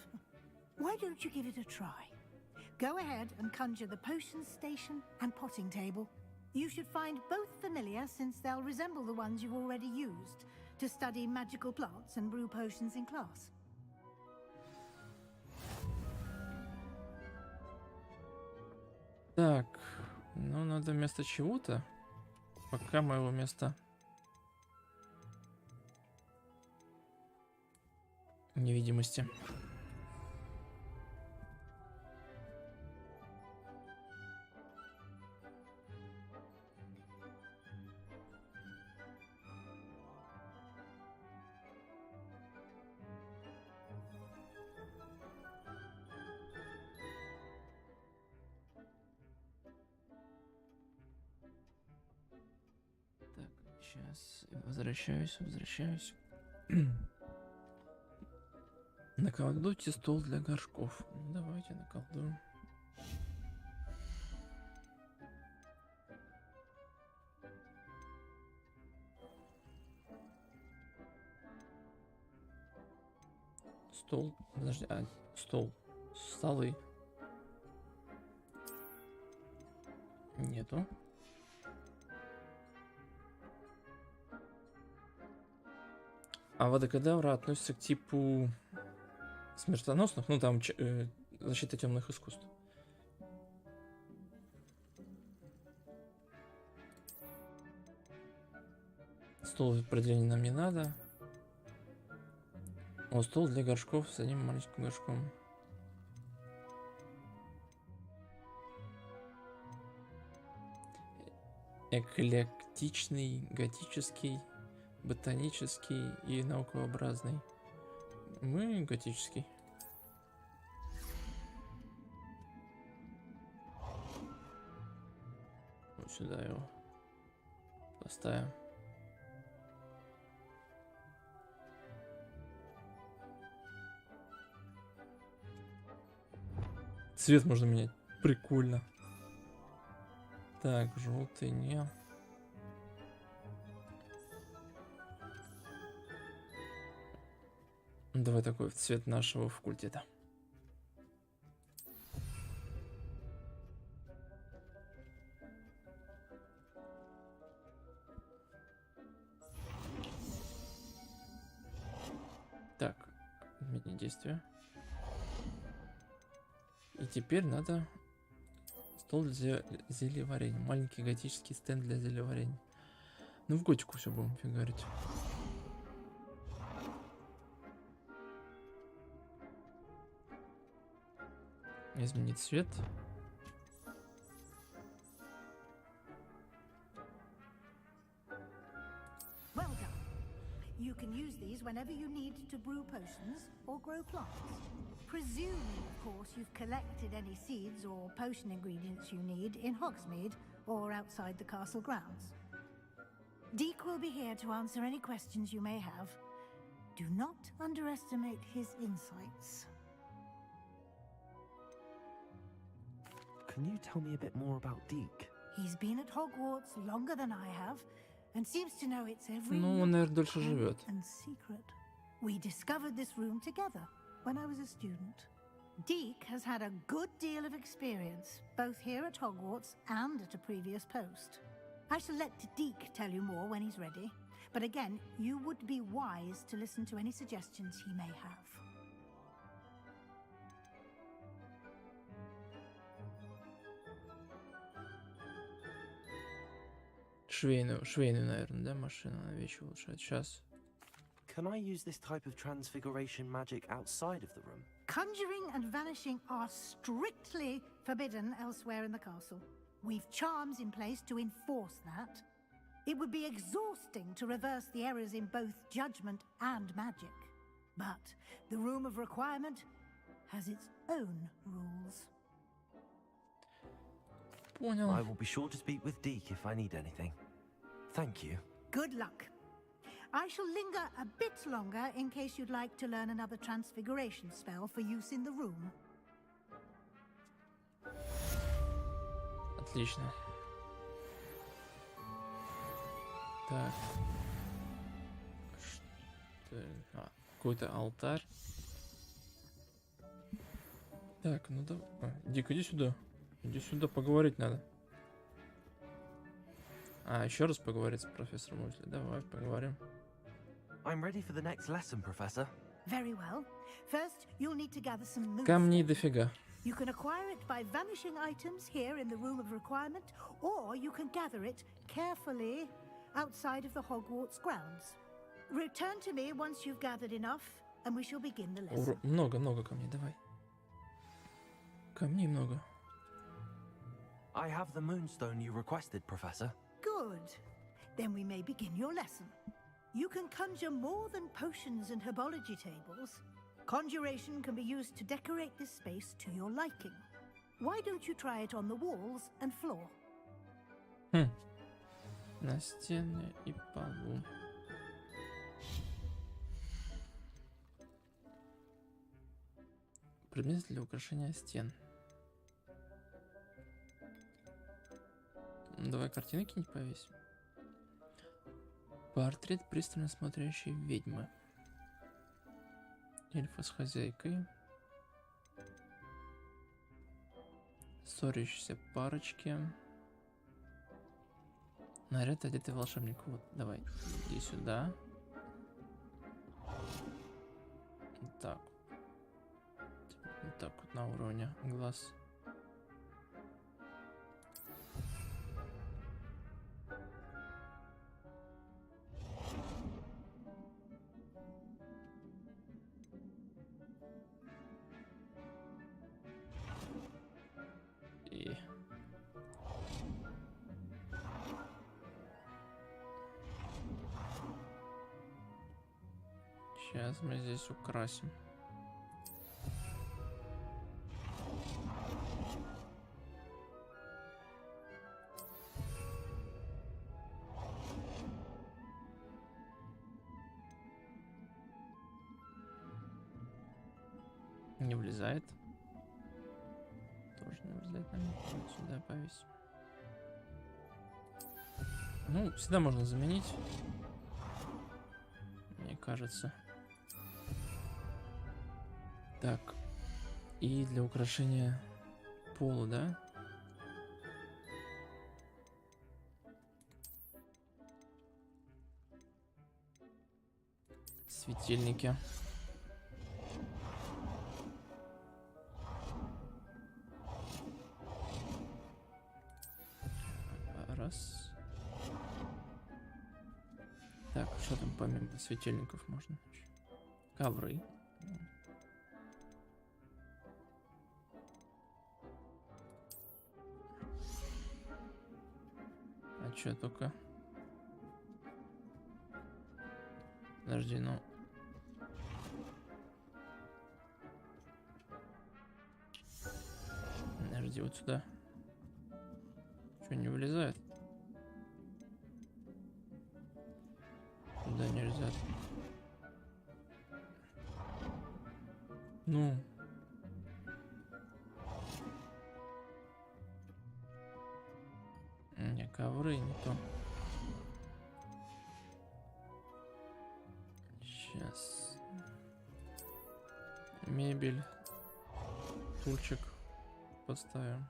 Why don't you give it a try? Go ahead and conjure the potion station and potting table. You should find both familiar, since they'll resemble the ones you've already used to study magical plants and brew potions in class. Так, ну надо вместо чего-то. Пока моего места невидимости. Сейчас возвращаюсь. Наколдуйте стол для горшков. Ну, давайте наколдуем. Стол. Подожди, стол. Столы. Нету. А водокадавра относится к типу смертоносных, ну там защита темных искусств. Стол определения нам не надо. О, стол для горшков с одним маленьким горшком. Эклектичный, готический, ботанический и наукообразный. Мы готический. сюда его поставим. Цвет можно менять. Прикольно. Так, желтый не. Давай такой в цвет нашего факультета. Так, отменить действие. И теперь надо стол для зельеварения. Маленький готический стенд для зельеварения. Ну, в готику все будем фигарить. Изменить цвет. Well done. You can use these whenever you need to brew potions or grow plants. Presuming, of course, you've collected any seeds or potion ingredients you need in Hogsmeade or outside the castle grounds. Deek will be here to answer any questions you may have. Do not underestimate his insights. Can you tell me a bit more about Deke? He's been at Hogwarts longer than I have, and seems to know its every Ну, он, наверное, дольше живет. and secret. We discovered this room together when I was a student. Deke has had a good deal of experience, both here at Hogwarts and at a previous post. I shall let Deke tell you more when he's ready, but again, you would be wise to listen to any suggestions he may have. Швейную, наверное, да, машину на вещи улучшать. Сейчас. Can I use this type of transfiguration magic outside of the room? Conjuring and vanishing are strictly forbidden elsewhere in the castle. We've charms in place to enforce that. It would be exhausting to reverse the errors in both judgment and magic. But the Room of Requirement has its own rules. Понял. I will be sure to speak with Deke if I need anything. Thank you. Good luck. I shall linger a bit longer in case you'd like to learn another transfiguration spell for use in the room. Отлично. Так. Что? Какой-то алтарь. Так, ну давай. Дик, иди сюда. Иди сюда, поговорить надо. Еще раз поговорить с профессором Уизли. Давай, поговорим. I'm ready for the next lesson, Professor. Very well. First, you'll need to gather some moonstone. Камней дофига. You can acquire it by vanishing items here in the Room of Requirement, or you can gather it carefully outside of the Hogwarts grounds. Return to me once you've gathered enough, and we shall begin the lesson. Много камней, давай. Камней много. I have the moonstone you requested, Professor. Good. Then we may begin your lesson. You can conjure more than potions and herbology tables. Conjuration can be used to decorate this space to your liking. Why don't you try it on the walls and floor? На стене и полу. Предмет для украшения стен. Давай картины какие-нибудь повесим. Портрет пристально смотрящей ведьмы. Эльфа с хозяйкой. Ссорящиеся парочки. Наряд одетый волшебник. Вот, давай, иди сюда. Вот так. Вот так вот на уровне глаз. Сейчас мы здесь украсим. Не влезает. Тоже не влезает на меня. Вот сюда повесим. Ну, всегда можно заменить. Мне кажется. Так. И для украшения пола, да? Светильники. Раз. Так, что там помимо светильников можно? Ковры. А чё только? Подожди, ну... Подожди, вот сюда. Чё, не вылезает? Туда нельзя. Ну... Не, ковры не то. Сейчас. Мебель. Стульчик поставим.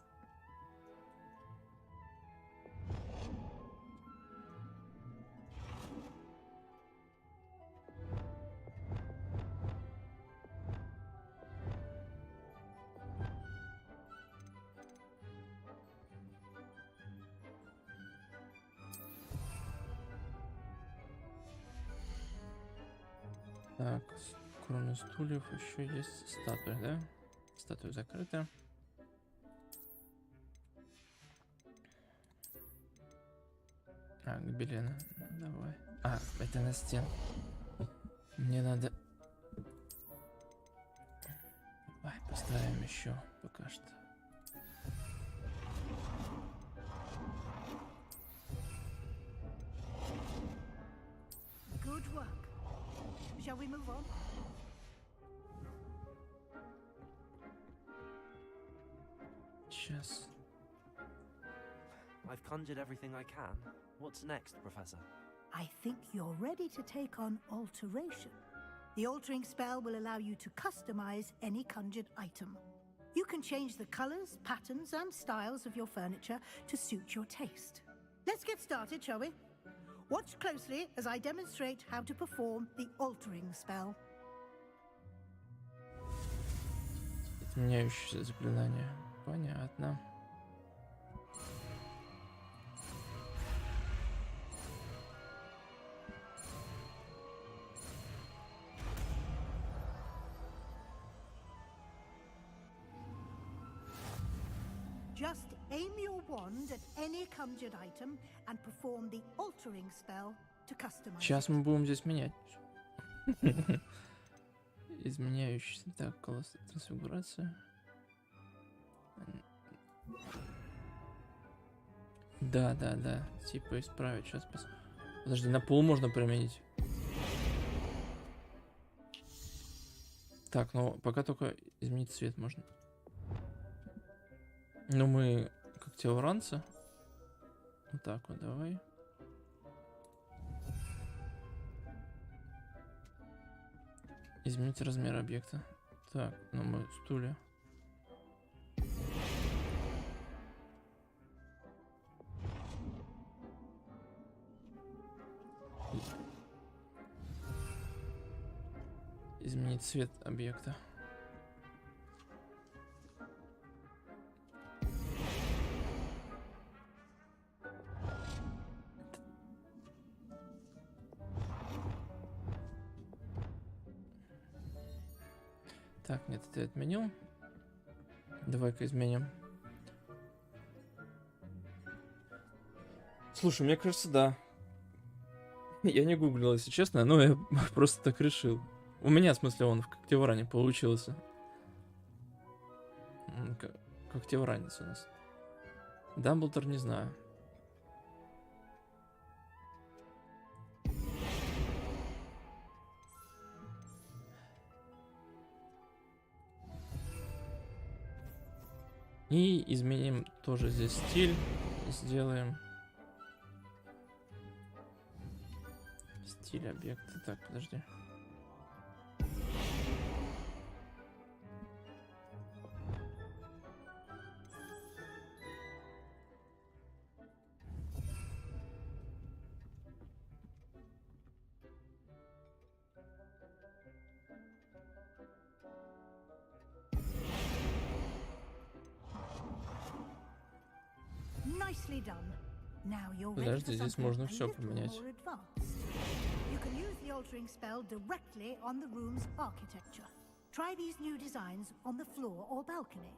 Так, кроме стульев еще есть статуя, да? Статуя закрыта. А, гобелены. Давай. А, это на стену. Мне надо... Давай, поставим еще пока что. Good work. Shall we move on? Сейчас. I've conjured everything I can. What's next, Professor? I think you're ready to take on alteration. The altering spell will allow you to customize any conjured item. You can change the colors, patterns, and styles of your furniture to suit your taste. Let's get started, shall we? Watch closely as I demonstrate how to perform the altering spell. Изменяющееся заклинание. Понятно. Just aim your wand at any conjured item and perform the altering spell to customize. Сейчас мы будем здесь менять. Изменяющийся. Так, колосс трансфигурация. Да. Типа исправить. Сейчас Подожди, на пол можно применить. Так, ну пока только изменить цвет можно. Ну мы как теоранцы. Вот так вот, давай. Изменить размер объекта. Так, ну мы стулья. Изменить цвет объекта. Так, нет, это я отменил. Давай-ка изменим. Слушай, мне кажется, да. Я не гуглил, если честно, но я просто так решил. У меня, в смысле, он в когтевране получился. Когтевранец у нас. Дамблдор не знаю. И изменим тоже здесь стиль. Сделаем стиль объекта. Так, подожди. Nicely done. Now you're ready Подожди, for здесь something можно a все little поменять. more advanced. You can use the altering spell directly on the room's architecture. Try these new designs on the floor or balcony.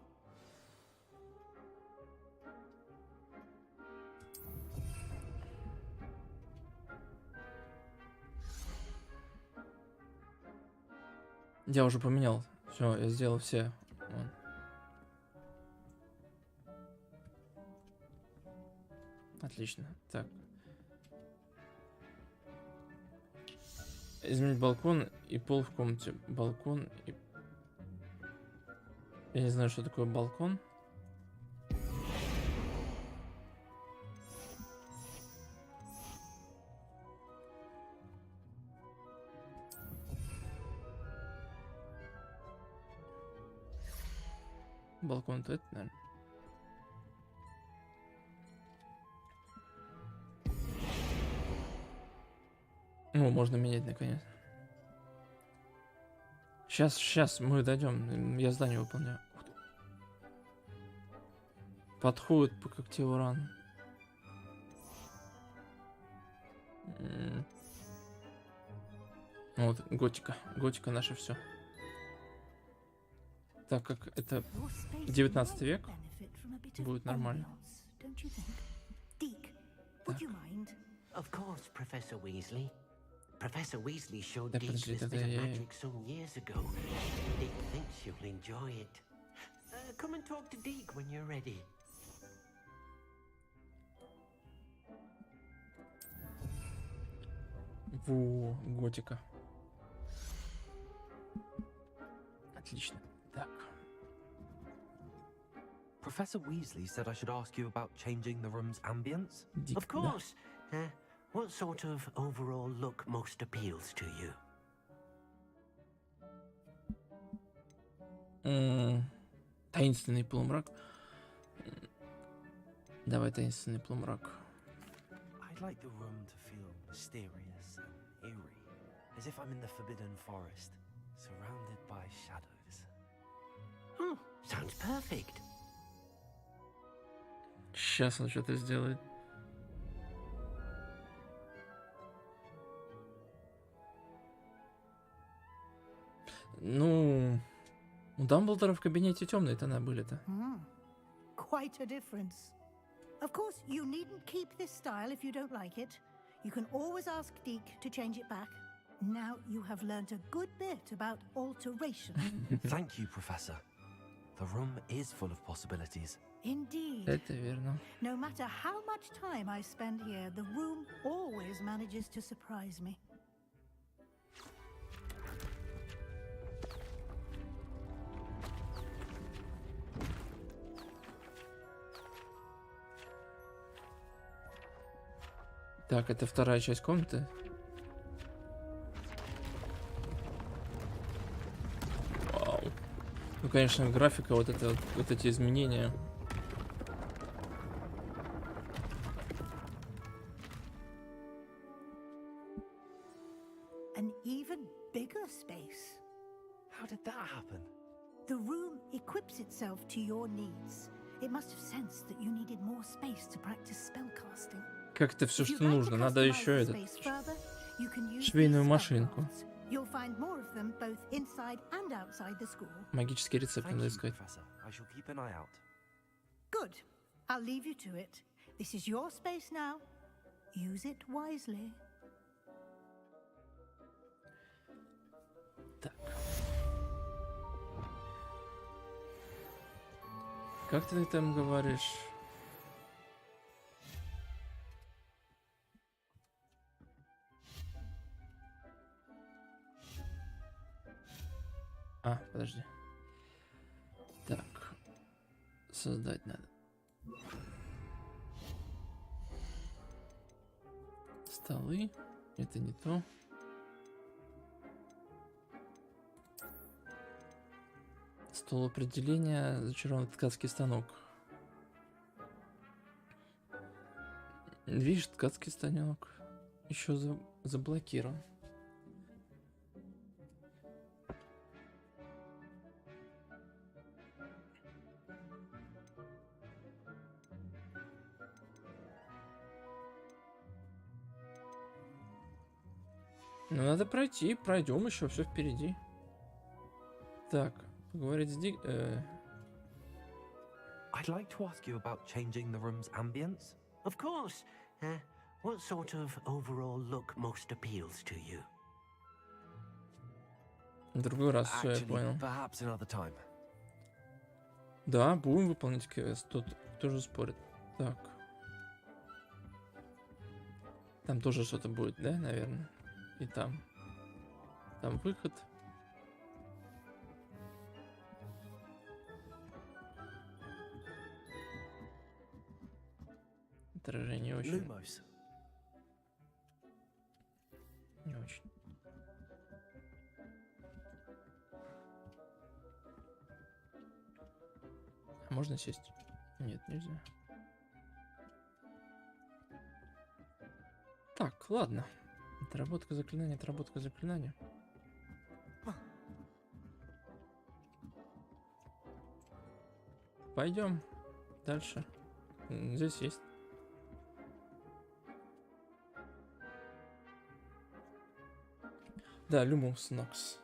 Я уже поменял. Все, я сделал все. Вон. Отлично. Так. Изменить балкон и пол в комнате. Балкон и... Я не знаю, что такое балкон. Балкон-то это, наверное. О, можно менять наконец. Сейчас мы дойдем. Я задание выполняю. Подходит по когтеву ран. Вот, готика. Готика наше все. Так как это 19 век, будет нормально. Of course, Professor Weasley. Professor Weasley showed Да, Deke подожди, this это bit of я... magic some years ago. Deke thinks you'll enjoy it. Come and talk to Deke when you're ready. Во, готика. Отлично. Так. Professor Weasley said I should ask you about changing the room's ambience. Of course. What sort of overall look most appeals to you? Таинственный полумрак. Давай таинственный полумрак. I'd like the room to feel mysterious and eerie, as if I'm in the Forbidden Forest, surrounded by shadows. Sounds perfect. Сейчас он что-то сделает. Ну, у Дамблдора в кабинете темные тона были-то. Quite a difference. Of course, you needn't keep this style if you don't like it. You can always ask Deke to change it back. Now you have learnt a good bit about alteration. Thank you, Professor. The room is full of possibilities. Indeed. Это верно. No matter how much time I spend here, the room always manages to surprise me. Так, это вторая часть комнаты. Вау. Ну, конечно, графика, вот эти изменения. An even bigger space. How did that happen? The room equips itself to your needs. It must have sensed that you needed more space to practice spellcasting. Как это все, что нужно? Надо еще этот швейную машинку. Магический рецепт надо искать. Good. I'll leave you to it. This is your space now. Use it wisely. Так. Как ты там говоришь? Подожди. Так. создать надо. Столы. Это не то. Стол определения. Зачарованный ткацкий станок. Видишь, ткацкий станок еще заблокирован. Ну, надо пройти, пройдем еще, все впереди. Так, поговорить с I'd like to ask you about changing the room's ambience. Of course. What sort of overall look most appeals to you? В другой раз, все, я понял. Perhaps another time. Да, будем выполнять квест. Тут тоже спорит. Так. Там тоже что-то будет, да, наверное? И там. Там выход. Отражение очень. Lumos. Не очень. А можно сесть? Нет, нельзя. Так, ладно. Отработка заклинания, отработка заклинания. Пойдем дальше. Здесь есть. Да, Lumos Nox.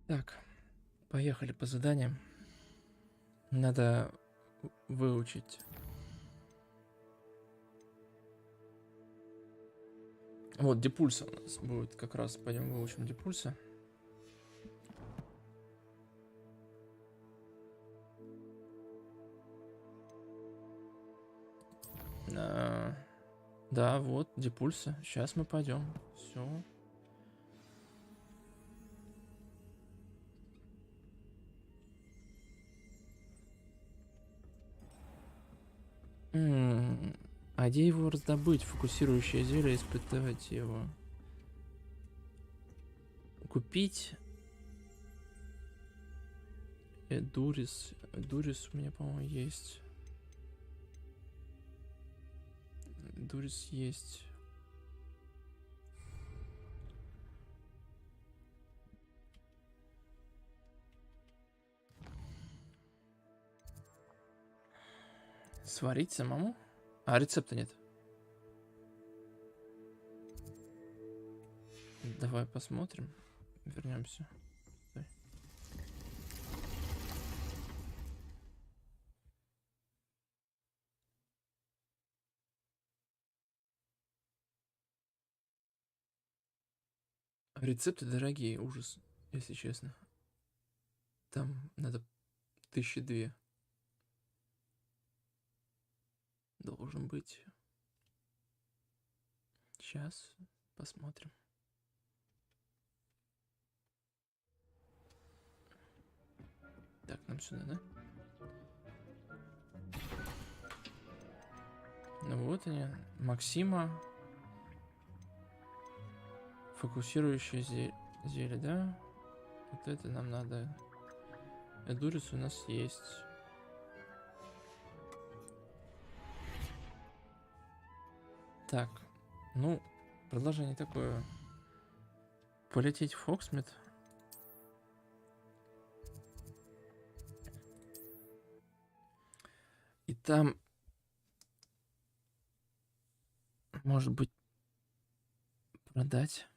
Так, поехали по заданиям. Надо выучить. Вот, депульса у нас будет как раз. Пойдем выучим депульса. Да, вот, депульса. Сейчас мы пойдем. Все. А где его раздобыть? Фокусирующее зелье, испытать его. Купить. Дурис. Дурис у меня, по-моему, есть. Дурис есть. Сварить самому? А рецепта нет. Давай посмотрим. Вернемся. Давай. Рецепты дорогие, ужас, если честно. Там надо 1002. Должен быть. Сейчас посмотрим. Так, нам сюда, да? Ну вот они. Максима. Фокусирующее зелье, да? Вот это нам надо. Эдурис у нас есть. Так, ну, предложение такое. Полететь в Хогсмит. И там, может быть, продать.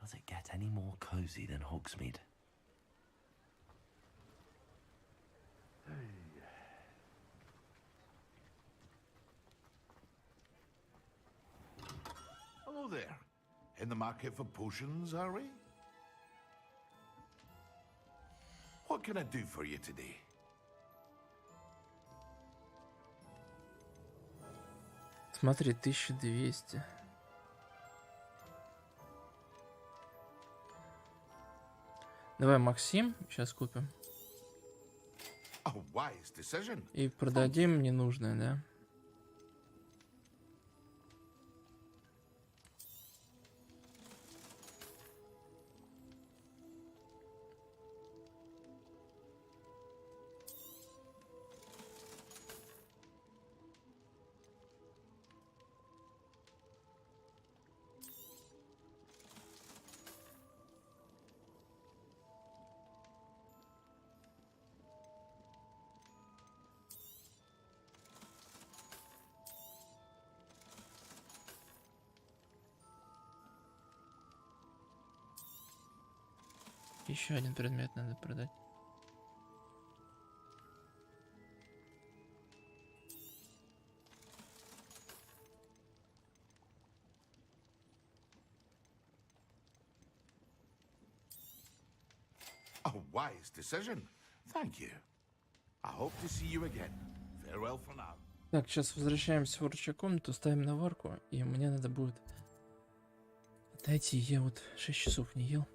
Does it get any more cozy than Hogsmeade? Hello there. In the market for potions, are we? What can I do for you today? Смотри, 1200. Давай, Максим, сейчас купим. A wise decision. И продадим ненужное, да? Еще один предмет надо продать. A wise decision. Thank you. I hope to see you again. Farewell for now. Так, сейчас возвращаемся в ворчью комнату, ставим на варку, и мне надо будет отойти. Я вот 6 часов не ел.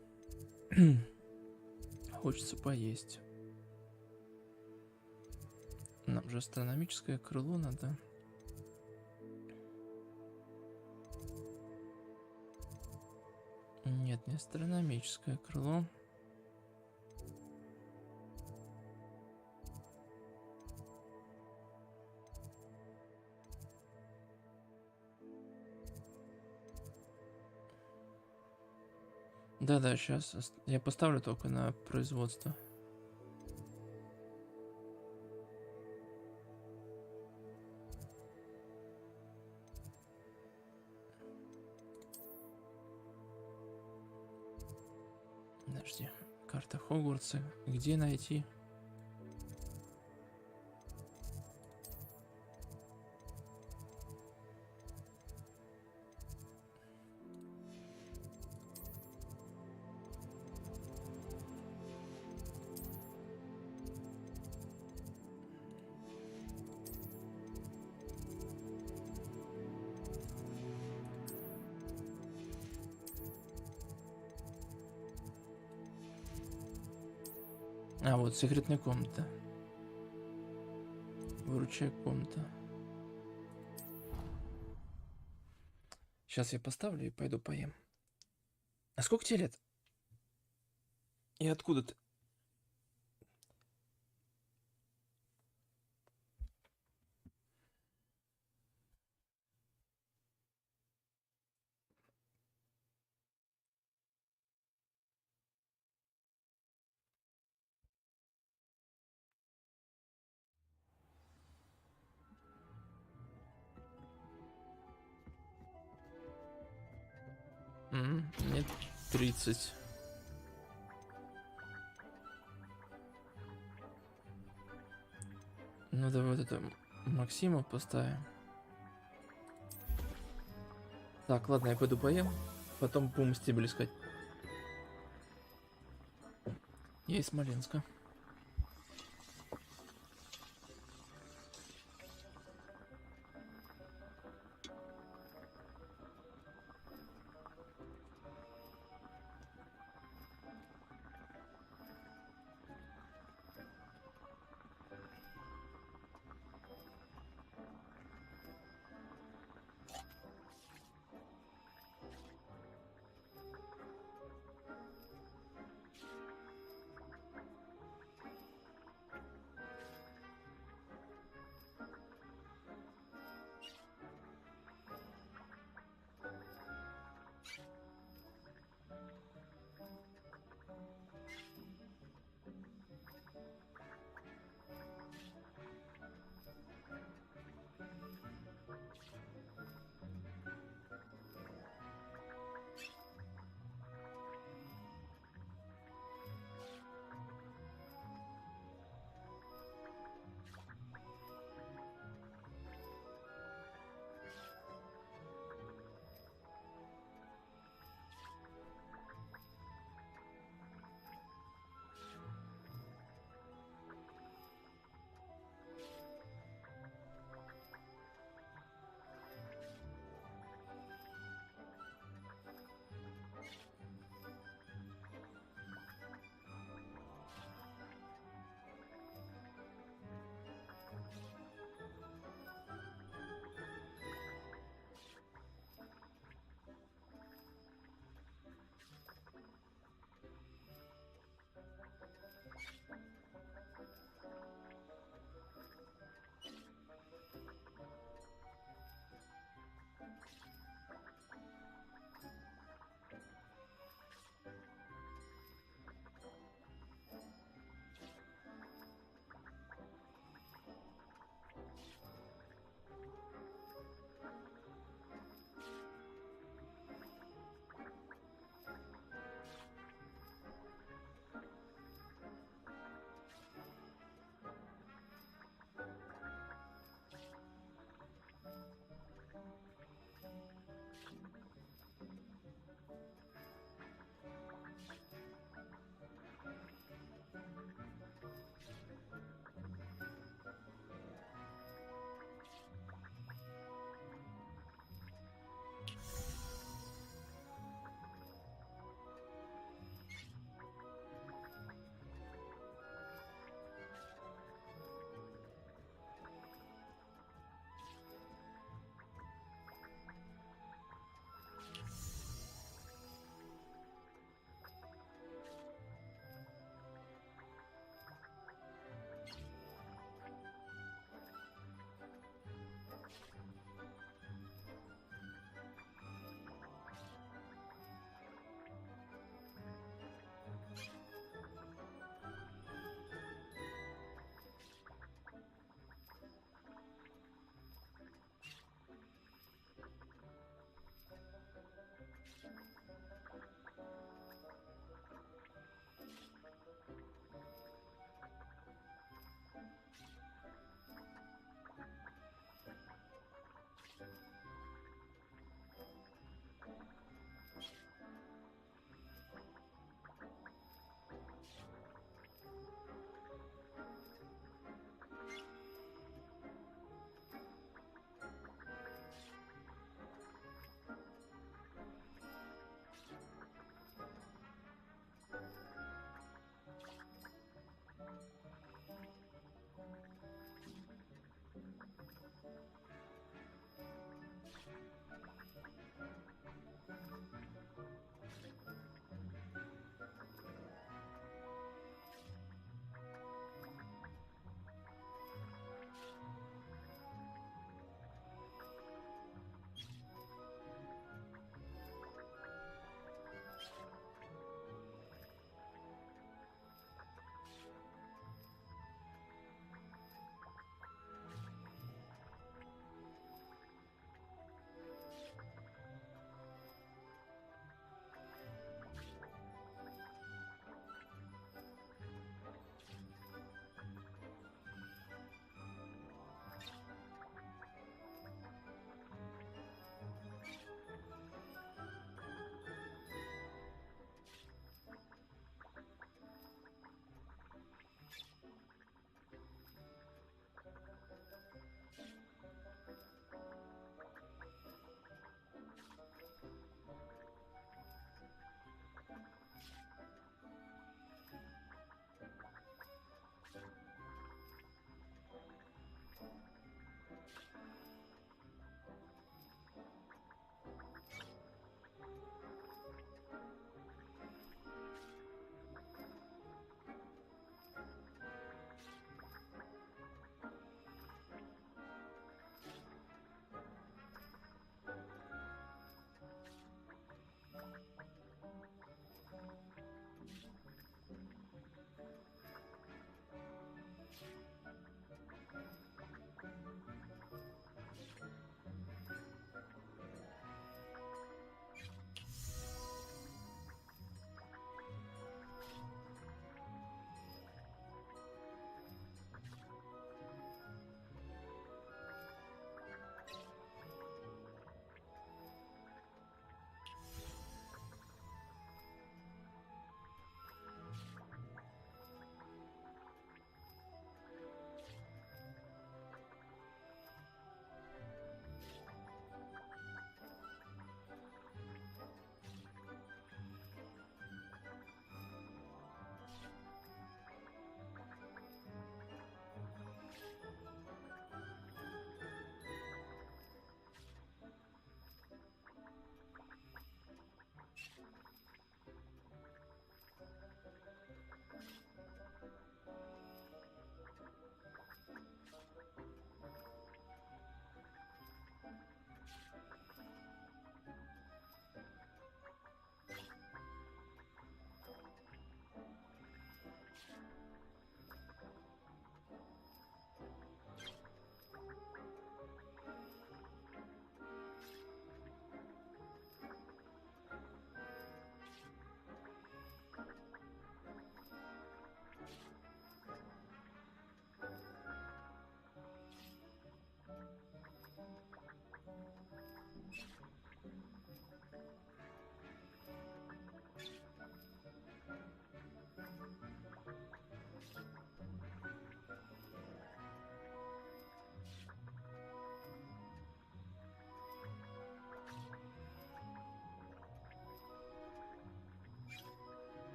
Хочется поесть. Нам же астрономическое крыло надо. Нет, не астрономическое крыло. Да-да, сейчас я поставлю только на производство. Подожди, карта Хогвартса. Где найти? А, вот секретная комната. Выручай комната. Сейчас я поставлю и пойду поем. А сколько тебе лет? И откуда ты? Мне 30. Ну давай вот это Максима поставим. Так, ладно, я пойду поем. Потом будем стебель искать. Я из Смоленска.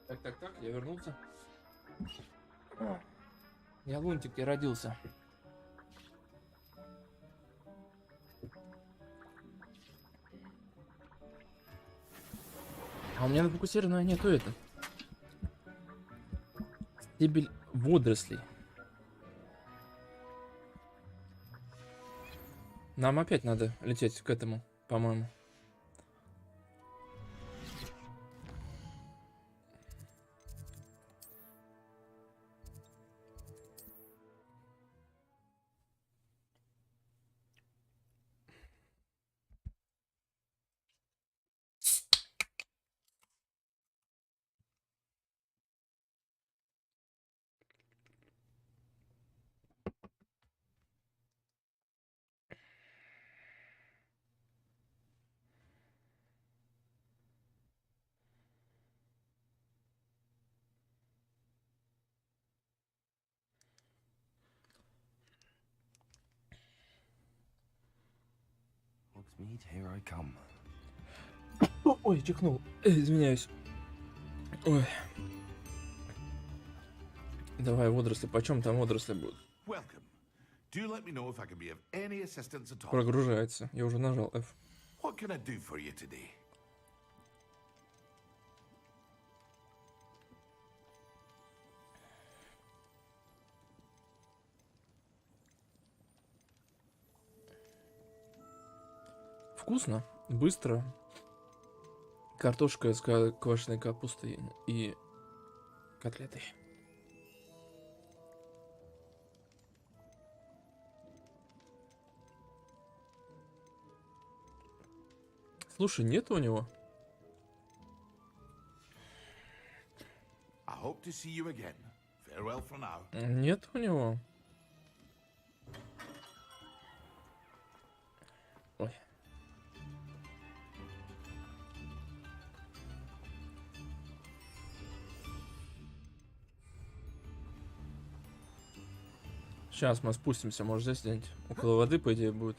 Так, я вернулся. Я лунтик, я родился. А у меня на фокусированной нету это. Стебель водорослей. Нам опять надо лететь к этому, по-моему. Here I come. Ой, чихнул. Извиняюсь. Ой. Давай, водоросли. Почем там водоросли будут? Прогружается. Я уже нажал F. Вкусно, быстро. Картошка с квашеной капустой и котлетой. Слушай, нет у него? Нет у него. Ой. Сейчас мы спустимся, может здесь где-нибудь около воды, по идее, будет.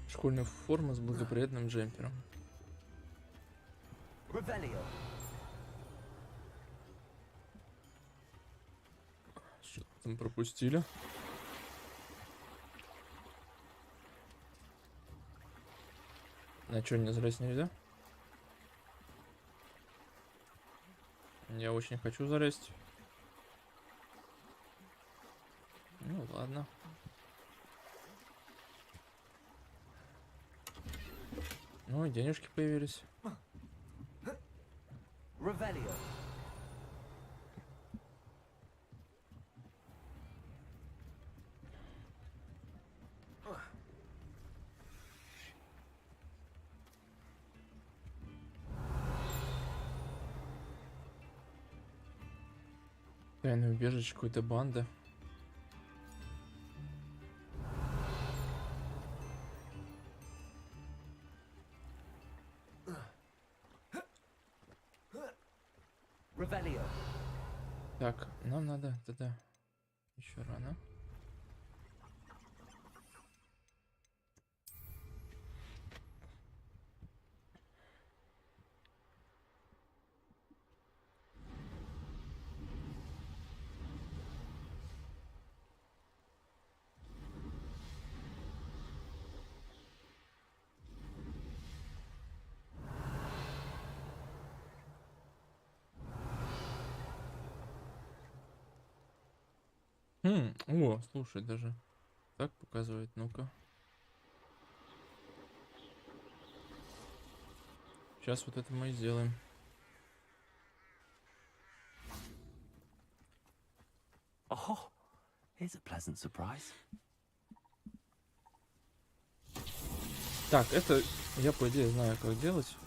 Школьная форма с благоприятным джемпером. Что там пропустили? А что, не залезть нельзя? Я очень хочу залезть. Ну ладно. Ну и денежки появились. Тайное убежище какой-то банды. Так, нам надо тогда еще рано. О, слушай, даже так показывает, ну-ка. Сейчас вот это мы и сделаем. Oh, here's a pleasant surprise. Так, это я по идее знаю, как делать.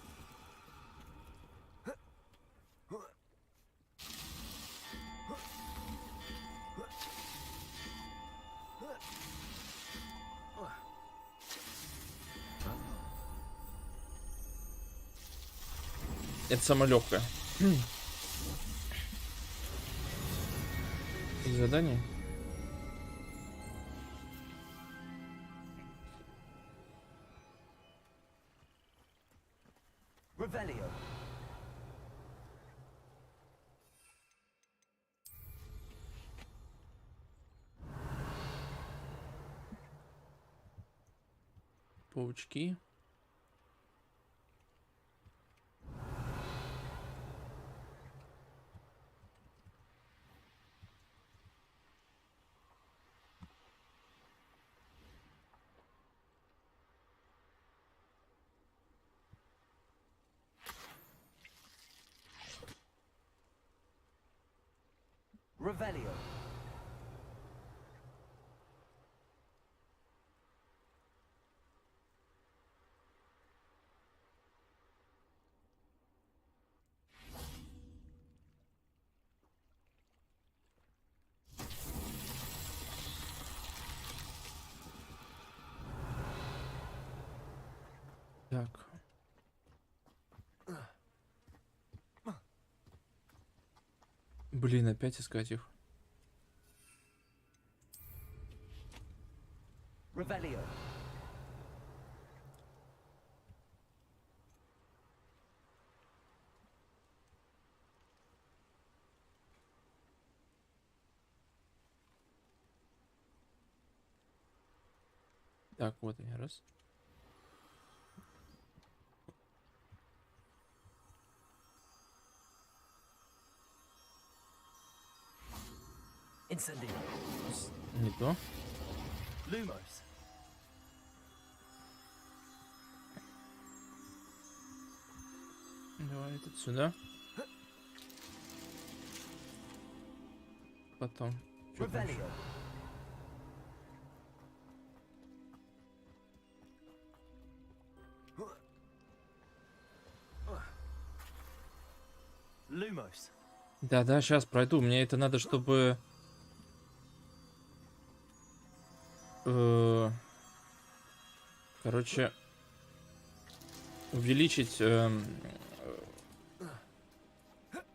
Это самое легкое. И задание. Revelio. Паучки. Revelio. Так. Блин, опять искать их. Revelio. Так, вот они, раз. Incendio. Не то. Lumos. Давай этот сюда. Потом. Чё там ещё? Revelio. Lumos. Да-да, сейчас пройду. Мне это надо, чтобы... Короче, увеличить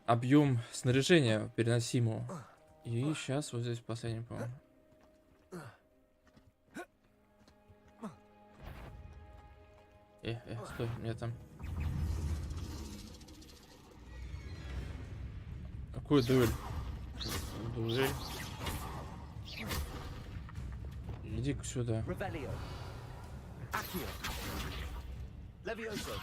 объем снаряжения переносимого. И сейчас вот здесь последний, по-моему. Стой, мне там... Какую дуэль? Дуэль. Иди-ка сюда. Revelio. Accio. Levioso.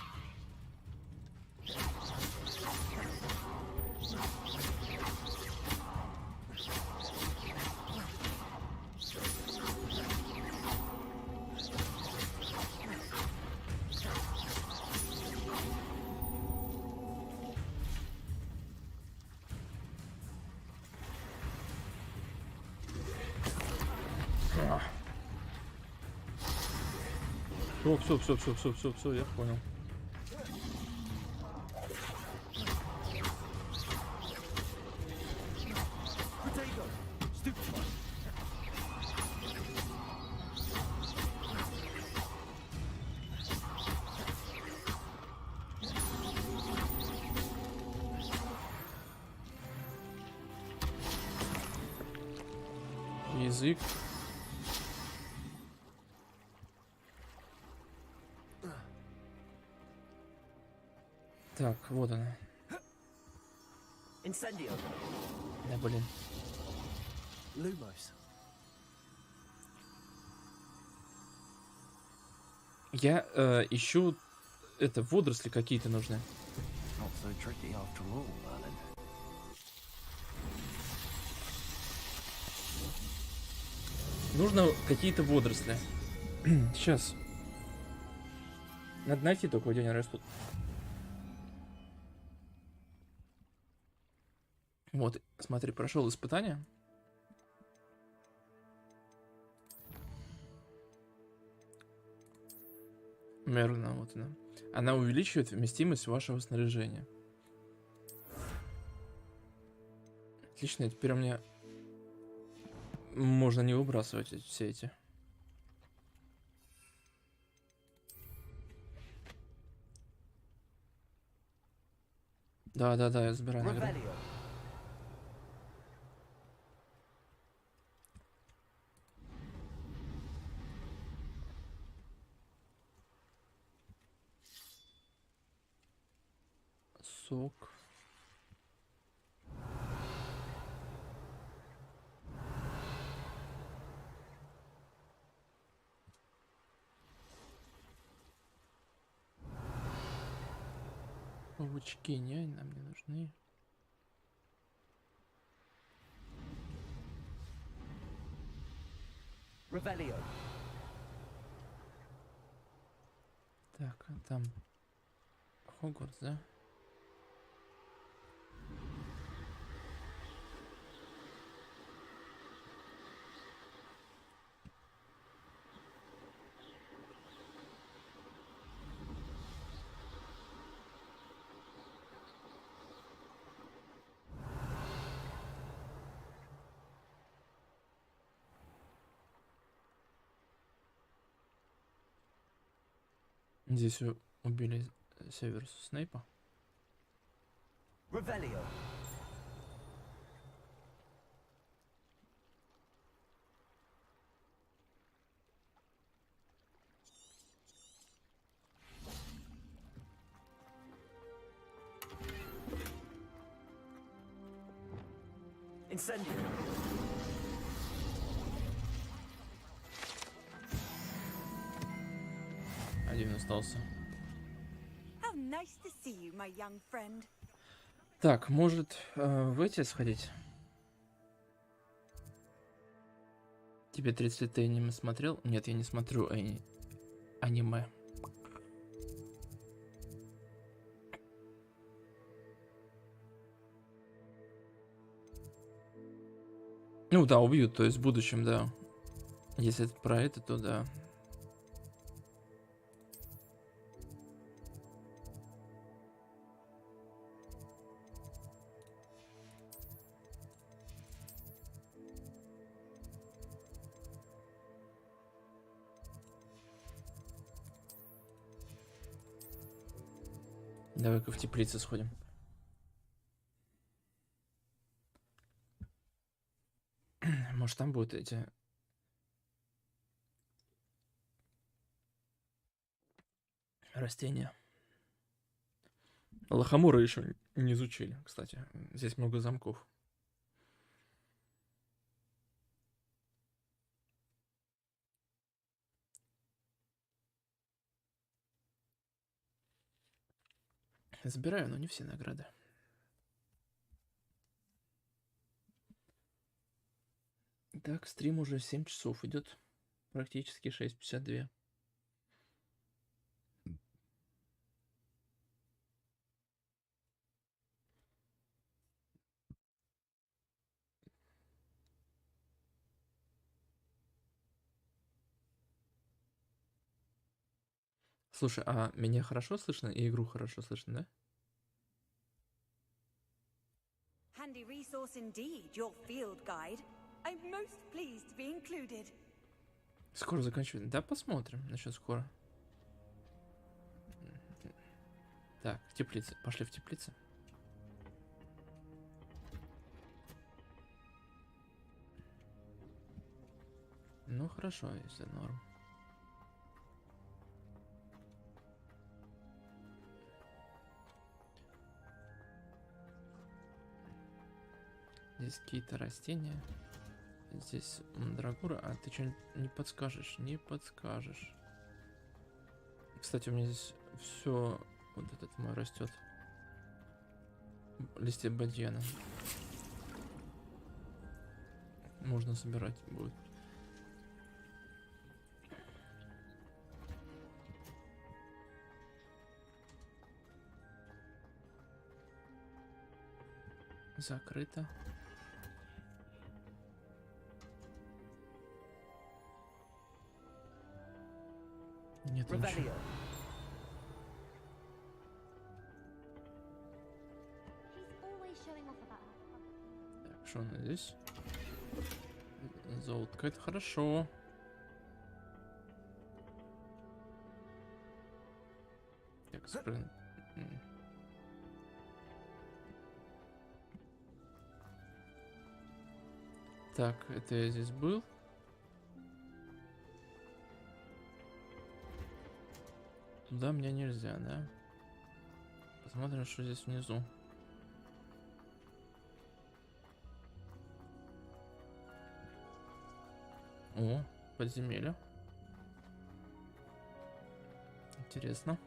Все, я понял. Язык. Так, вот она. Incendio. Да, блин. Lumos. Я ищу... Это, водоросли какие-то нужны. Not so tricky after all, Merlin. Нужно какие-то водоросли. Сейчас. Надо найти только, где они растут. Вот, смотри, прошел испытание. Мерно, вот она. Она увеличивает вместимость вашего снаряжения. Отлично, теперь у меня можно не выбрасывать все эти. Да, я забираю награду. Сок. Паучки, не, нам не нужны. Revelio. Так, а там Хогвартс, да? Здесь убили Северуса Снейпа. Revelio. Incendio. Один остался. How nice to see you, my young friend. Так, может в эти сходить? Тебе 30 лет, ты аниме смотрел? Нет, я не смотрю аниме. Ну да, убьют, то есть в будущем, да. Если это про это, то да. Давай-ка в теплицу сходим. Может, там будут эти растения. Лохомора еще не изучили, кстати. Здесь много замков. Забираю, но не все награды. Так, стрим уже 7 часов идет. Практически 6:52. Слушай, а меня хорошо слышно и игру хорошо слышно, да? Handy resource indeed, your field guide. I'm most pleased to be included. Скоро заканчиваем. Да, посмотрим насчет скоро. Так, в теплице. Пошли в теплицу. Ну хорошо, если норм. Здесь какие-то растения. Здесь мандрагора. А ты что не подскажешь? Не подскажешь. Кстати, у меня здесь все вот этот мой растет. Листья бадьяна. Можно собирать будет. Закрыто. Нет ничего. Так, что у нас здесь? Золотко, это хорошо. Так, спрыгнуть. Так, это я здесь был. Туда мне нельзя, да? Посмотрим, что здесь внизу. О, подземелье. Интересно.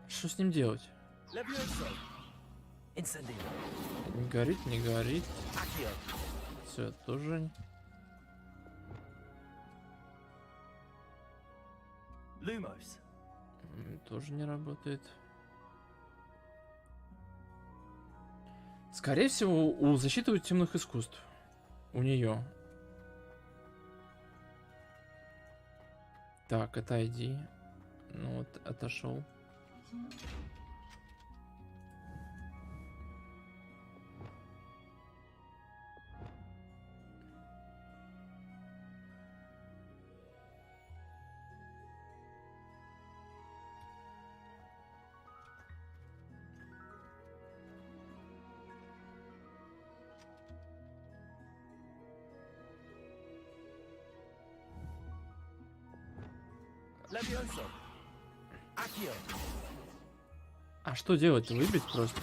Что с ним делать? Не горит, не горит. Все, тоже. Тоже не работает. Скорее всего, у защиты темных искусств. У нее. Так, отойди. Ну вот, отошел. А что делать? Выбить просто?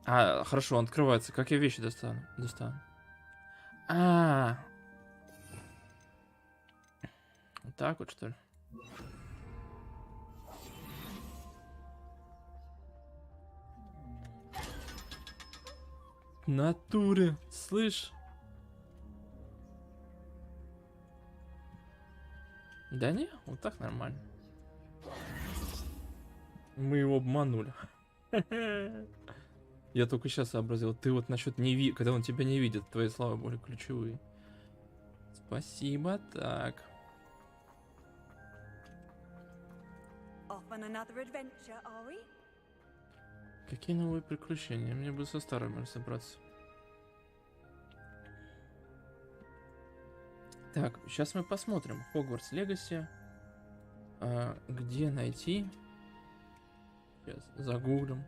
А, хорошо, он открывается. Как я вещи достану? Вот так вот, что ли? В натуре, слышь? Да не, вот так нормально. Мы его обманули. Я только сейчас сообразил. Ты вот насчет когда он тебя не видит, твои слова более ключевые. Спасибо, так. Какие новые приключения? Мне бы со старыми разобраться. Так, сейчас мы посмотрим. Hogwarts Legacy. Где найти? Сейчас загуглим.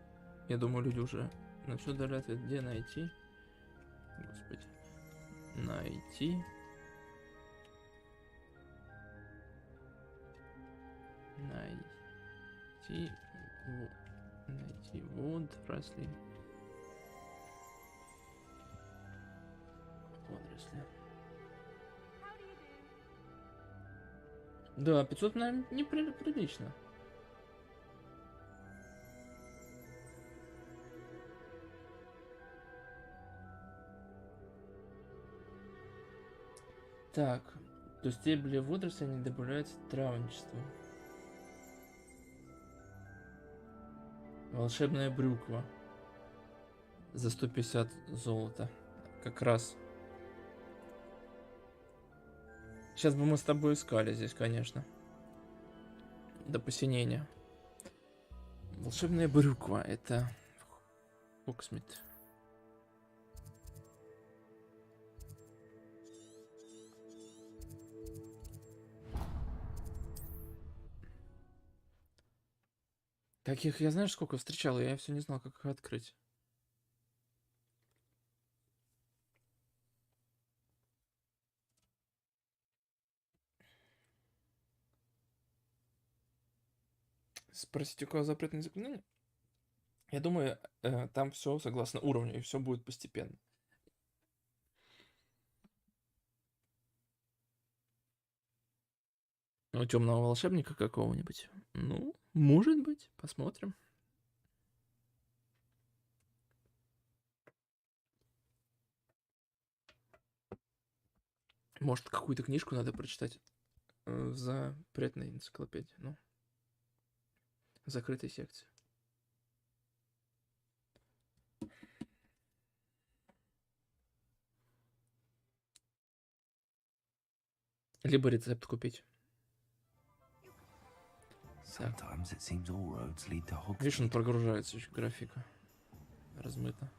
Я думаю, люди уже начнут дать ответ. Где найти? Господи. Найти. Найти водоросли. Водоросли. Да, 500, наверное, неприлично. Так, то стебли водорослей не добавляются травничество. Волшебная брюква. За 150 золота. Как раз. Сейчас бы мы с тобой искали здесь, конечно. До посинения. Волшебная брюква. Это Хогсмит. Таких я, знаешь, сколько встречал, я все не знал, как их открыть. Спросить, у кого запретное заклинание? Я думаю, там все согласно уровню, и все будет постепенно. У темного волшебника какого-нибудь? Ну, может быть, посмотрим. Может, какую-то книжку надо прочитать в запретной энциклопедии, ну, в закрытой секции. Либо рецепт купить. Видишь, он прогружается еще, графика. Размыто.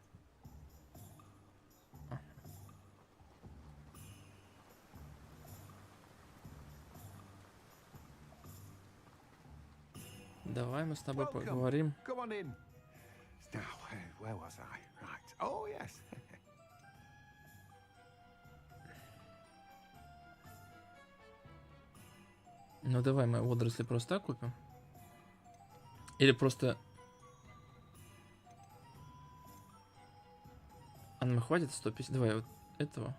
Давай мы с тобой поговорим. where was I? Right. Oh, yes. Ну давай мы водоросли просто так купим. Или просто... А нам хватит 150? Давай вот этого.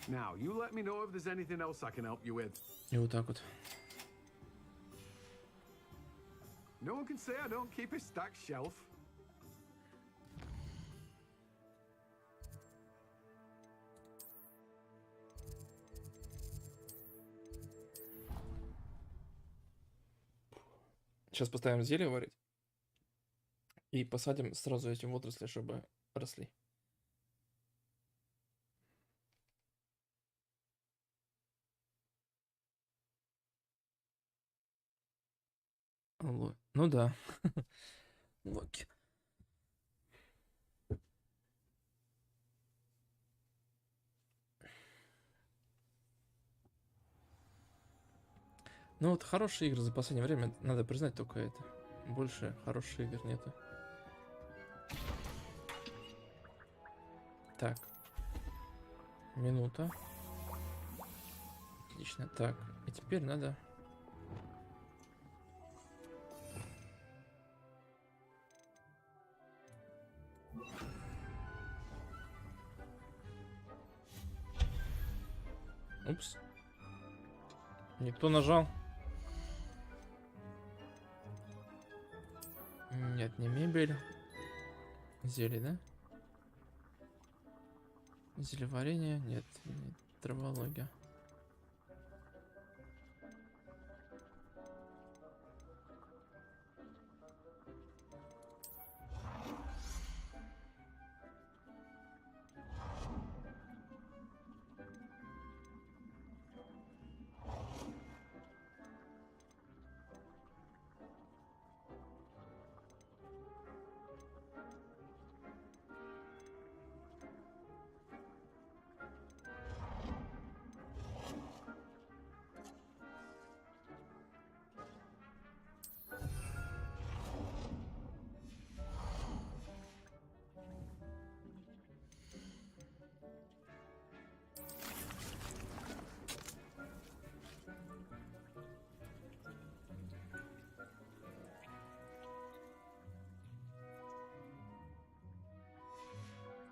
Now, you let me know if there's anything else I can help you with. И вот так вот. No one can say I don't keep a stacked shelf. Сейчас поставим зелье варить. И посадим сразу эти водоросли, чтобы росли. Ну да. Локи. Ну вот хорошие игры за последнее время, надо признать, только это. Больше хороших игр нету. Так. Минута. Отлично. Так, и теперь надо... Упс. Не то нажал. Нет, не мебель. Зелье, да? Зелеварение? Нет, нет. Травология.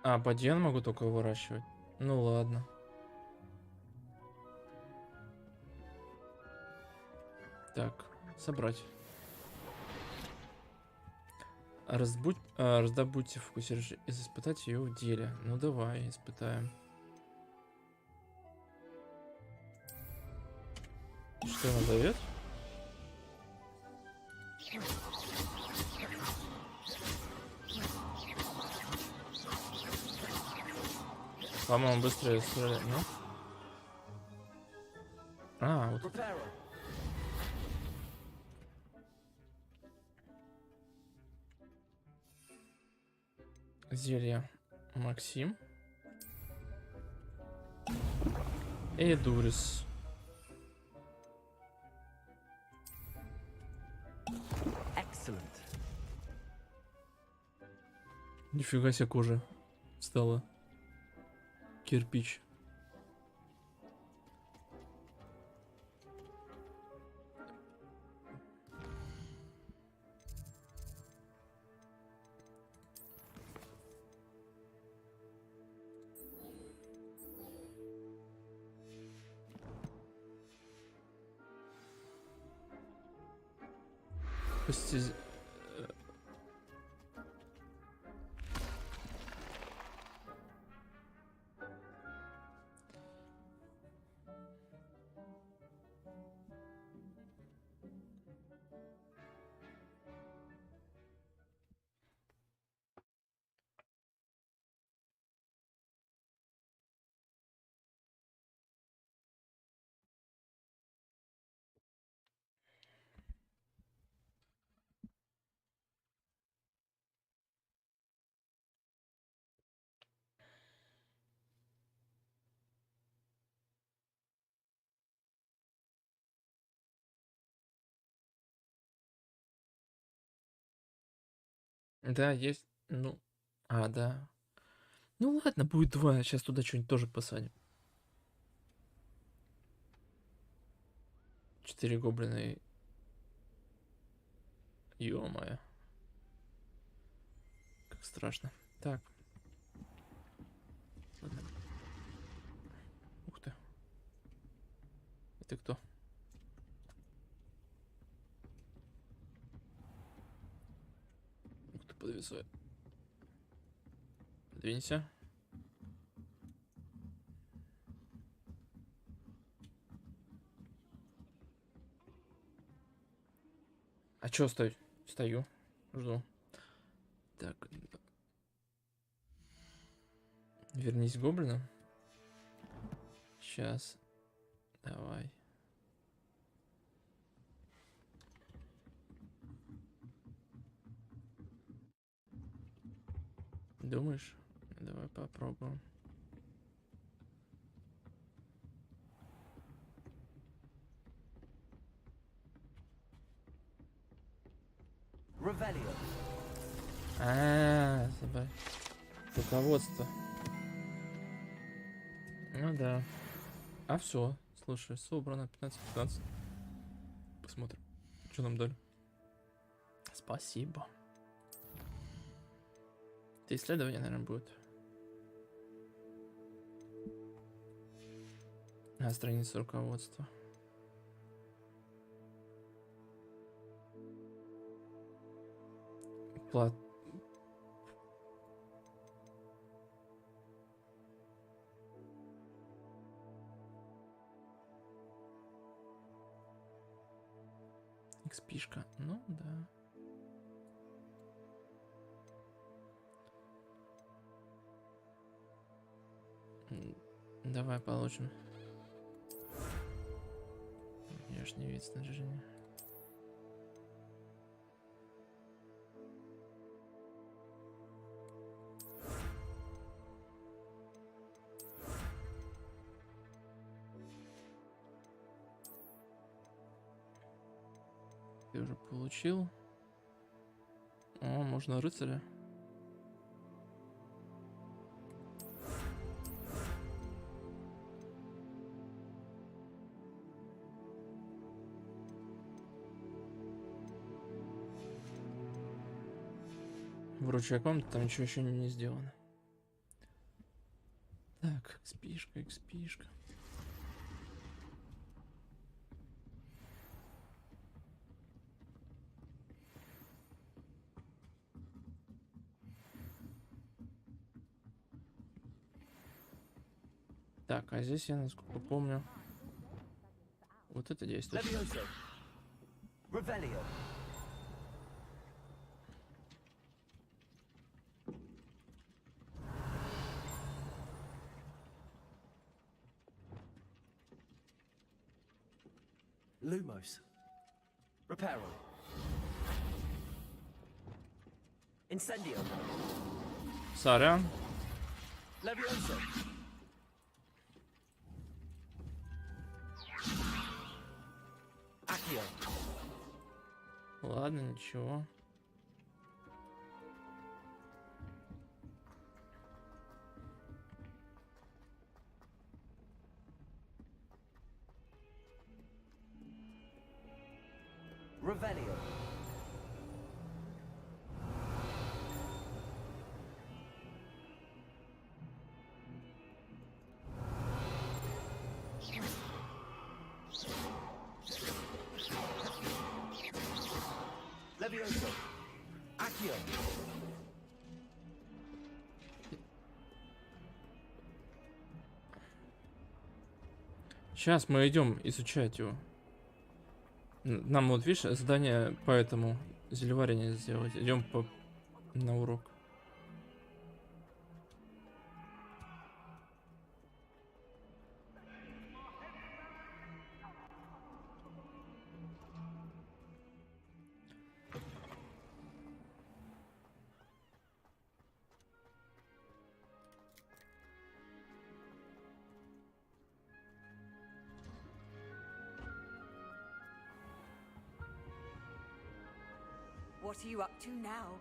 А, подъем могу только выращивать. Ну ладно. Так, собрать. Раздобудьте фокусировщик и испытать ее в деле. Ну давай, испытаем. Что она дает? По-моему, быстрее стреляет, ну? А, вот это. Зелье Максим. И Дурис. Excellent. Нифига себе кожа стала. Кирпич. Да, есть. Ну. А, да. Ну ладно, будет 2. Сейчас туда что-нибудь тоже посадим. 4 гоблина и... Ё-моё. Как страшно. Так. Ладно. Ух ты. Это кто? Ух ты, подвисает. Подвинься. А чё стой? Стою. Жду. Так. Вернись к гоблину. Сейчас. Давай. Думаешь? Давай попробуем. Забавь. Руководство. Ну да. А все. Слушай, собрано 15-15. Посмотрим, что нам дали. Спасибо. Это исследование, наверное, будет. А, страница руководства. Плат. XP-шка. Ну, да. Давай получим. Внешний вид снаряжения. Ты уже получил. О, можно рыцаря. Вручая комнату, там ничего еще не сделано. Так, XP-шка, XP-шка. Так, а здесь я, насколько помню, вот это действует. Lumos. Reparo. Incendio. Сорян. Levioso. Accio. Ладно, ничего. Revelio. Levioso. Accio. Сейчас мы идем изучать его. Нам вот, видишь, задание по этому зельеварению сделать. Идем на урок. What are you up to now?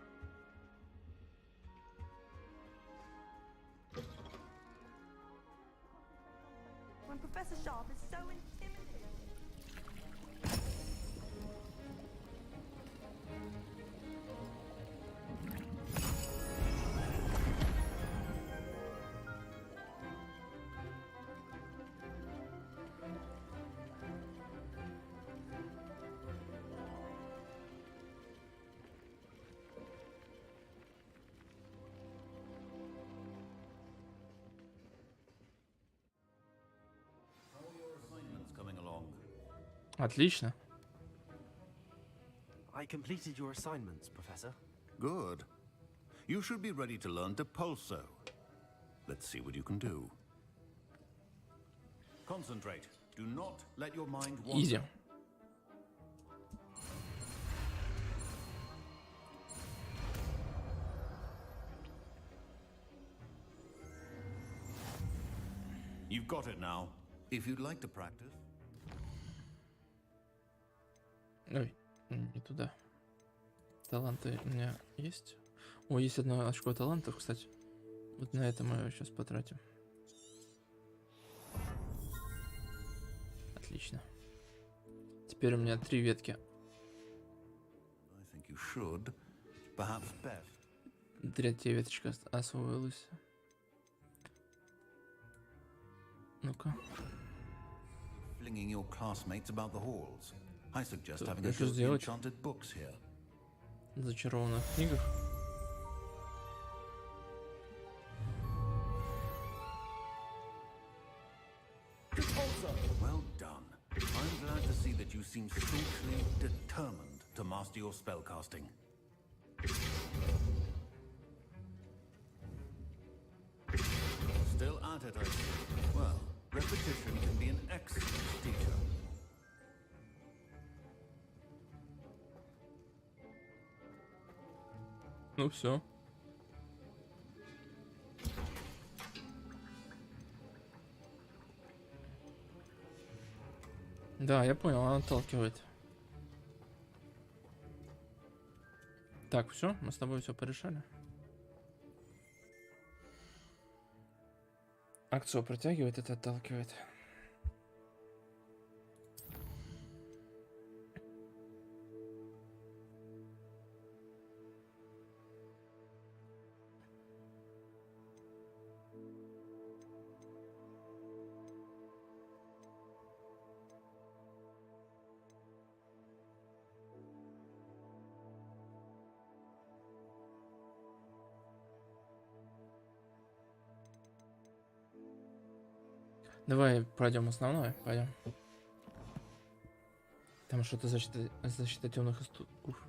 Отлично. I completed your assignments, Professor. Good. You should be ready to learn Depulso. Let's see what you can do. Concentrate. Do not let your mind wander. Easy. You've got it now. If you'd like to practice. Ой, не туда. Таланты у меня есть. О, есть одно очко талантов, кстати. Вот на это мы сейчас потратим. Отлично. Теперь у меня 3 ветки. I think you should. Perhaps best. 3 веточка освоилась. Ну-ка. Flinging your classmates about the halls. I suggest having a Что go at the сделать? enchanted books here. В зачарованных книгах. Well done. I'm glad to see that you seem staunchly determined to master your spellcasting. Still at it, I see. Well, repetition can be an excellent teacher. Ну все. Да, я понял, она отталкивает. Так, все, мы с тобой все порешали. Акцию протягивает, это отталкивает. Давай пройдем основное, пойдем. Там что-то защита темных истоков.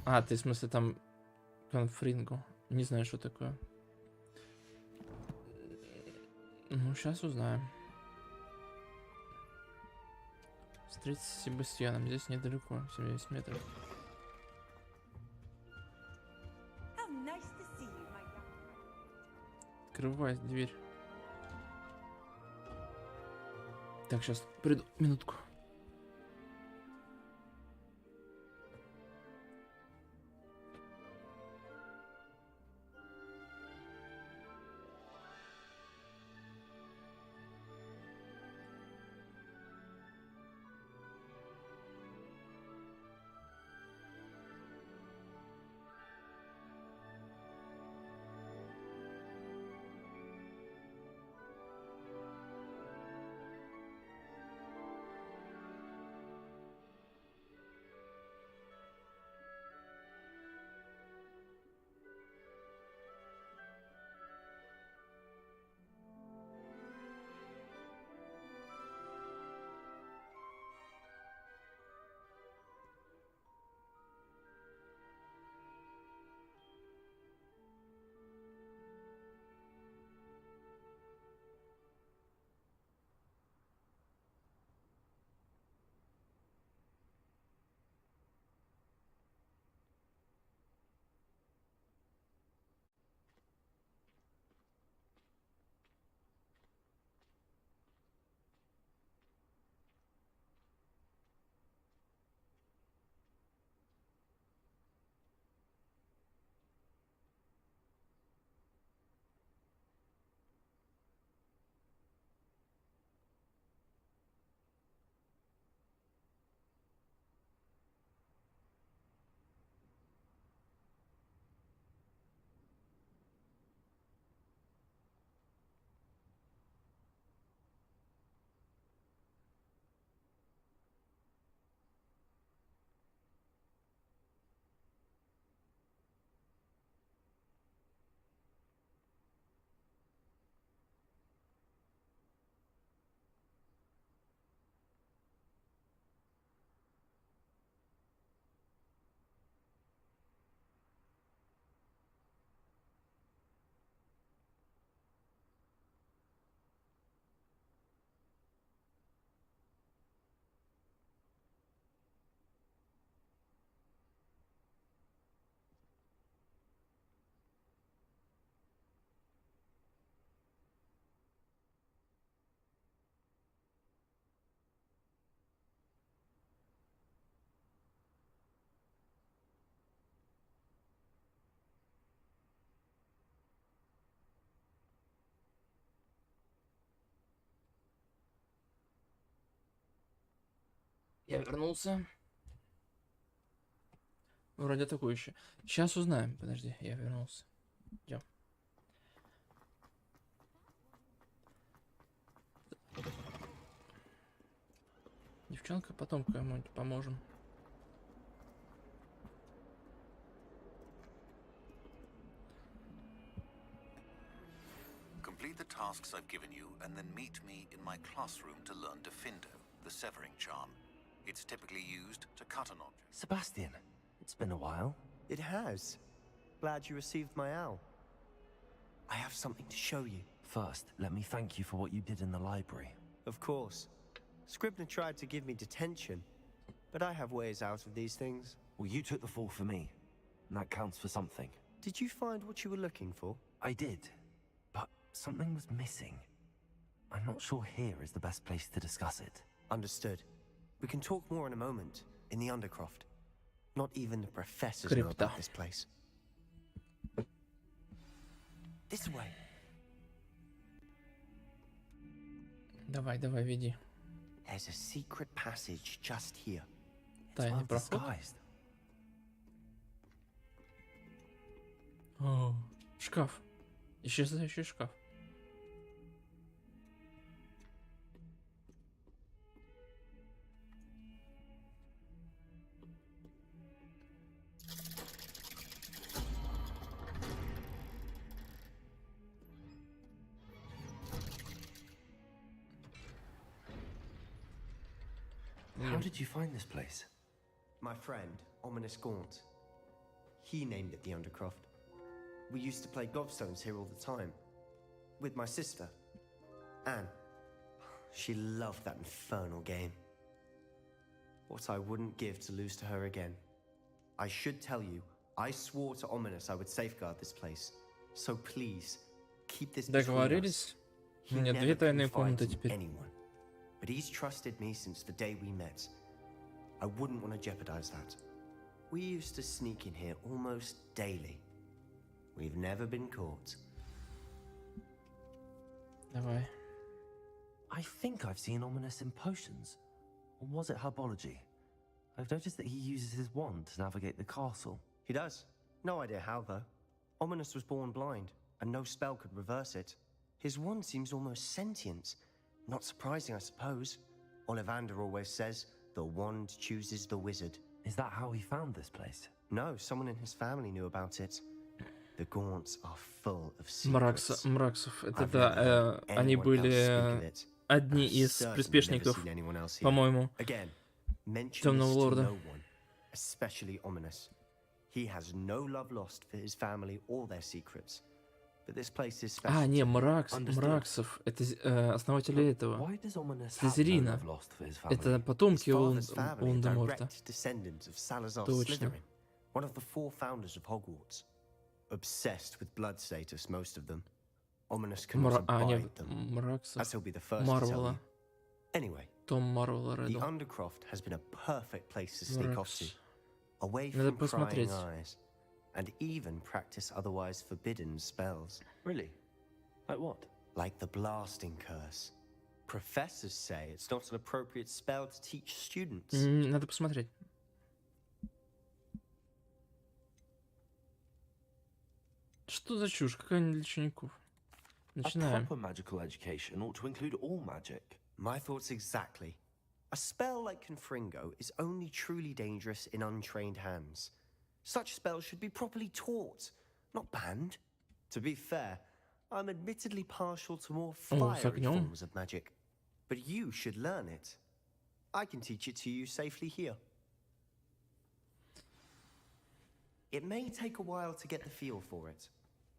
А, ты в смысле там конфрингу? Не знаю, что такое. Ну, сейчас узнаем. Встретиться с Себастьяном. Здесь недалеко, 70 метров. Открывай дверь. Так, сейчас приду. Минутку. Я вернулся. Вроде атакующий. Сейчас узнаем. Подожди, я вернулся. Идем. Девчонка, потом кому-нибудь поможем. Complete the tasks I've given you, and then meet me in my classroom to learn Defindo, the severing charm. It's typically used to cut an object. Sebastian, it's been a while. It has. Glad you received my owl. I have something to show you. First, let me thank you for what you did in the library. Of course. Scribner tried to give me detention, but I have ways out of these things. Well, you took the fall for me, and that counts for something. Did you find what you were looking for? I did, but something was missing. I'm not sure here is the best place to discuss it. Understood. We can talk more in a moment, in the Undercroft. Not even the professors know about this place. This way. Давай, веди. There's a secret passage just here. Тайный проход. О, шкаф. Исчезающий шкаф. How did you find this place? My friend, Ominous Gaunt. He named it the Undercroft. We used to play gobstones here all the time. With my sister, Anne. She loved that infernal game. What I wouldn't give to lose to her again. I should tell you, I swore to Ominous I would safeguard this place. So please, keep this between us. У меня две тайные комнаты теперь. But he's trusted me since the day we met. I wouldn't want to jeopardize that. We used to sneak in here almost daily. We've never been caught. Давай. I think I've seen Ominous in potions. Or was it herbology? I've noticed that he uses his wand to navigate the castle. He does. No idea how, though. Ominous was born blind, and no spell could reverse it. His wand seems almost sentient. Not surprising, I suppose. Ollivander always says, the wand chooses the wizard. Is that how he found this place? No, someone in his family knew about it. The Gaunts are full of secrets. Мраксов. Это да, они были одни из приспешников, по-моему, Темного Лорда. Especially Ominous. He has no love lost for his family or their secrets. But this place is special. Не, Мраксов. Это основатели этого. Слизерина. Это потомки Волан-де-Морта. Точно. One of the four founders of Hogwarts. Obsessed with blood status, most of them. Ominous cannot abide them, as he'll be the first to tell you. Anyway, the Undercroft has been a perfect place to sneak off to, away from prying eyes, and even practice otherwise forbidden spells. Really? Like what? Like the blasting curse. Professors say it's not an appropriate spell to teach students. Надо посмотреть. Что за чушь? Какая не для учеников? Начинаем. A proper magical education ought to include all magic. My thoughts exactly. A spell like Confringo is only truly dangerous in untrained hands. Such spells should be properly taught, not banned. To be fair, I'm admittedly partial to more fiery forms of magic. But you should learn it. I can teach it to you safely here. It may take a while to get the feel for it.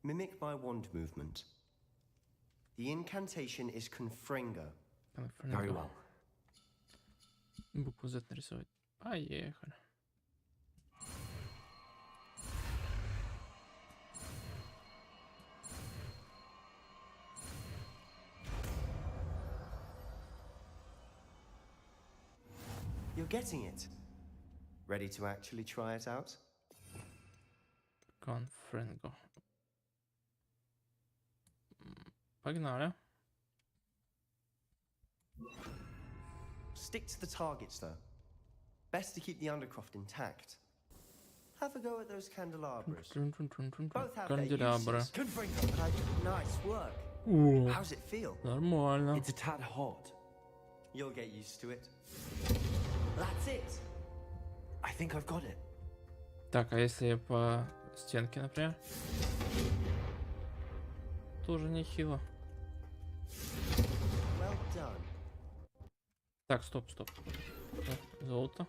Mimic my wand movement. The incantation is Confringo. Very well. Букву Z нарисовать. Поехали. You're getting it. Ready to actually try it out? Confringo. Погнали. Stick to the targets, though. Best to keep the Undercroft intact. Have a go at those candelabras. Both have their uses. Nice work. How's it feel? Нормально. It's a tad hot. You'll get used to it. That's it. I think I've got it. Так, а если я по стенке, например? Тоже нехило. Well done. Так, стоп. Золото.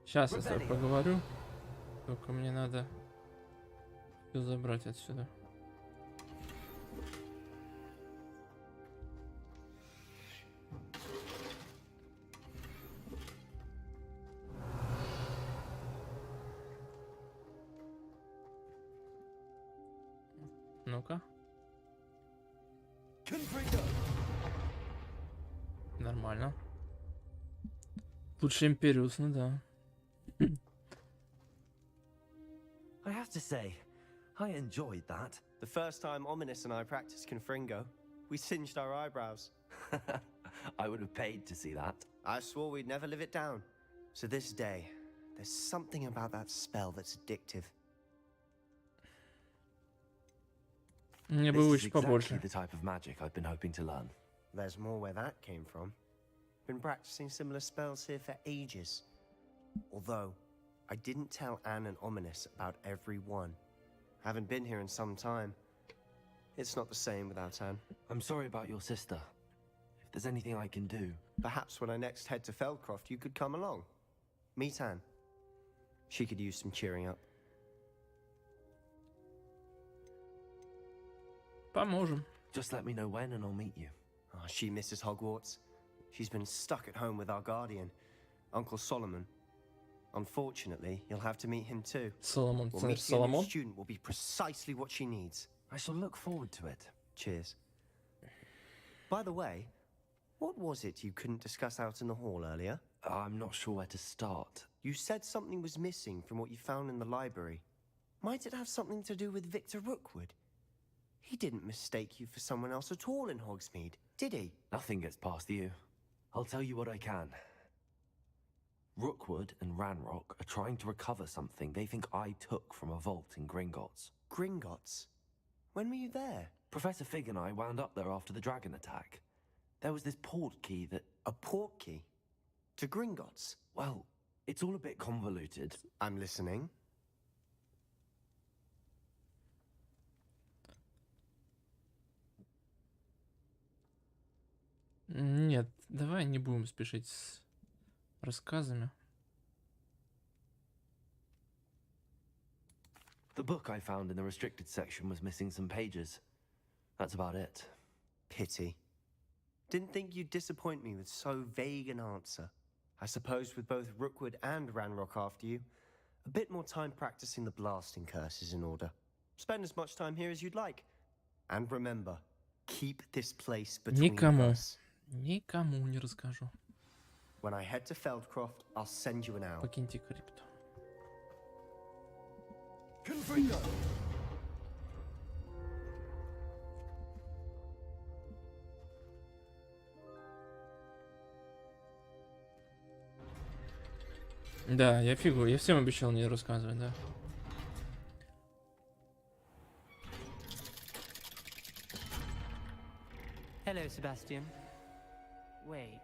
Сейчас я с тобой поговорю. Только мне надо все забрать отсюда. Ну-ка. Нормально. Лучше Империус, ну да. I have to say, I enjoyed that. The first time Ominous and I practiced Confringo, we singed our eyebrows. I would have paid to see that. I swore we'd never live it down. So this day, there's something about that spell that's addictive. Мне бы This is лучше побольше. exactly the type of magic I've been hoping to learn. There's more where that came from. Been practicing similar spells here for ages. Although, I didn't tell Anne and Ominous about every one. Haven't been here in some time. It's not the same without Anne. I'm sorry about your sister. If there's anything I can do... Perhaps when I next head to Feldcroft, you could come along. Meet Anne. She could use some cheering up. Поможем. Just let me know when and I'll meet you. Oh, she misses Hogwarts. She's been stuck at home with our guardian, Uncle Solomon. Unfortunately, you'll have to meet him too. Solomon, Well, meeting a Solomon? new student will be precisely what she needs. I shall look forward to it. Cheers. By the way, what was it you couldn't discuss out in the hall earlier? I'm not sure where to start. You said something was missing from what you found in the library. Might it have something to do with Victor Rookwood? He didn't mistake you for someone else at all in Hogsmeade, did he? Nothing gets past you. I'll tell you what I can. Rookwood and Ranrock are trying to recover something they think I took from a vault in Gringotts. Gringotts? When were you there? Professor Fig and I wound up there after the dragon attack. There was this port key that... A port key? To Gringotts? Well, it's all a bit convoluted. I'm listening. Нет, давай не будем спешить с рассказами. The book I found in the restricted section was missing some pages. That's about it. Pity. Didn't think you'd disappoint me with so vague an answer. I suppose with both Rookwood and Ranrock after you, a bit more time practicing the blasting curse is in order. Spend as much time here as you'd like. And remember, keep this place between us. Никому не расскажу. When I head to Feldcroft, I'll send you an owl. Покиньте крипту. Confringo! Да, я всем обещал не рассказывать, да. Hello, Sebastian. Wait.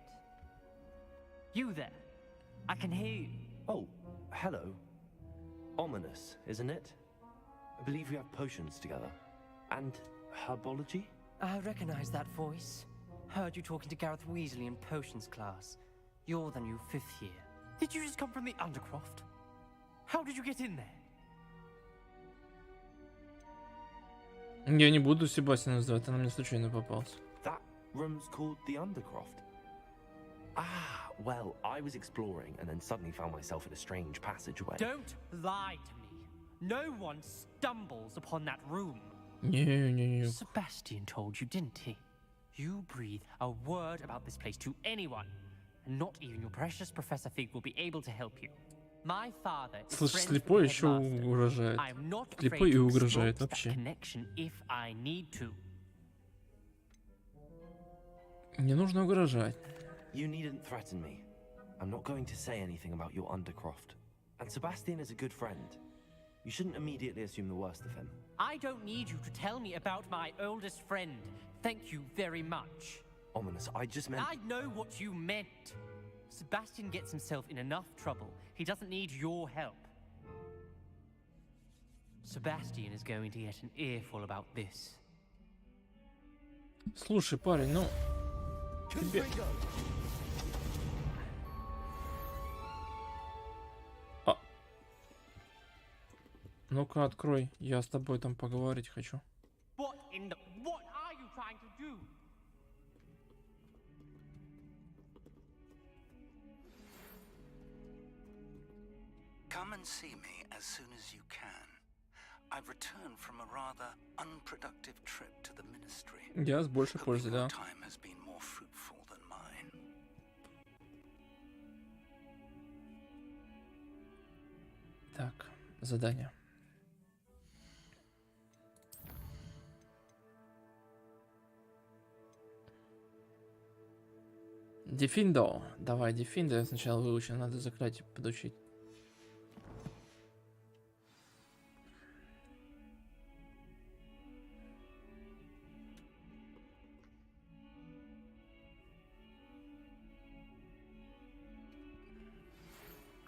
You there? I can hear you. Oh, hello. Ominous, isn't it? I believe we have potions together. And herbology? I recognize that voice. Heard you talking to Gareth Weasley in potions class. You're the new 5th year. Did you just come from the Undercroft? How did you get in there? Я не буду Себастьяна называть, она мне случайно попался. That room's called the Undercroft. Ah, well, I was exploring and then suddenly found myself in a strange passageway. Don't lie to me. No one stumbles upon that room. Не. Sebastian told you, didn't he? You breathe a word about this place to anyone, and not even your precious Professor Fig will be able to help you. My father is Слышь, friends with слепой the еще headmaster. угрожает. I'm not Слепой afraid и to угрожает explore that вообще. connection if I need to. Не нужно угрожать. You needn't threaten me. I'm not going to say anything about your Undercroft. And Sebastian is a good friend. You shouldn't immediately assume the worst of him. I don't need you to tell me about my oldest friend. Thank you very much. Ominous, I just meant... I know what you meant. Sebastian gets himself in enough trouble. He doesn't need your help. Sebastian is going to get an earful about this. Слушай, парень, ну... Тебе... Ну-ка, открой. Я с тобой там поговорить хочу. What are you trying to do? Come and see me as soon as you can. I've returned from a rather unproductive trip to the ministry. Я с большей пользой, да. Time has been more fruitful than mine. Так, задание. Дефиндо. Давай, дефиндо. Я сначала выучу, надо заклятие подучить.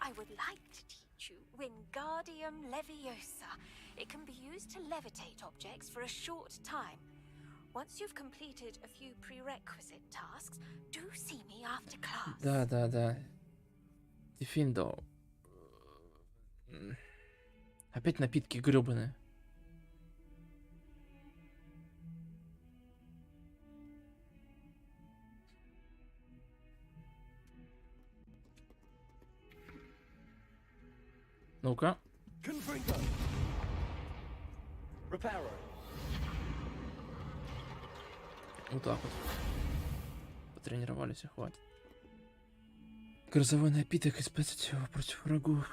I would like to teach you Wingardium Leviosa. It can be used to levitate objects for a short time. Once you've completed a few prerequisite tasks, do see me after class. Да. Дефиндо. Опять напитки грёбаные. Ну-ка. Вот так вот. Потренировались, и хватит. Грозовой напиток, испытать его против врагов.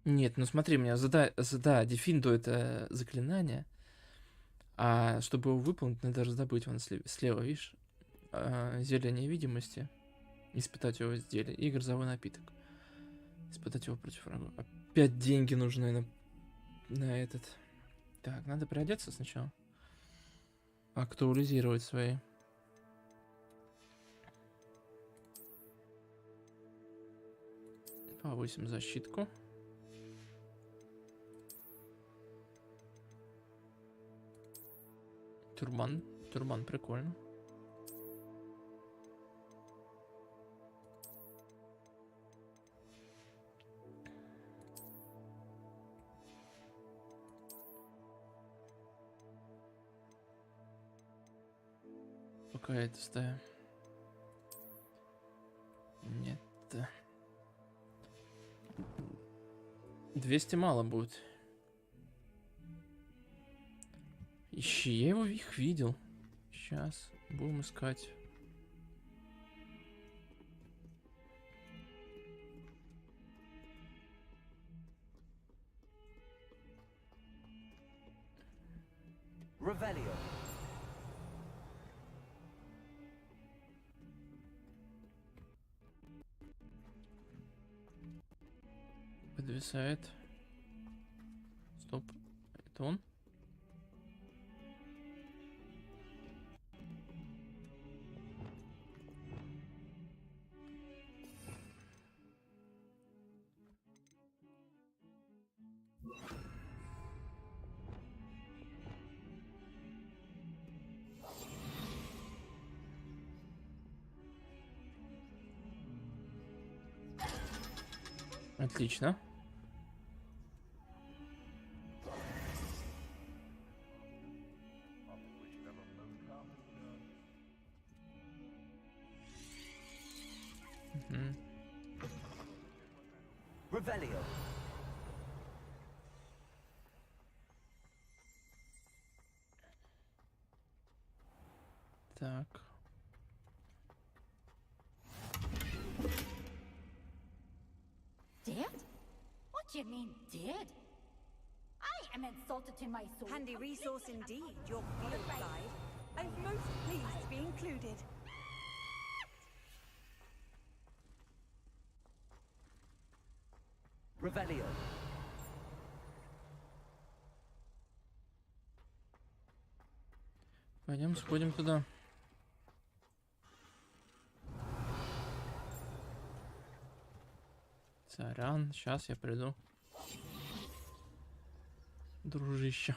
Нет, ну смотри, у меня дефиндо это заклинание. А чтобы его выполнить, надо раздобыть вон слева, видишь? Зелье невидимости. Испытать его изделие. И грозовой напиток. Испытать его против врага. Опять деньги нужны на этот. Так, надо приодеться сначала. Актуализировать свои. Повысим защитку. Турбан прикольно. Пока это ставим. Нет. 200 мало будет. Ищи, я их видел. Сейчас будем искать. Revelio. Подвисает. Стоп. Это он? Отлично. Revelio. Так. Dad? What Do you mean did? I am insulted to my soul. Handy resource indeed, your field guide. I'm most pleased to be included. Revelio. Пойдем сходим туда. Сорян, сейчас я приду. Дружище.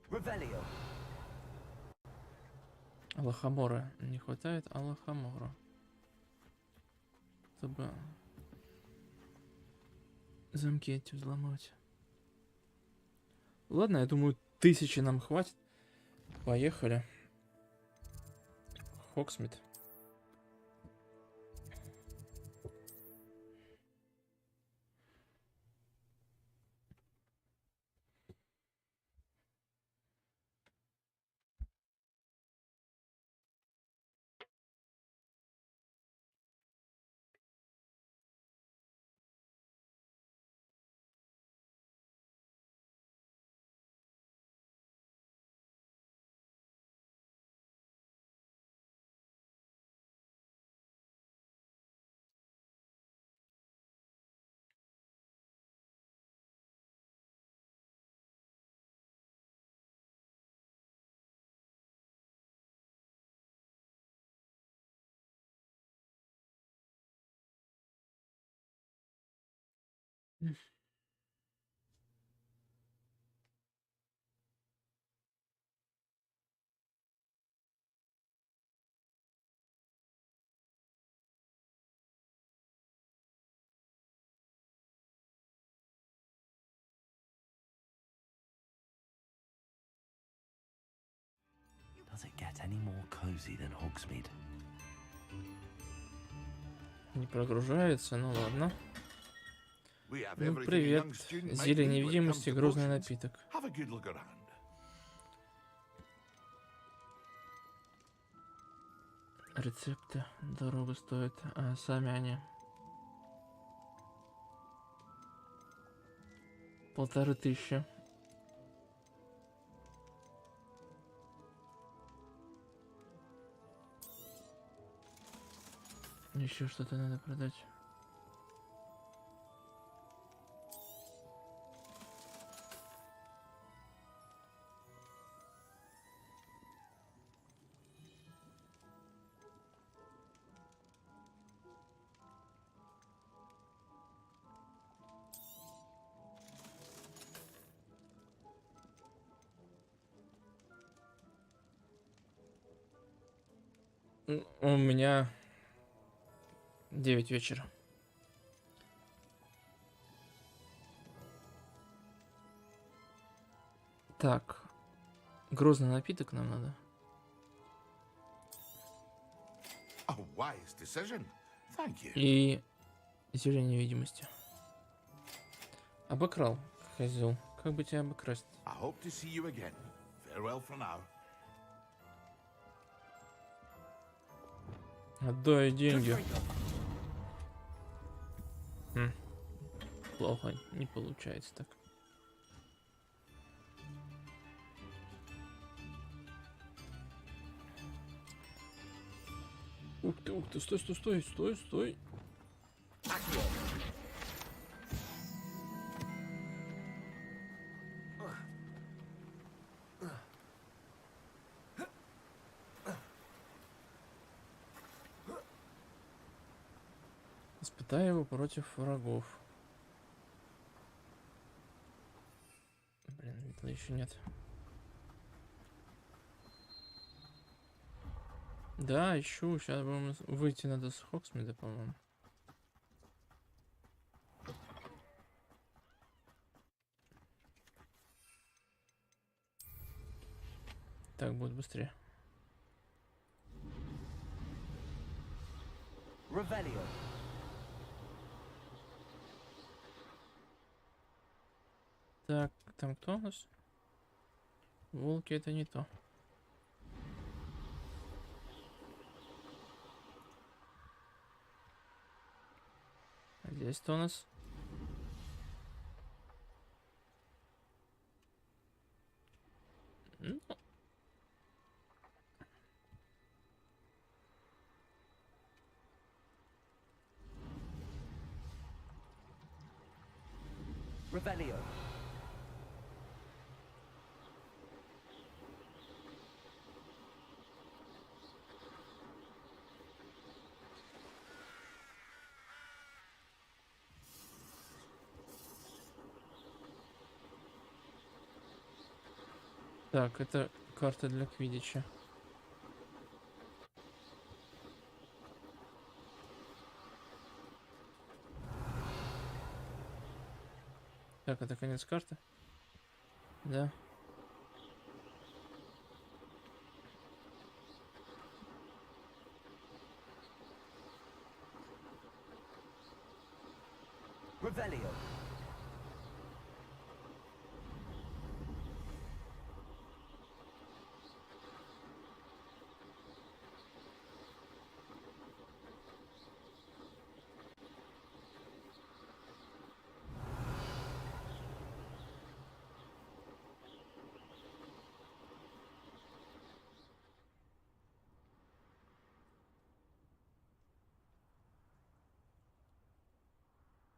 Revelio. Алахамора. Не хватает Алахамора. Чтобы замки эти взломать. Ладно, я думаю, 1000 нам хватит. Поехали. Хогсмит. Does it get any more cozy than Hogsmeade? Не прогружается, ну ладно. Ну привет, зелье невидимости, грозный напиток. Рецепты дорого стоят, а сами они 1500. Еще что-то надо продать. У меня 9 вечера. Так, грозный напиток нам надо. И зелье невидимости. Обокрал, козел. Как бы тебя обокрасть? Отдай деньги. Плохо, не получается так. Ух ты, стой. Испытай его против врагов. Блин, этого еще нет. Да, ищу. Сейчас будем выйти надо с Хогсмида, по-моему. Так будет быстрее. Revelio. Так, там кто у нас? Волки это не то. А здесь кто у нас? Ну. Revelio. Так, это карта для квиддича. Так, это конец карты? Да. Revelio.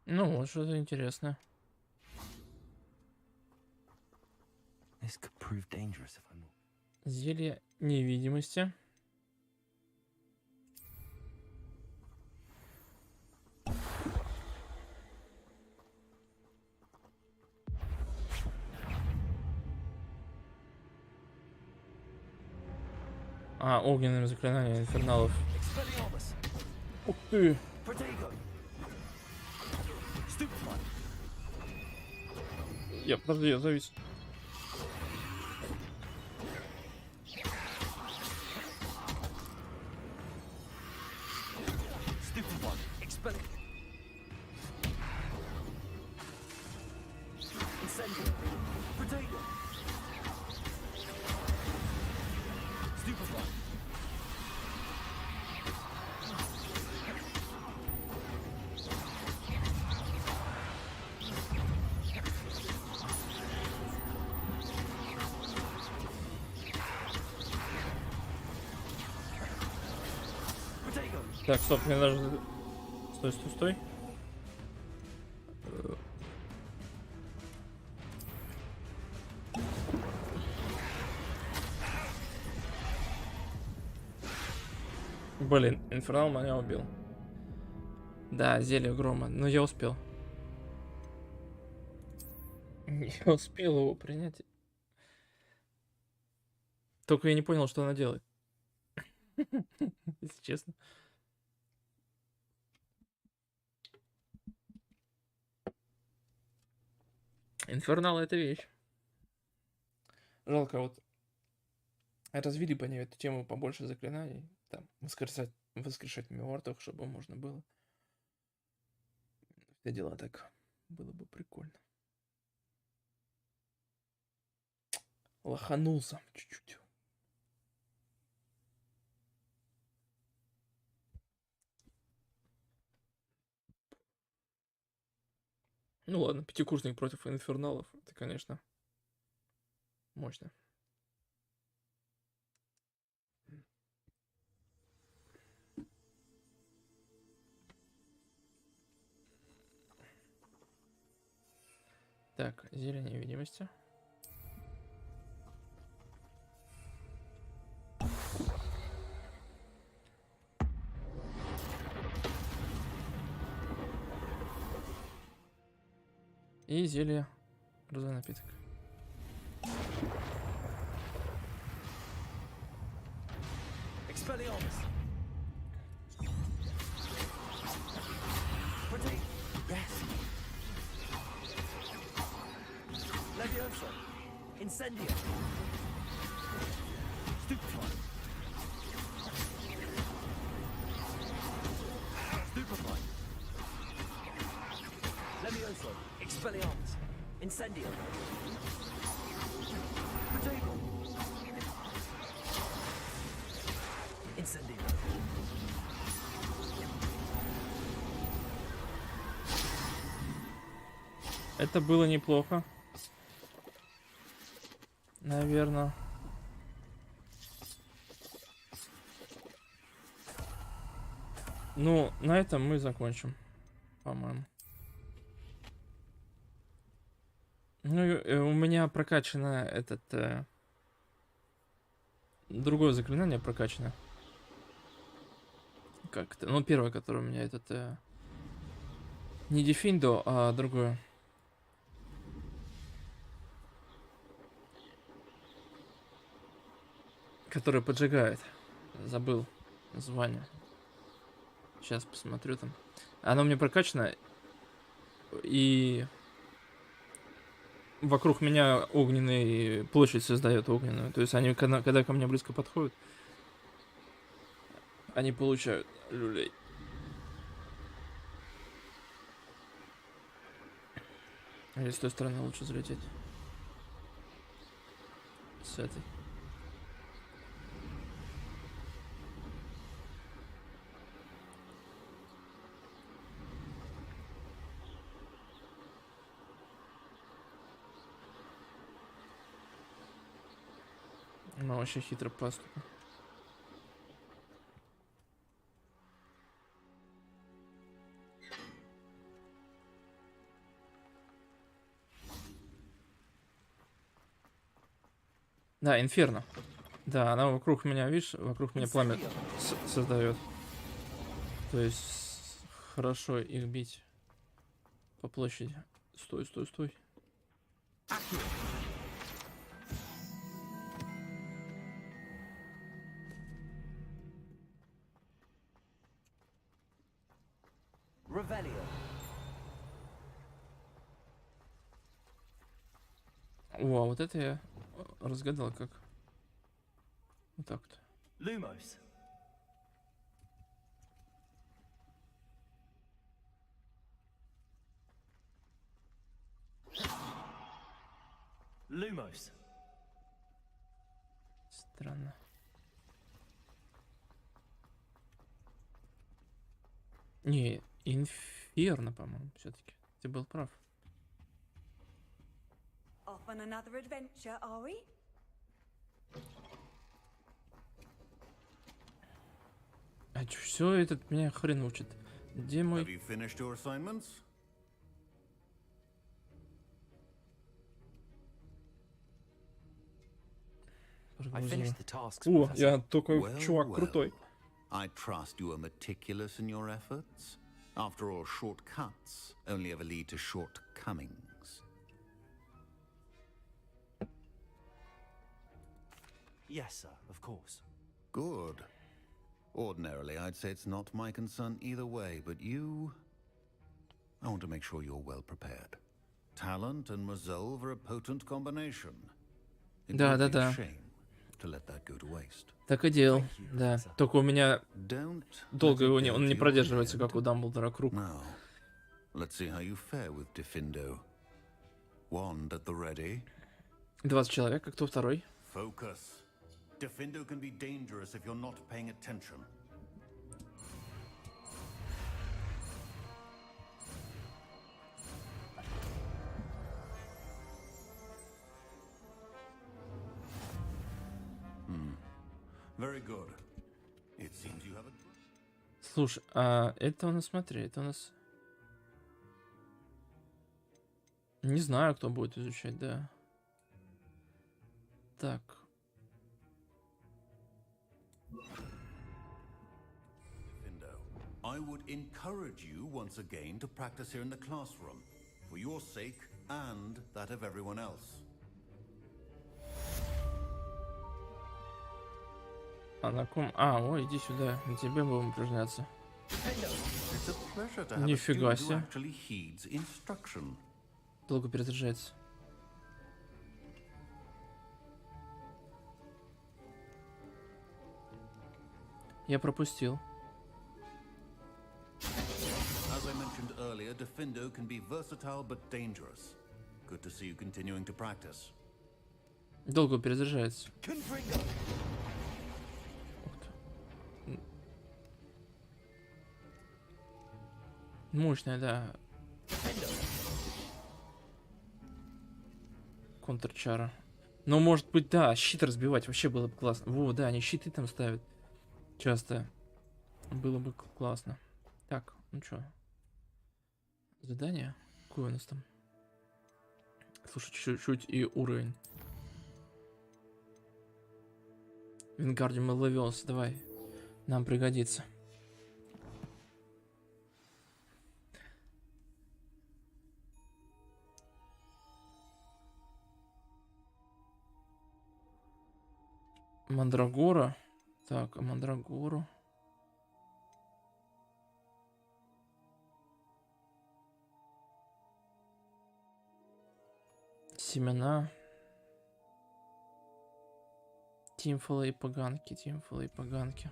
Ну, вот что-то интересное. This could prove dangerous if I'm not. Зелье невидимости. А, огненное заклинание инферналов. Ух ты! Подожди, я завис. Так, стоп, мне нужно... Стой, стой, стой. Блин, инфернал меня убил. Да, зелье грома, но я успел. Я успел его принять. Только я не понял, что она делает. Если честно. Инфернал — это вещь. Жалко, вот развили по ней эту тему побольше заклинаний. Там воскрешать мертвых, чтобы можно было. Все дела так. Было бы прикольно. Лоханулся чуть-чуть. Ну ладно, пятикурсник против инферналов. Это, конечно, мощно. Так, зелье невидимости. И зелье розовый напиток. Incendio. Stupefy. Incendio. Potato. Incendio. Это было неплохо. Наверное. Ну, на этом мы закончим, по-моему. Ну, у меня прокачано этот... другое заклинание прокачано. Как-то. Ну, первое, которое у меня этот... не дефиндо, а другое. Которое поджигает. Забыл название. Сейчас посмотрю там. Оно мне прокачано. И вокруг меня огненный площадь создает огненную. То есть они, когда ко мне близко подходят, они получают люлей. Или с той стороны лучше залететь? С этой. Ну, вообще хитро поступно. Да, инферно. Да, она вокруг меня, видишь, вокруг меня пламя создает. То есть хорошо их бить по площади. Стой, стой, стой. О, вот это я разгадал как. Вот так-то. Lumos. Lumos. Странно. Не, инферно, по-моему, все-таки. Ты был прав. Off on another adventure, are we? А чё, все этот меня хрен учит. Где мой... Have you finished your assignments? О, я такой чувак крутой. I trust you are meticulous in your efforts. After all, shortcuts only ever lead to shortcomings. Yes, sir, of course. Good. Ordinarily, I'd say it's not my concern either way, but you... I want to make sure you're well prepared. Talent and resolve are a potent combination. Да, да, да. To let that go to waste. Так и делал, да. Только у меня долго его он не продерживается, как у Дамблдора, круг. Now, let's see how you fare with Diffindo. Wand at the ready. 20 человек, а кто второй? Focus. Diffindo can be dangerous if you're not paying attention. Very good. It seems you have a... Слушай, а это у нас, смотри, это у нас... Не знаю, кто будет изучать, да. Так. I would encourage you once again to practice here in the classroom, for your sake and that of everyone else. А на ком? А, ой, иди сюда, на тебе будем упражняться. Нифига себе. Долго перезаряжается. Я пропустил. As I mentioned earlier, Diffindo can be versatile but dangerous. Good to see you continuing to practice. Долго перезаряжается. Мощная, да. Контрчара. Но может быть, да, щит разбивать вообще было бы классно. Во, да, они щиты там ставят. Часто. Было бы классно. Так, ну чё. Задание? Какое у нас там? Слушай, чуть-чуть и уровень. Вингардиум Левиос, давай. Нам пригодится. Мандрагора. Так, а Мандрагору. Семена. Тимфола и поганки. Тимфола и поганки.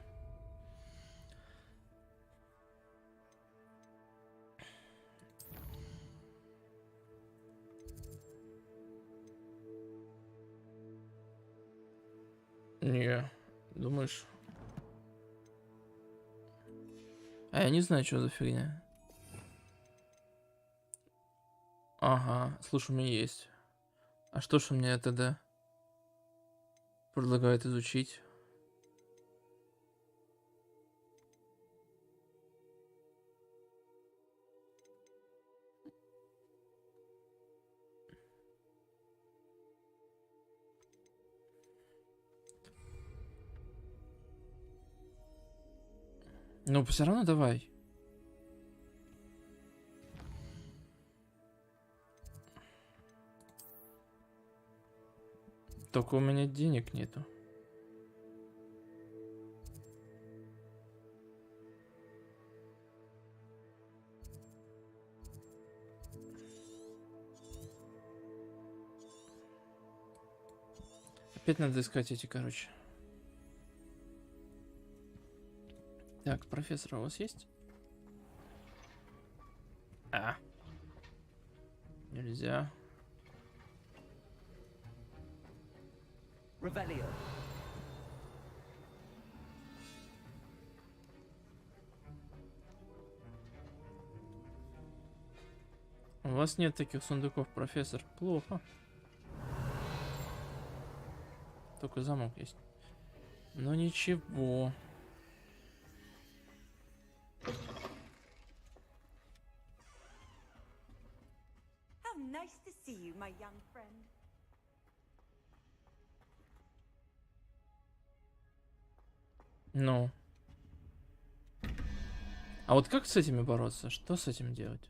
Не, думаешь? А я не знаю, что за фигня. Ага, слушай, у меня есть. А что ж у меня тогда предлагает изучить? Ну, все равно давай. Только у меня денег нету. Опять надо искать эти, короче. Так, профессор, у вас есть? А. Нельзя. Revelio. У вас нет таких сундуков, профессор. Плохо. Только замок есть. Но ничего. How nice to see you, my young friend. Ну. А вот как с этими бороться? Что с этим делать?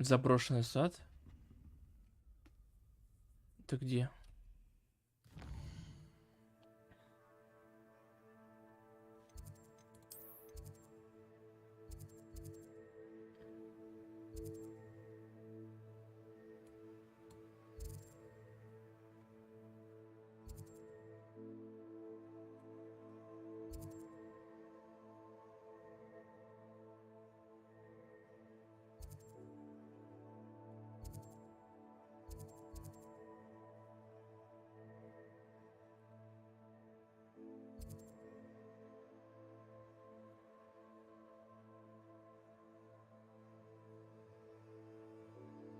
Заброшенный сад? Ты где?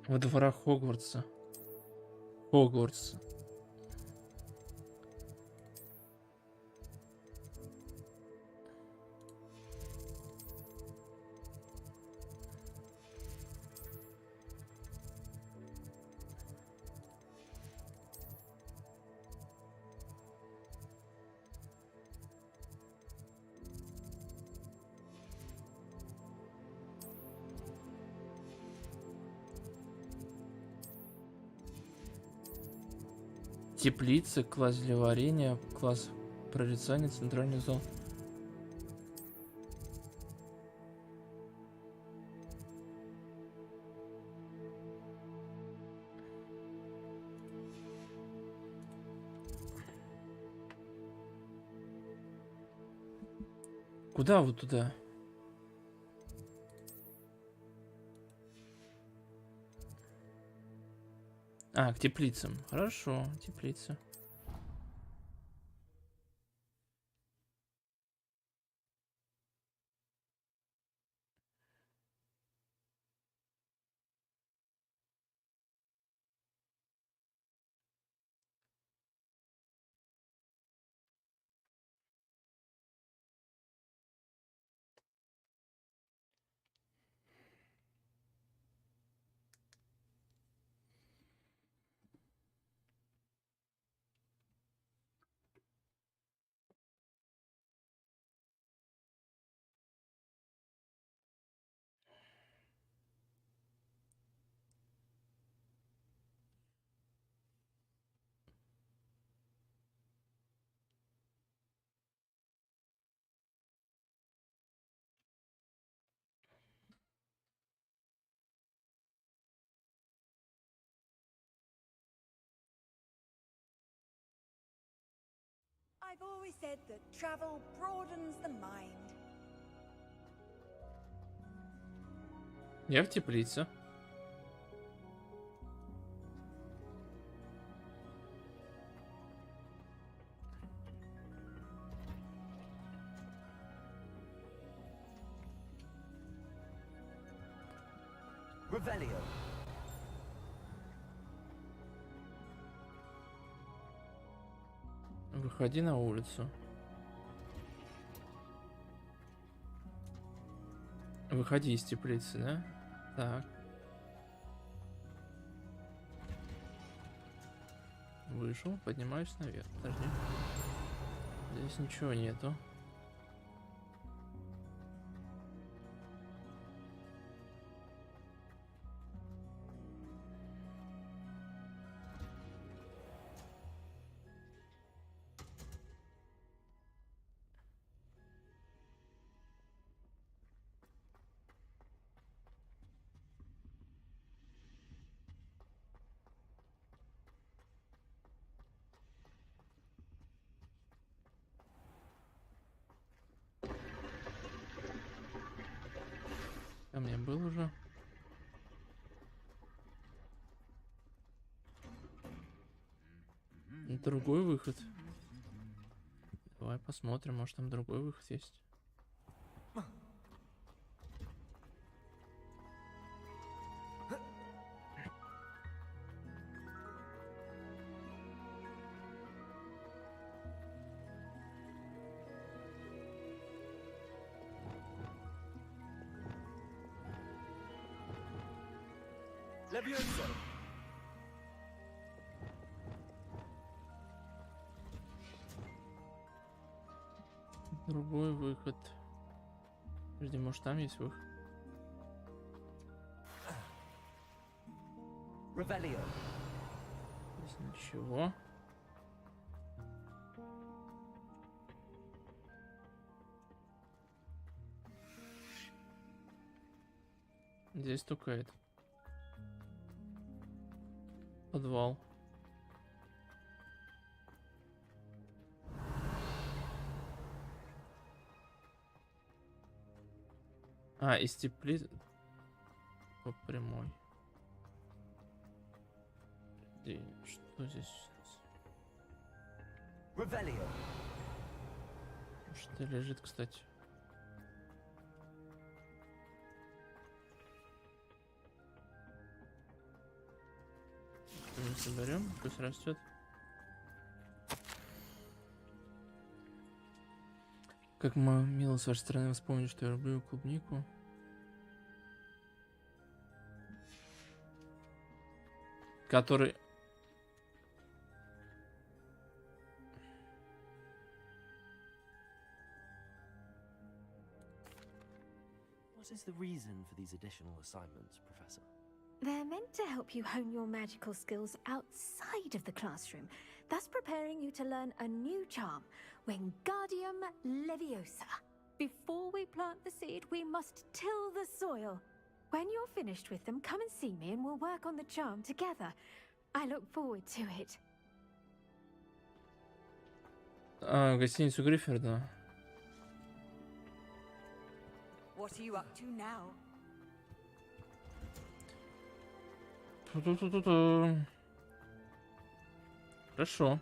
Во дворах Хогвартса. Хогвартса. Теплицы, класс для варенья, класс Прорицание, центральный зал. Куда вот туда? А, к теплицам. Хорошо, теплица. I've always said that travel broadens the mind. Я в теплице. Revelio. Выходи на улицу. Выходи из теплицы, да? Так. Вышел, поднимаюсь наверх. Подожди. Здесь ничего нету. Там я был уже. Другой выход. Давай посмотрим, может там другой выход есть. Другой выход. Подожди, может там есть выход? Revelio. Здесь ничего. Здесь только это. Подвал. А, из теплицы по прямой. И что здесь? Revelio. Что лежит, кстати? Мы соберем, пусть растет. Как мило с вашей стороны вспомнить, что я люблю клубнику. Который... What is the reason for these additional assignments, Professor? They're meant to help you hone your magical skills outside of the classroom. thus preparing you to learn a new charm, Wingardium Leviosa. Before we plant the seed, we must till the soil. When you're finished with them, come and see me and we'll work on the charm together. I look forward to it. Гостиницу Гриффиндора. What are you up to now? Хорошо.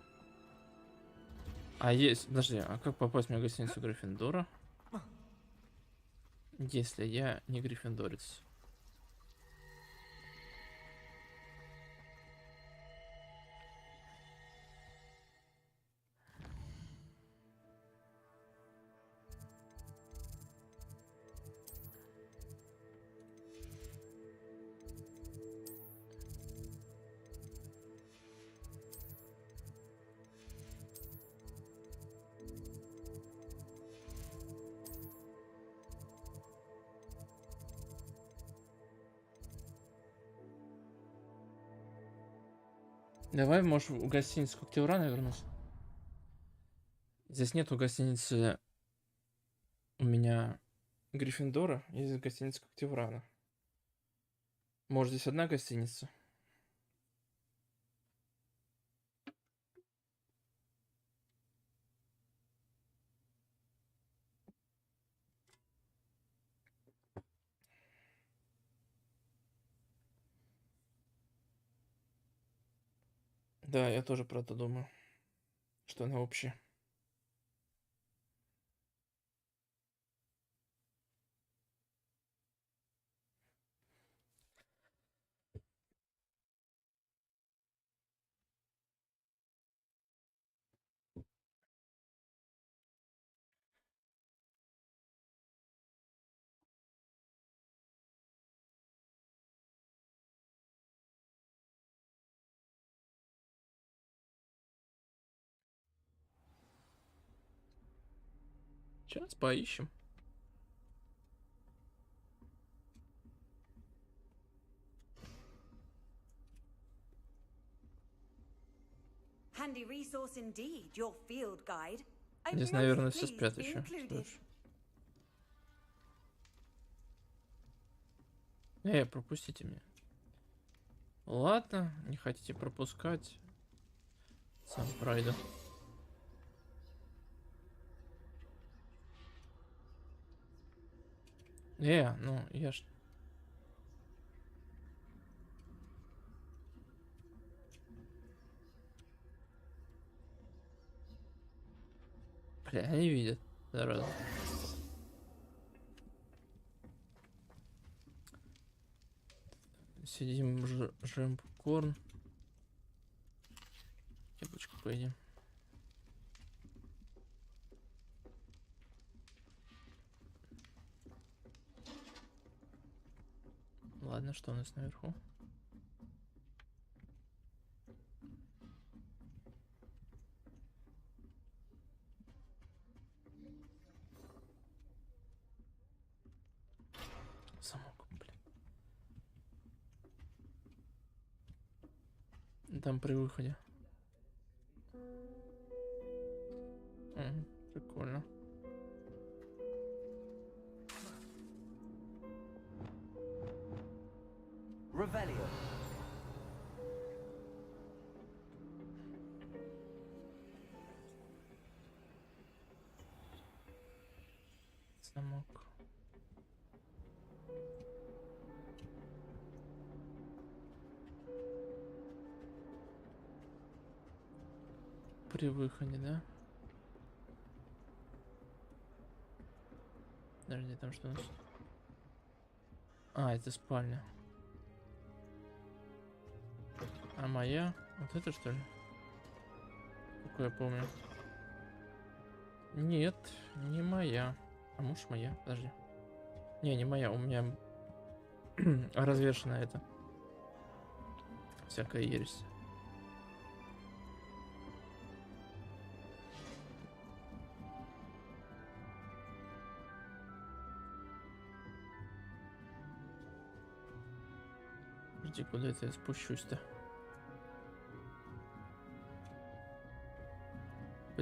А есть... Подожди, а как попасть в мою гостиницу Гриффиндора? Если я не гриффиндорец. Давай, может, в гостиницу Когтеврана вернусь. Здесь нету гостиницы у меня Гриффиндора, есть гостиница Когтеврана. Может, здесь одна гостиница? Да, я тоже про это думаю, что она общая. Сейчас поищем. Handy resource indeed, your field guide. Здесь, наверное, все спят еще. Слушай. Пропустите меня. Ладно, не хотите пропускать. Сам пройду. Ну, я ж... Бля, они видят. Зараза. Сидим, жрем попкорн. Яблочко поедим. Ладно, что у нас наверху? Замок, блин. Там при выходе. Прикольно. Revelio. Замок. При выходе, да? Подожди, там что у нас? А, это спальня. А моя? Вот это что ли? Какую я помню? Нет, не моя. А может моя? Подожди. Не моя, у меня развешена это. Всякая ересь. Подожди, куда это я спущусь-то?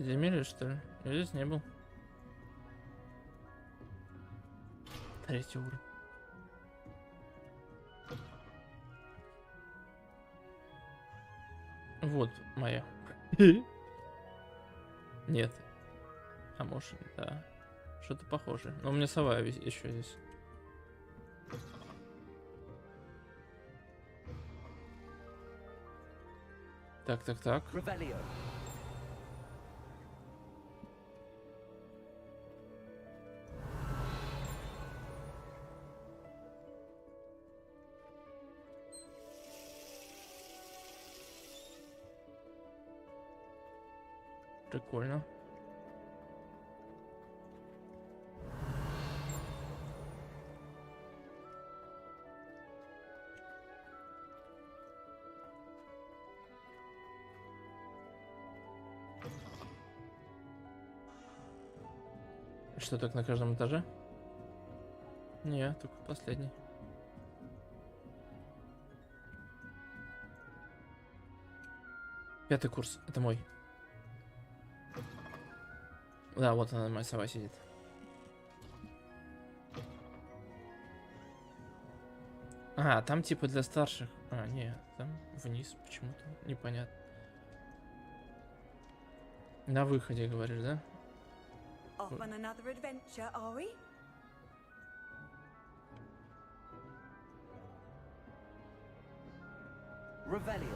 Подземелье, что ли? Я здесь не был. 3-й уровень. Вот моя. Нет. А может, да. Что-то похожее. Но у меня сова еще здесь. Так. Прикольно. Что, так на каждом этаже? Не, только последний. Пятый курс, это мой. Да, вот она, моя сова сидит. А, там типа для старших. А, не, там вниз почему-то. Непонятно. На выходе, говоришь, да? Off on another adventure, are we? Revelio.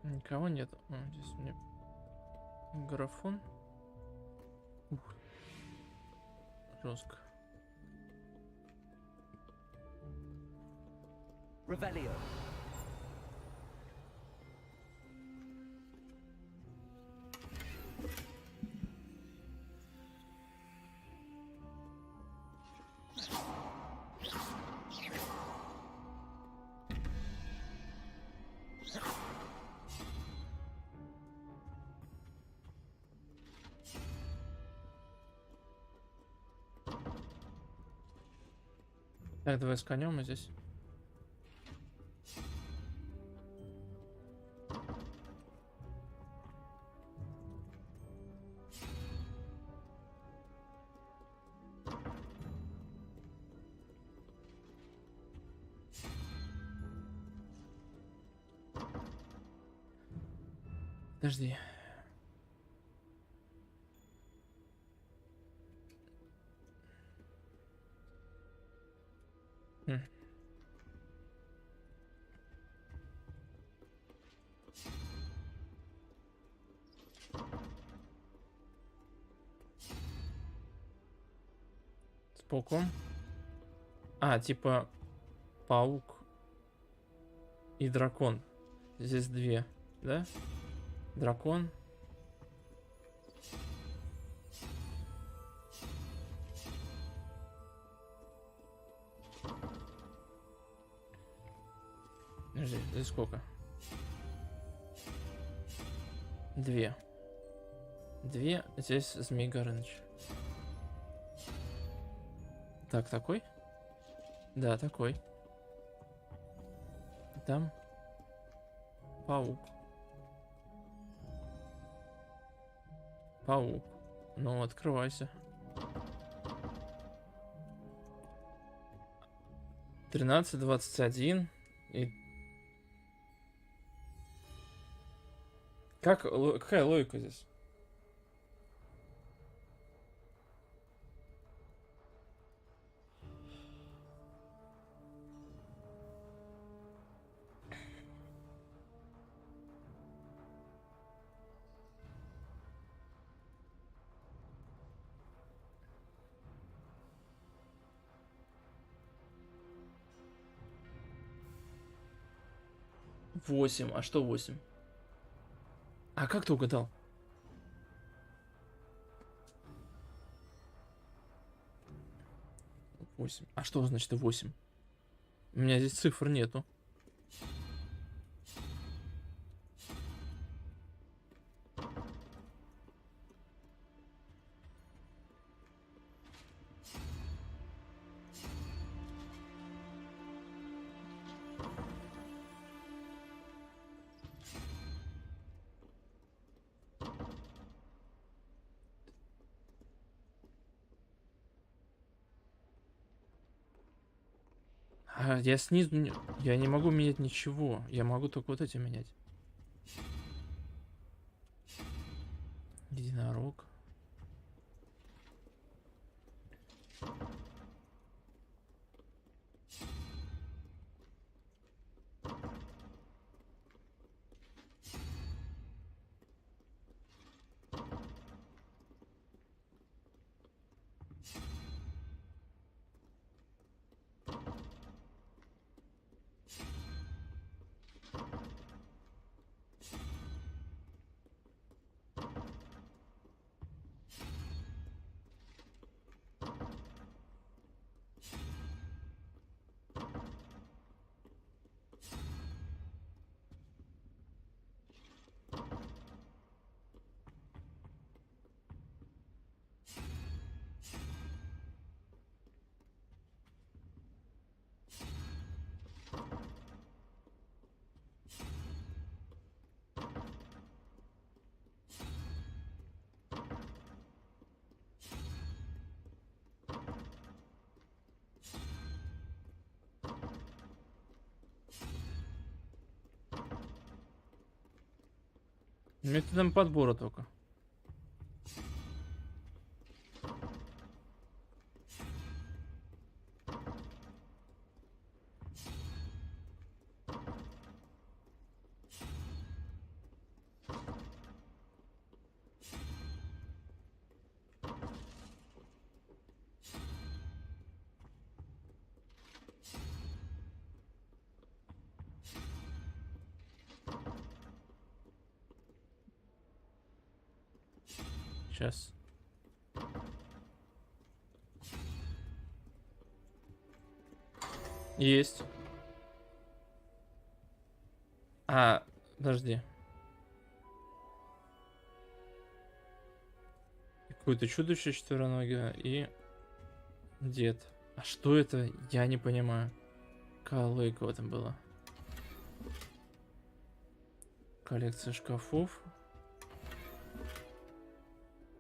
Никого нет. А, здесь у меня графон. Ух. Жестко. Revelio. Так, давай сканем здесь. Подожди. Споком. А, типа паук и дракон. Здесь две, да? Дракон. Подожди, здесь сколько? Две. Здесь Змей Горыныч. Так, такой? Да, такой. Там паук. Паук. Ну, открывайся. 13, 21 и... Какая логика здесь? Восемь. А что 8? А как ты угадал? Восемь. А что значит 8? У меня здесь цифр нету. Я снизу... Я не могу менять ничего. Я могу только вот эти менять. Единорог. Методом подбора только. Сейчас. Есть. Подожди. Какое-то чудище четвероногое и дед. А что это? Я не понимаю. Колыка в этом было. Коллекция шкафов.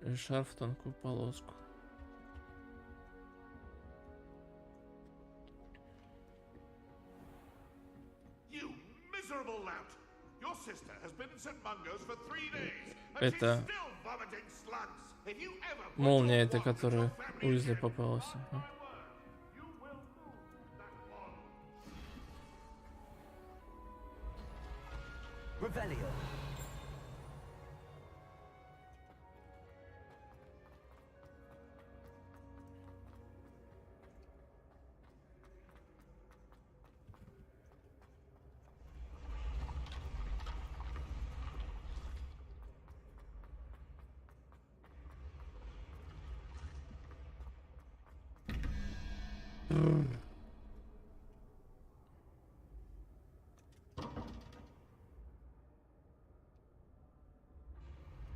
И шарф в тонкую полоску. Это молния, это которая Уизли попалась.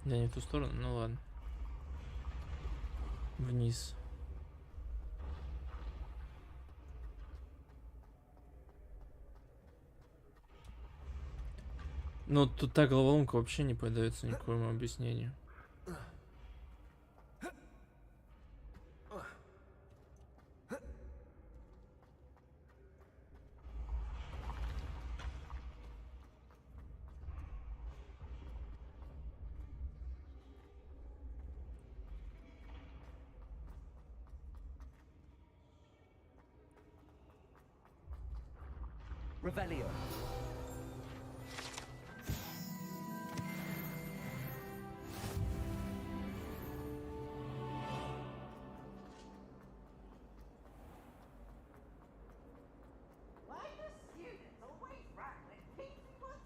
Я не в ту сторону, ну ладно. Вниз. Ну, тут та головоломка вообще не поддается никакому объяснению. Revelio.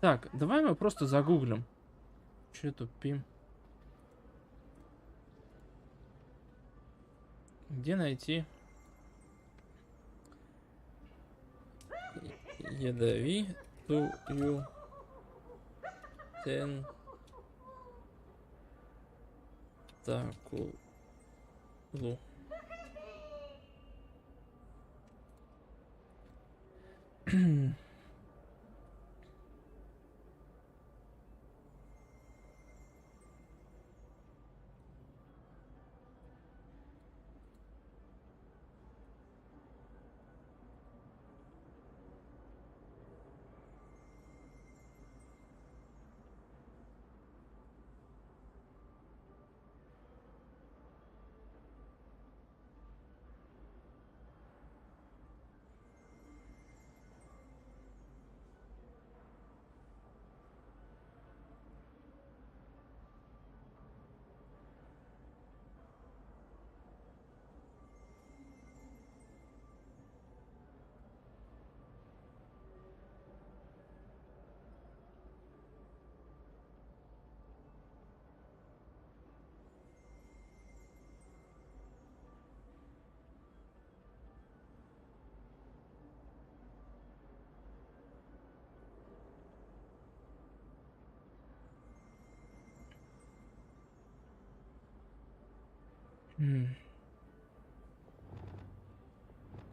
Так, давай мы просто загуглим. Че тупим? Где найти ядовитую тентакулу?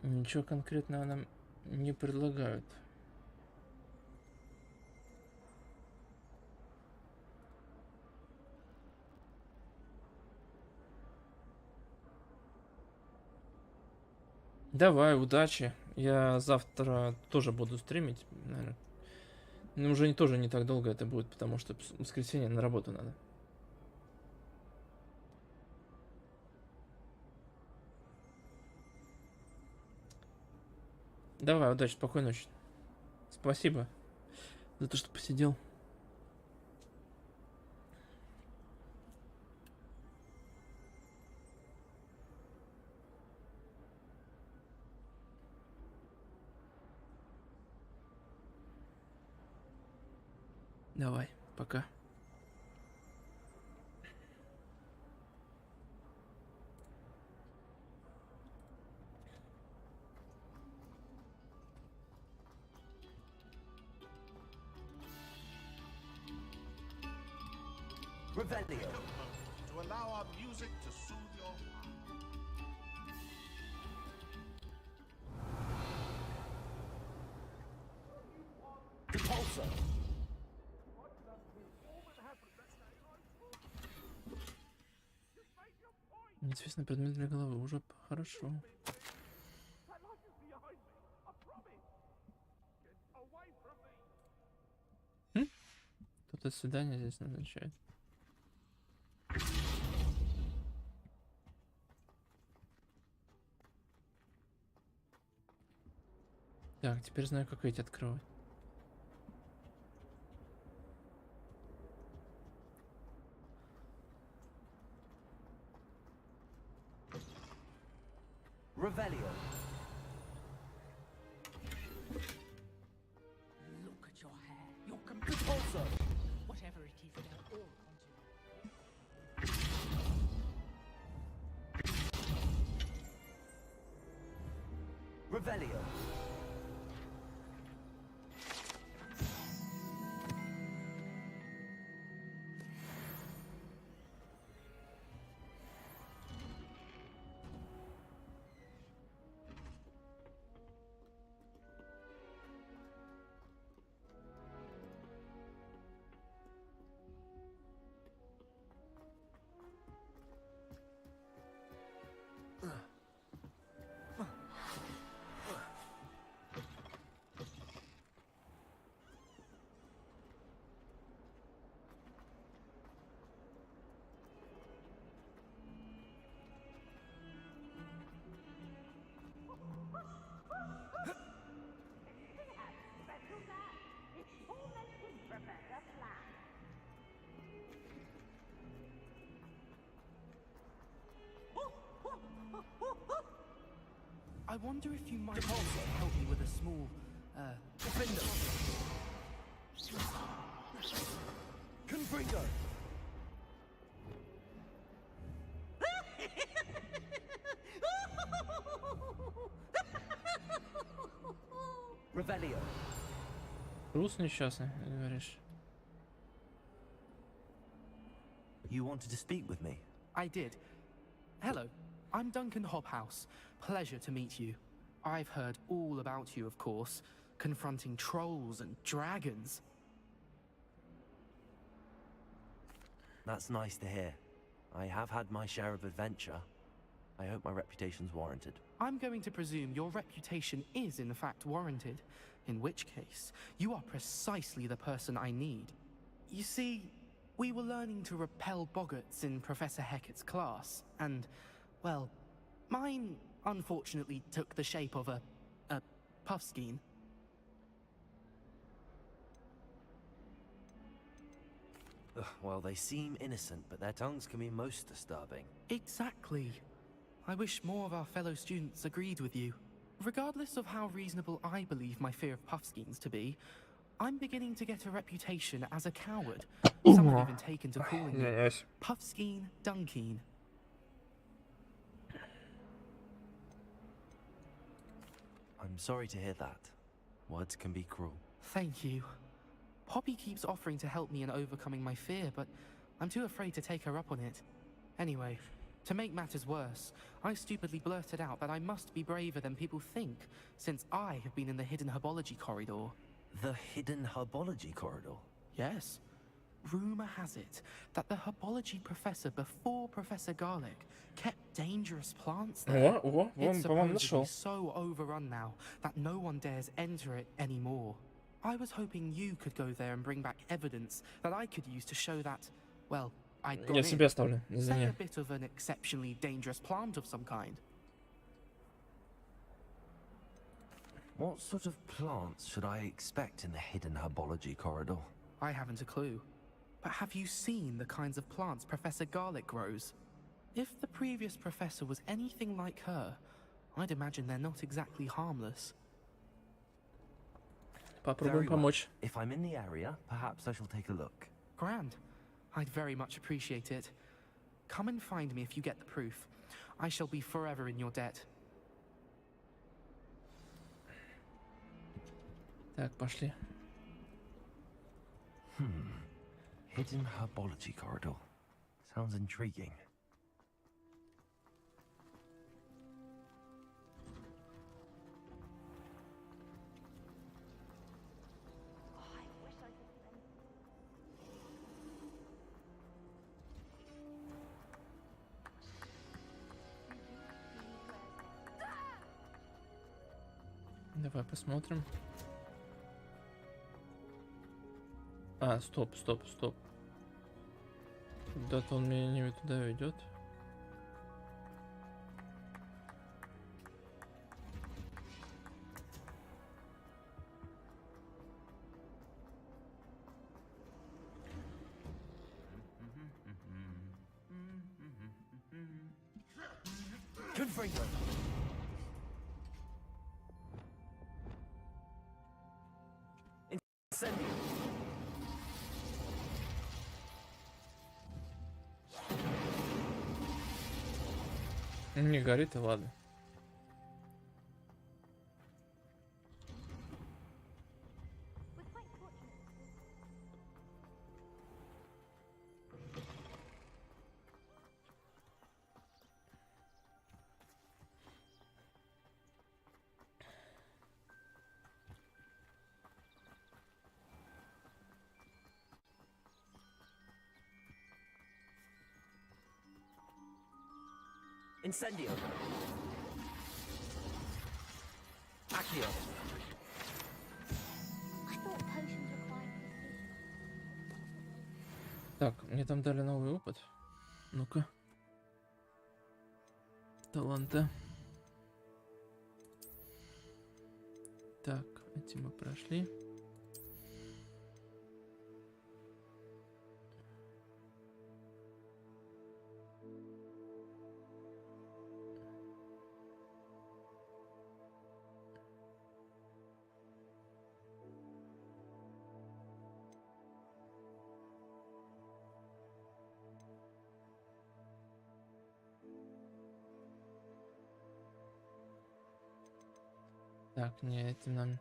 Ничего конкретного нам не предлагают. Давай, удачи. Я завтра тоже буду стримить, наверное. Но уже тоже не так долго это будет, потому что в воскресенье на работу надо. Давай, удачи, спокойной ночи. Спасибо за то, что посидел. Давай, пока. Revelio. To allow our music to soothe your heart. Repulsor. Неизвестный предмет для головы. Уже хорошо. Кто-то свидание здесь назначает. Так, теперь знаю, как эти открывать. Revelio. Look at your hair. Your compulso. Whatever it is, they're all conjured. Revelio. I wonder if you might also help me with a small, window. Confringo. Revelio. Трус несчастный, говоришь. You wanted to speak with me? I did. Hello, I'm Duncan Hobhouse. Pleasure to meet you. I've heard all about you, of course, confronting trolls and dragons. That's nice to hear. I have had my share of adventure. I hope my reputation's warranted. I'm going to presume your reputation is in fact warranted, in which case, you are precisely the person I need. You see, we were learning to repel boggarts in Professor Hecat's class, and, well, mine unfortunately took the shape of a puffskein. Well, they seem innocent, but their tongues can be most disturbing. Exactly. I wish more of our fellow students agreed with you. Regardless of how reasonable I believe my fear of puffskeins to be, I'm beginning to get a reputation as a coward. Some have even taken to calling me Puffskein Dunkeen. I'm sorry to hear that. Words can be cruel. Thank you. Poppy keeps offering to help me in overcoming my fear, but I'm too afraid to take her up on it. Anyway, To make matters worse, I stupidly blurted out that I must be braver than people think, since I have been in the hidden herbology corridor. The hidden herbology corridor? Yes. Rumor has it that the herbology professor before Professor Garlic kept dangerous plants there. It's supposedly so overrun now that no one dares enter it anymore. I was hoping you could go there and bring back evidence that I could use to show that, well, I'd gone in. Say a bit of an exceptionally dangerous plant of some kind. What sort of plants should I expect in the hidden herbology corridor? I haven't a clue. But have you seen the kinds of plants Professor Garlic grows? If the previous professor was anything like her, I'd imagine they're not exactly harmless. Very well. If I'm in the area, perhaps I shall take a look. Grand. I'd very much appreciate it. Come and find me if you get the proof. I shall be forever in your debt. Так, пошли. Hidden herbology corridor. Sounds intriguing. Давай посмотрим. А, стоп. Куда-то он меня не туда ведет. Не горит, и ладно. Incendio. Accio. I thought potions required. Так, мне там дали новый опыт. Ну-ка. Таланты. Так, эти мы прошли. Так, не, этим нам...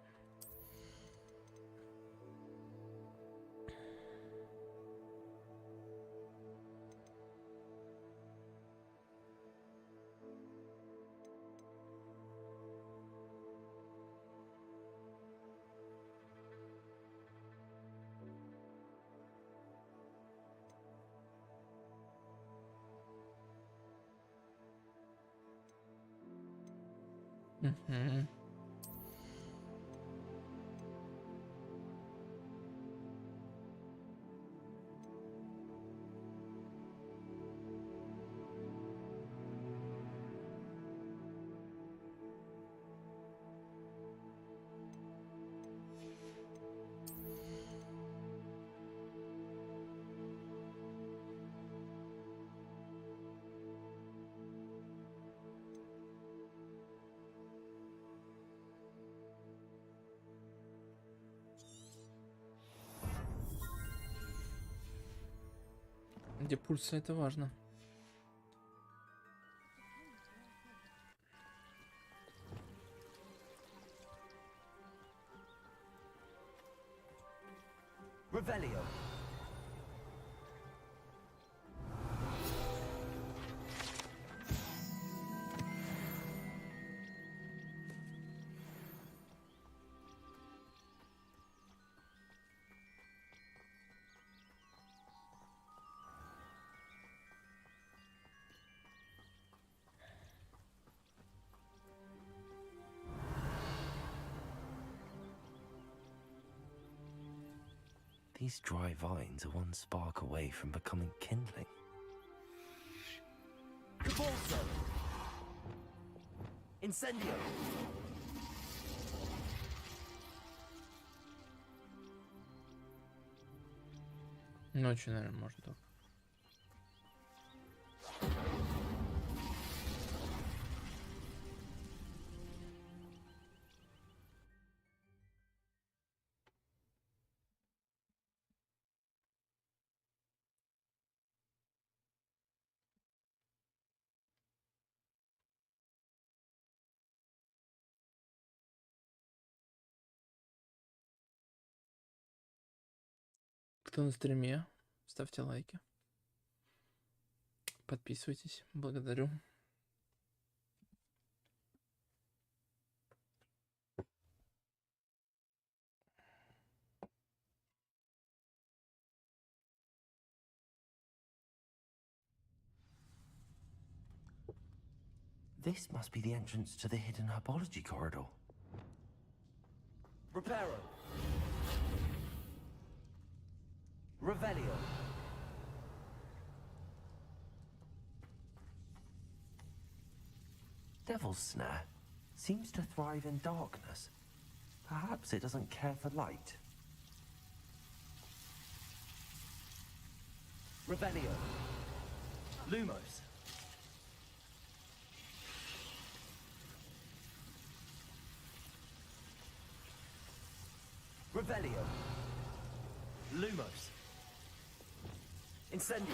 Где пульсы, это важно. These dry vines are one spark away from becoming kindling. Cabalso! Incendio! Ночью, наверное, может только. Кто на стриме, ставьте лайки. Подписывайтесь. Благодарю. This must be the entrance to the hidden herbology corridor. Reparo! Revelio! Devil's Snare seems to thrive in darkness. Perhaps it doesn't care for light. Revelio! Lumos! Revelio! Lumos! Incendio!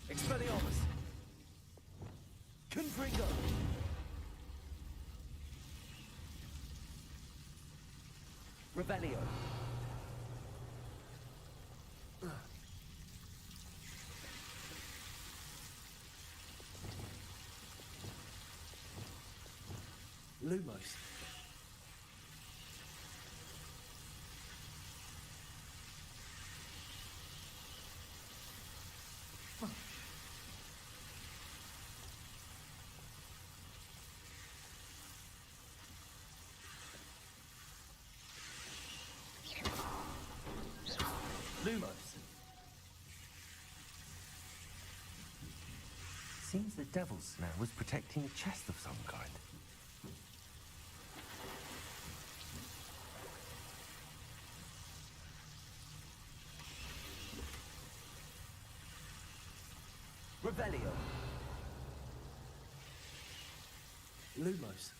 Expelliarmus! Confringo! Revelio! Lumos! Lumos. Seems the Devil's Snare was protecting a chest of some kind. Revelio. Lumos.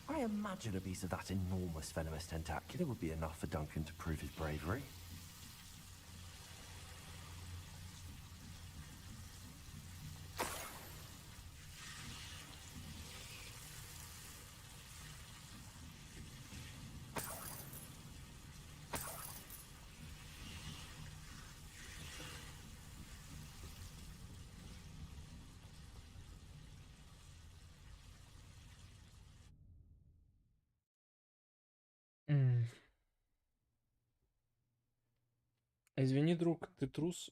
I imagine a piece of that enormous venomous tentacular would be enough for Duncan to prove his bravery. Извини, друг, ты трус.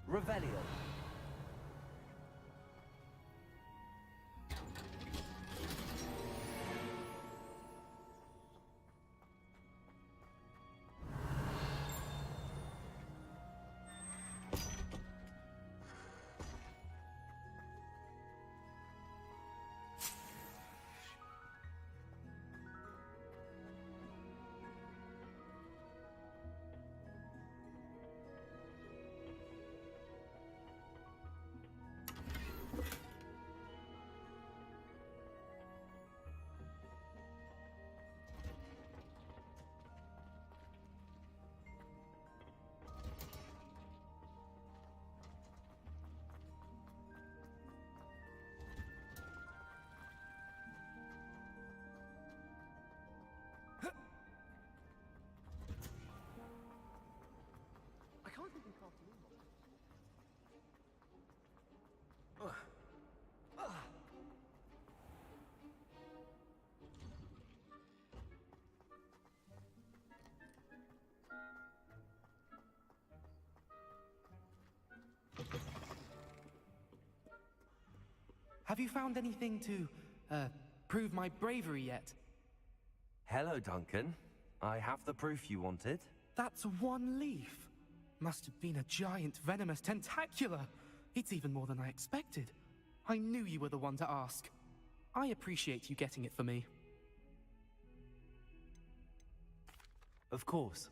Revelio. Have you found anything to, prove my bravery yet? Hello, Duncan. I have the proof you wanted. That's one leaf. Must have been a giant venomous tentacula. It's even more than I expected. I knew you were the one to ask. I appreciate you getting it for me. Of course.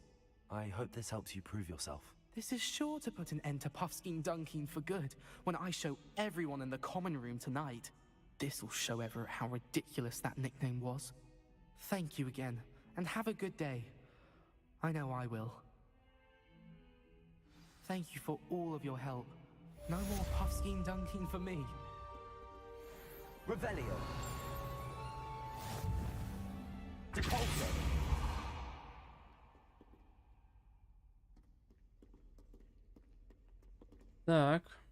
I hope this helps you prove yourself. This is sure to put an end to Puffskein Dunkin for good when I show everyone in the common room tonight. This'll show Everett how ridiculous that nickname was. Thank you again, and have a good day. I know I will. Thank you for all of your help. No more Puffskein Dunkin for me. Revelio. Depulso. Так.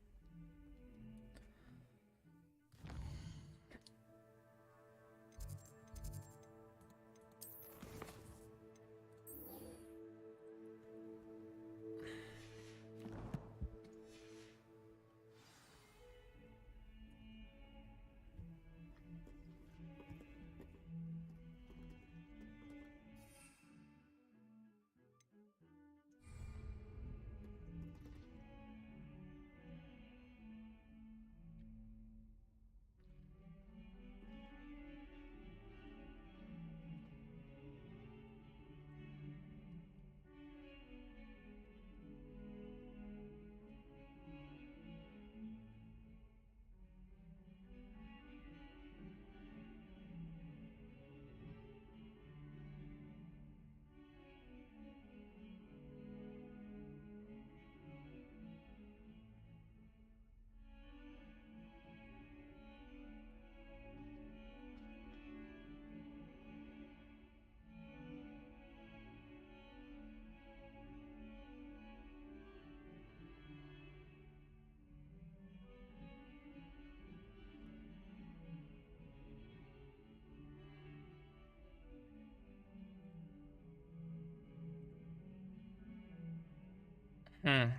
Hmm.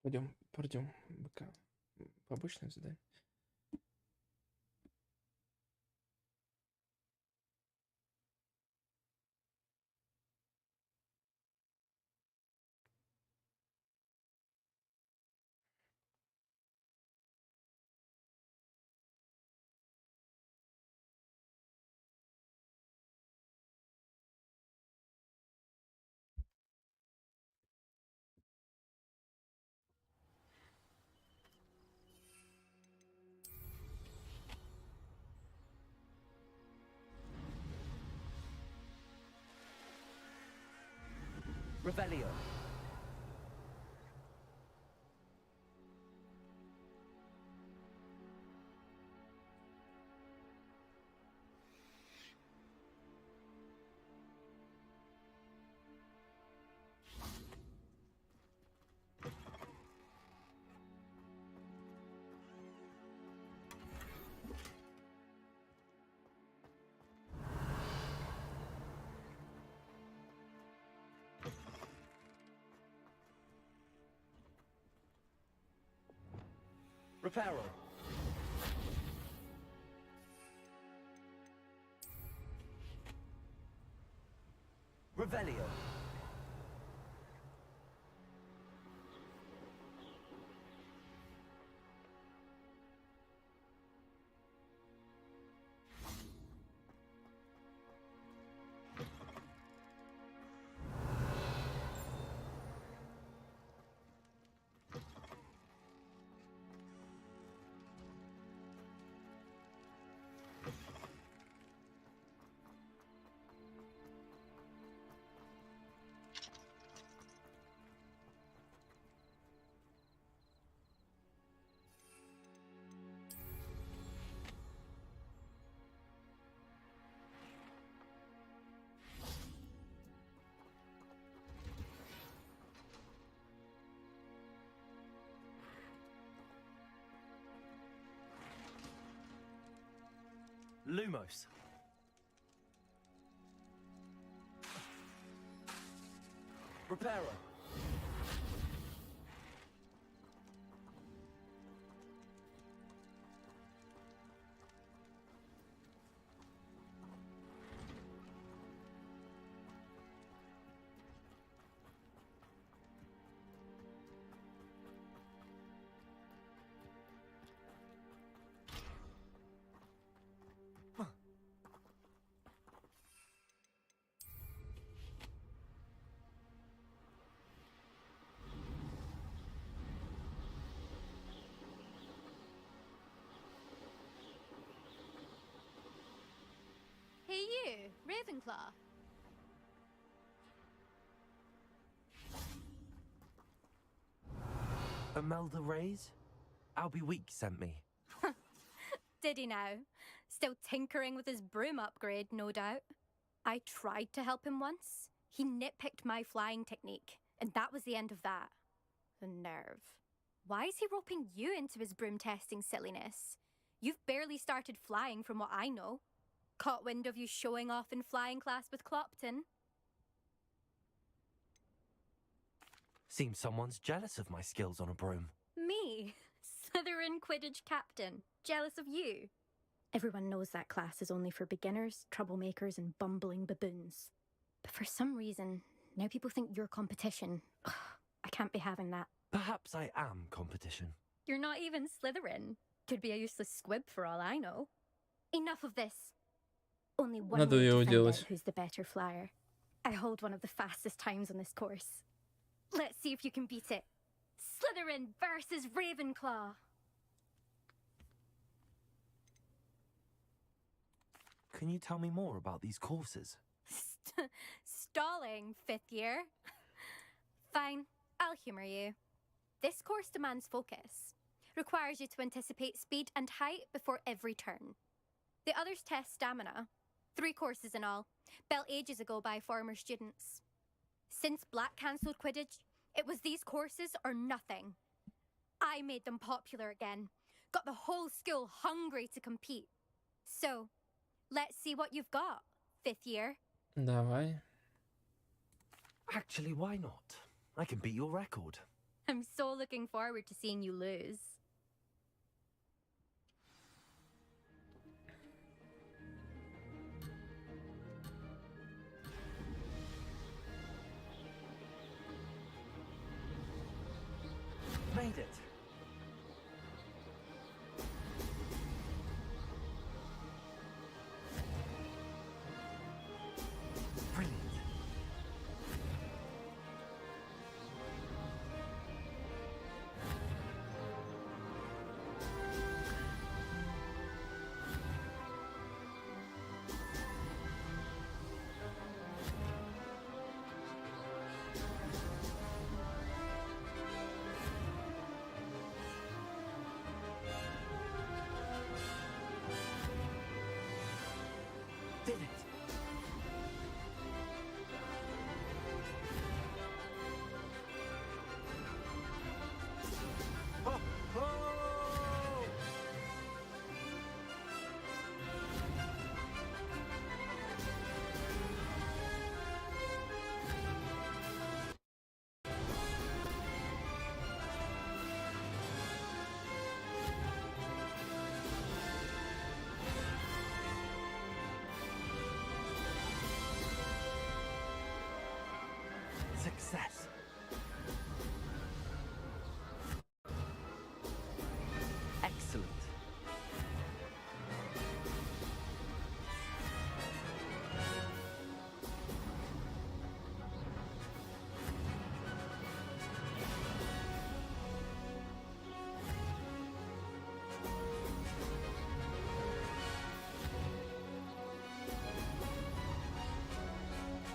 Пройдем БК. Побочное задание. Revelio. Reparo. Revelio. Lumos. Reparo. Hey you, Ravenclaw. Imelda Reyes? Albie Week sent me. Did he now? Still tinkering with his broom upgrade, no doubt. I tried to help him once. He nitpicked my flying technique, and that was the end of that. The nerve. Why is he roping you into his broom testing silliness? You've barely started flying from what I know. Caught wind of you showing off in flying class with Clopton. Seems someone's jealous of my skills on a broom. Me? Slytherin Quidditch captain. Jealous of you? Everyone knows that class is only for beginners, troublemakers, and bumbling baboons. But for some reason, now people think you're competition. Ugh, I can't be having that. Perhaps I am competition. You're not even Slytherin. Could be a useless squib for all I know. Enough of this. Only one way to find out who's the better flyer. I hold one of the fastest times on this course. Let's see if you can beat it. Slytherin versus Ravenclaw. Can you tell me more about these courses? Stalling, 5th year. Fine, I'll humour you. This course demands focus. Requires you to anticipate speed and height before every turn. The others test stamina. 3 courses in all, built ages ago by former students. Since Black cancelled Quidditch, it was these courses or nothing. I made them popular again, got the whole school hungry to compete. So, let's see what you've got, 5th year. Давай. Actually, why not? I can beat your record. I'm so looking forward to seeing you lose. Made it. Brilliant. Did it. Oh, oh! Success. Excellent.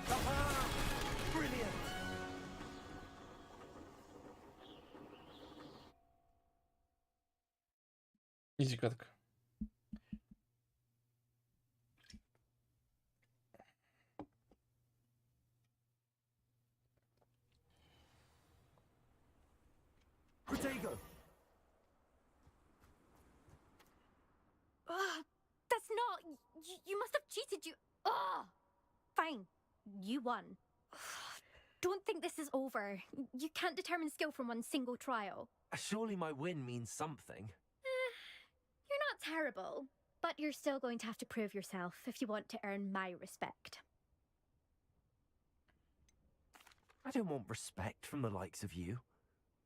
Aha! Brilliant. Изи катка. Protego. That's not. You must have cheated. Fine. You won. Don't think this is over. You can't determine skill from one single trial. Surely my win means something. You're not terrible, but you're still going to have to prove yourself if you want to earn my respect. I don't want respect from the likes of you.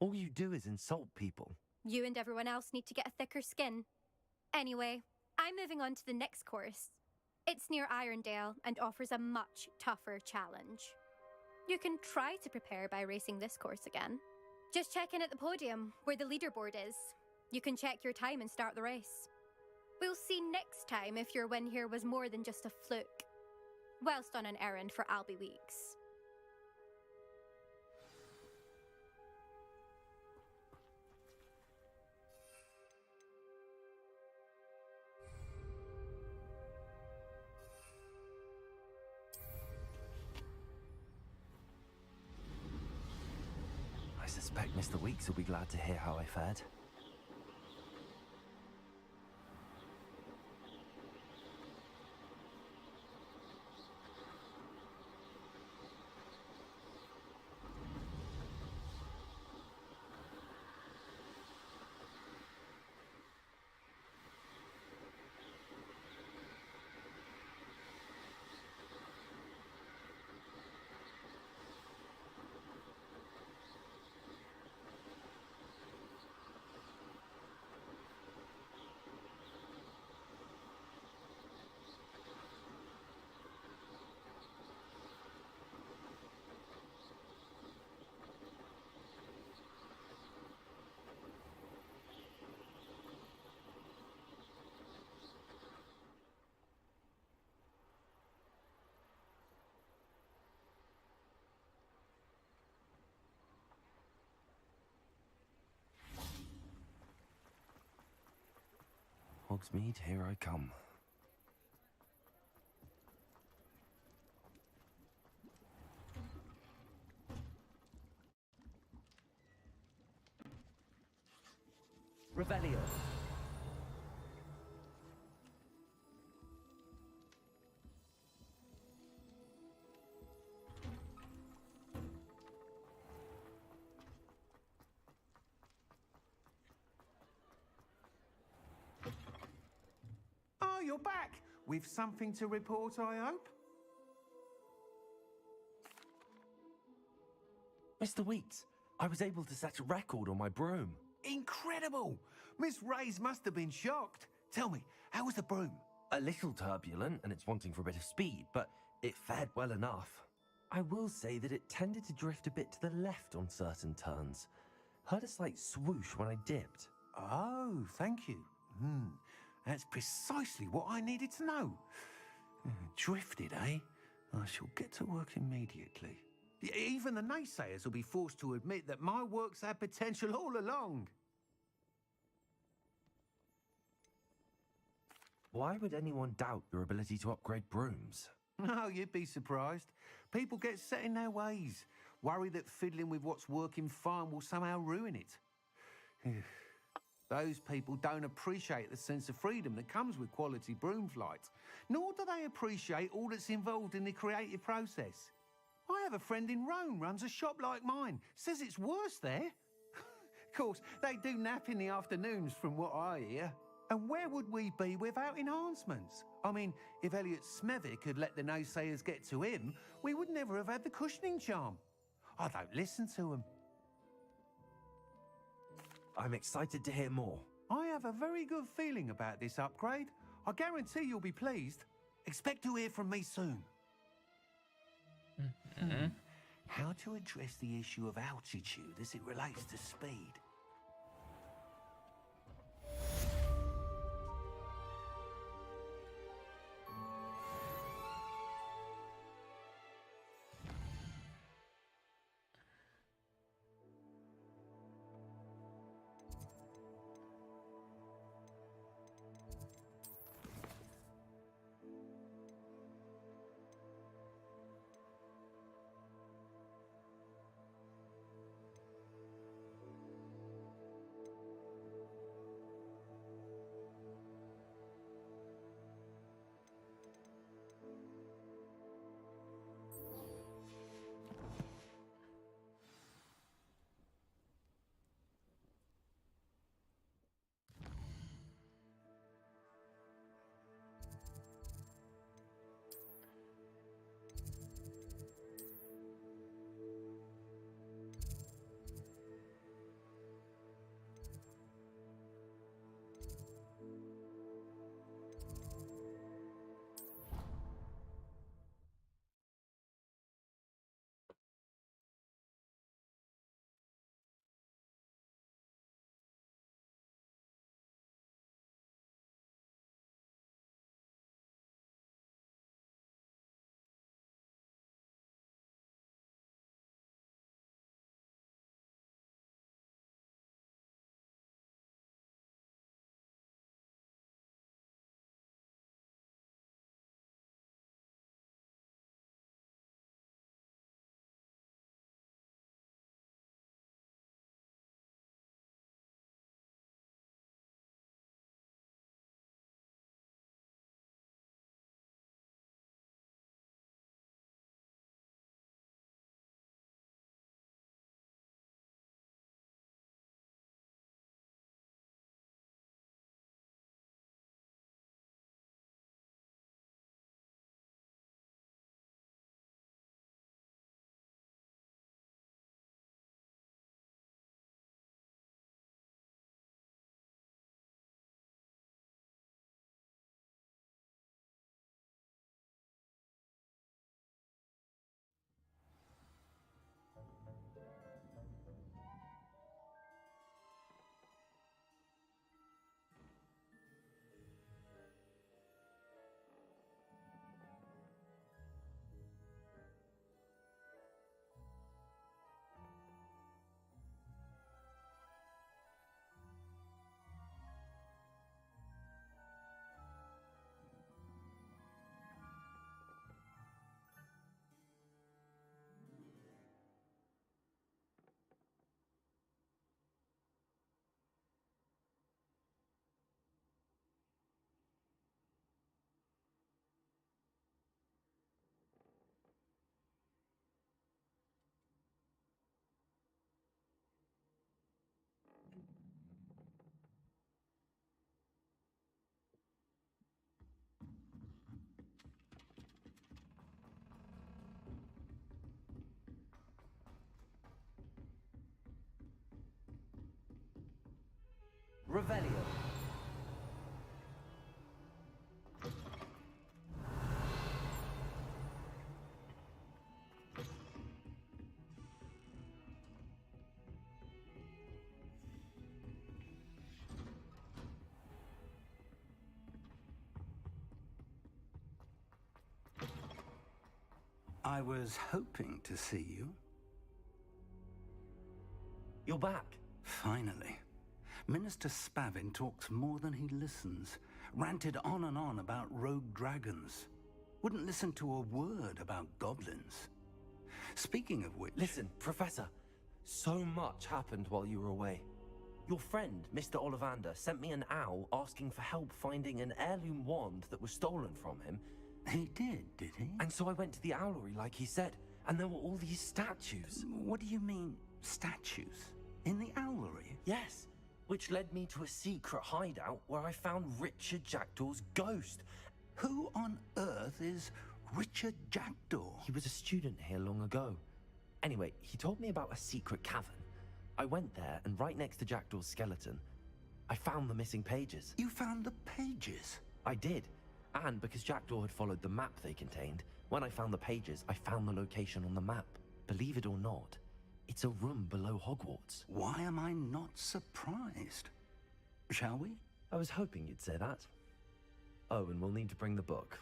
All you do is insult people. You and everyone else need to get a thicker skin. Anyway, I'm moving on to the next course. It's near Irondale and offers a much tougher challenge. You can try to prepare by racing this course again. Just check in at the podium, where the leaderboard is. You can check your time and start the race. We'll see next time if your win here was more than just a fluke. Whilst on an errand for Albie Weeks. I suspect Mr. Weeks will be glad to hear how I fared. Hogsmeade, here I come. Revelio. you're back. With something to report, I hope? Mr. Wheats, I was able to set a record on my broom. Incredible! Miss Reyes must have been shocked. Tell me, how was the broom? A little turbulent, and it's wanting for a bit of speed, but it fared well enough. I will say that it tended to drift a bit to the left on certain turns. Heard a slight swoosh when I dipped. Oh, thank you. That's precisely what I needed to know. Drifted, eh? I shall get to work immediately. Even the naysayers will be forced to admit that my work's had potential all along. Why would anyone doubt your ability to upgrade brooms? No, you'd be surprised. People get set in their ways, worry that fiddling with what's working fine will somehow ruin it. Those people don't appreciate the sense of freedom that comes with quality broom flight, nor do they appreciate all that's involved in the creative process. I have a friend in Rome runs a shop like mine, says it's worse there. Of course, they do nap in the afternoons from what I hear. And where would we be without enhancements? I mean, if Elliot Smethwick had let the naysayers get to him, we would never have had the cushioning charm. I don't listen to them. I'm excited to hear more. I have a very good feeling about this upgrade. I guarantee you'll be pleased. Expect to hear from me soon. How to address the issue of altitude as it relates to speed? Revelio. I was hoping to see you. You're back. Finally. Minister Spavin talks more than he listens. Ranted on and on about rogue dragons. Wouldn't listen to a word about goblins. Speaking of which... Listen, Professor. So much happened while you were away. Your friend, Mr. Ollivander, sent me an owl asking for help finding an heirloom wand that was stolen from him. He did he? And so I went to the owlery like he said, and there were all these statues. What do you mean, statues? In the owlery? Yes, which led me to a secret hideout where I found Richard Jackdaw's ghost. Who on earth is Richard Jackdaw? He was a student here long ago. Anyway, he told me about a secret cavern. I went there, and right next to Jackdaw's skeleton, I found the missing pages. You found the pages? I did. And because Jackdaw had followed the map they contained, when I found the pages, I found the location on the map. Believe it or not, it's a room below Hogwarts. Why am I not surprised? Shall we? I was hoping you'd say that. Oh, and we'll need to bring the book.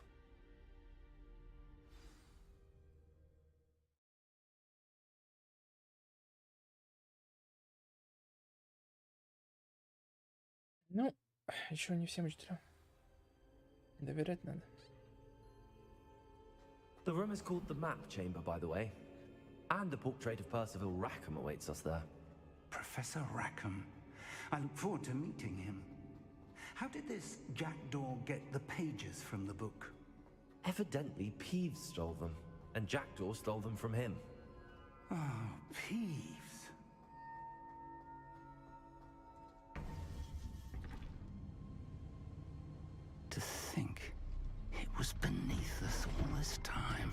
Ну, еще не всем учителям. Доверять надо. The room is called the Map Chamber, by the way. And the portrait of Percival Rackham awaits us there. Professor Rackham. I look forward to meeting him. How did this Jackdaw get the pages from the book? Evidently, Peeves stole them, and Jackdaw stole them from him. Oh, Peeves. To think it was beneath us all this time.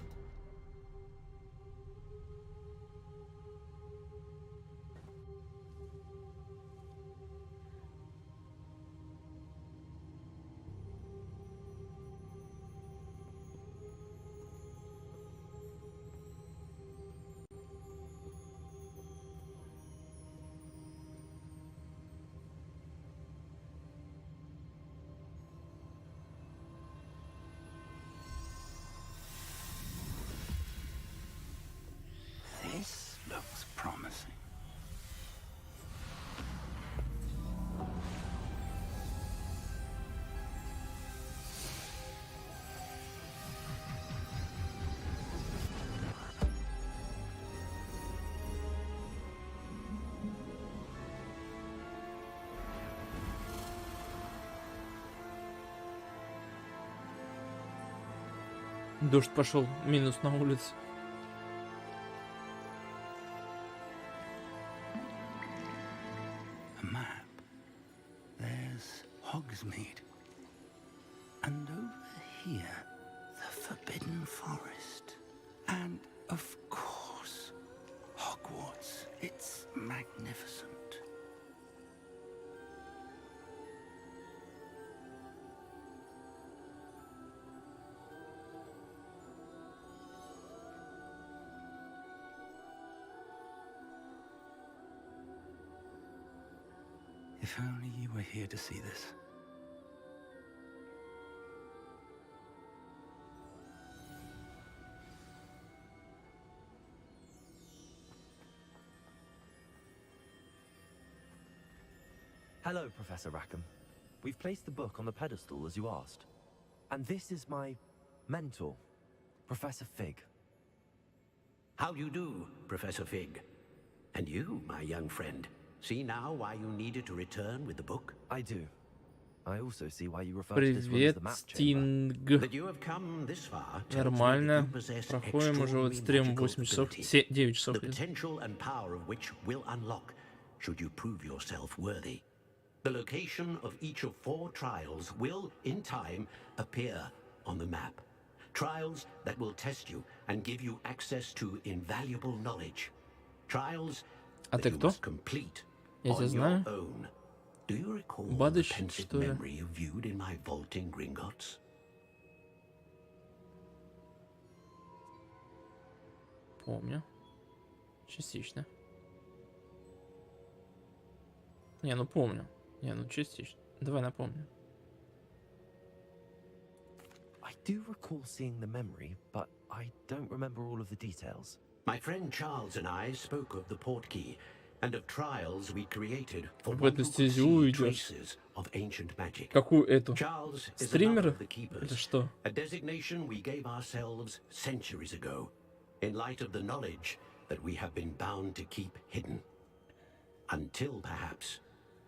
This looks promising. Дождь пошел, минус на улице. A map. There's Hogsmeade. And over here, the Forbidden Forest. And, of course, Hogwarts. It's magnificent. If only you were here to see this. Hello, Professor Rackham. We've placed the book on the pedestal as you asked. And this is my mentor, Professor Fig. How do you do, Professor Fig? And you, my young friend, see now why you needed to return with the book? I do. I also see why you refer to this room as Привет, the map Стинг. chamber. That you have come this far Нормально. Проходим уже вот стрим 8 часов, 9 часов. The potential and power of which will unlock, should you prove yourself worthy. The location of each of 4 trials will, in time, appear on the map. Trials that will test you and give you access to invaluable knowledge. Trials that you must complete Я тебя on your знаю. own. Do you recall the Бадыч, pensive что ли? memory you viewed in my vault in Gringotts? Помню. Частично. Не, ну помню. Не, ну частично. Давай напомню. I do recall seeing the memory, but I don't remember all of the details. My friend Charles and I spoke of the portkey and of trials we created for В one эту who could стезю see идешь. traces of ancient magic. Какую эту? Charles is another Стримеры? of the keepers, Это что? a designation we gave ourselves centuries ago, in light of the knowledge that we have been bound to keep hidden. Until perhaps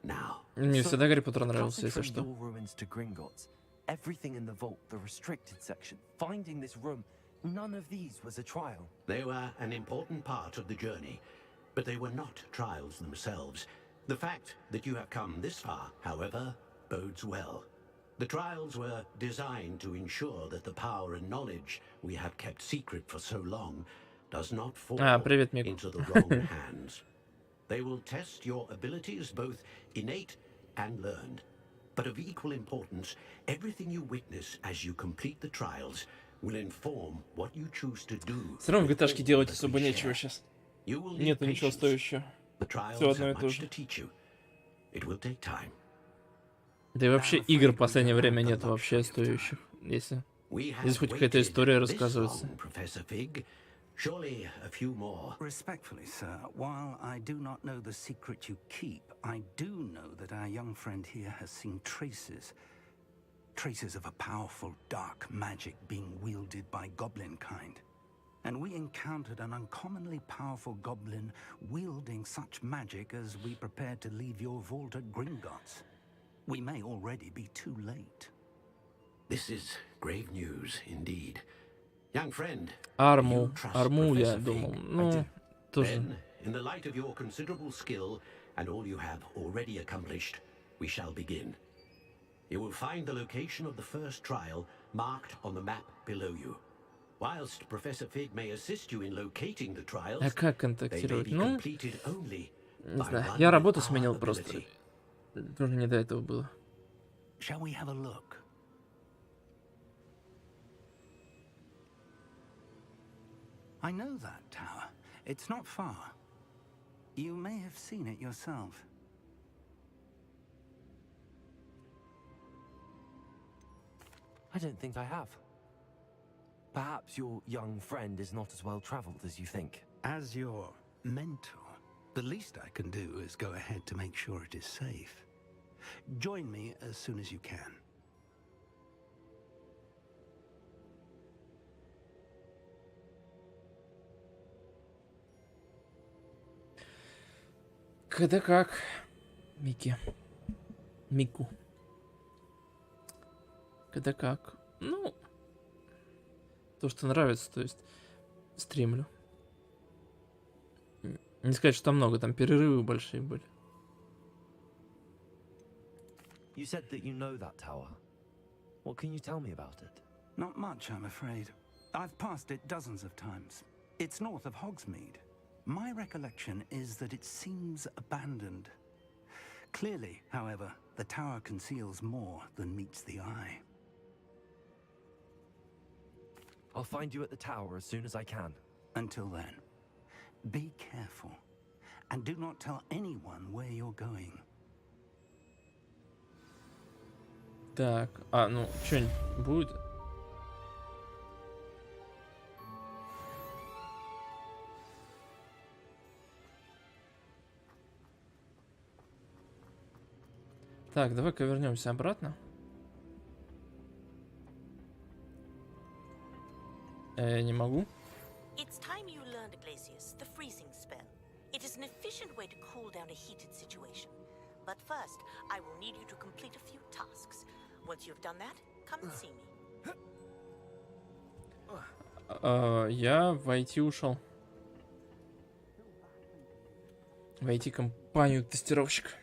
now. Мне всегда Гарри Поттер нравился, Crossing если from что. your ruins to Gringotts, everything in the vault, the restricted section, finding this room, none of these was a trial. They were an important part of the journey, but they were not trials themselves. The fact that you have come this far, however, bodes well. The trials were designed to ensure that the power and knowledge we have kept secret for so long does not fall привет, Мик. into the wrong hands. They will test your abilities, both innate and learned. But of equal importance, everything you witness as you complete the trials will inform what you choose to do. Все равно в GTA делать особо нечего сейчас. You will need Нету ничего patience. стоящего. The trials Все одно и have то much же. to teach you. It will take time. Да и вообще игр в последнее время нету вообще стоящих. Если хоть какая-то история рассказывается. Professor Fig, surely a few more. Respectfully, sir, while I do not know the secret you keep, I do know that our young friend here has seen traces of a powerful dark magic being wielded by goblin kind. And we encountered an uncommonly powerful goblin wielding such magic as we prepared to leave your vault at Gringotts. We may already be too late. This is grave news indeed. Young friend, Арму, you trust арму я Professor думал. Fig? Ну, тоже. Then, in the light of your considerable skill and all you have already accomplished, we shall begin. You will find the location of the first trial marked on the map below you. Whilst Professor Fig may assist you in locating the trials, А как they may контактировать? be Ну, completed only не by знаю. one Я with работу our сменил просто. ability. Тоже не до этого было. Shall we have a look? I know that tower. It's not far. You may have seen it yourself. I don't think I have. Perhaps your young friend is not as well traveled as you think. As your mentor, the least I can do is go ahead to make sure it is safe. Join me as soon as you can. Когда как, Микки. Мику. Когда как. Ну, то, что нравится, то есть стримлю. Не сказать, что там много, там перерывы большие были. You said that you know that tower. What can you tell me about it? Not much, I'm afraid. I've passed it dozens of times. It's north of Hogsmeade. My recollection is that it seems abandoned. Clearly, however, the tower conceals more than meets the eye. I'll find you at the tower as soon as I can. Until then, be careful. And do not tell anyone where you're going. Так, ну, что-нибудь будет? Так, давай-ка вернемся обратно. Я не могу. It's time you learned, Glacius, the freezing spell. It is an efficient way to cool down a heated situation. But first, I will need you to complete a few tasks. Once you've done that, come and see me. Я в IT ушел. В IT-компанию тестировщик.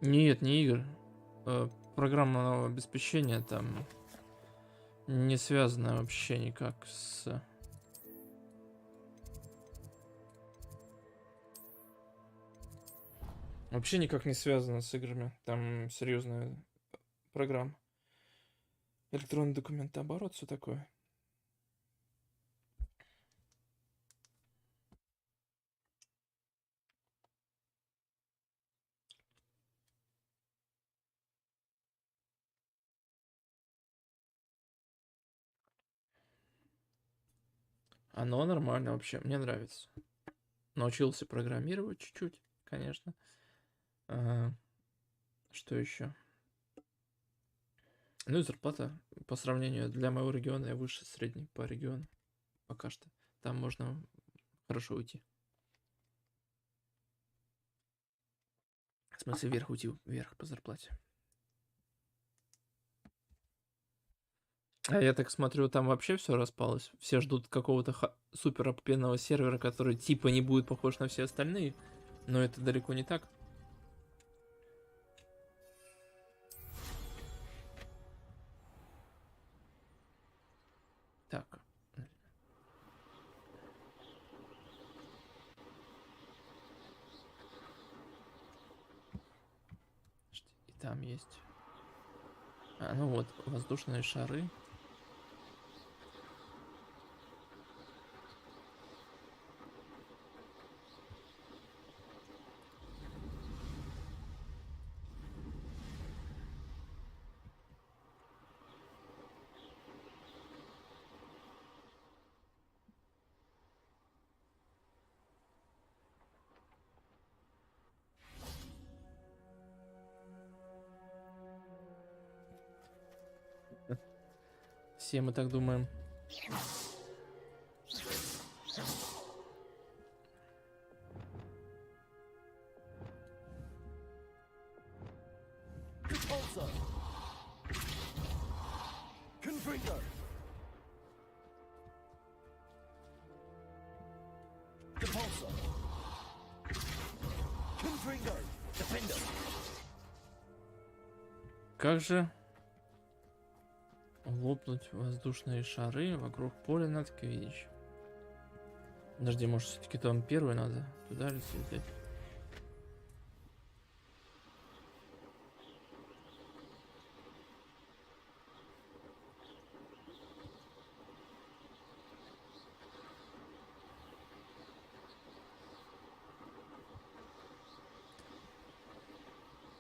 Нет, не игр. Программного обеспечения там не связано вообще никак с... Вообще никак не связано с играми. Там серьезная программа. Электронный документооборот, все такое. Оно нормально вообще, мне нравится. Научился программировать чуть-чуть, конечно. Что еще? Ну и зарплата по сравнению для моего региона я выше средней по региону. Пока что. Там можно хорошо уйти. В смысле вверх уйти, вверх по зарплате. А я так смотрю, там вообще все распалось. Все ждут какого-то супер обпенного сервера, который типа не будет похож на все остальные. Но это далеко не так. Так. И там есть. Ну вот, воздушные шары. Все мы так думаем. Как же лопнуть воздушные шары вокруг поля над Квидич? Подожди, может все-таки там первый надо туда лететь?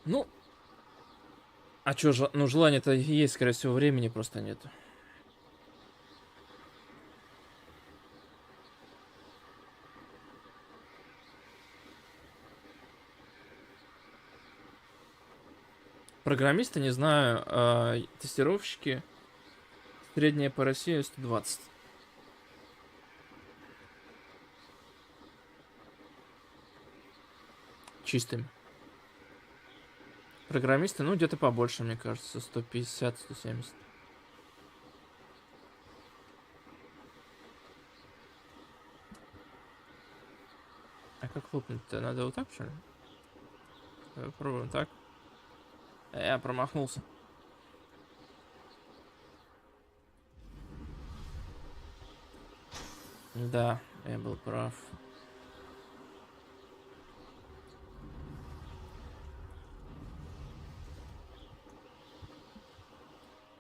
Ну, а чё же, ну желание-то есть, скорее всего, времени просто нет. Программисты, не знаю, тестировщики, средняя по России 120. Чистым. Программисты, ну, где-то побольше, мне кажется, 150-170. А как лопнуть-то? Надо вот так, что ли? Давай попробуем так. Я промахнулся. Да, я был прав.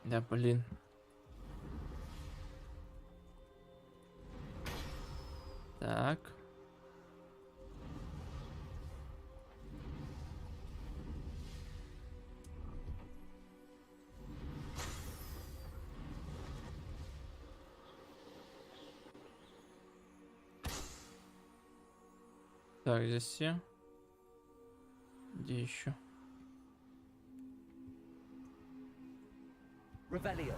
Да, блин. Так. Так, здесь все. Где еще? Revelio.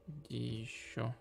Где еще?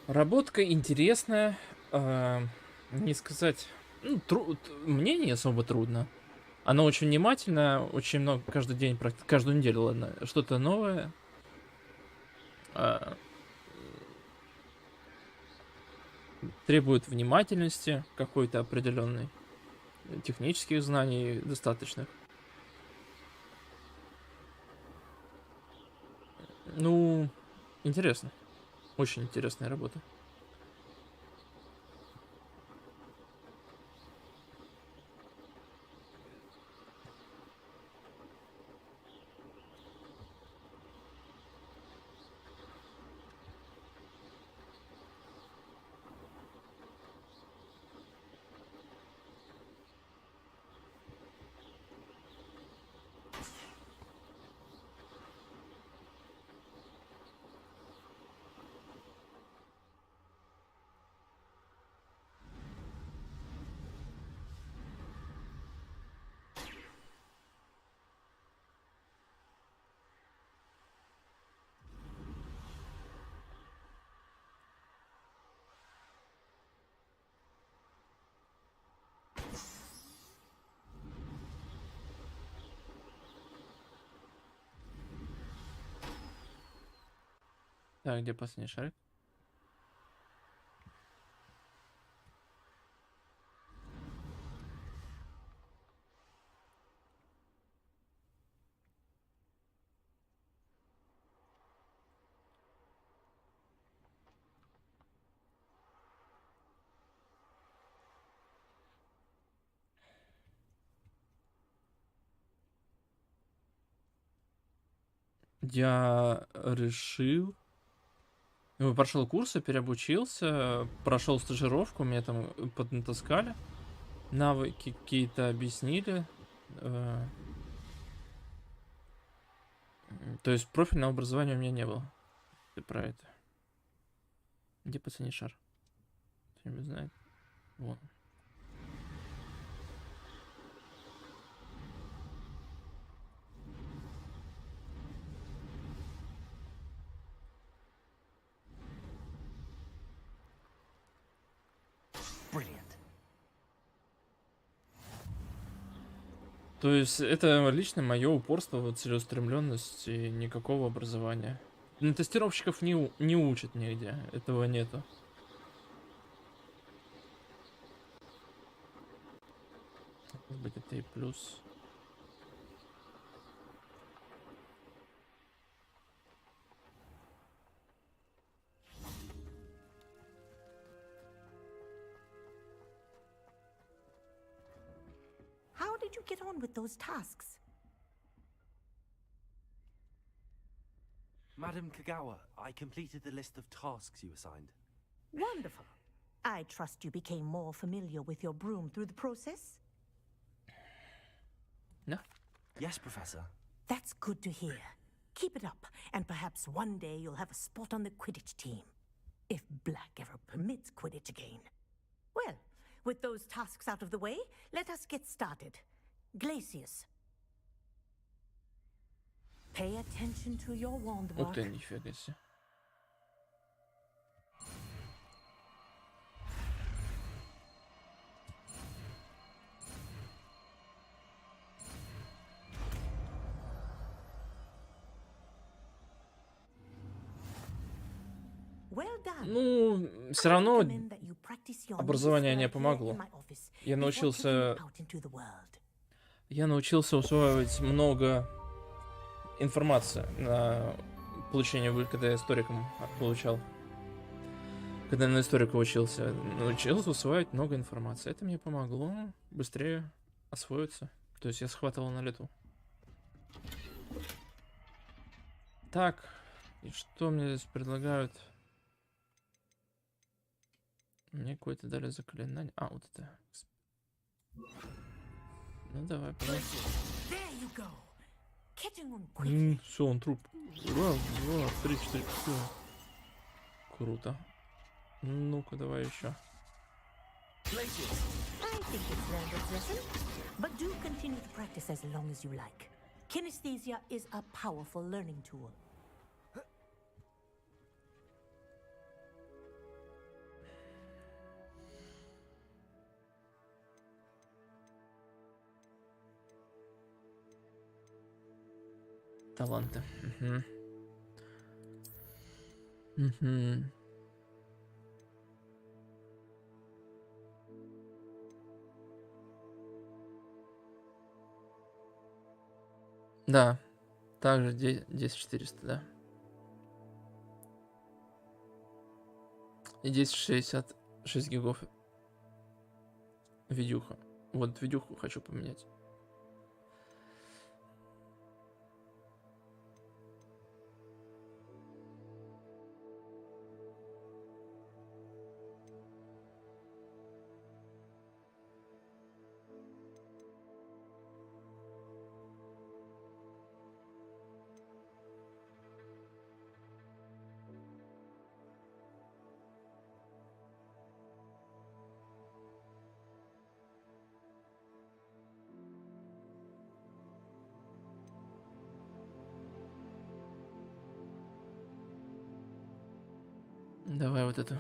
Работка интересная. Не сказать... Ну, мне не особо трудно. Она очень внимательная, очень много, каждый день, каждую неделю, ладно, что-то новое. Требует внимательности какой-то определенной, технических знаний достаточных. Ну, интересно. Очень интересная работа. Так, где последний шарик? Я решил... Ну, прошел курсы, переобучился, прошел стажировку, меня там поднатаскали, навыки какие-то объяснили. То есть профильного образования у меня не было. Ты про это. Где последний шар? Кто-нибудь знает? Вон. То есть это лично мое упорство, целеустремленность и никакого образования. Но тестировщиков не учат нигде, этого нету. Может быть, это и плюс. How did you get on with those tasks? Madam Kagawa, I completed the list of tasks you assigned. Wonderful. I trust you became more familiar with your broom through the process? No. Yes, Professor. That's good to hear. Keep it up, and perhaps one day you'll have a spot on the Quidditch team. If Black ever permits Quidditch again. Well, with those tasks out of the way, let us get started. Glacius. Pay attention to your wand work. Ух ты, нифига себе. Ну, все равно образование не помогло. Я научился усваивать много информации на получение, когда я историком получал. Когда я на историка учился, научился усваивать много информации. Это мне помогло быстрее освоиться. То есть я схватывал на лету. Так, и что мне здесь предлагают? Мне какое-то дали заклинание. А, вот это. Ну давай, подожди. Все, он труп. Раз, два, три, четыре, все. Круто. Ну-ка, давай еще. Kinesthesia is a powerful learning tool. таланты. Угу. Да, также 10400, да. И 1066 гигов видюха. Вот видюху хочу поменять. Давай вот эту.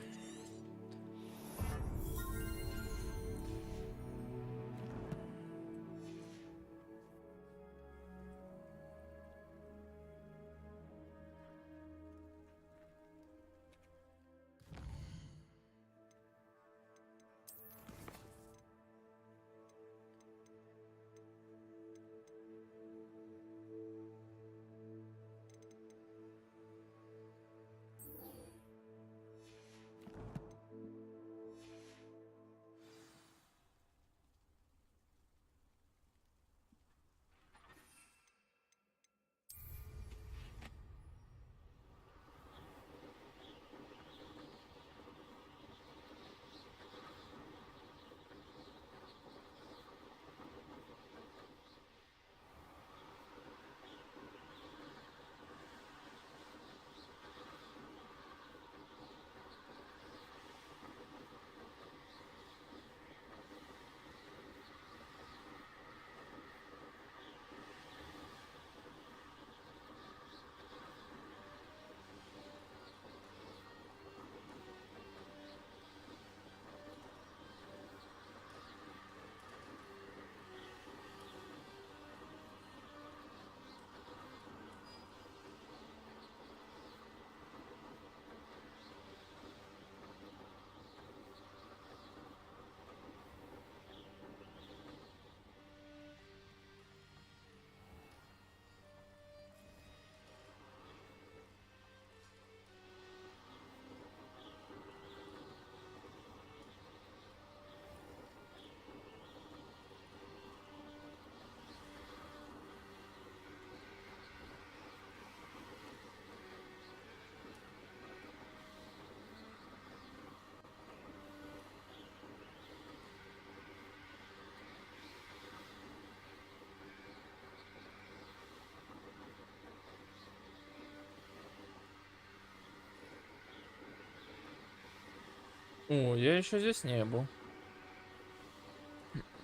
О, я еще здесь не был.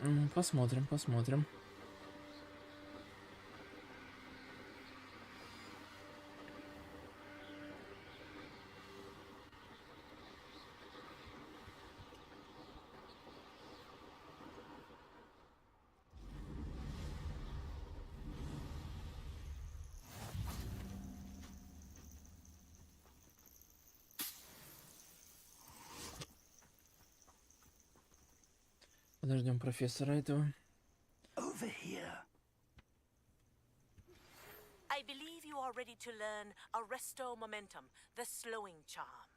Ну, посмотрим, посмотрим. Подождем профессора этого. Over here. I believe you are ready to learn Arresto Momentum, the slowing charm.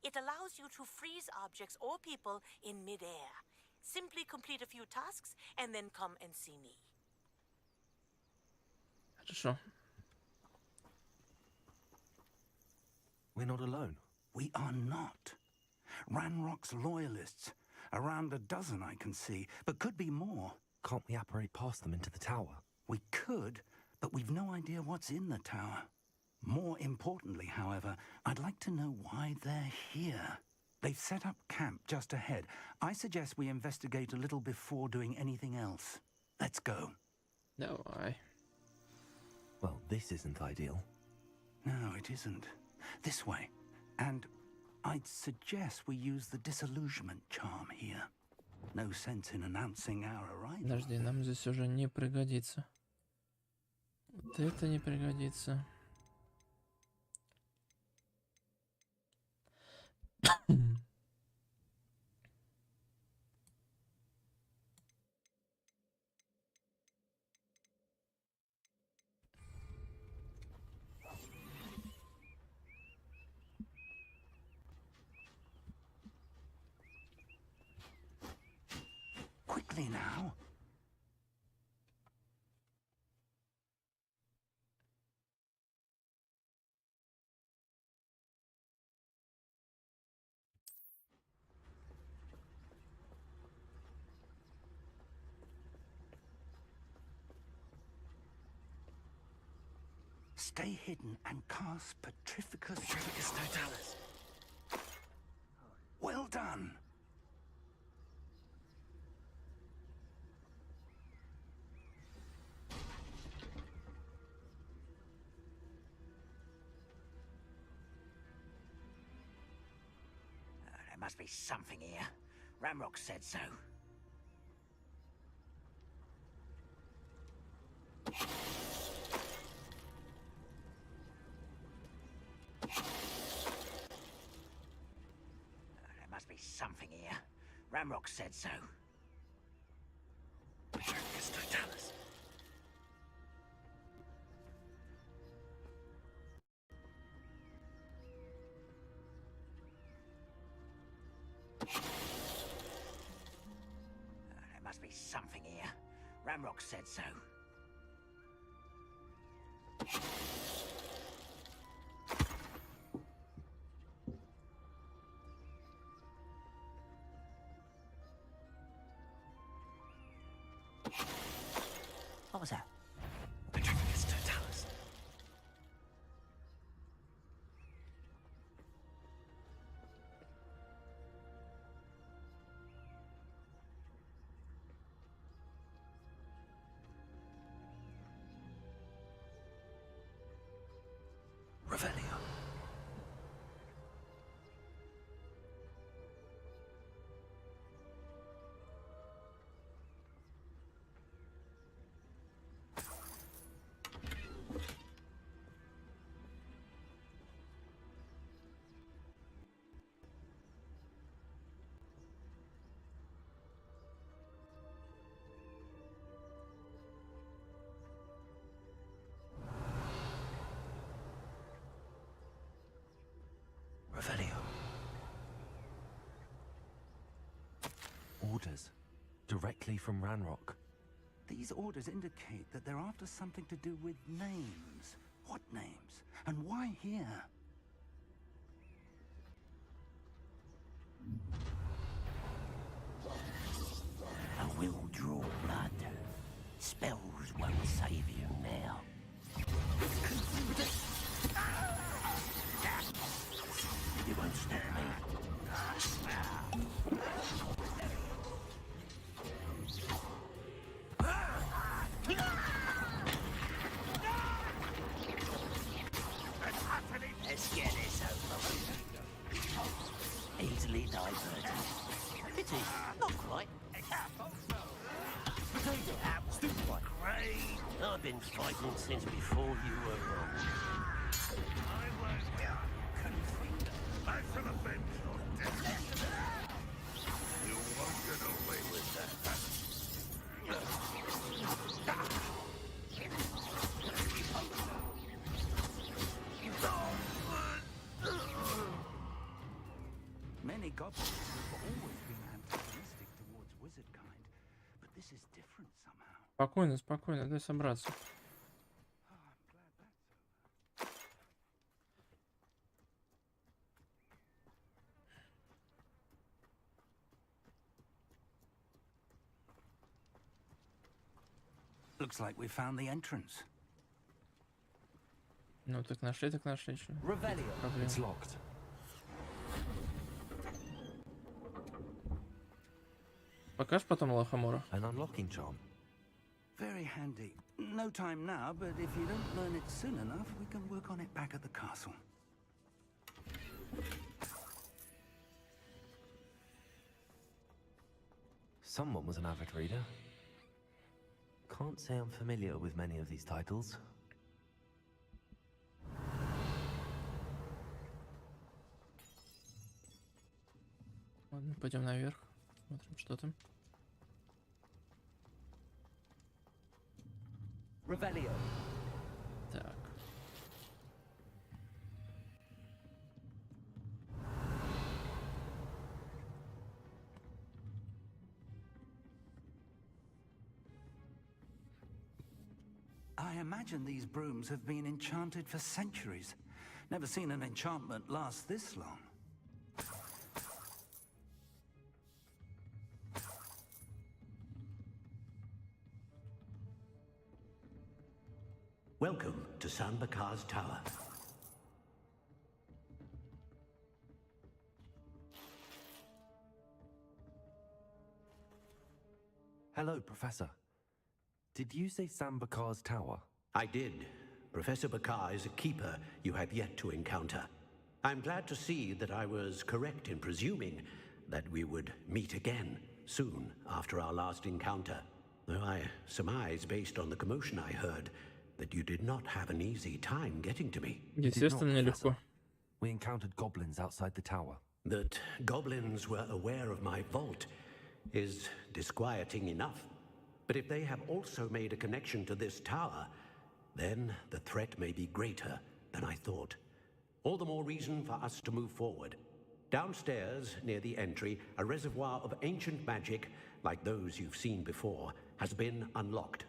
It allows you to freeze objects or people in mid-air. Simply complete a few tasks and then come and see me. Хорошо. We're not alone. We are not. Ranrock's loyalists. Around a dozen I can see, but could be more. Can't we apparate past them into the tower? We could, but we've no idea what's in the tower. More importantly, however, I'd like to know why they're here. They've set up camp just ahead. I suggest we investigate a little before doing anything else. Let's go. Давай. Well, this isn't ideal. No, it isn't. This way. And I'd suggest we use the disillusionment charm here. No sense in announcing our arrival. Подожди, нам здесь уже не пригодится. Вот это не пригодится. Quickly now. Stay hidden and cast Petrificus Totalis. Well done. There must be something here. Ramrock said so. There must be something here. Ramrock said so. Petrificus Totalis. There must be something here. Ramrock said so. What was that? Petrificus Totalis. Revelio. Revelio. Orders. Directly from Ranrock. These orders indicate that they're after something to do with names. What names? And why here? I will draw blood. Spells won't save you now. You won't stop me. Let's get this over with. Easily diverted. Pity, not quite. Stupid. Great. I've been fighting since before you were wrong. I won't conflict. I shall avenge your death. You won't get away with that. Many goblins have always been antagonistic towards wizard kind, but this is different somehow. Спокойно, спокойно, дай собраться. Looks like we found the entrance. Ну так нашли, что? Revelio. Проблема. It's locked. Покажешь потом Лохомора? An unlocking charm. Very handy. No time now, but if you don't learn it soon enough, we can work on it back at the castle. Someone was an avid reader. Can't say I'm familiar with many of these titles. Ладно, пойдем наверх. Смотрим, что там. Revelio. Так. I imagine these brooms have been enchanted for centuries. Never seen an enchantment last this long. Welcome to San Bakar's Tower. Hello, Professor. Did you say Sam Bakar's tower? I did. Professor Bakar is a keeper you have yet to encounter. I'm glad to see that I was correct in presuming that we would meet again soon after our last encounter. Though I surmise, based on the commotion I heard, that you did not have an easy time getting to me. Естественно, нелегко. We encountered goblins outside the tower. That goblins were aware of my vault is disquieting enough. But if they have also made a connection to this tower, then the threat may be greater than I thought. All the more reason for us to move forward. Downstairs, near the entry, a reservoir of ancient magic, like those you've seen before, has been unlocked.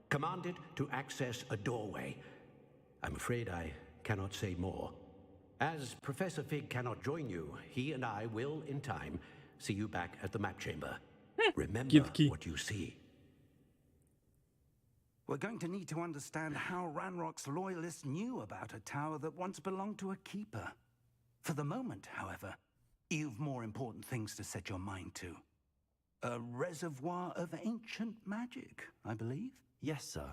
Commanded to access a doorway. I'm afraid I cannot say more. As Professor Fig cannot join you, he and I will, in time, see you back at the map chamber. Remember what you see. We're going to need to understand how Ranrock's loyalists knew about a tower that once belonged to a keeper. For the moment, however, you've more important things to set your mind to. A reservoir of ancient magic, I believe? Yes, sir.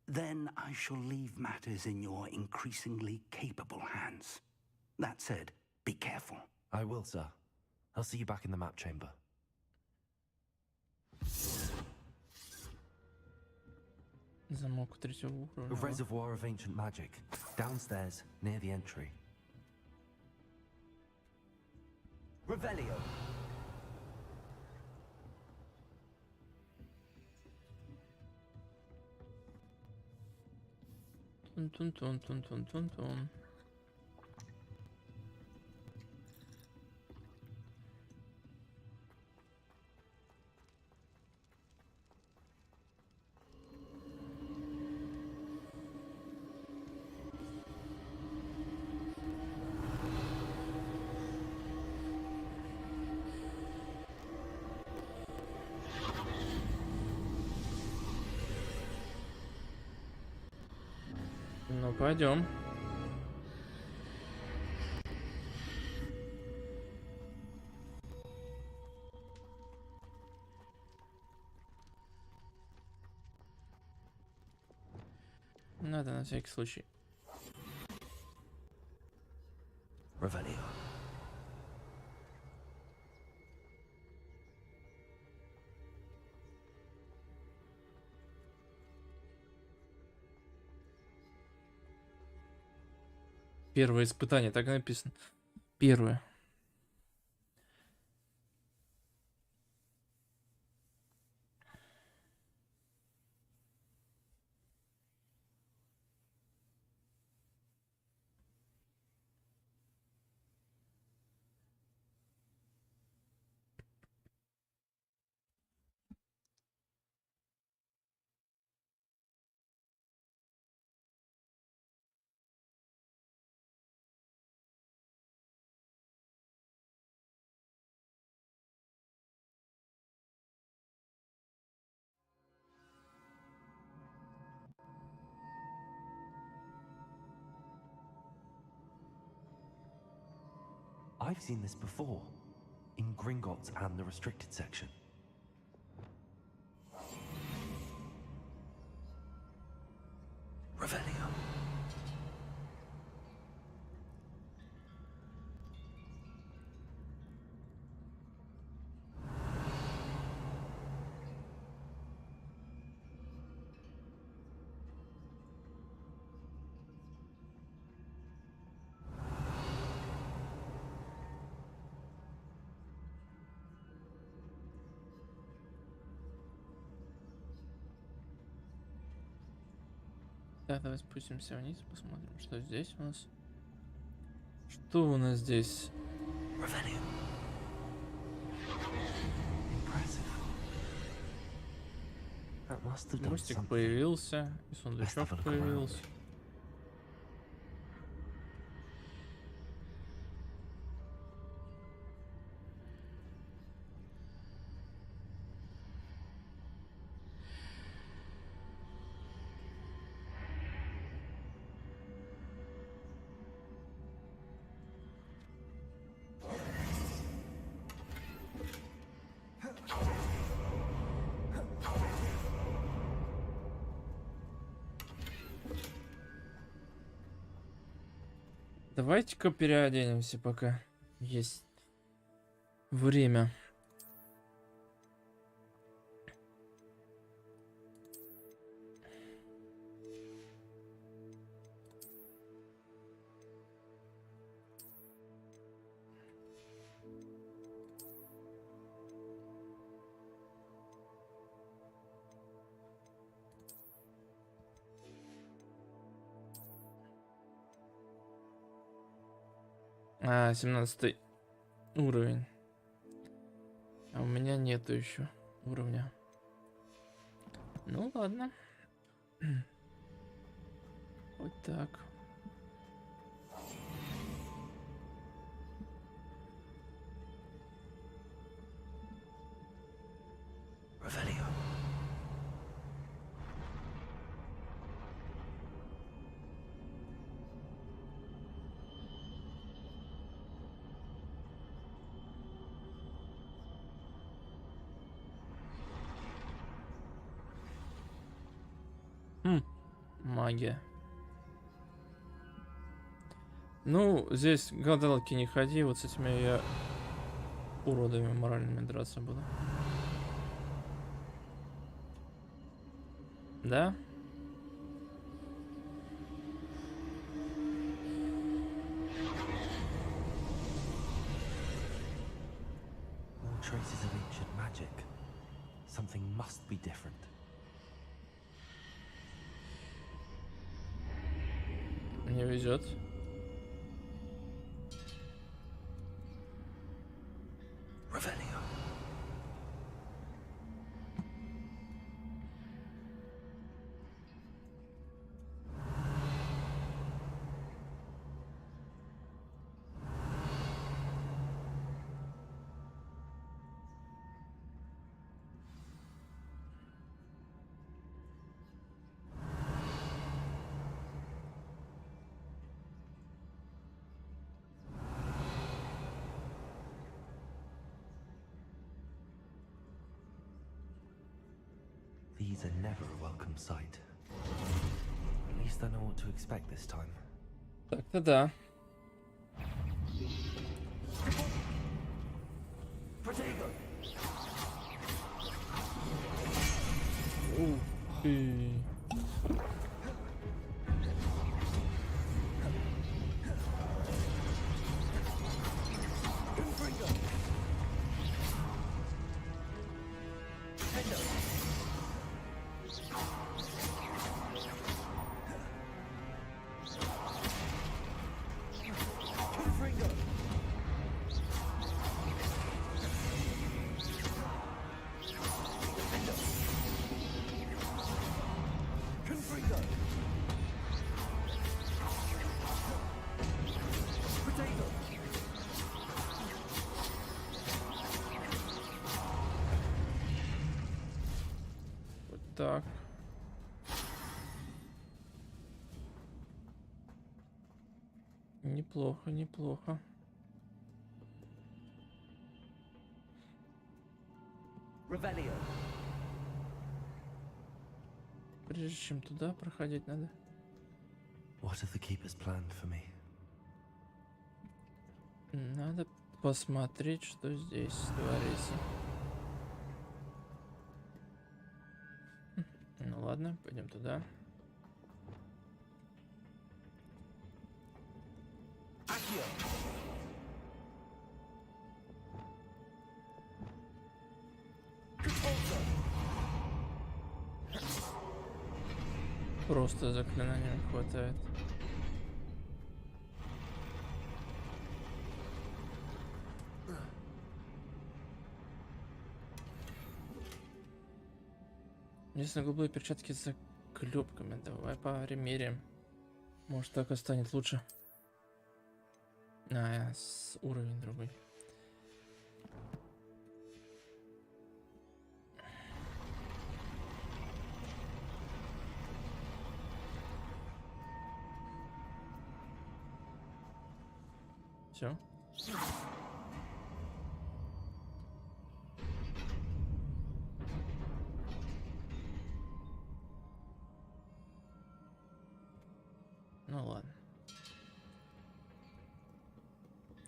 Then I shall leave matters in your increasingly capable hands. That said, be careful. I will, sir. I'll see you back in the map chamber. Замок третьего уровня. A reservoir of ancient magic. Downstairs, near the entry. Revelio. Тун-тун-тун-тун-тун-тун-тун. Ну, пойдем. Надо на всякий случай. Revelio. Первое испытание, так написано. Первое. I've seen this before, in Gringotts and the restricted section. Revelio. Так, давай спустимся вниз, посмотрим, что здесь у нас. Что у нас здесь? Мостик появился, и сундучок появился. Давайте-ка переоденемся, пока есть время. А, 17 уровень. А у меня нету еще уровня. Ну ладно. Вот так. Магия. Ну, здесь гадалки не ходи, вот с этими я уродами моральными драться буду. Да? No traces of ancient magic. Something must be different. Мне везет. These are never a welcome sight. At least I know what to expect this time. Так-то да. Ух ты. Так. Неплохо, неплохо. Прежде чем туда проходить надо. What have the keepers planned for me? Надо посмотреть, что здесь творится. Ну ладно, пойдем туда. Просто заклинаний хватает. Если голубые перчатки с заклепками, давай примерим. Может, так и станет лучше. С уровень другой. Все. Ну ладно.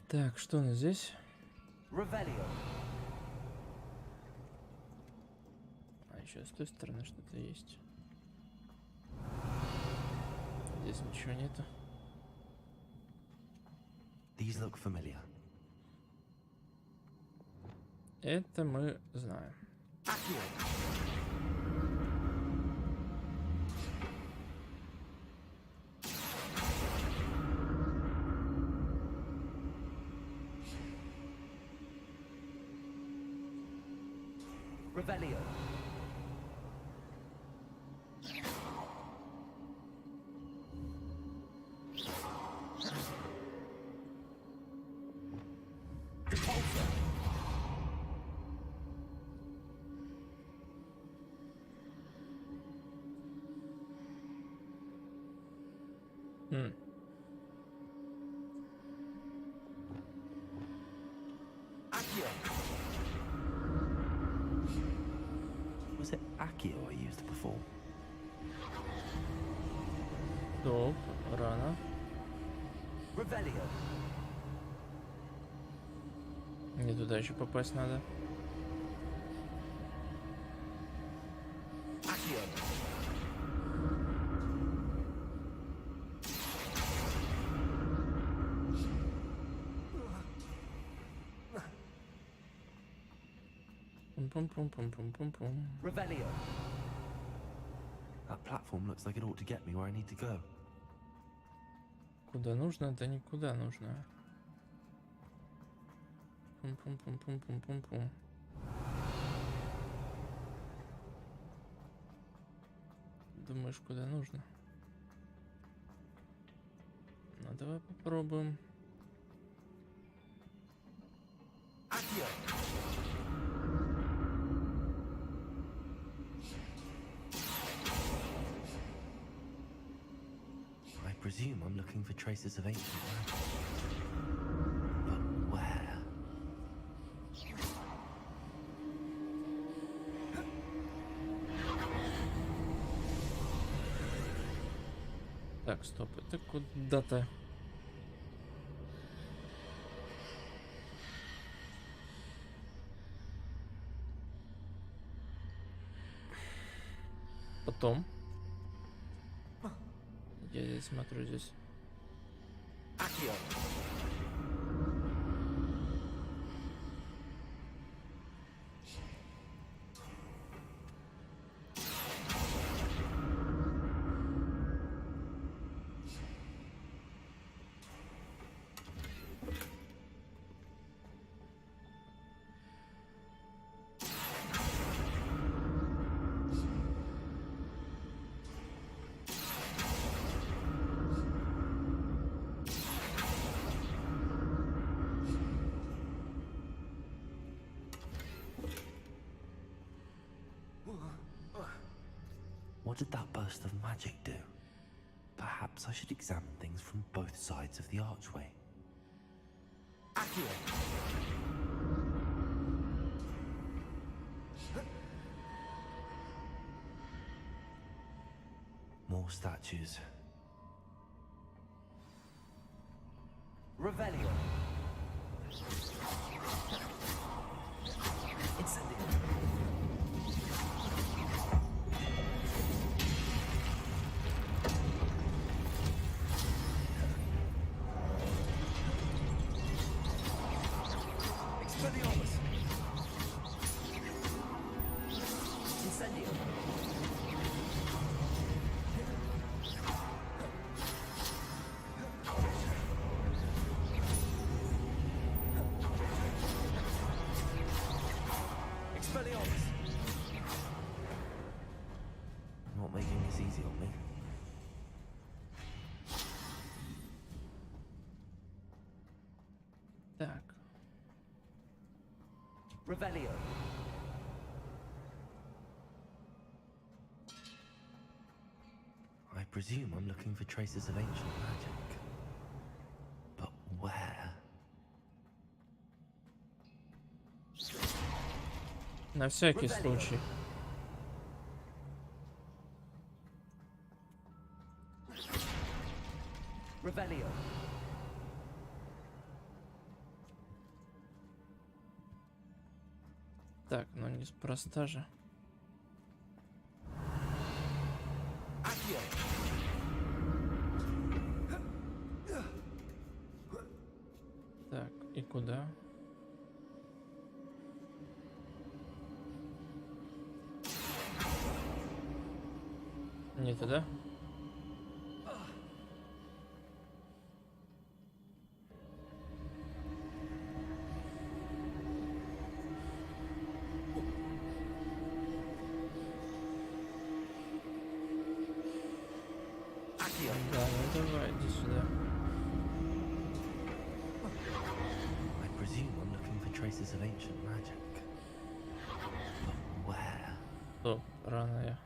Так, что у нас здесь? А еще с той стороны что-то есть. Здесь ничего нету. These look familiar. Это мы знаем. Revelio. Was it Accio I used before? Стоп, рано. Revelio. Мне туда еще попасть надо. Accio. Пум-пум-пум-пум-пум-пум. Revelio. That platform looks like it ought to get me where I need to go. Куда нужно, да никуда нужно. Пум-пум-пум-пум-пум-пум-пум. Думаешь, куда нужно? Ну, давай попробуем. I presume I'm looking for traces of ancient magic. But where? Так, стоп, это куда-то. Потом. Я здесь смотрю здесь. What did that burst of magic do? Perhaps I should examine things from both sides of the archway. More statues. Revelio. Incendio. Expelliarmus. Incendio. odds. Not making this easy on me. Так. Revelio. I presume I'm looking for traces of ancient magic. But where? На всякий случай. Revelio. Так, ну неспроста же. Так, и куда? Не туда? Да, ну давай, иди сюда. I presume I'm looking for traces of ancient magic. But where? Стоп, рано я.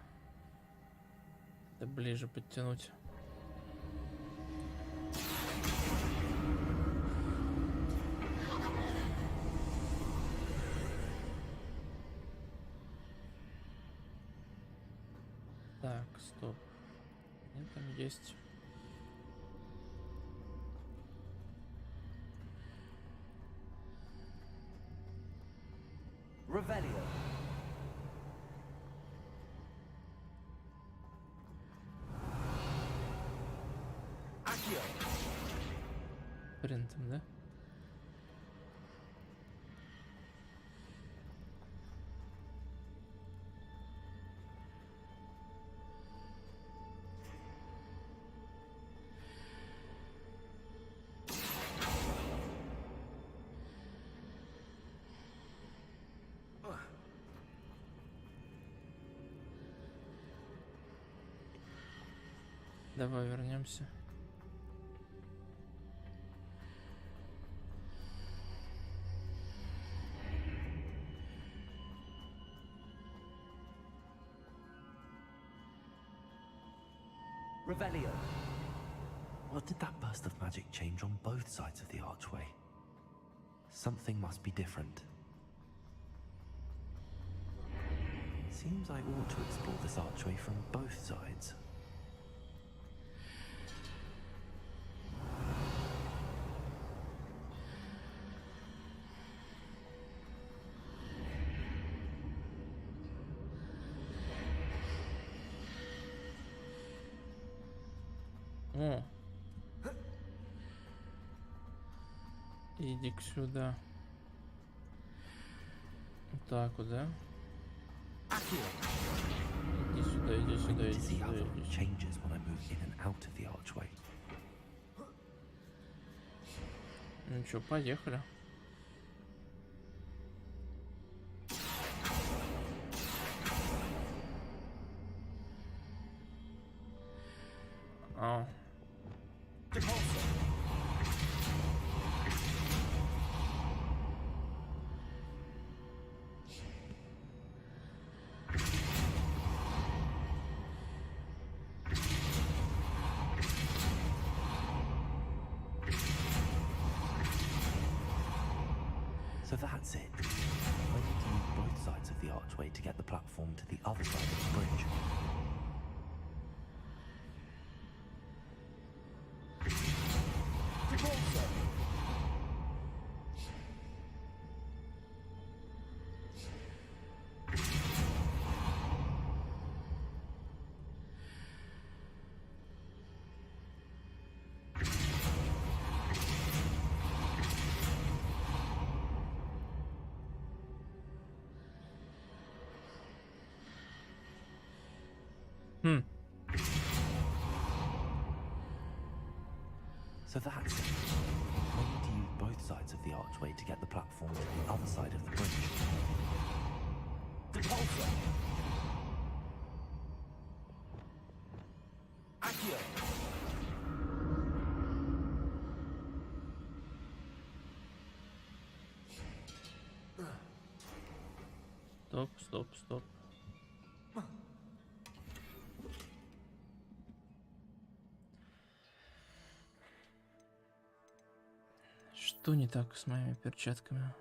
Это ближе подтянуть. Так, стоп. Нет, там есть. Revelio. Принтом, да? Давай вернемся. Revelio. What did that burst of magic change on both sides of the archway? Something must be different. Seems I ought to explore this archway from both sides. О. Иди сюда. Вот так вот, да? Иди сюда, иди сюда, иди сюда, иди сюда. Changes when I move in and out of the archway. Ну чё, поехали. А. So that's it. I need to use both sides of the archway to get the platform to the other side of the bridge. So that's it. I need to use both sides of the archway to get the platform to the other side of the bridge. Стоп, стоп, стоп. Что не так с моими перчатками?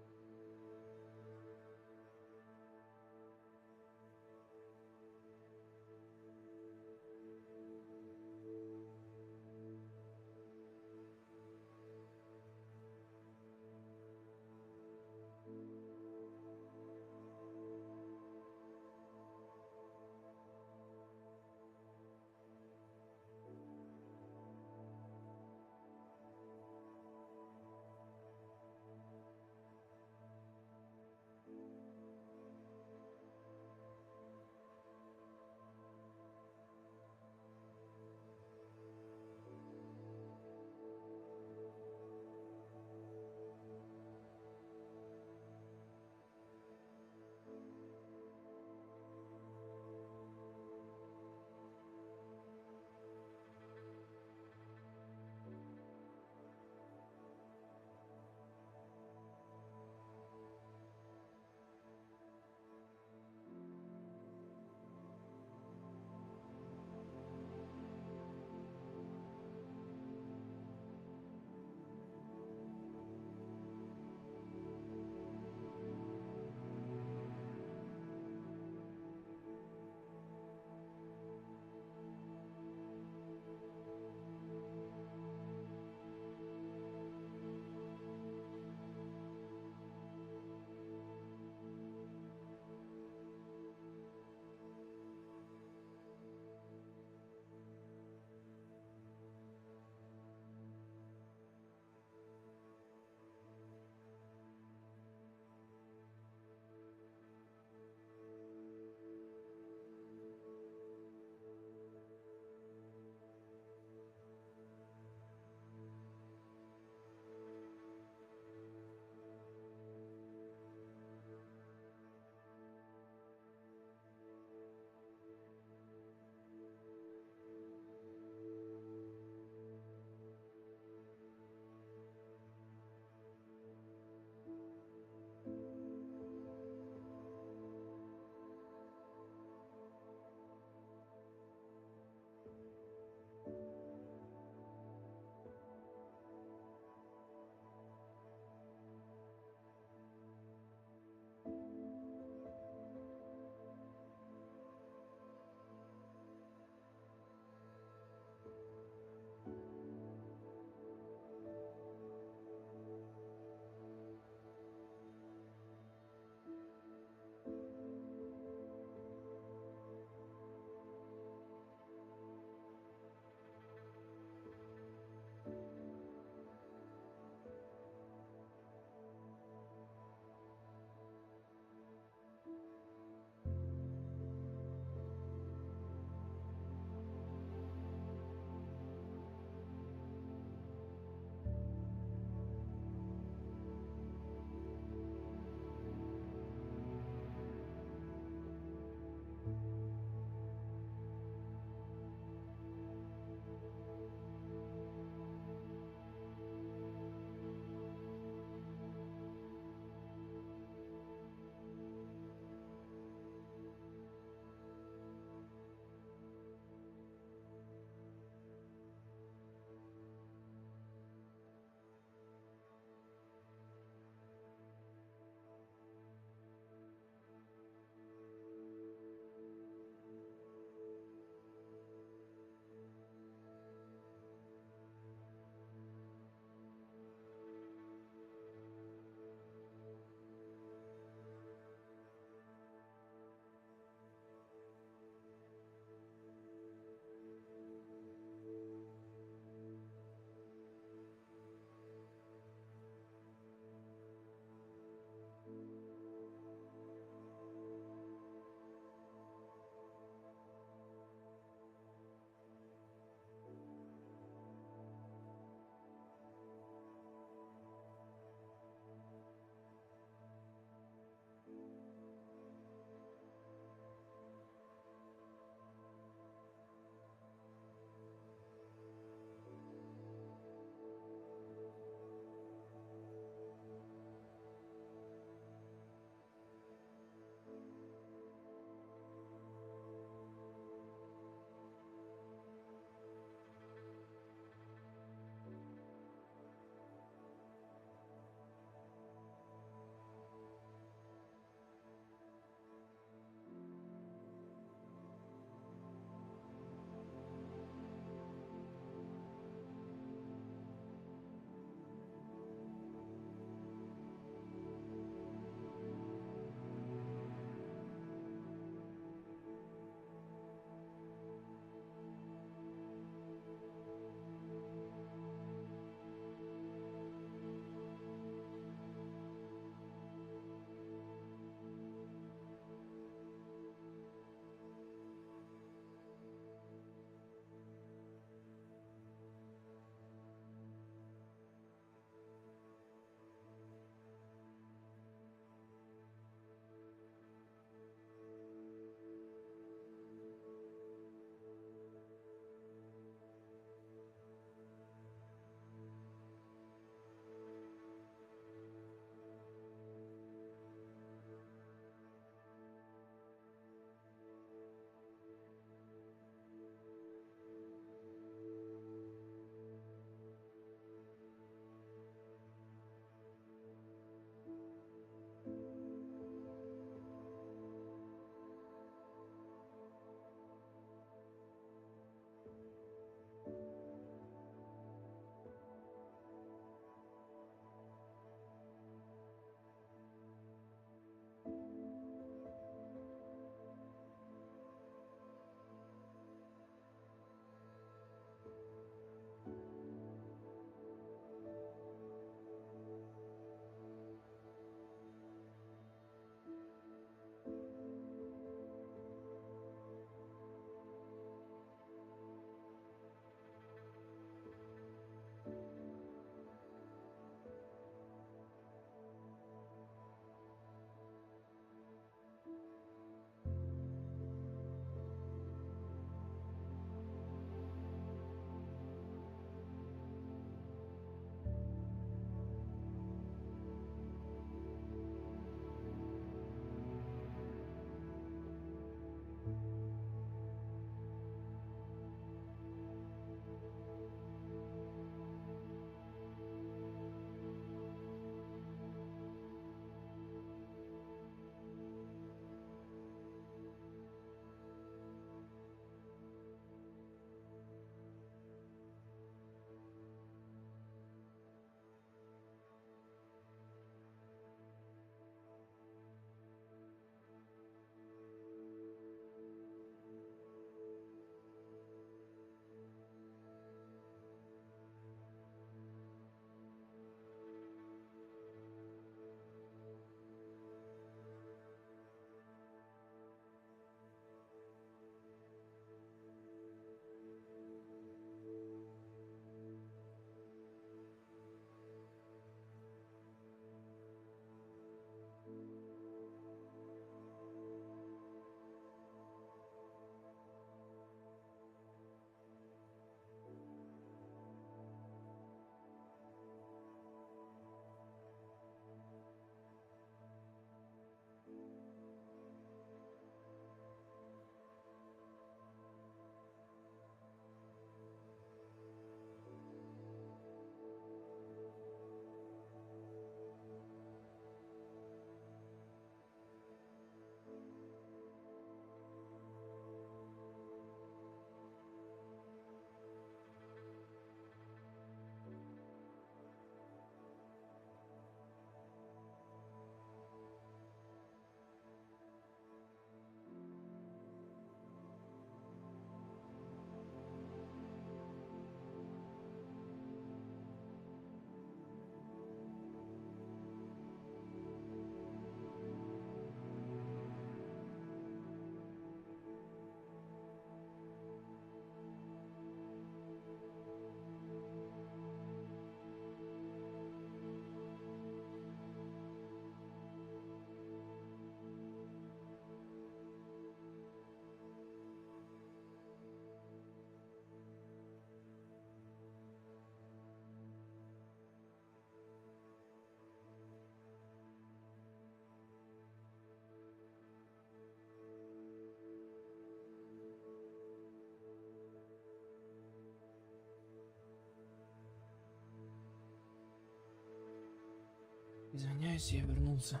Извиняюсь, я вернулся.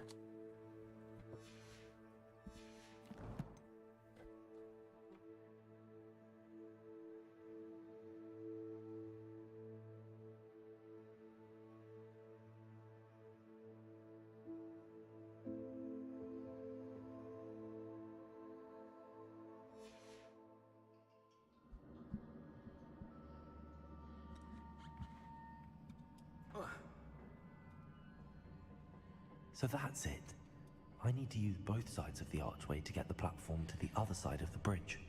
So that's it. I need to use both sides of the archway to get the platform to the other side of the bridge.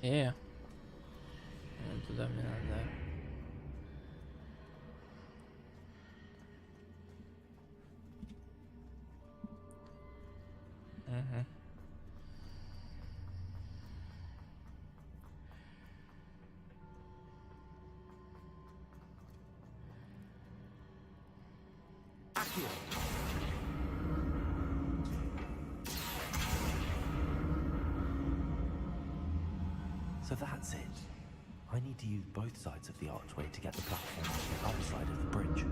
Вон туда мне надо. Угу. So that's it. I need to use both sides of the archway to get the platform to the other side of the bridge.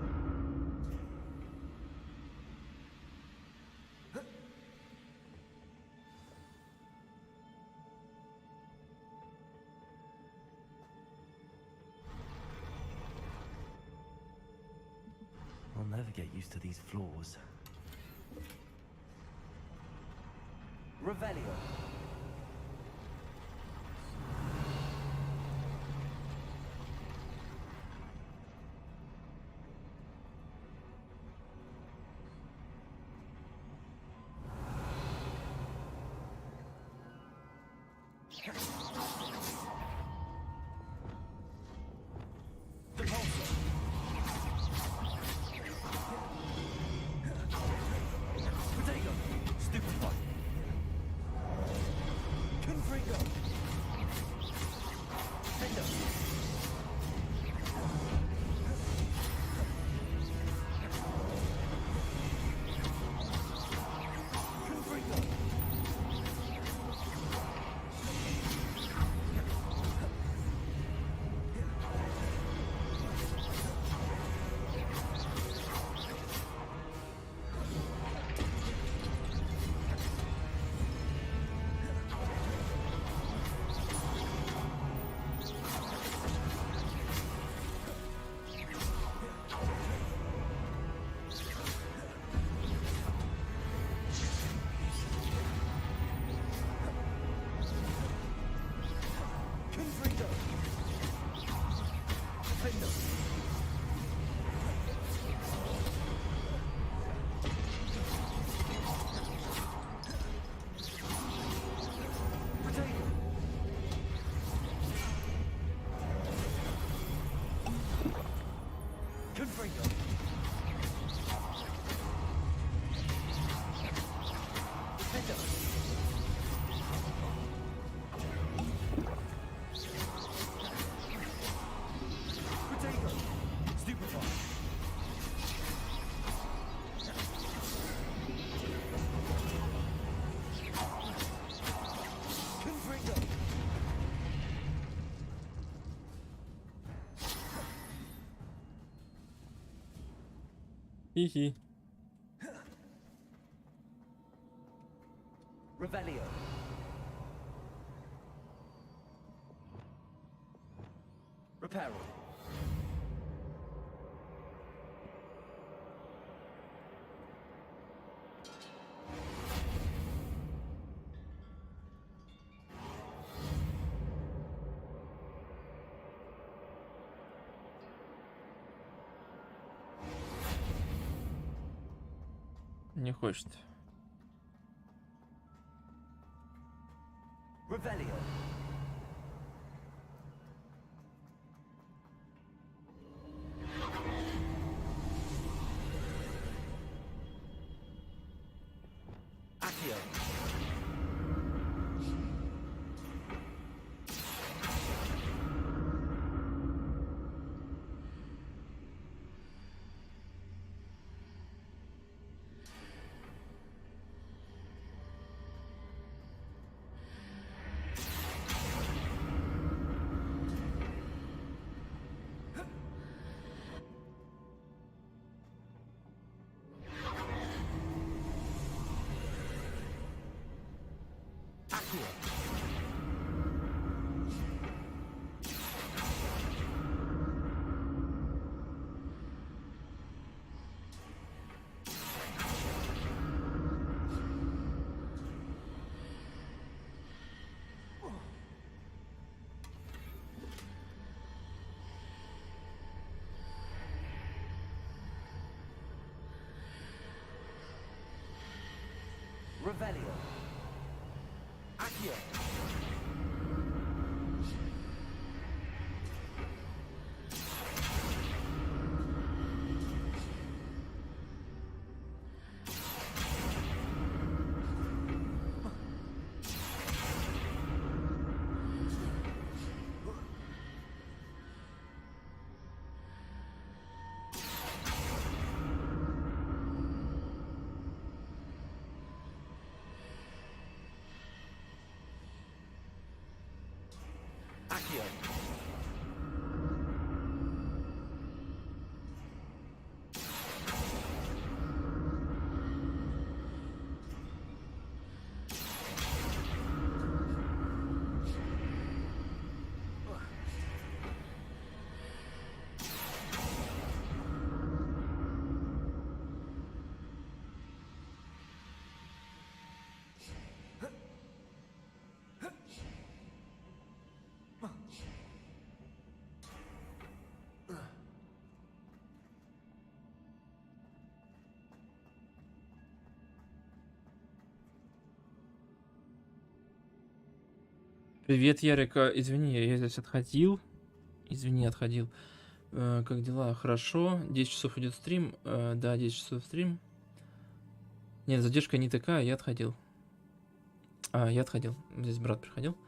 I'll never get used to these floors. Revelio. Хи-хи. Revelio. Reparo. Не хочет. Revelio. Accio. Revelio. Accio. Привет, Ярик. Извини, я здесь отходил. Извини, отходил. Как дела? Хорошо. 10 часов идет стрим. Да, 10 часов стрим. Нет, задержка не такая, я отходил. Я отходил. Здесь брат приходил.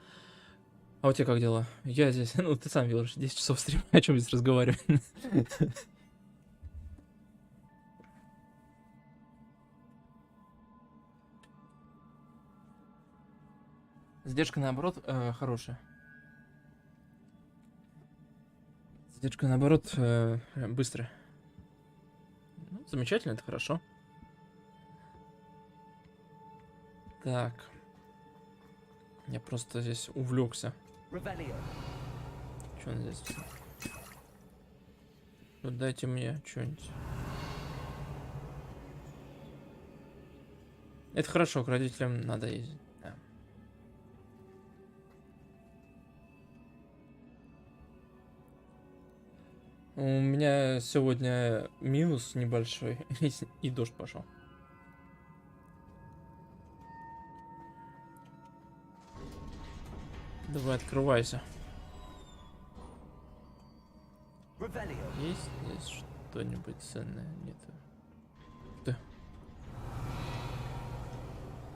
А у тебя как дела? Я здесь, ну ты сам видишь, 10 часов стрим. О чем здесь разговаривать? Задержка, наоборот, хорошая. Задержка, наоборот, быстрая. Ну, замечательно, это хорошо. Так. Я просто здесь увлекся. Что он здесь? Ну, дайте мне что-нибудь. Это хорошо, к родителям надо ездить. Да. У меня сегодня минус небольшой, и дождь пошел. Давай, открывайся. Есть здесь что-нибудь ценное? Нет. Да.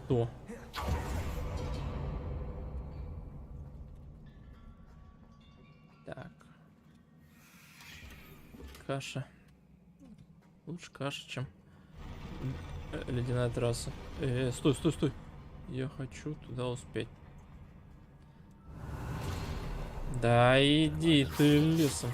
Кто? Так. Каша. Лучше каша, чем ледяная трасса. Стой, стой, стой. Я хочу туда успеть. Да иди ты лесом.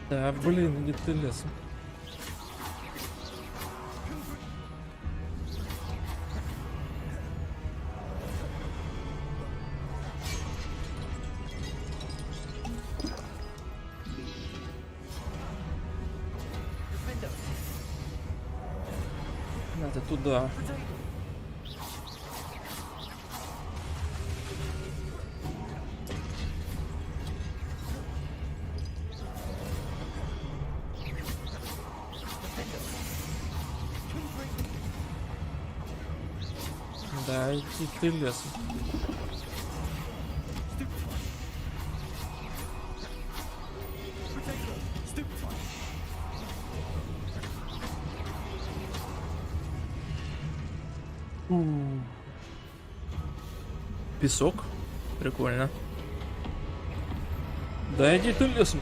Да, блин, иди ты лесом. Надо туда. Да, иди ты лесом. Песок. Прикольно. Да иди ты лесом.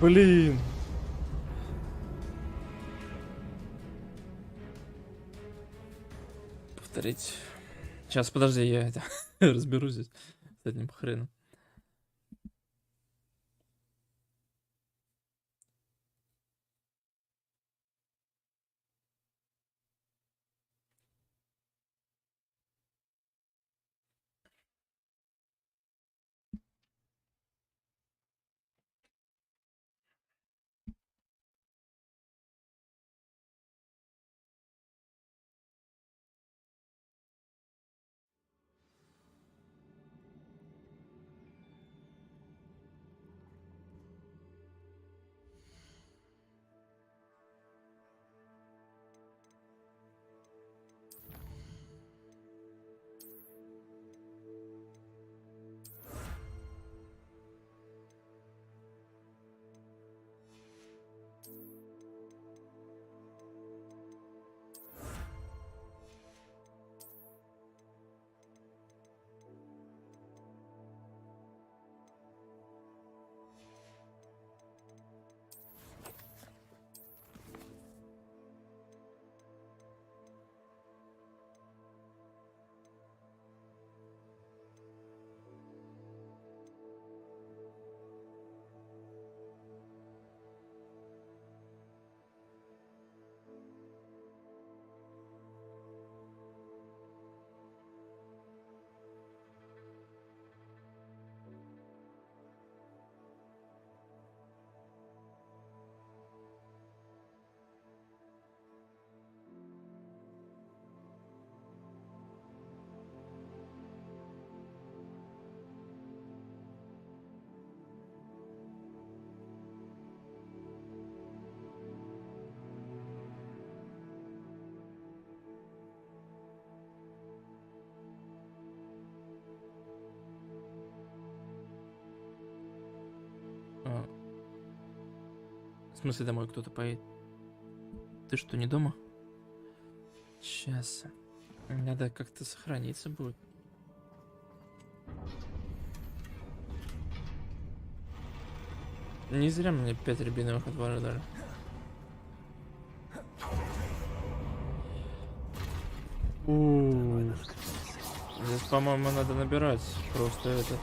Блин. Повторить. Сейчас, подожди, я это разберусь здесь с этим хреном. В смысле, домой кто-то поедет? Ты что, не дома? Сейчас. Надо как-то сохраниться будет. Не зря мне 5 рябиновых отвара дали. Здесь, по-моему, надо набирать просто этот.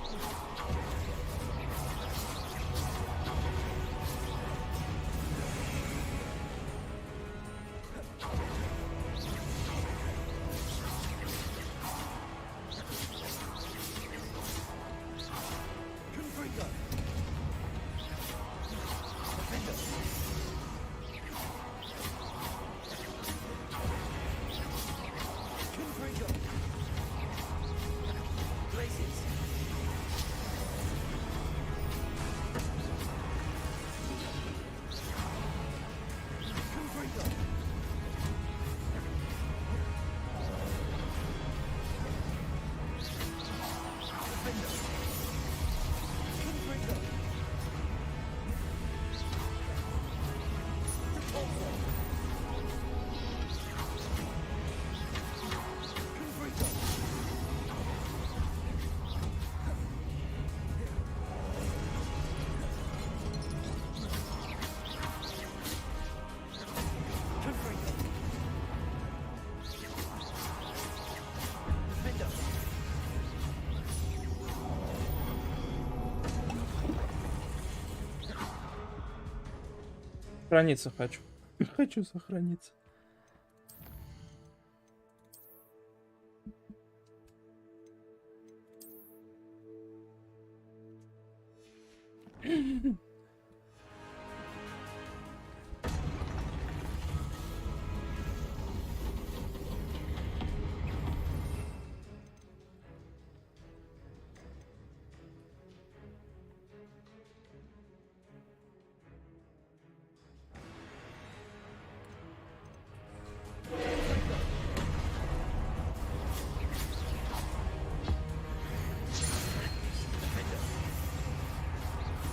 Сохраниться хочу. Хочу сохраниться.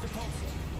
Repulsor.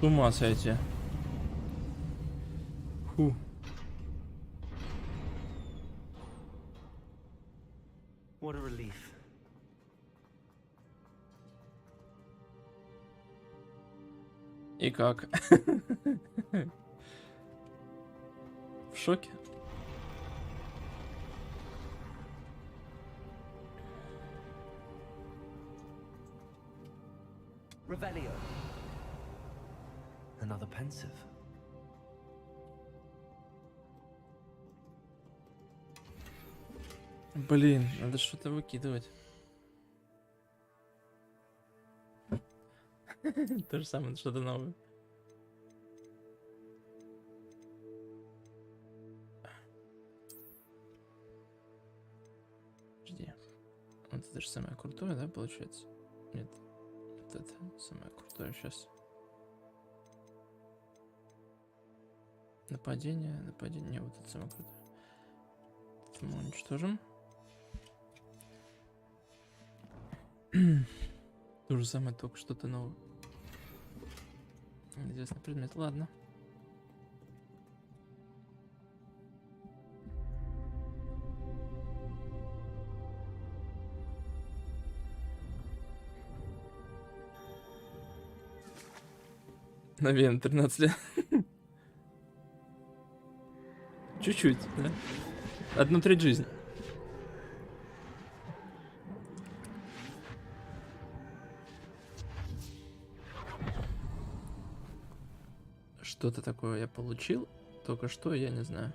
С ума сойти. Фу. What a relief. И как? В шоке? Revelio. Another pensive. Блин, надо что-то выкидывать. То же самое, что-то новое. Жди. Вот это же самое крутое, да, получается? Нет. Вот это самое крутое сейчас. Нападение, нападение. Не, вот это самое крутое. Это мы уничтожим. То же самое, только что-то новое. Неизвестный предмет, ладно. Наверное, 13 лет. Чуть-чуть, да? 1/3 жизни. Что-то такое я получил, только что я не знаю.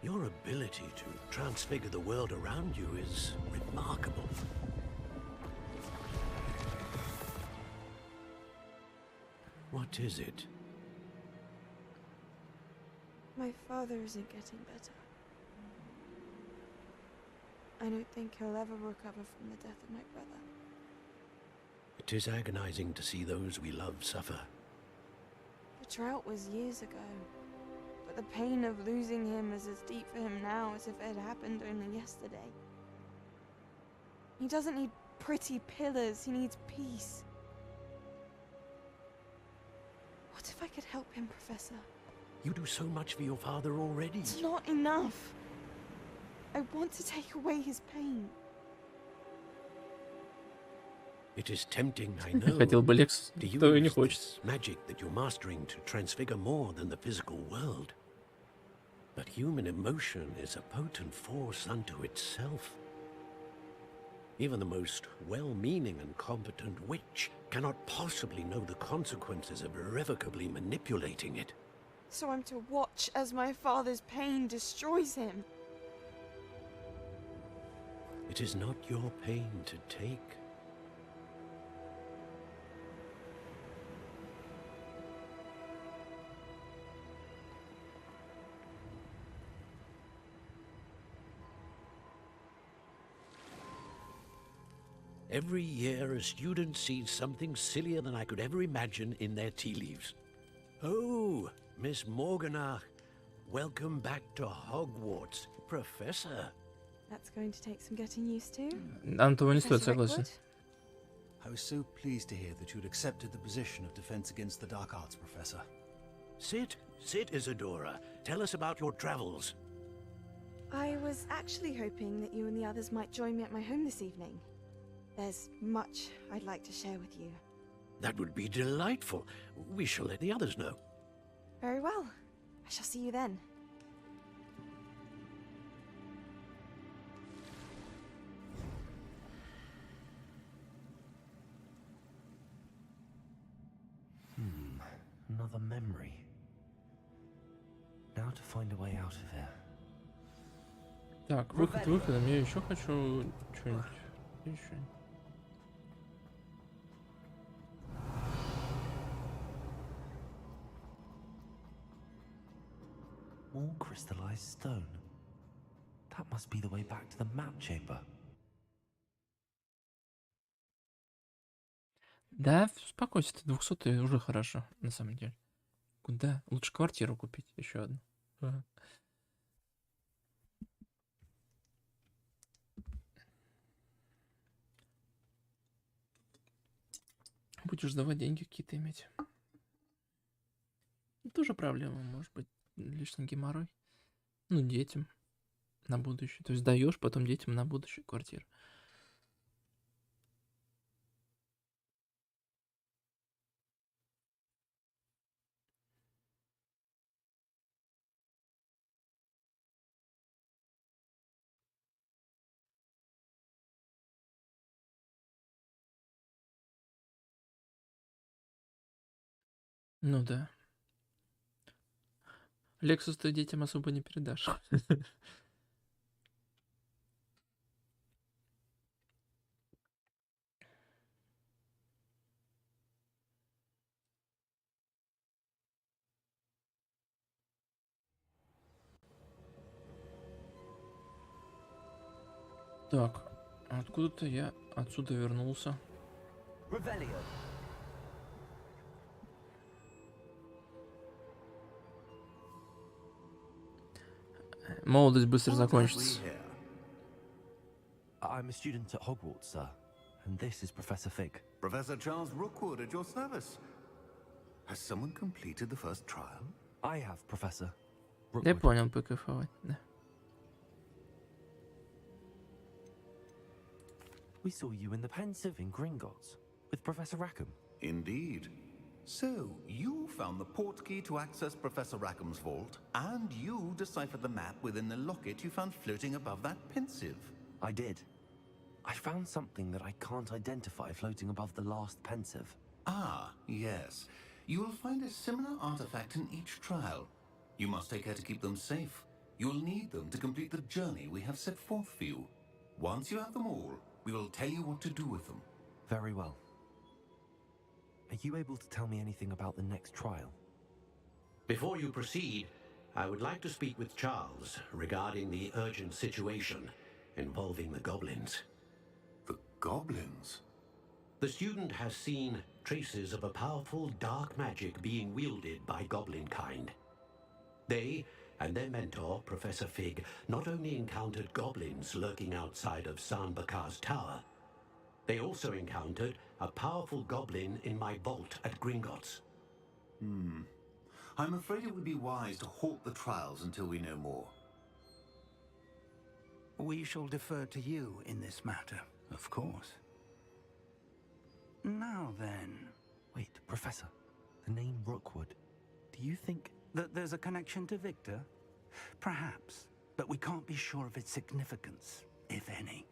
Your ability to transfigure the world around you is remarkable. What is it? My father isn't getting better. I don't think he'll ever recover from the death of my brother. It is agonizing to see those we love suffer. The drought was years ago, but the pain of losing him is as deep for him now as if it had happened only yesterday. He doesn't need pretty pillars, he needs peace. What if I could help him, Professor? You do so much for your father already. It's not enough. I want to take away his pain. It is tempting, I know. Хотел бы Лекс, то и не хочет. Magic that you're mastering to transfigure more than the physical world. But human emotion is a potent force unto itself. Even the most well-meaning and competent witch cannot possibly know the consequences of irrevocably manipulating it. So I'm to watch as my father's pain destroys him. It is not your pain to take. Every year, a student sees something sillier than I could ever imagine in their tea leaves. Oh, Miss Morganach, welcome back to Hogwarts, Professor. That's going to take some getting used to. Нам того не стоит, согласен. I was so pleased to hear that you'd accepted the position of Defense Against the Dark Arts, Professor. Sit, Isadora. Tell us about your travels. I was actually hoping that you and the others might join me at my home this evening. There's much I'd like to share with you. That would be delightful. We shall let the others know. Very well. I shall see you then. Another memory. Now to find a way out of here. Так, выходом. Я еще хочу что-нибудь. Еще. More crystallized stone. That must be the way back to the map chamber. Да, успокойся, ты 200 уже хорошо, на самом деле. Куда? Лучше квартиру купить, еще одну. Будешь давать деньги какие-то иметь. Тоже проблема, может быть, лишний геморрой. Ну, детям на будущее. То есть даешь потом детям на будущее квартиру. Ну да. Лексус ты детям особо не передашь. Так, откуда-то я отсюда вернулся. Молодость быстро закончится. I'm a student at Hogwarts, sir, and this is Professor Fig. Professor Charles Rookwood at your service. Has someone completed the first trial? I have, Professor. Я понял, покайфовать, да. We saw you in the Pensive in Gringotts with Professor Rackham. Indeed. So, you found the port key to access Professor Rackham's vault, and you deciphered the map within the locket you found floating above that Pensive. I did. I found something that I can't identify floating above the last Pensive. Ah, yes. You will find a similar artifact in each trial. You must take care to keep them safe. You'll need them to complete the journey we have set forth for you. Once you have them all, we will tell you what to do with them. Very well. Are you able to tell me anything about the next trial? Before you proceed, I would like to speak with Charles regarding the urgent situation involving the goblins. The goblins? The student has seen traces of a powerful dark magic being wielded by goblin kind. They and their mentor, Professor Fig, not only encountered goblins lurking outside of Sanbakar's tower, they also encountered a powerful goblin in my vault at Gringotts. I'm afraid it would be wise to halt the trials until we know more. We shall defer to you in this matter, of course. Now then... Wait, Professor. The name Rookwood. Do you think... that there's a connection to Victor? Perhaps, but we can't be sure of its significance, if any.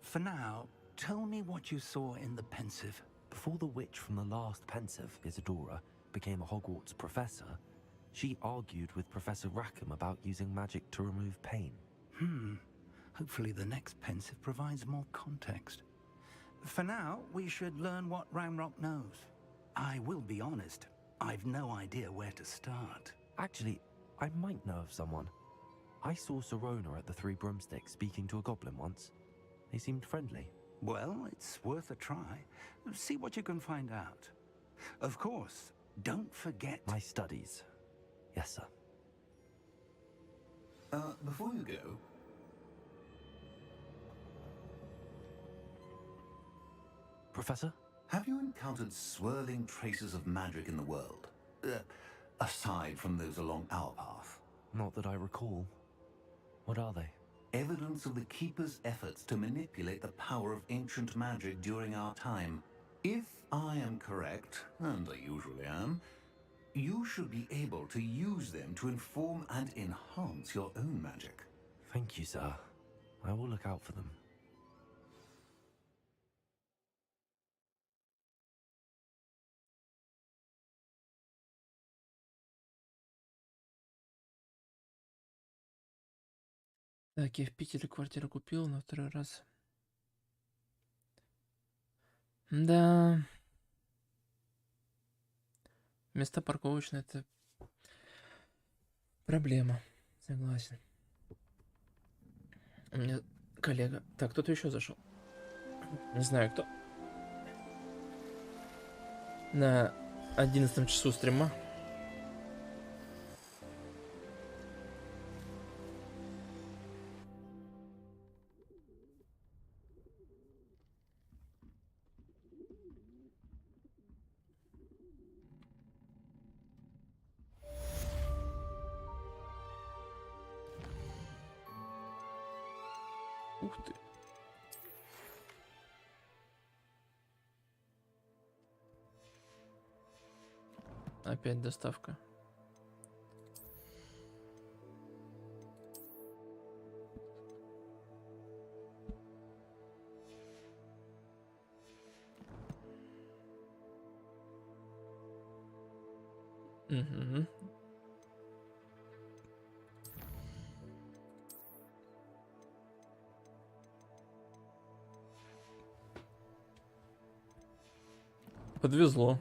For now, tell me what you saw in the Pensive. Before the witch from the last Pensive, Isadora, became a Hogwarts professor, she argued with Professor Rackham about using magic to remove pain. Hopefully the next Pensive provides more context. For now, we should learn what Ranrock knows. I will be honest, I've no idea where to start. Actually, I might know of someone. I saw Serona at the Three Broomsticks speaking to a goblin once. They seemed friendly. Well, it's worth a try. See what you can find out. Of course, don't forget... My studies. Yes, sir. Before you go... Professor? Have you encountered swirling traces of magic in the world? Aside from those along our path? Not that I recall. What are they? Evidence of the Keeper's efforts to manipulate the power of ancient magic during our time. If I am correct, and I usually am, you should be able to use them to inform and enhance your own magic. Thank you, sir. I will look out for them. Так, я в Питере квартиру купил на второй раз. Да. Места парковочные — это проблема. Согласен. У меня коллега... Так, кто-то еще зашел. Не знаю, кто. На 11 часу стрима. Ух ты. Опять доставка. Угу. Подвезло.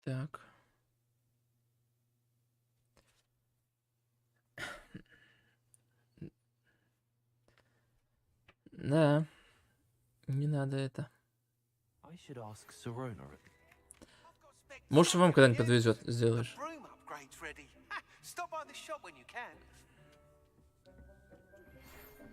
Так. Да. Не надо это. Может, вам когда-нибудь подвезет, сделаешь.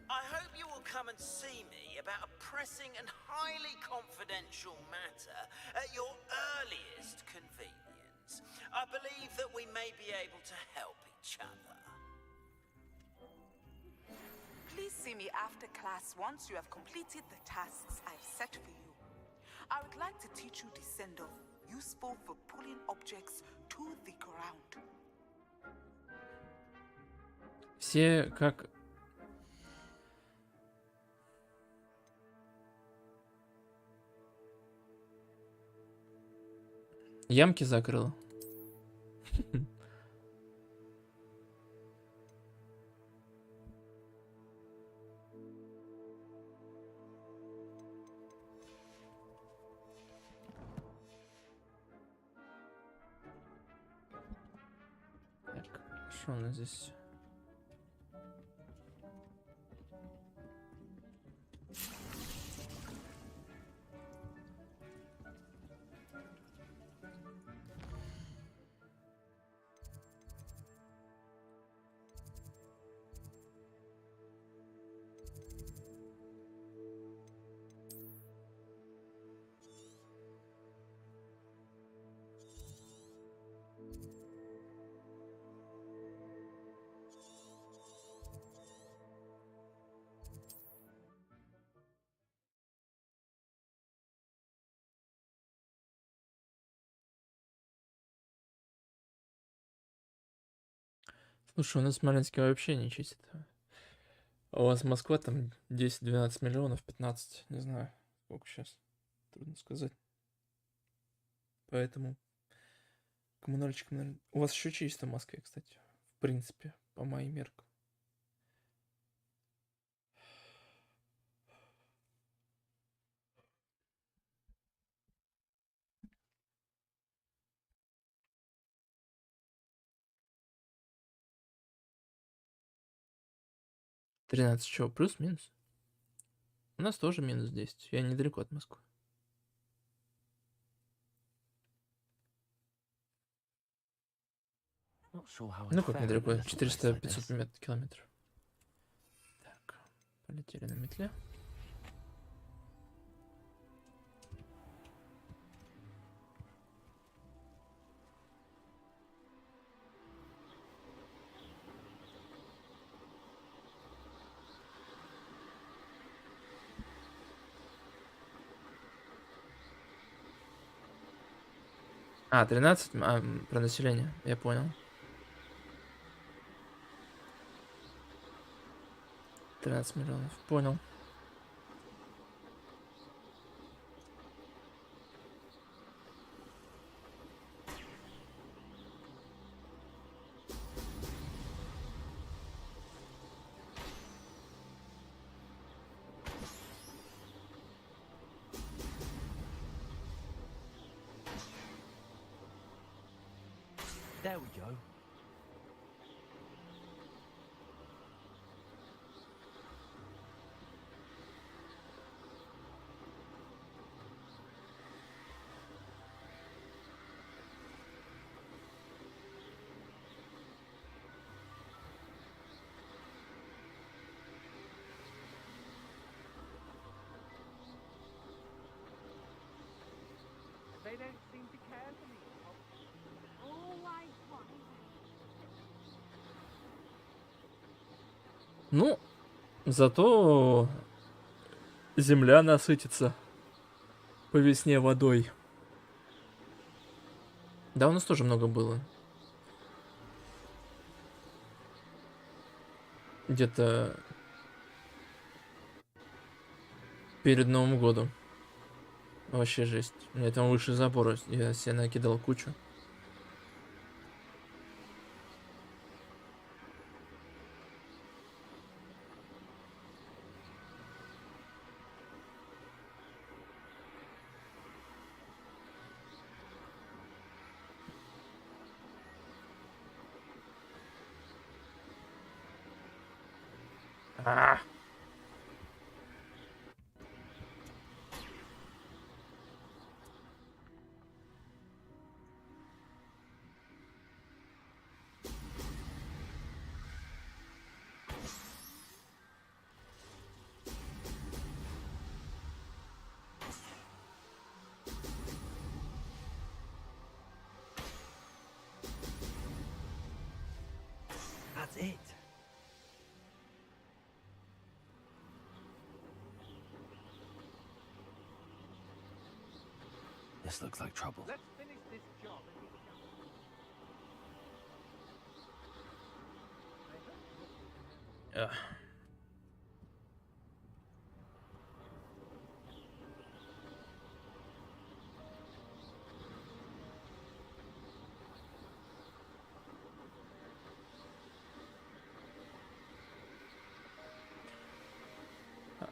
I hope you will come and see me about a pressing and highly confidential matter at your earliest convenience. I believe that we may be able to help each other. Please see me after class once you have completed the tasks I've set for you. I would like to teach you descend off, useful for pulling objects to the ground. Все как... Ямки закрыл. Так, что у нас здесь? Слушай, у нас Смоленске вообще не чистит. А у вас Москва там 10-12 миллионов, 15, не знаю, сколько сейчас. Трудно сказать. Поэтому коммунальщикам, наверное... У вас еще чисто в Москве, кстати. В принципе, по моим меркам. $13 чего? Плюс-минус? У нас тоже минус 10. Я недалеко от Москвы. Ну как недалеко? 400-500 километров. Так, полетели на метле. А, 13? Про население, я понял. 13 миллионов, понял. There we go. They don't seem to care for me. Oh, I want. Ну, зато земля насытится по весне водой. Да, у нас тоже много было. Где-то перед Новым годом. Вообще жесть. У меня там выше забора. Я себе накидал кучу. А. That's it. This looks like trouble. Let's finish this job and get Ugh.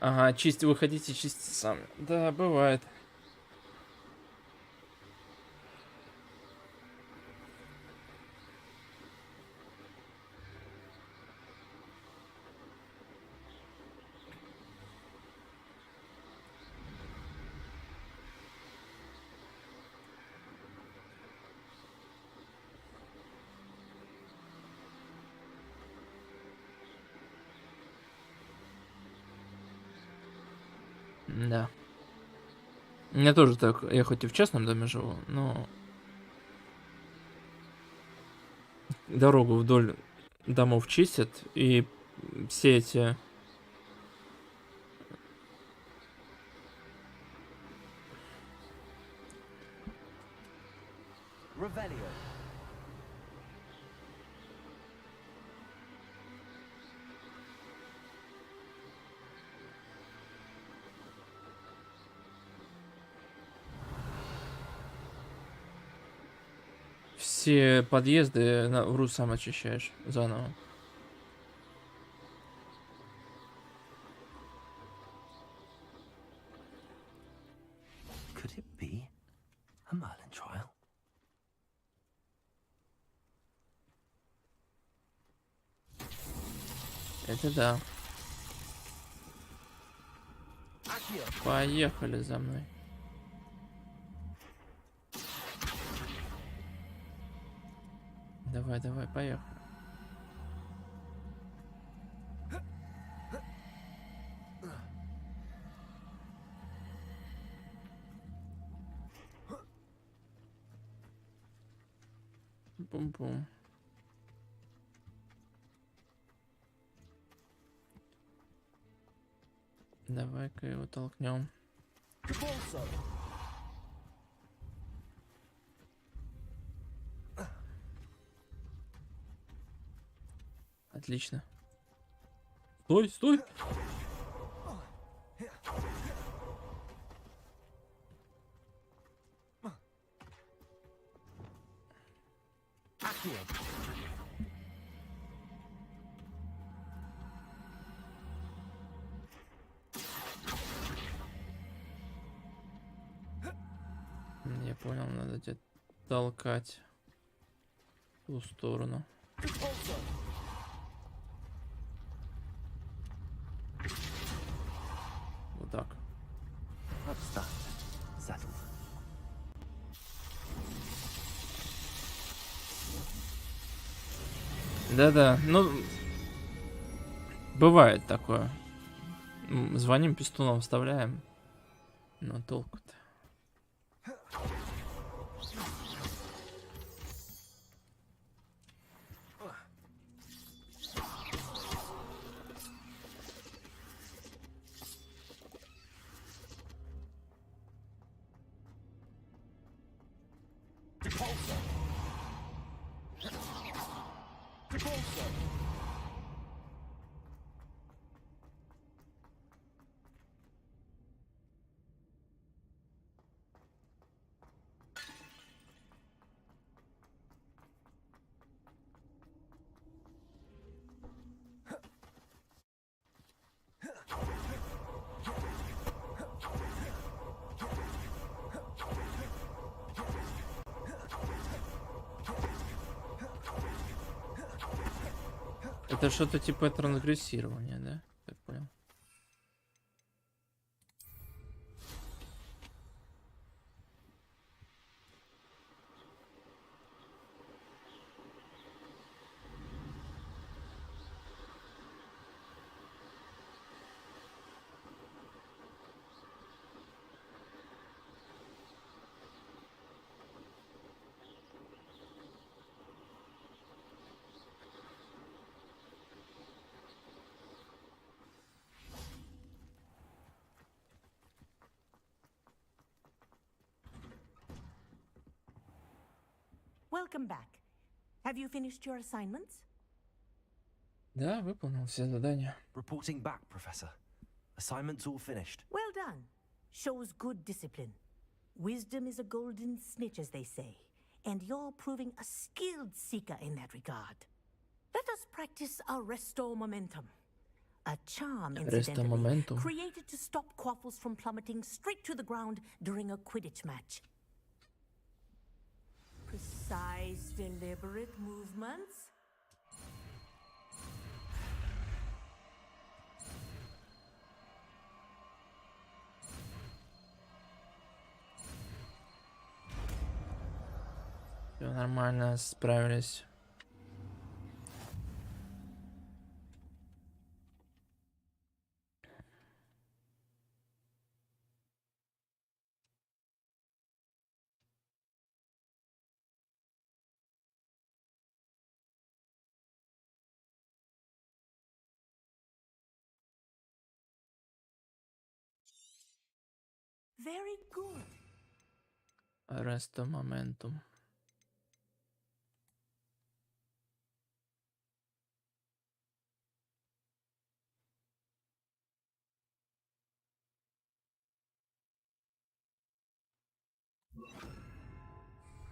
Ага, чисти, вы хотите чистить сами. Да, бывает. Да. У меня тоже так. Я хоть и в частном доме живу, но дорогу вдоль домов чистят, и все эти Revelio. все подъезды в РУ сам очищаешь заново. Could it be a Merlin trial? Это да. Поехали за мной. Давай, давай, поехали. Бум-бум. Давай-ка его толкнем. Отлично. Стой, стой! Я понял, надо тебя толкать. В ту сторону. Вот так. Да-да, ну... Бывает такое. Звоним пистуном, вставляем. Но толку-то. Это что-то типа трансгрессирования, да? Так понял. Welcome back. Have you finished your assignments? Да, выполнил все задания. Reporting back, Professor. Assignments all finished. Well done. Shows good discipline. Wisdom is a golden snitch, as they say, and you're proving a skilled seeker in that regard. Let us practice our resto momentum. A charm, incidentally, created to stop quaffles from plummeting straight to the ground during a Quidditch match. Precise, deliberate movements. Все нормально, справились. Very good. Resto momentum.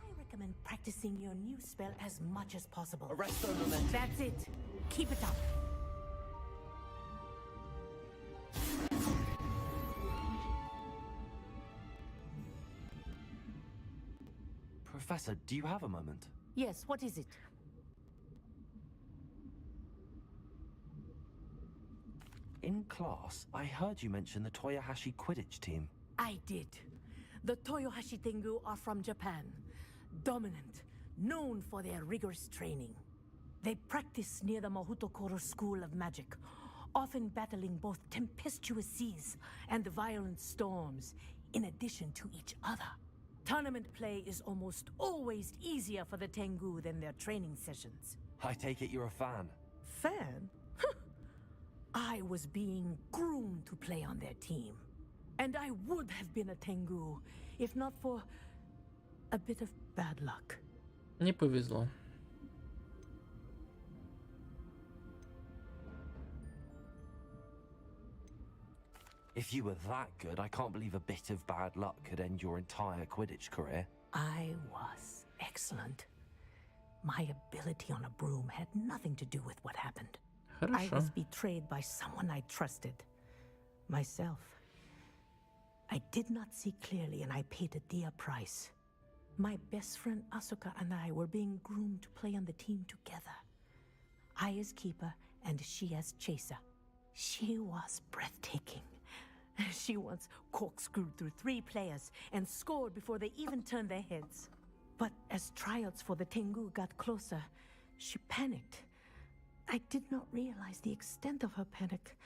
I recommend practicing your new spell as much as possible. Resto momentum. That's it. Keep it up. Professor, do you have a moment? Yes, what is it? In class, I heard you mention the Toyohashi Quidditch team. I did. The Toyohashi Tengu are from Japan. Dominant, known for their rigorous training. They practice near the Mahutokoro School of Magic, often battling both tempestuous seas and violent storms, in addition to each other. Tournament play is almost always easier for the Tengu than their training sessions. I take it you're a fan. Fan? I was being groomed to play on their team. And I would have been a Tengu, if not for a bit of bad luck. Не повезло. If you were that good, I can't believe a bit of bad luck could end your entire Quidditch career. I was excellent. My ability on a broom had nothing to do with what happened. I was betrayed by someone I trusted. Myself. I did not see clearly and I paid a dear price. My best friend Asuka and I were being groomed to play on the team together. I as keeper and she as chaser. She was breathtaking. She once corkscrewed through 3 players and scored before they even turned their heads. But as tryouts for the Tengu got closer, she panicked. I did not realize the extent of her panic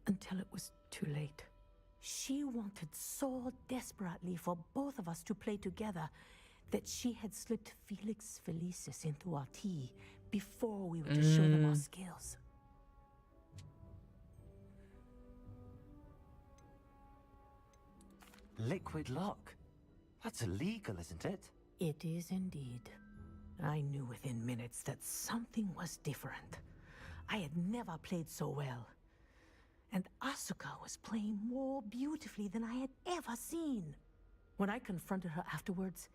until it was too late. She wanted so desperately for both of us to play together that she had slipped Felix Felicis into our tea before we were to show them our skills. Liquid luck? That's illegal, isn't it? It is indeed. I knew within minutes that something was different. I had never played so well. And Asuka was playing more beautifully than I had ever seen. When I confronted her afterwards,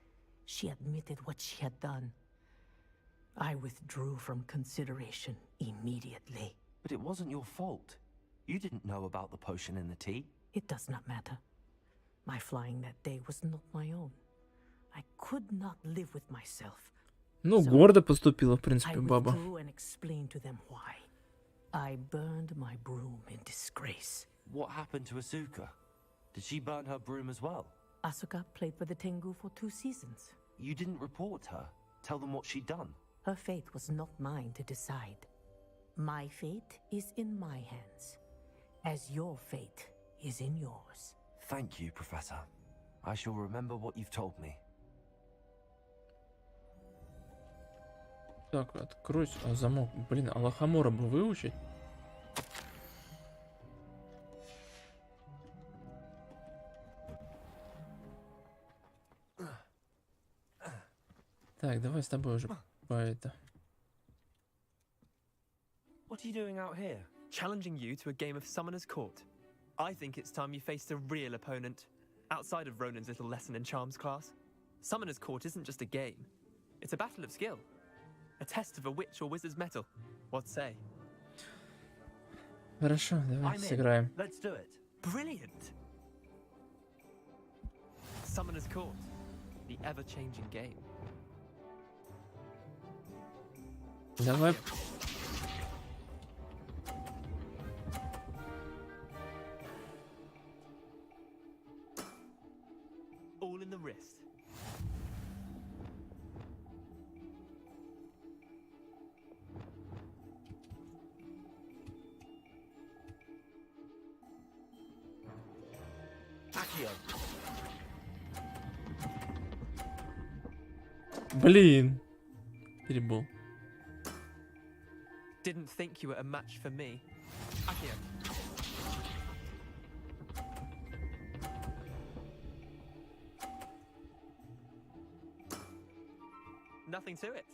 she admitted what she had done. I withdrew from consideration immediately. But it wasn't your fault. You didn't know about the potion in the tea. It does not matter. My flying that day was not my own. I could not live with myself. Ну, гордо поступила, в принципе, I баба. withdrew and explained to them why. I burned my broom in disgrace. What happened to Asuka? Did she burn her broom as well? Asuka played for the Tengu for 2 seasons. You didn't report her. Tell them what she'd done. Her fate was not mine to decide. My fate is in my hands, as your fate is in yours. Thank you, Professor. I shall remember what you've told me. Так, откройся. А, замок. Блин, а Лохомора бы выучить? Так, давай с тобой уже по это. What are you doing out here? Challenging you to a game of Summoner's Court. I think it's time you faced a real opponent, outside of Ronan's little lesson in charms class. Summoner's Court isn't just a game. It's a battle of skill. A test of a witch or wizard's mettle. What say? Хорошо, давай сыграем. Let's do it. Brilliant. Summoner's Court, the ever-changing game. Давай. All in the wrist. Блин. Перебол. Didn't think you were a match for me. Accio. Nothing to it.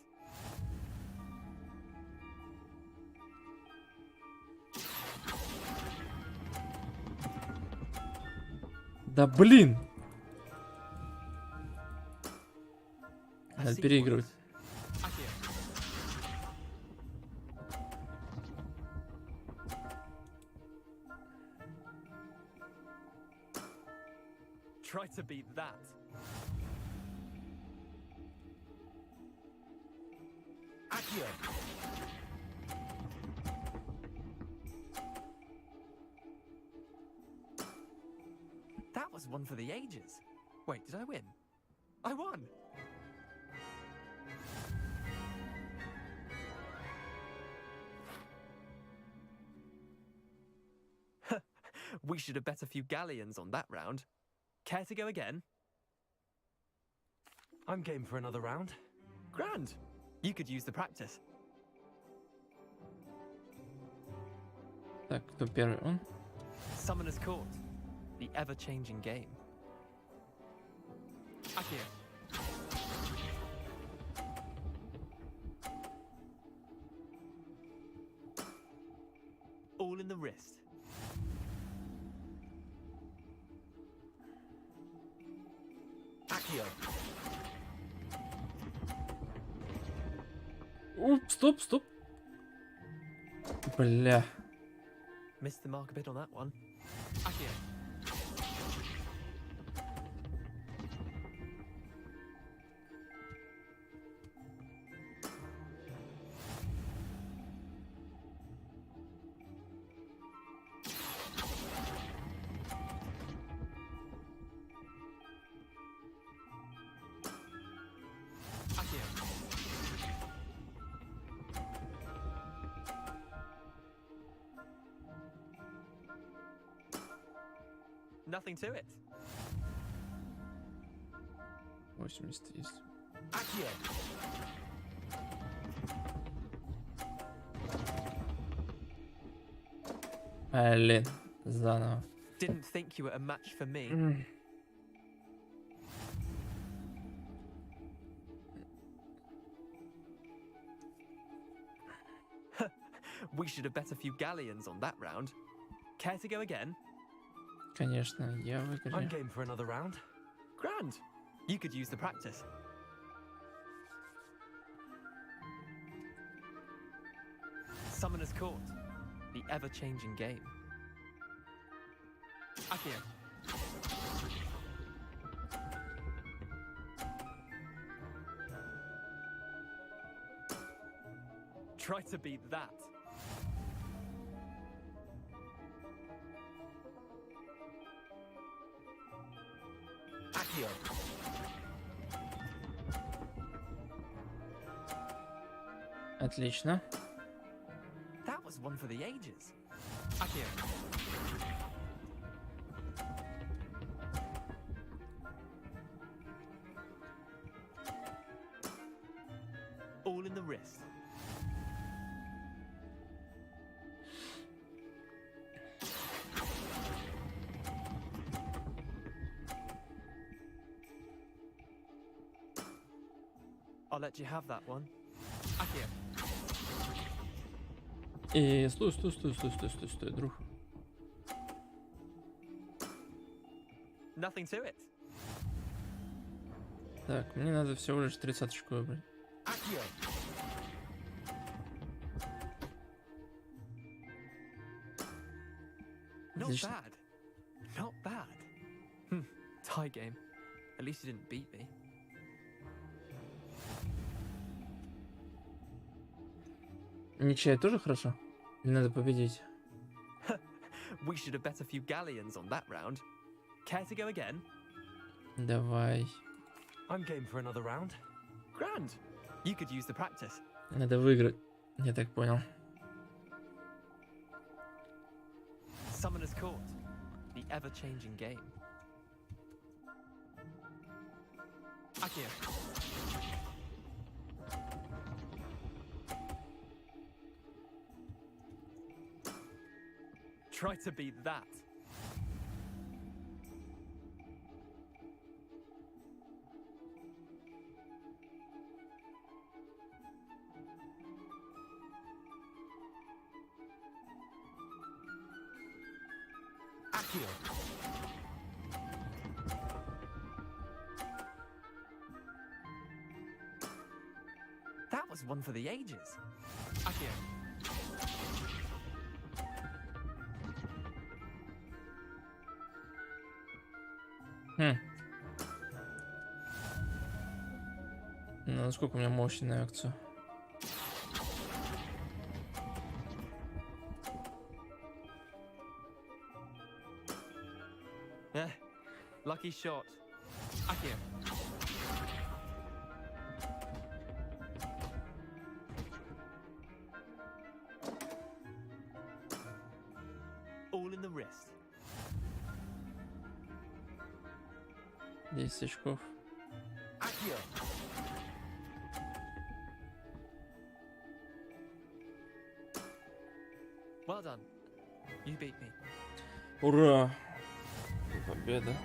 Да блин. Надо переигрывать. Try to beat that. Accio. That was one for the ages. Wait, did I win? I won! We should have bet a few galleons on that round. Care to go again? I'm game for another round. Grand. You could use the practice. Так, кто первый? Он? Summoner's Court, the ever-changing game. Accio. All in the wrist. Accio. Стоп, стоп. Бля. Missed the mark a bit on that one. Accio. Nothing to it. 80 есть. Блин, заново. Didn't think you were a match for me. We should have bet a few galleons on that round. Care to go again? Конечно, я выиграю. I'm game for another round. Grand. You could use the practice. Summoner's Court. The ever-changing game. Akio. Try to beat that. Akio. Отлично. That was one for the ages. Akio. All in the wrist. I'll let you have that one. Akio. И стой, друг. Nothing to it. Так, мне надо всего лишь 30-очку выбрать. Akio. Not bad. Not bad. Tie game. At least you didn't beat me. Ничья тоже хорошо? Мне надо победить. We should have bet a few galleons on that round. Care to go again? Давай. I'm game for another round. Grand. You could use the practice. Надо выиграть. Я так понял. Summoner's Court. The ever-changing game. Akio. Try to beat that. Akio. That was one for the ages. Akio. Ну, насколько у меня мощная акция. Lucky shot. Akio. All in the wrist. 10 очков. Akio. Well done. You beat me. Ура! Победа.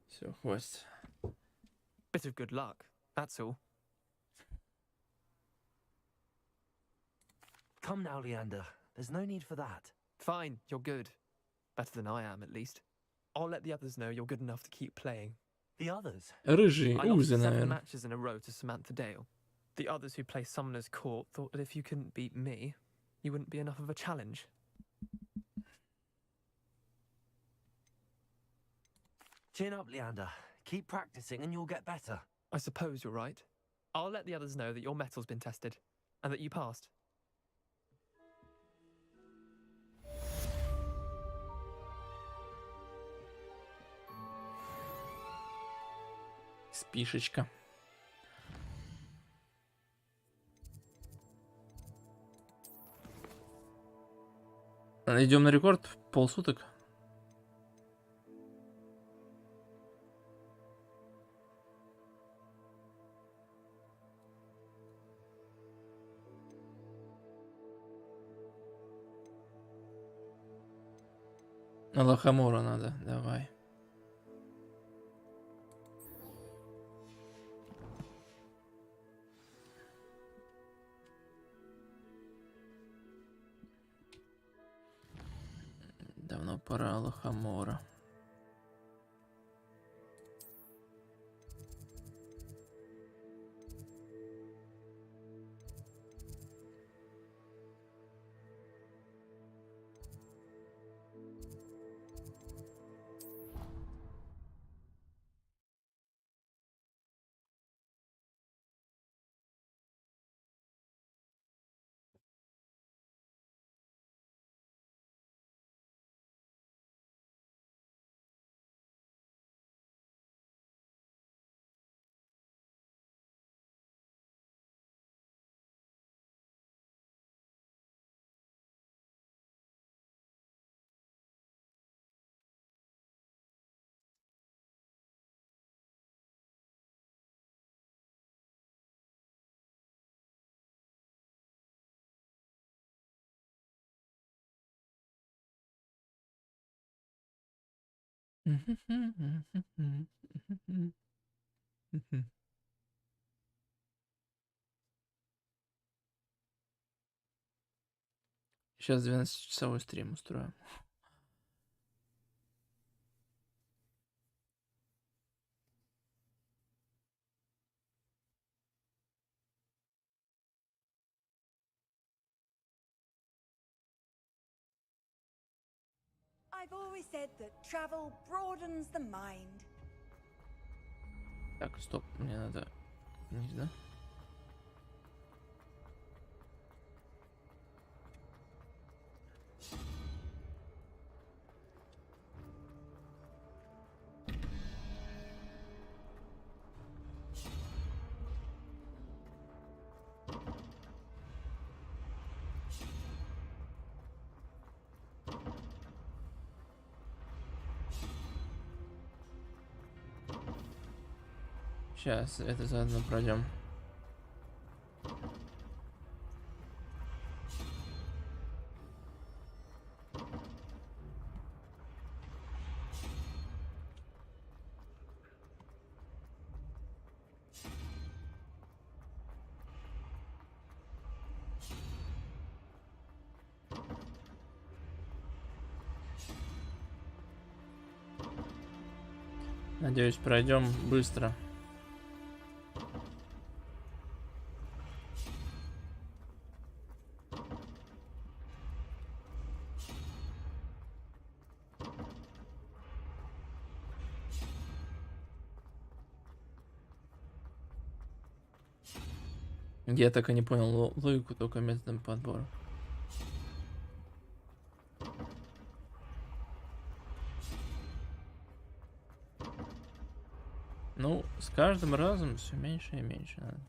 Все, хватит. Bit of good luck, that's all. Come now, Leander. There's no need for that. Fine, you're good. Better than I am, at least. I'll let the others know you're good enough to keep playing. The others? Рыжий, I lost Узи, 7 наверное. matches in a row to Samantha Dale. The others who play Summoner's Court thought that if you couldn't beat me, you wouldn't be enough of a challenge. Chin up, Leander. Keep practicing and you'll get better. I suppose you're right. I'll let the others know that your metal's been tested, and that you passed. Спишечка. Идем на рекорд. Полсуток. Лохомора надо, давай. Давно пора лохомора. Сейчас 12-часовой стрим устроим. I've always said that travel broadens the mind. Так, стоп, мне надо вниз, да? Сейчас это заодно пройдем. Надеюсь, пройдем быстро. Я так и не понял логику, только методом подбора. Ну, с каждым разом все меньше и меньше надо.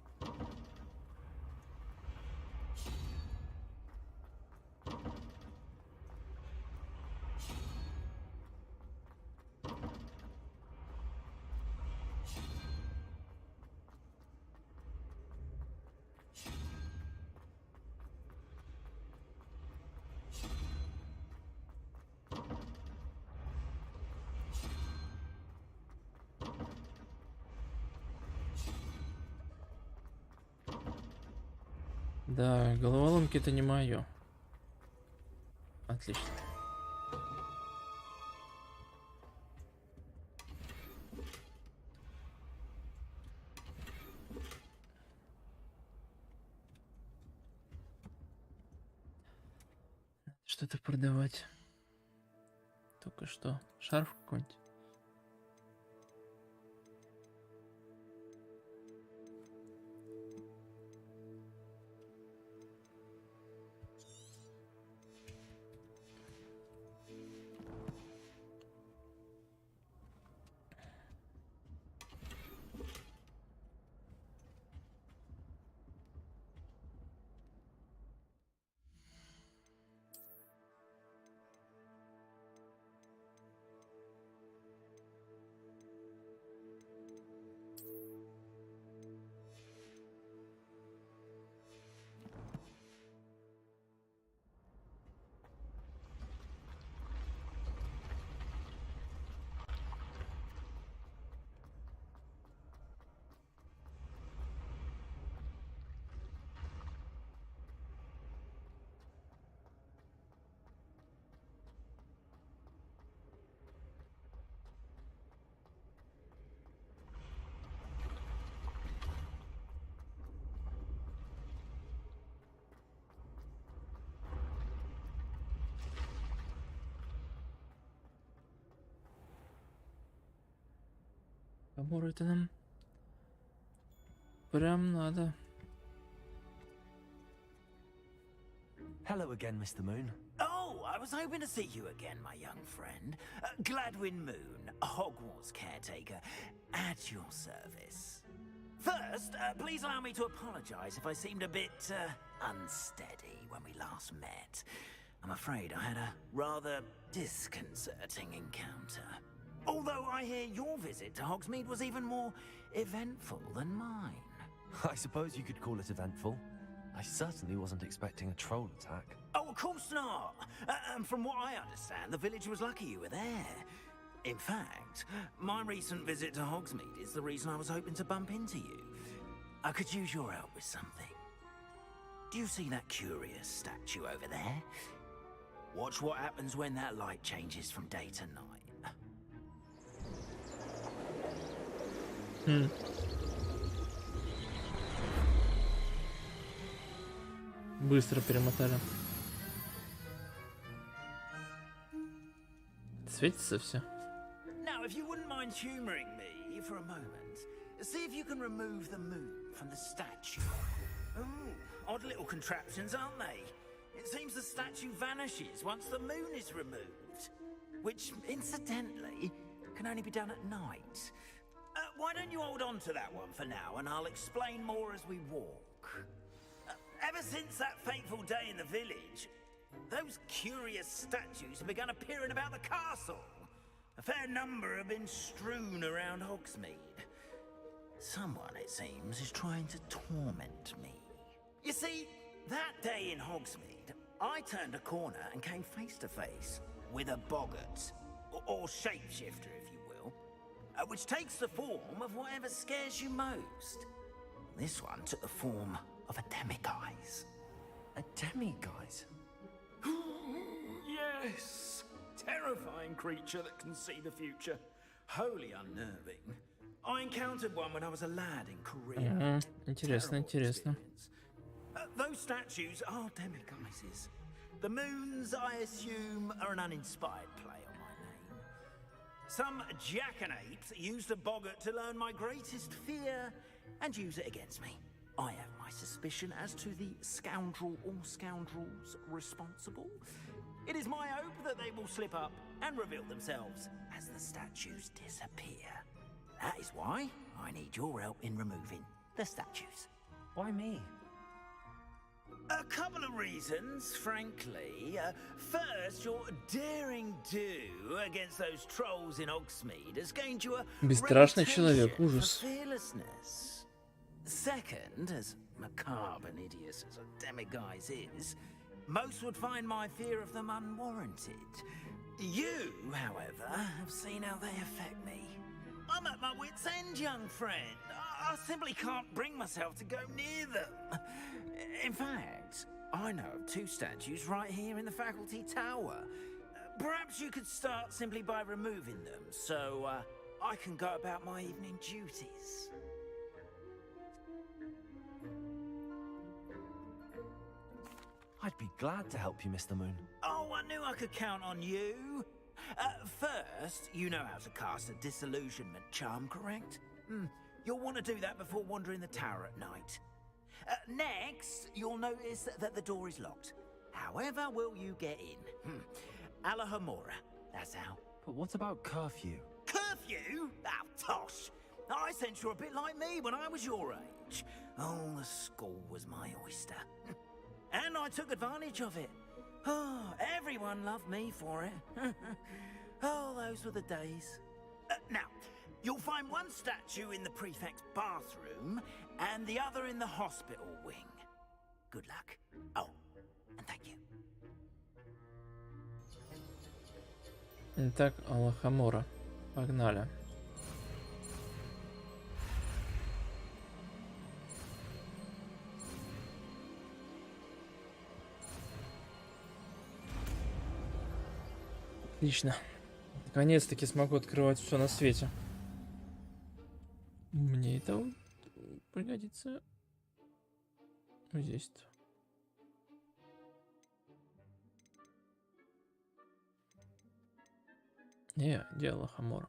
Да, головоломки это не мое. Отлично. Что-то продавать. Только что. Шарф какой-нибудь. Алахамора, это нам прям надо. Hello again, Mr. Moon. Oh, I was hoping to see you again, my young friend. Gladwin Moon, Hogwarts caretaker, at your service. First, please allow me to apologize if I seemed a bit unsteady when we last met. I'm afraid I had a rather disconcerting encounter. Although I hear your visit to Hogsmeade was even more eventful than mine. I suppose you could call it eventful. I certainly wasn't expecting a troll attack. Oh, of course not. And from what I understand, the village was lucky you were there. In fact, my recent visit to Hogsmeade is the reason I was hoping to bump into you. I could use your help with something. Do you see that curious statue over there? Watch what happens when that light changes from day to night. Быстро перемотали. Светится все. Now, if you wouldn't mind humoring me for a moment, see if you can remove the moon from the statue. Ooh, odd little contraptions, aren't they? It seems the statue vanishes once the moon is removed, which, incidentally, can only be done at night. Why don't you hold on to that one for now, and I'll explain more as we walk. Ever since that fateful day in the village, those curious statues have begun appearing about the castle. A fair number have been strewn around Hogsmeade. Someone, it seems, is trying to torment me. You see, that day in Hogsmeade, I turned a corner and came face to face with a boggart, or shapeshifter, if you will, which takes the form of whatever scares you most. This one took the form of a demiguise. A demiguise? Yes! Terrifying creature that can see the future. Wholly unnerving. I encountered one when I was a lad in Korea. Интересно, интересно. Those statues are demiguises. The moons, I assume, are an uninspired play on my name. Some jackanapes used a boggart to learn my greatest fear and use it against me. I have my suspicion as to the scoundrel or scoundrels responsible. It is my hope that they will slip up and reveal themselves as the statues disappear. That is why I need your help in removing the statues. Why me? A couple of reasons, frankly. First, your daring do against those trolls in Hogsmeade has gained you a Бесстрашный человек, reputation ужас. for fearlessness. Second, as macabre and hideous as a demiguise is, most would find my fear of them unwarranted. You, however, have seen how they affect me. I'm at my wit's end, young friend. I simply can't bring myself to go near them. In fact, I know of two statues right here in the faculty tower. Perhaps you could start simply by removing them, so I can go about my evening duties. I'd be glad to help you, Mr. Moon. Oh, I knew I could count on you. First, you know how to cast a disillusionment charm, correct? You'll want to do that before wandering the tower at night. Next, you'll notice that the door is locked. However will you get in? Alahomora, that's how. But what about curfew? Curfew? Oh, tosh. I sense you're a bit like me when I was your age. Oh, the school was my oyster. And I took advantage of it. Oh, everyone loved me for it. Oh, those were the days. Now, you'll find one statue in the prefect's bathroom and the other in the hospital wing. Good luck. Oh, and thank you. Итак, Алахамора. Погнали. Отлично. Наконец-таки смогу открывать все на свете. Мне это пригодится. Здесь-то. Не, дело Хамора.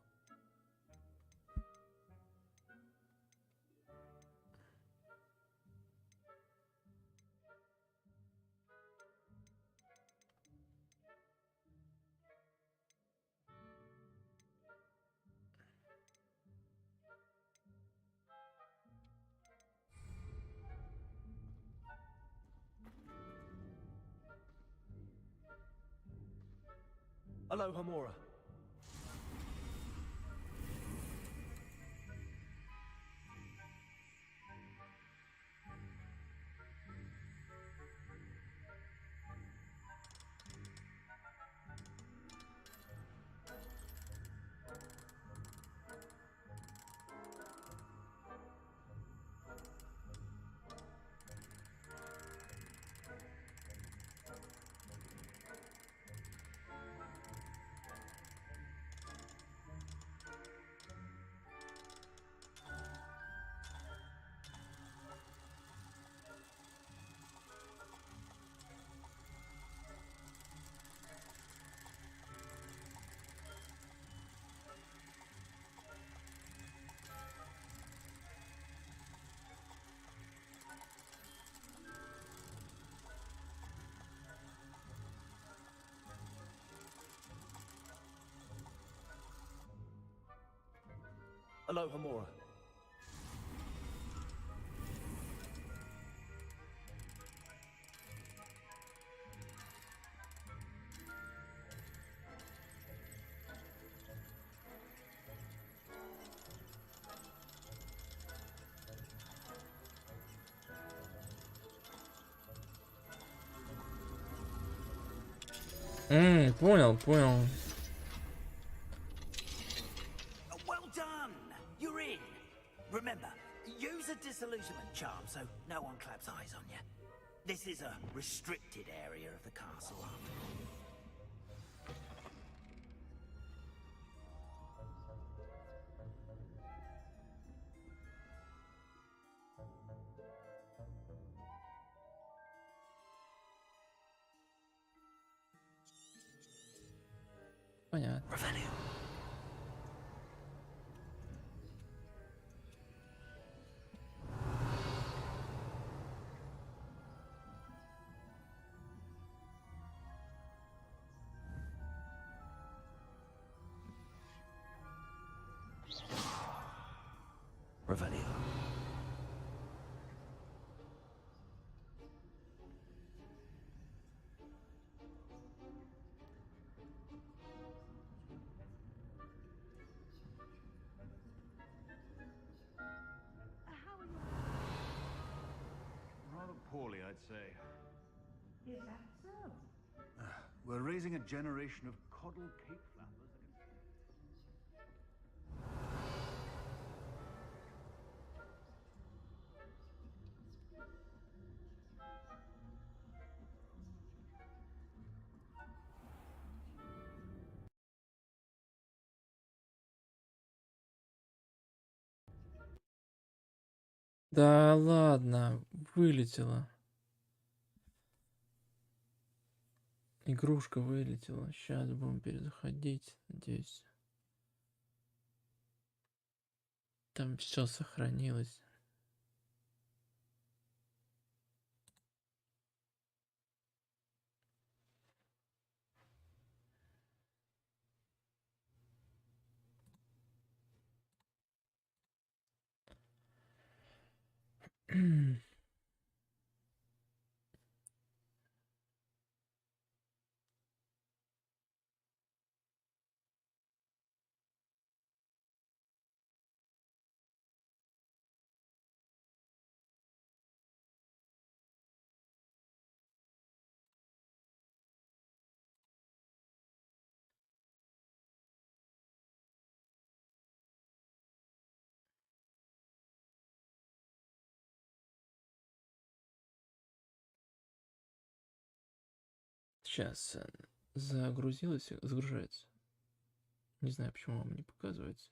Aloha Mora. Aloha Mora. Понял. Well done! You're in. Remember, use a disillusionment charm so no one claps eyes on you. This is a restricted area of the castle, after all. Понятно. Revelio. Rather poorly, I'd say. Is that so? We're raising a generation of coddled cake flappers. Да ладно, вылетела. Игрушка вылетела. Сейчас будем перезаходить, надеюсь. Там все сохранилось. Сейчас загрузилось, загружается. Не знаю, почему вам не показывается.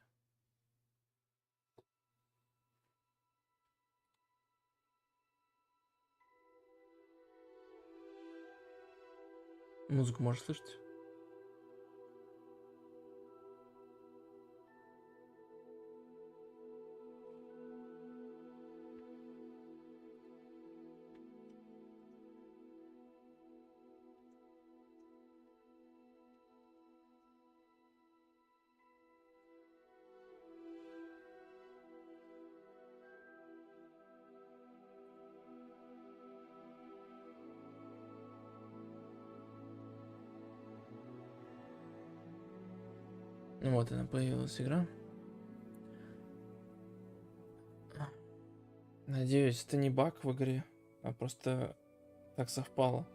Музыку можешь слышать? Вот она появилась игра. Надеюсь, это не баг в игре, а просто так совпало.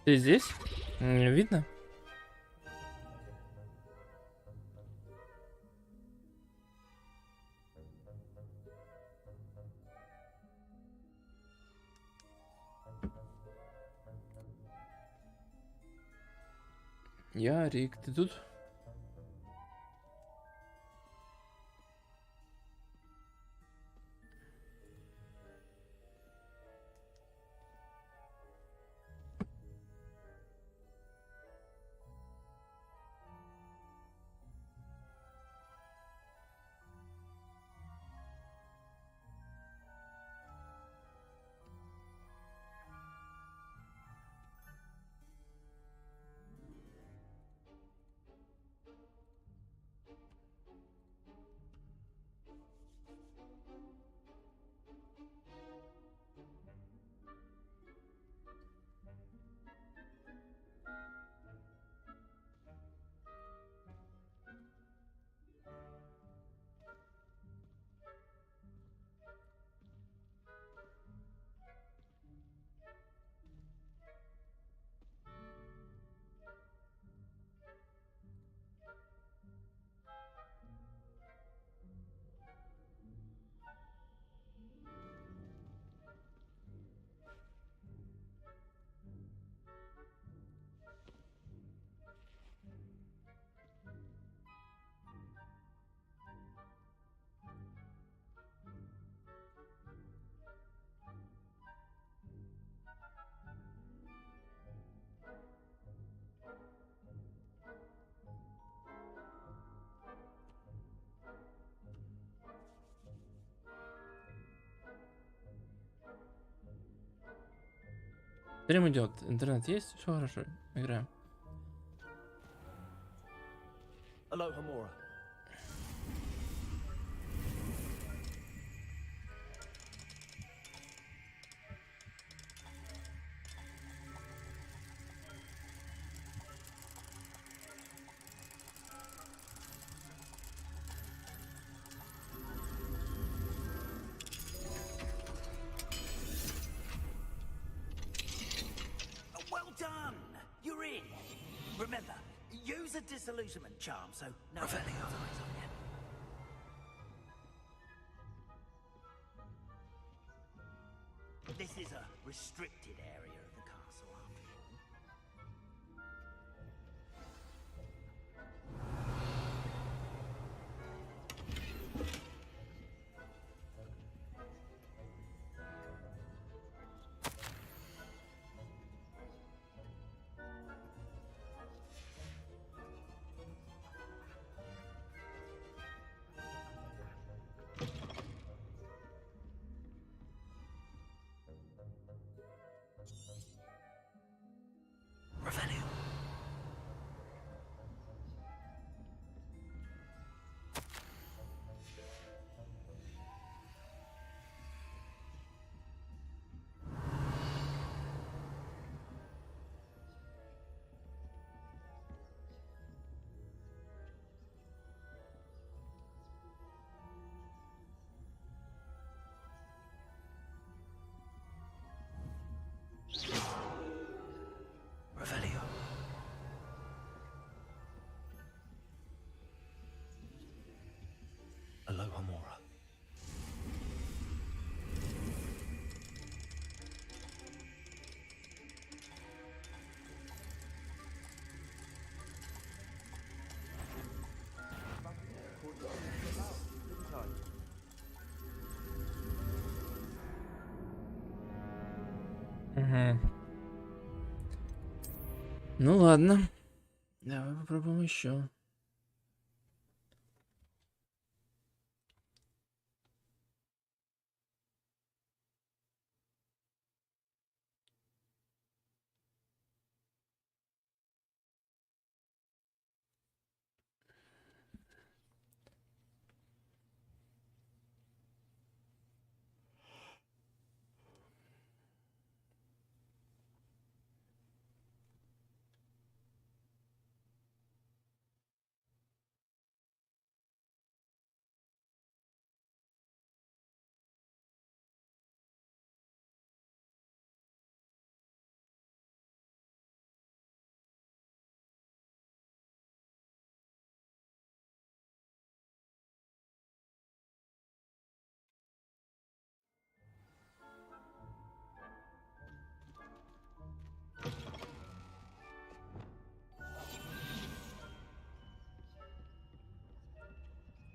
Ты здесь? Не видно? Я Рик, ты тут? Стрим идет, интернет есть, все хорошо, играем. Aloha Mora. Well done! You're in. Remember, use a disillusionment charm, so no eyes on you. This is a restricted area of the castle, after all. Revelio. Aloha Mora. Угу. Ну ладно. Давай попробуем еще.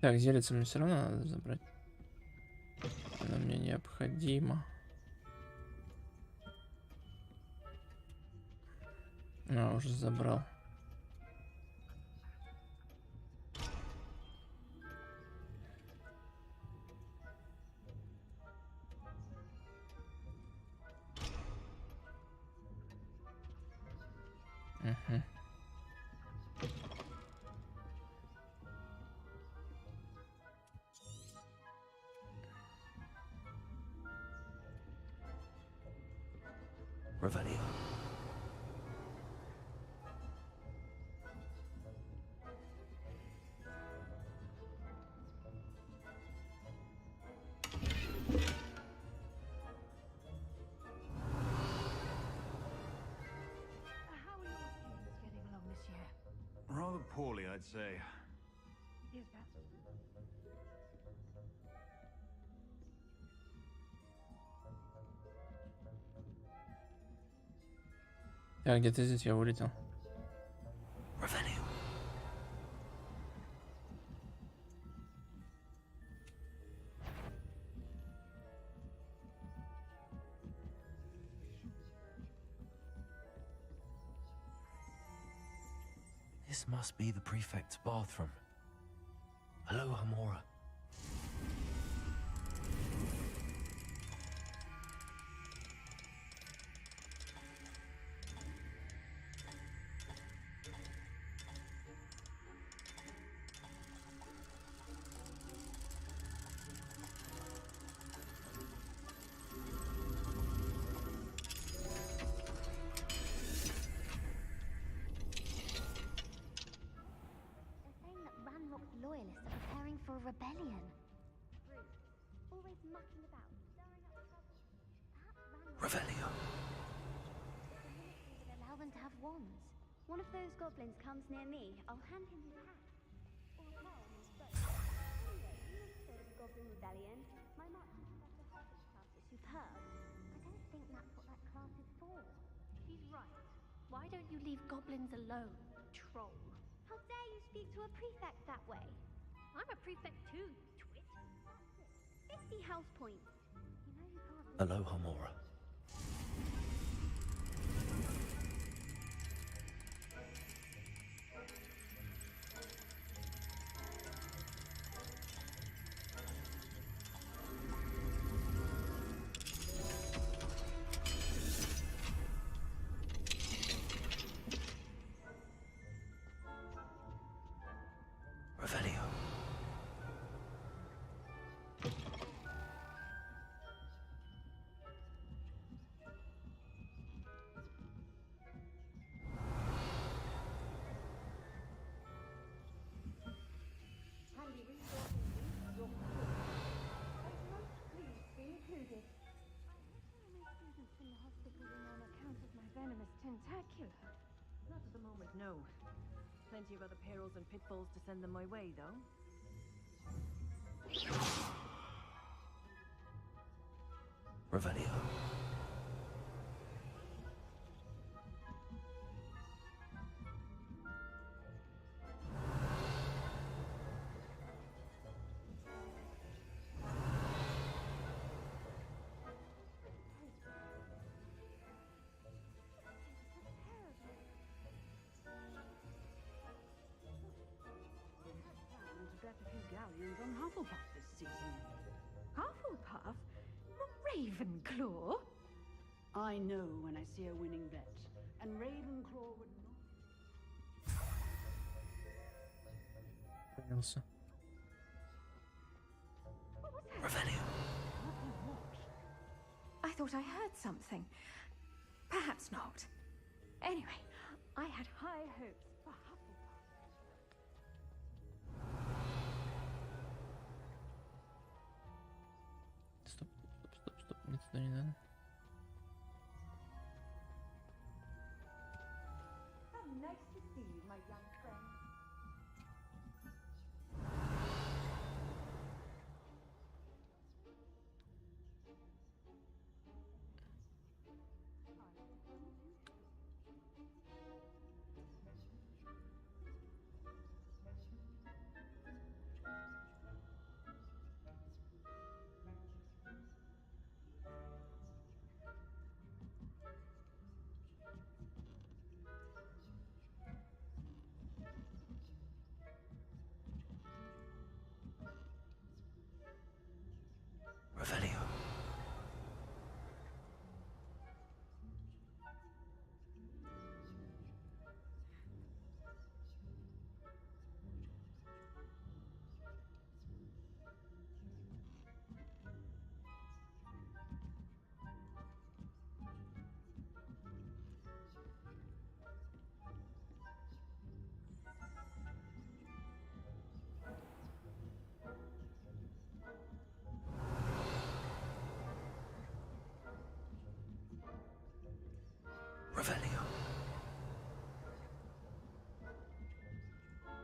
Так, зелиться мне все равно надо забрать. Оно мне необходимо. А, уже забрал. Угу. Revelio. How are your students getting along this year? Rather poorly, I'd say. Is that Так, где-то здесь я вылетел. Revelio. This must be the prefect's bathroom. Aloha Mora. wands. One of those goblins comes near me, I'll hand him his hat. Or a pearl in his boat. Anyway, you never thought of a goblin rebellion. My marching professor Hogwarts class is superb. I don't think that's what that class is for. She's right. Why don't you leave goblins alone, troll? How dare you speak to a prefect that way? I'm a prefect too, you twit. 50 house points. You know you can't... Aloha, Mora. Revelio. Handy resources, your please be included. I hope there are no students in the hospital wing on account of my venomous tentacular. Not at the moment, no. Plenty of other perils and pitfalls to send them my way, though. Revelio. To bet a few galleons on Hufflepuff this season. Hufflepuff? Ravenclaw? I know when I see a winning bet, and Ravenclaw would not. Понялся. Revelio. I thought I heard something. Perhaps not. Anyway, I had high hopes for Hufflepuff. Стоп. Мне туда не надо. How nice to see you, my young friend. Revelio. Revelio.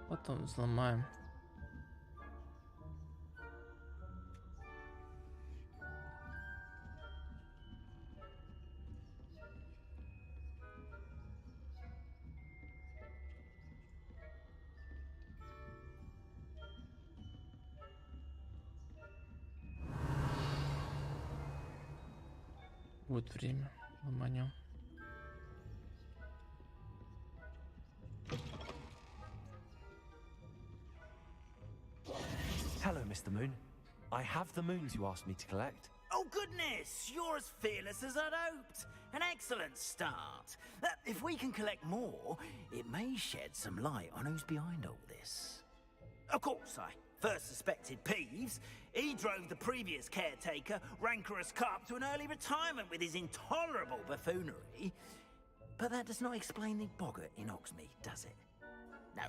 Потом взломаем. Будет время. Ломанем. Hello, Mr. Moon. I have the moons you asked me to collect. Oh, goodness! You're as fearless as I'd hoped. An excellent start. If we can collect more, it may shed some light on who's behind all this. Of course, I first suspected Peeves. He drove the previous caretaker, Rancorous Carp, to an early retirement with his intolerable buffoonery. But that does not explain the boggart in Oxmead, does it? No.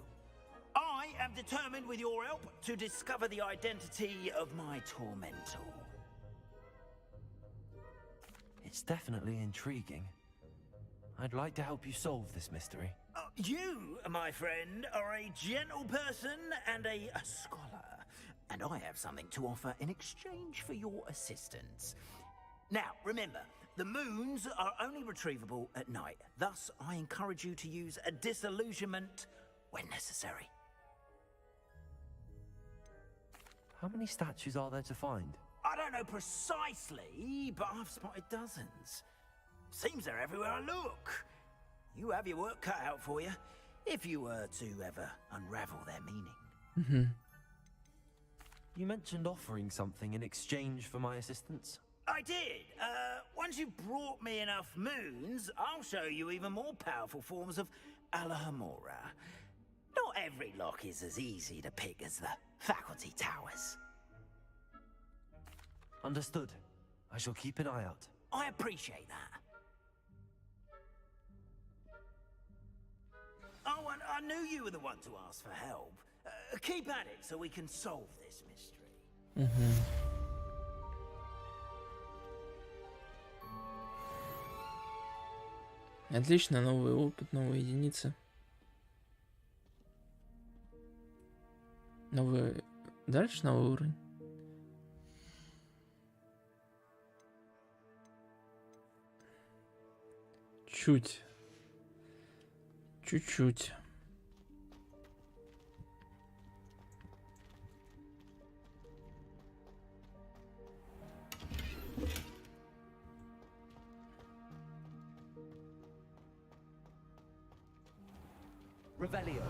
I am determined, with your help, to discover the identity of my tormentor. It's definitely intriguing. I'd like to help you solve this mystery. You, my friend, are a gentle person and a scholar, and I have something to offer in exchange for your assistance. Now, remember, the moons are only retrievable at night. Thus, I encourage you to use a disillusionment when necessary. How many statues are there to find? I don't know precisely, but I've spotted dozens. Seems they're everywhere I look. You have your work cut out for you, if you were to ever unravel their meaning. You mentioned offering something in exchange for my assistance. I did. Once you've brought me enough moons, I'll show you even more powerful forms of Alahamora. Not every lock is as easy to pick as the faculty towers. Understood. I shall keep an eye out. I appreciate that. Oh, and I knew you were the one to ask for help. Keep at it so we can solve this mystery. Отлично, новый опыт, новые единицы. Новый... Дальше новый уровень. Чуть-чуть. Revelio.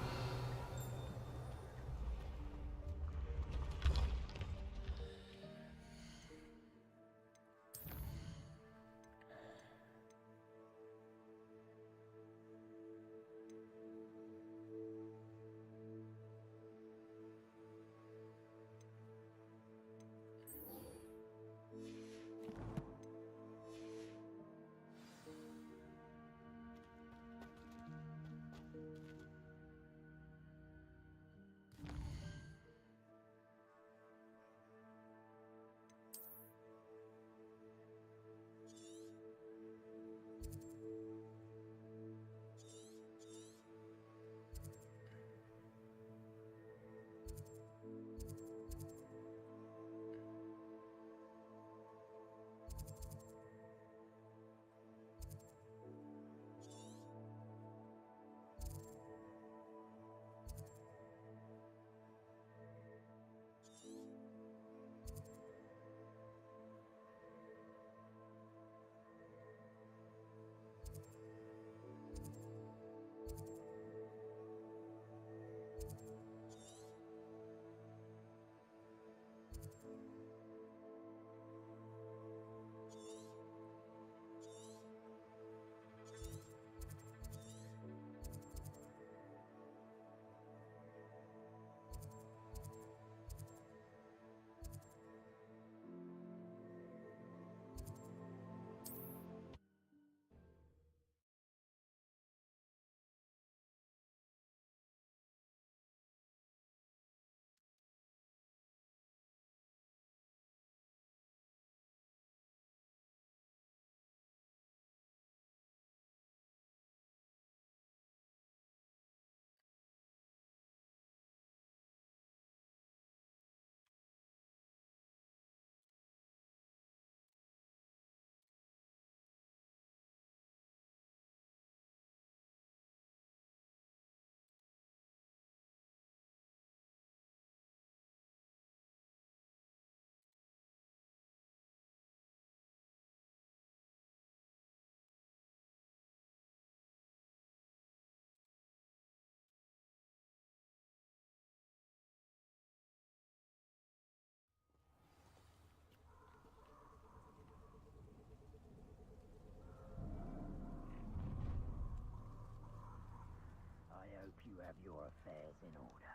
You have your affairs in order.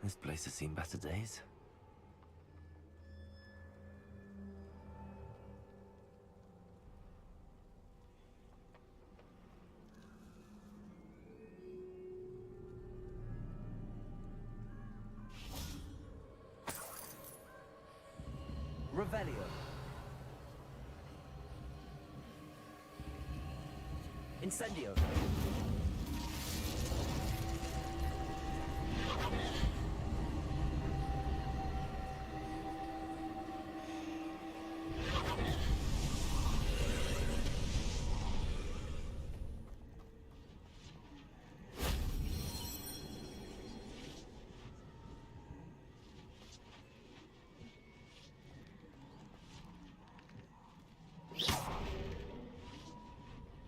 This place has seen better days. Revelio. Incendio.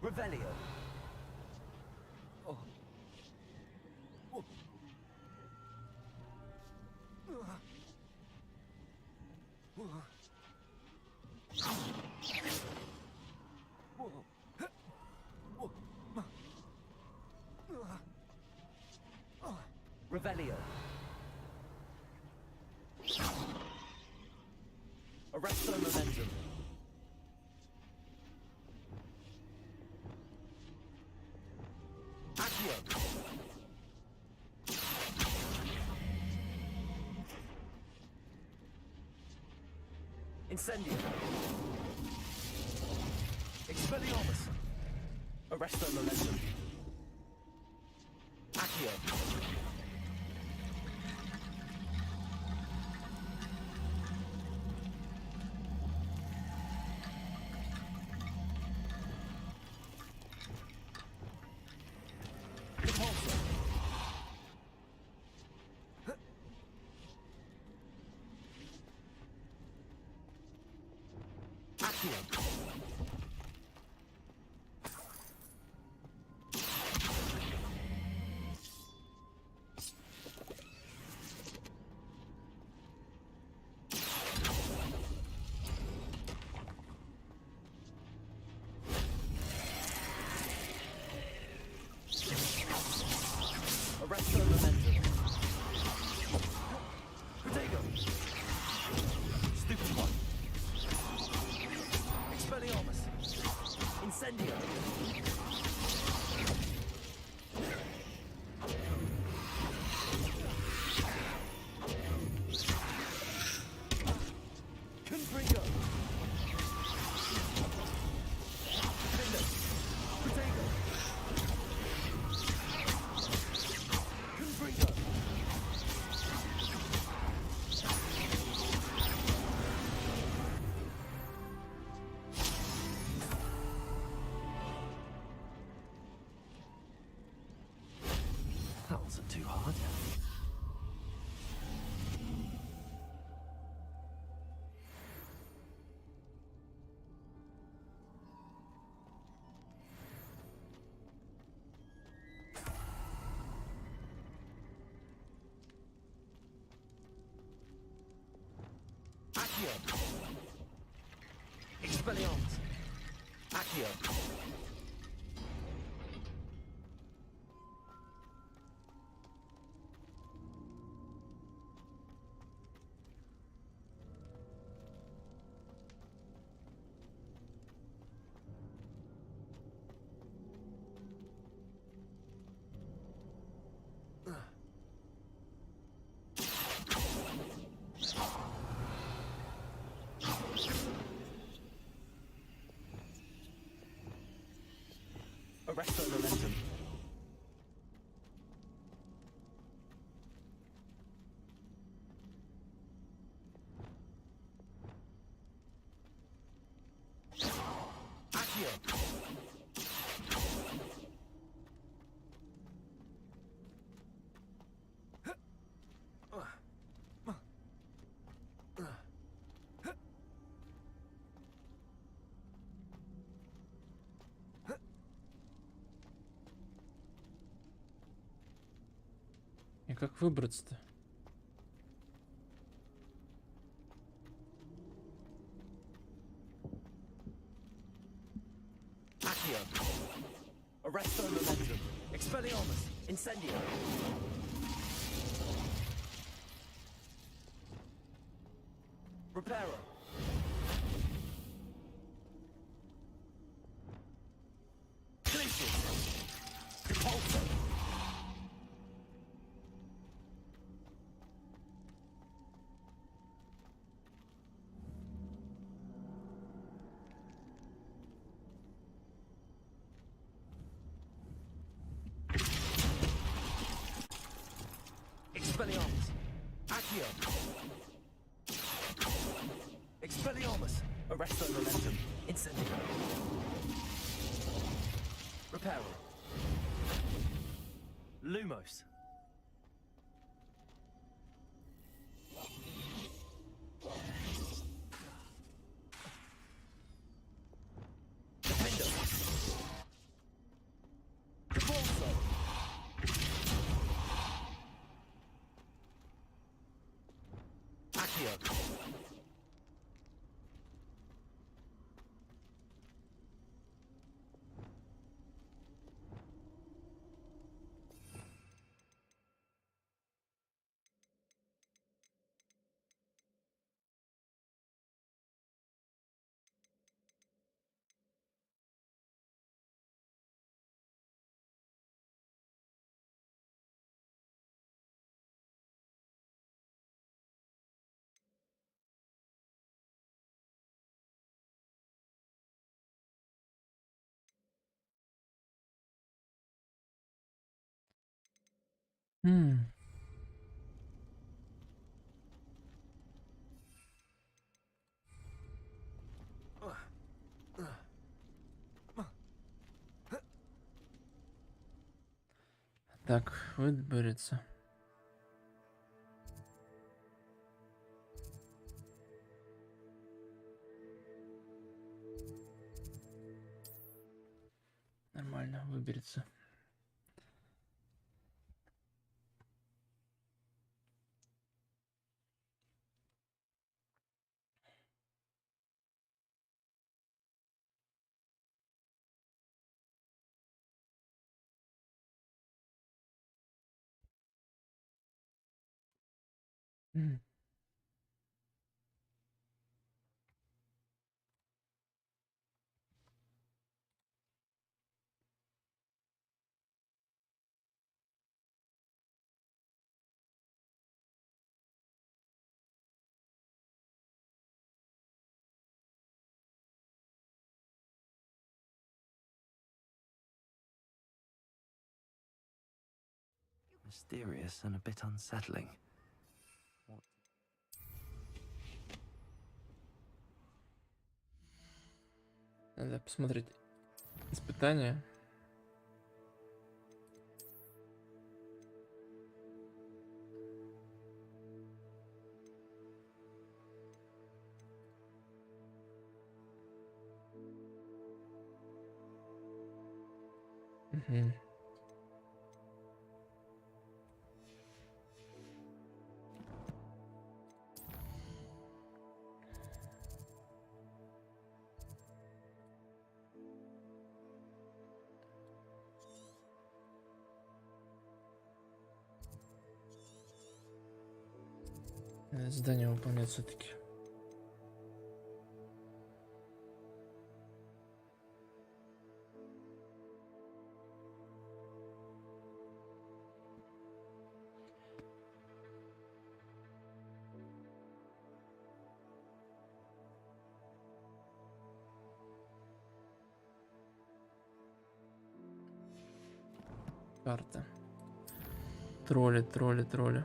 Revelio. Oh. Oh. Revelio. Arresto momentum. Accio. Incendio. Expelliarmus. Arresto momentum. Accio. Arresto momentum. Protego. Stupid one. Expelliarmus. Incendio. Confringo. Defender. Protego. Confringo. That wasn't too hard. Accio. Expelliarmus. Accio. Arresto momentum. Accio. И как выбраться-то? Accio. Arresto momentum. Expelliarmus. Incendio. Reparo. Glacius. Repulsor. Accio. Expelliarmus. Arresto momentum. Incendio. Reparo. Lumos. Defendo. Bolso. Accio. Так, выберется. Нормально, выберется. Mysterious and a bit unsettling. Надо посмотреть испытания. Угу. Задание выполнять все-таки. Карта. Тролли, тролли, тролли.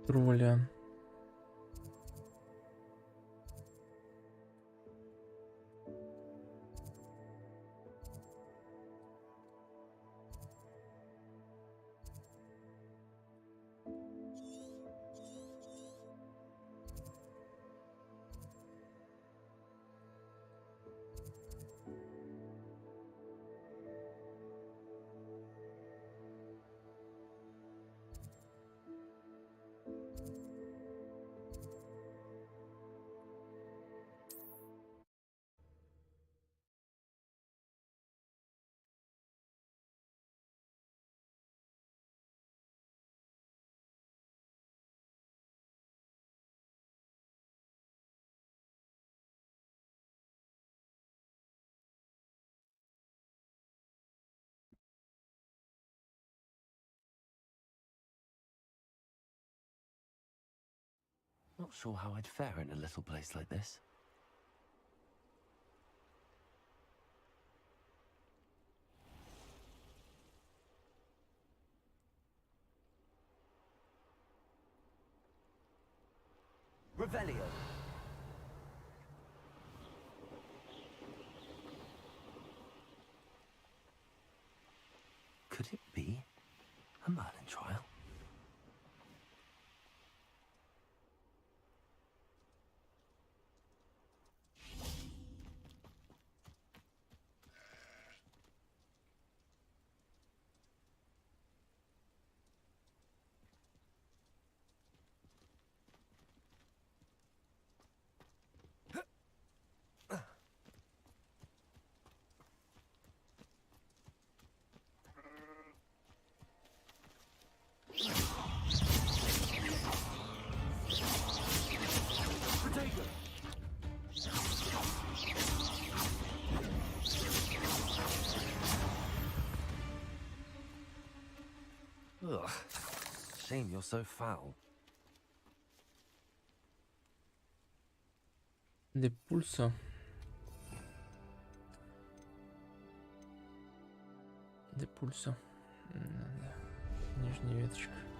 Тролля. not sure how I'd fare in a little place like this. Revelio. Could it be a Merlin trial? Ugh. Shame you're so foul. De pulso. De pulso. Да. Нижняя веточка.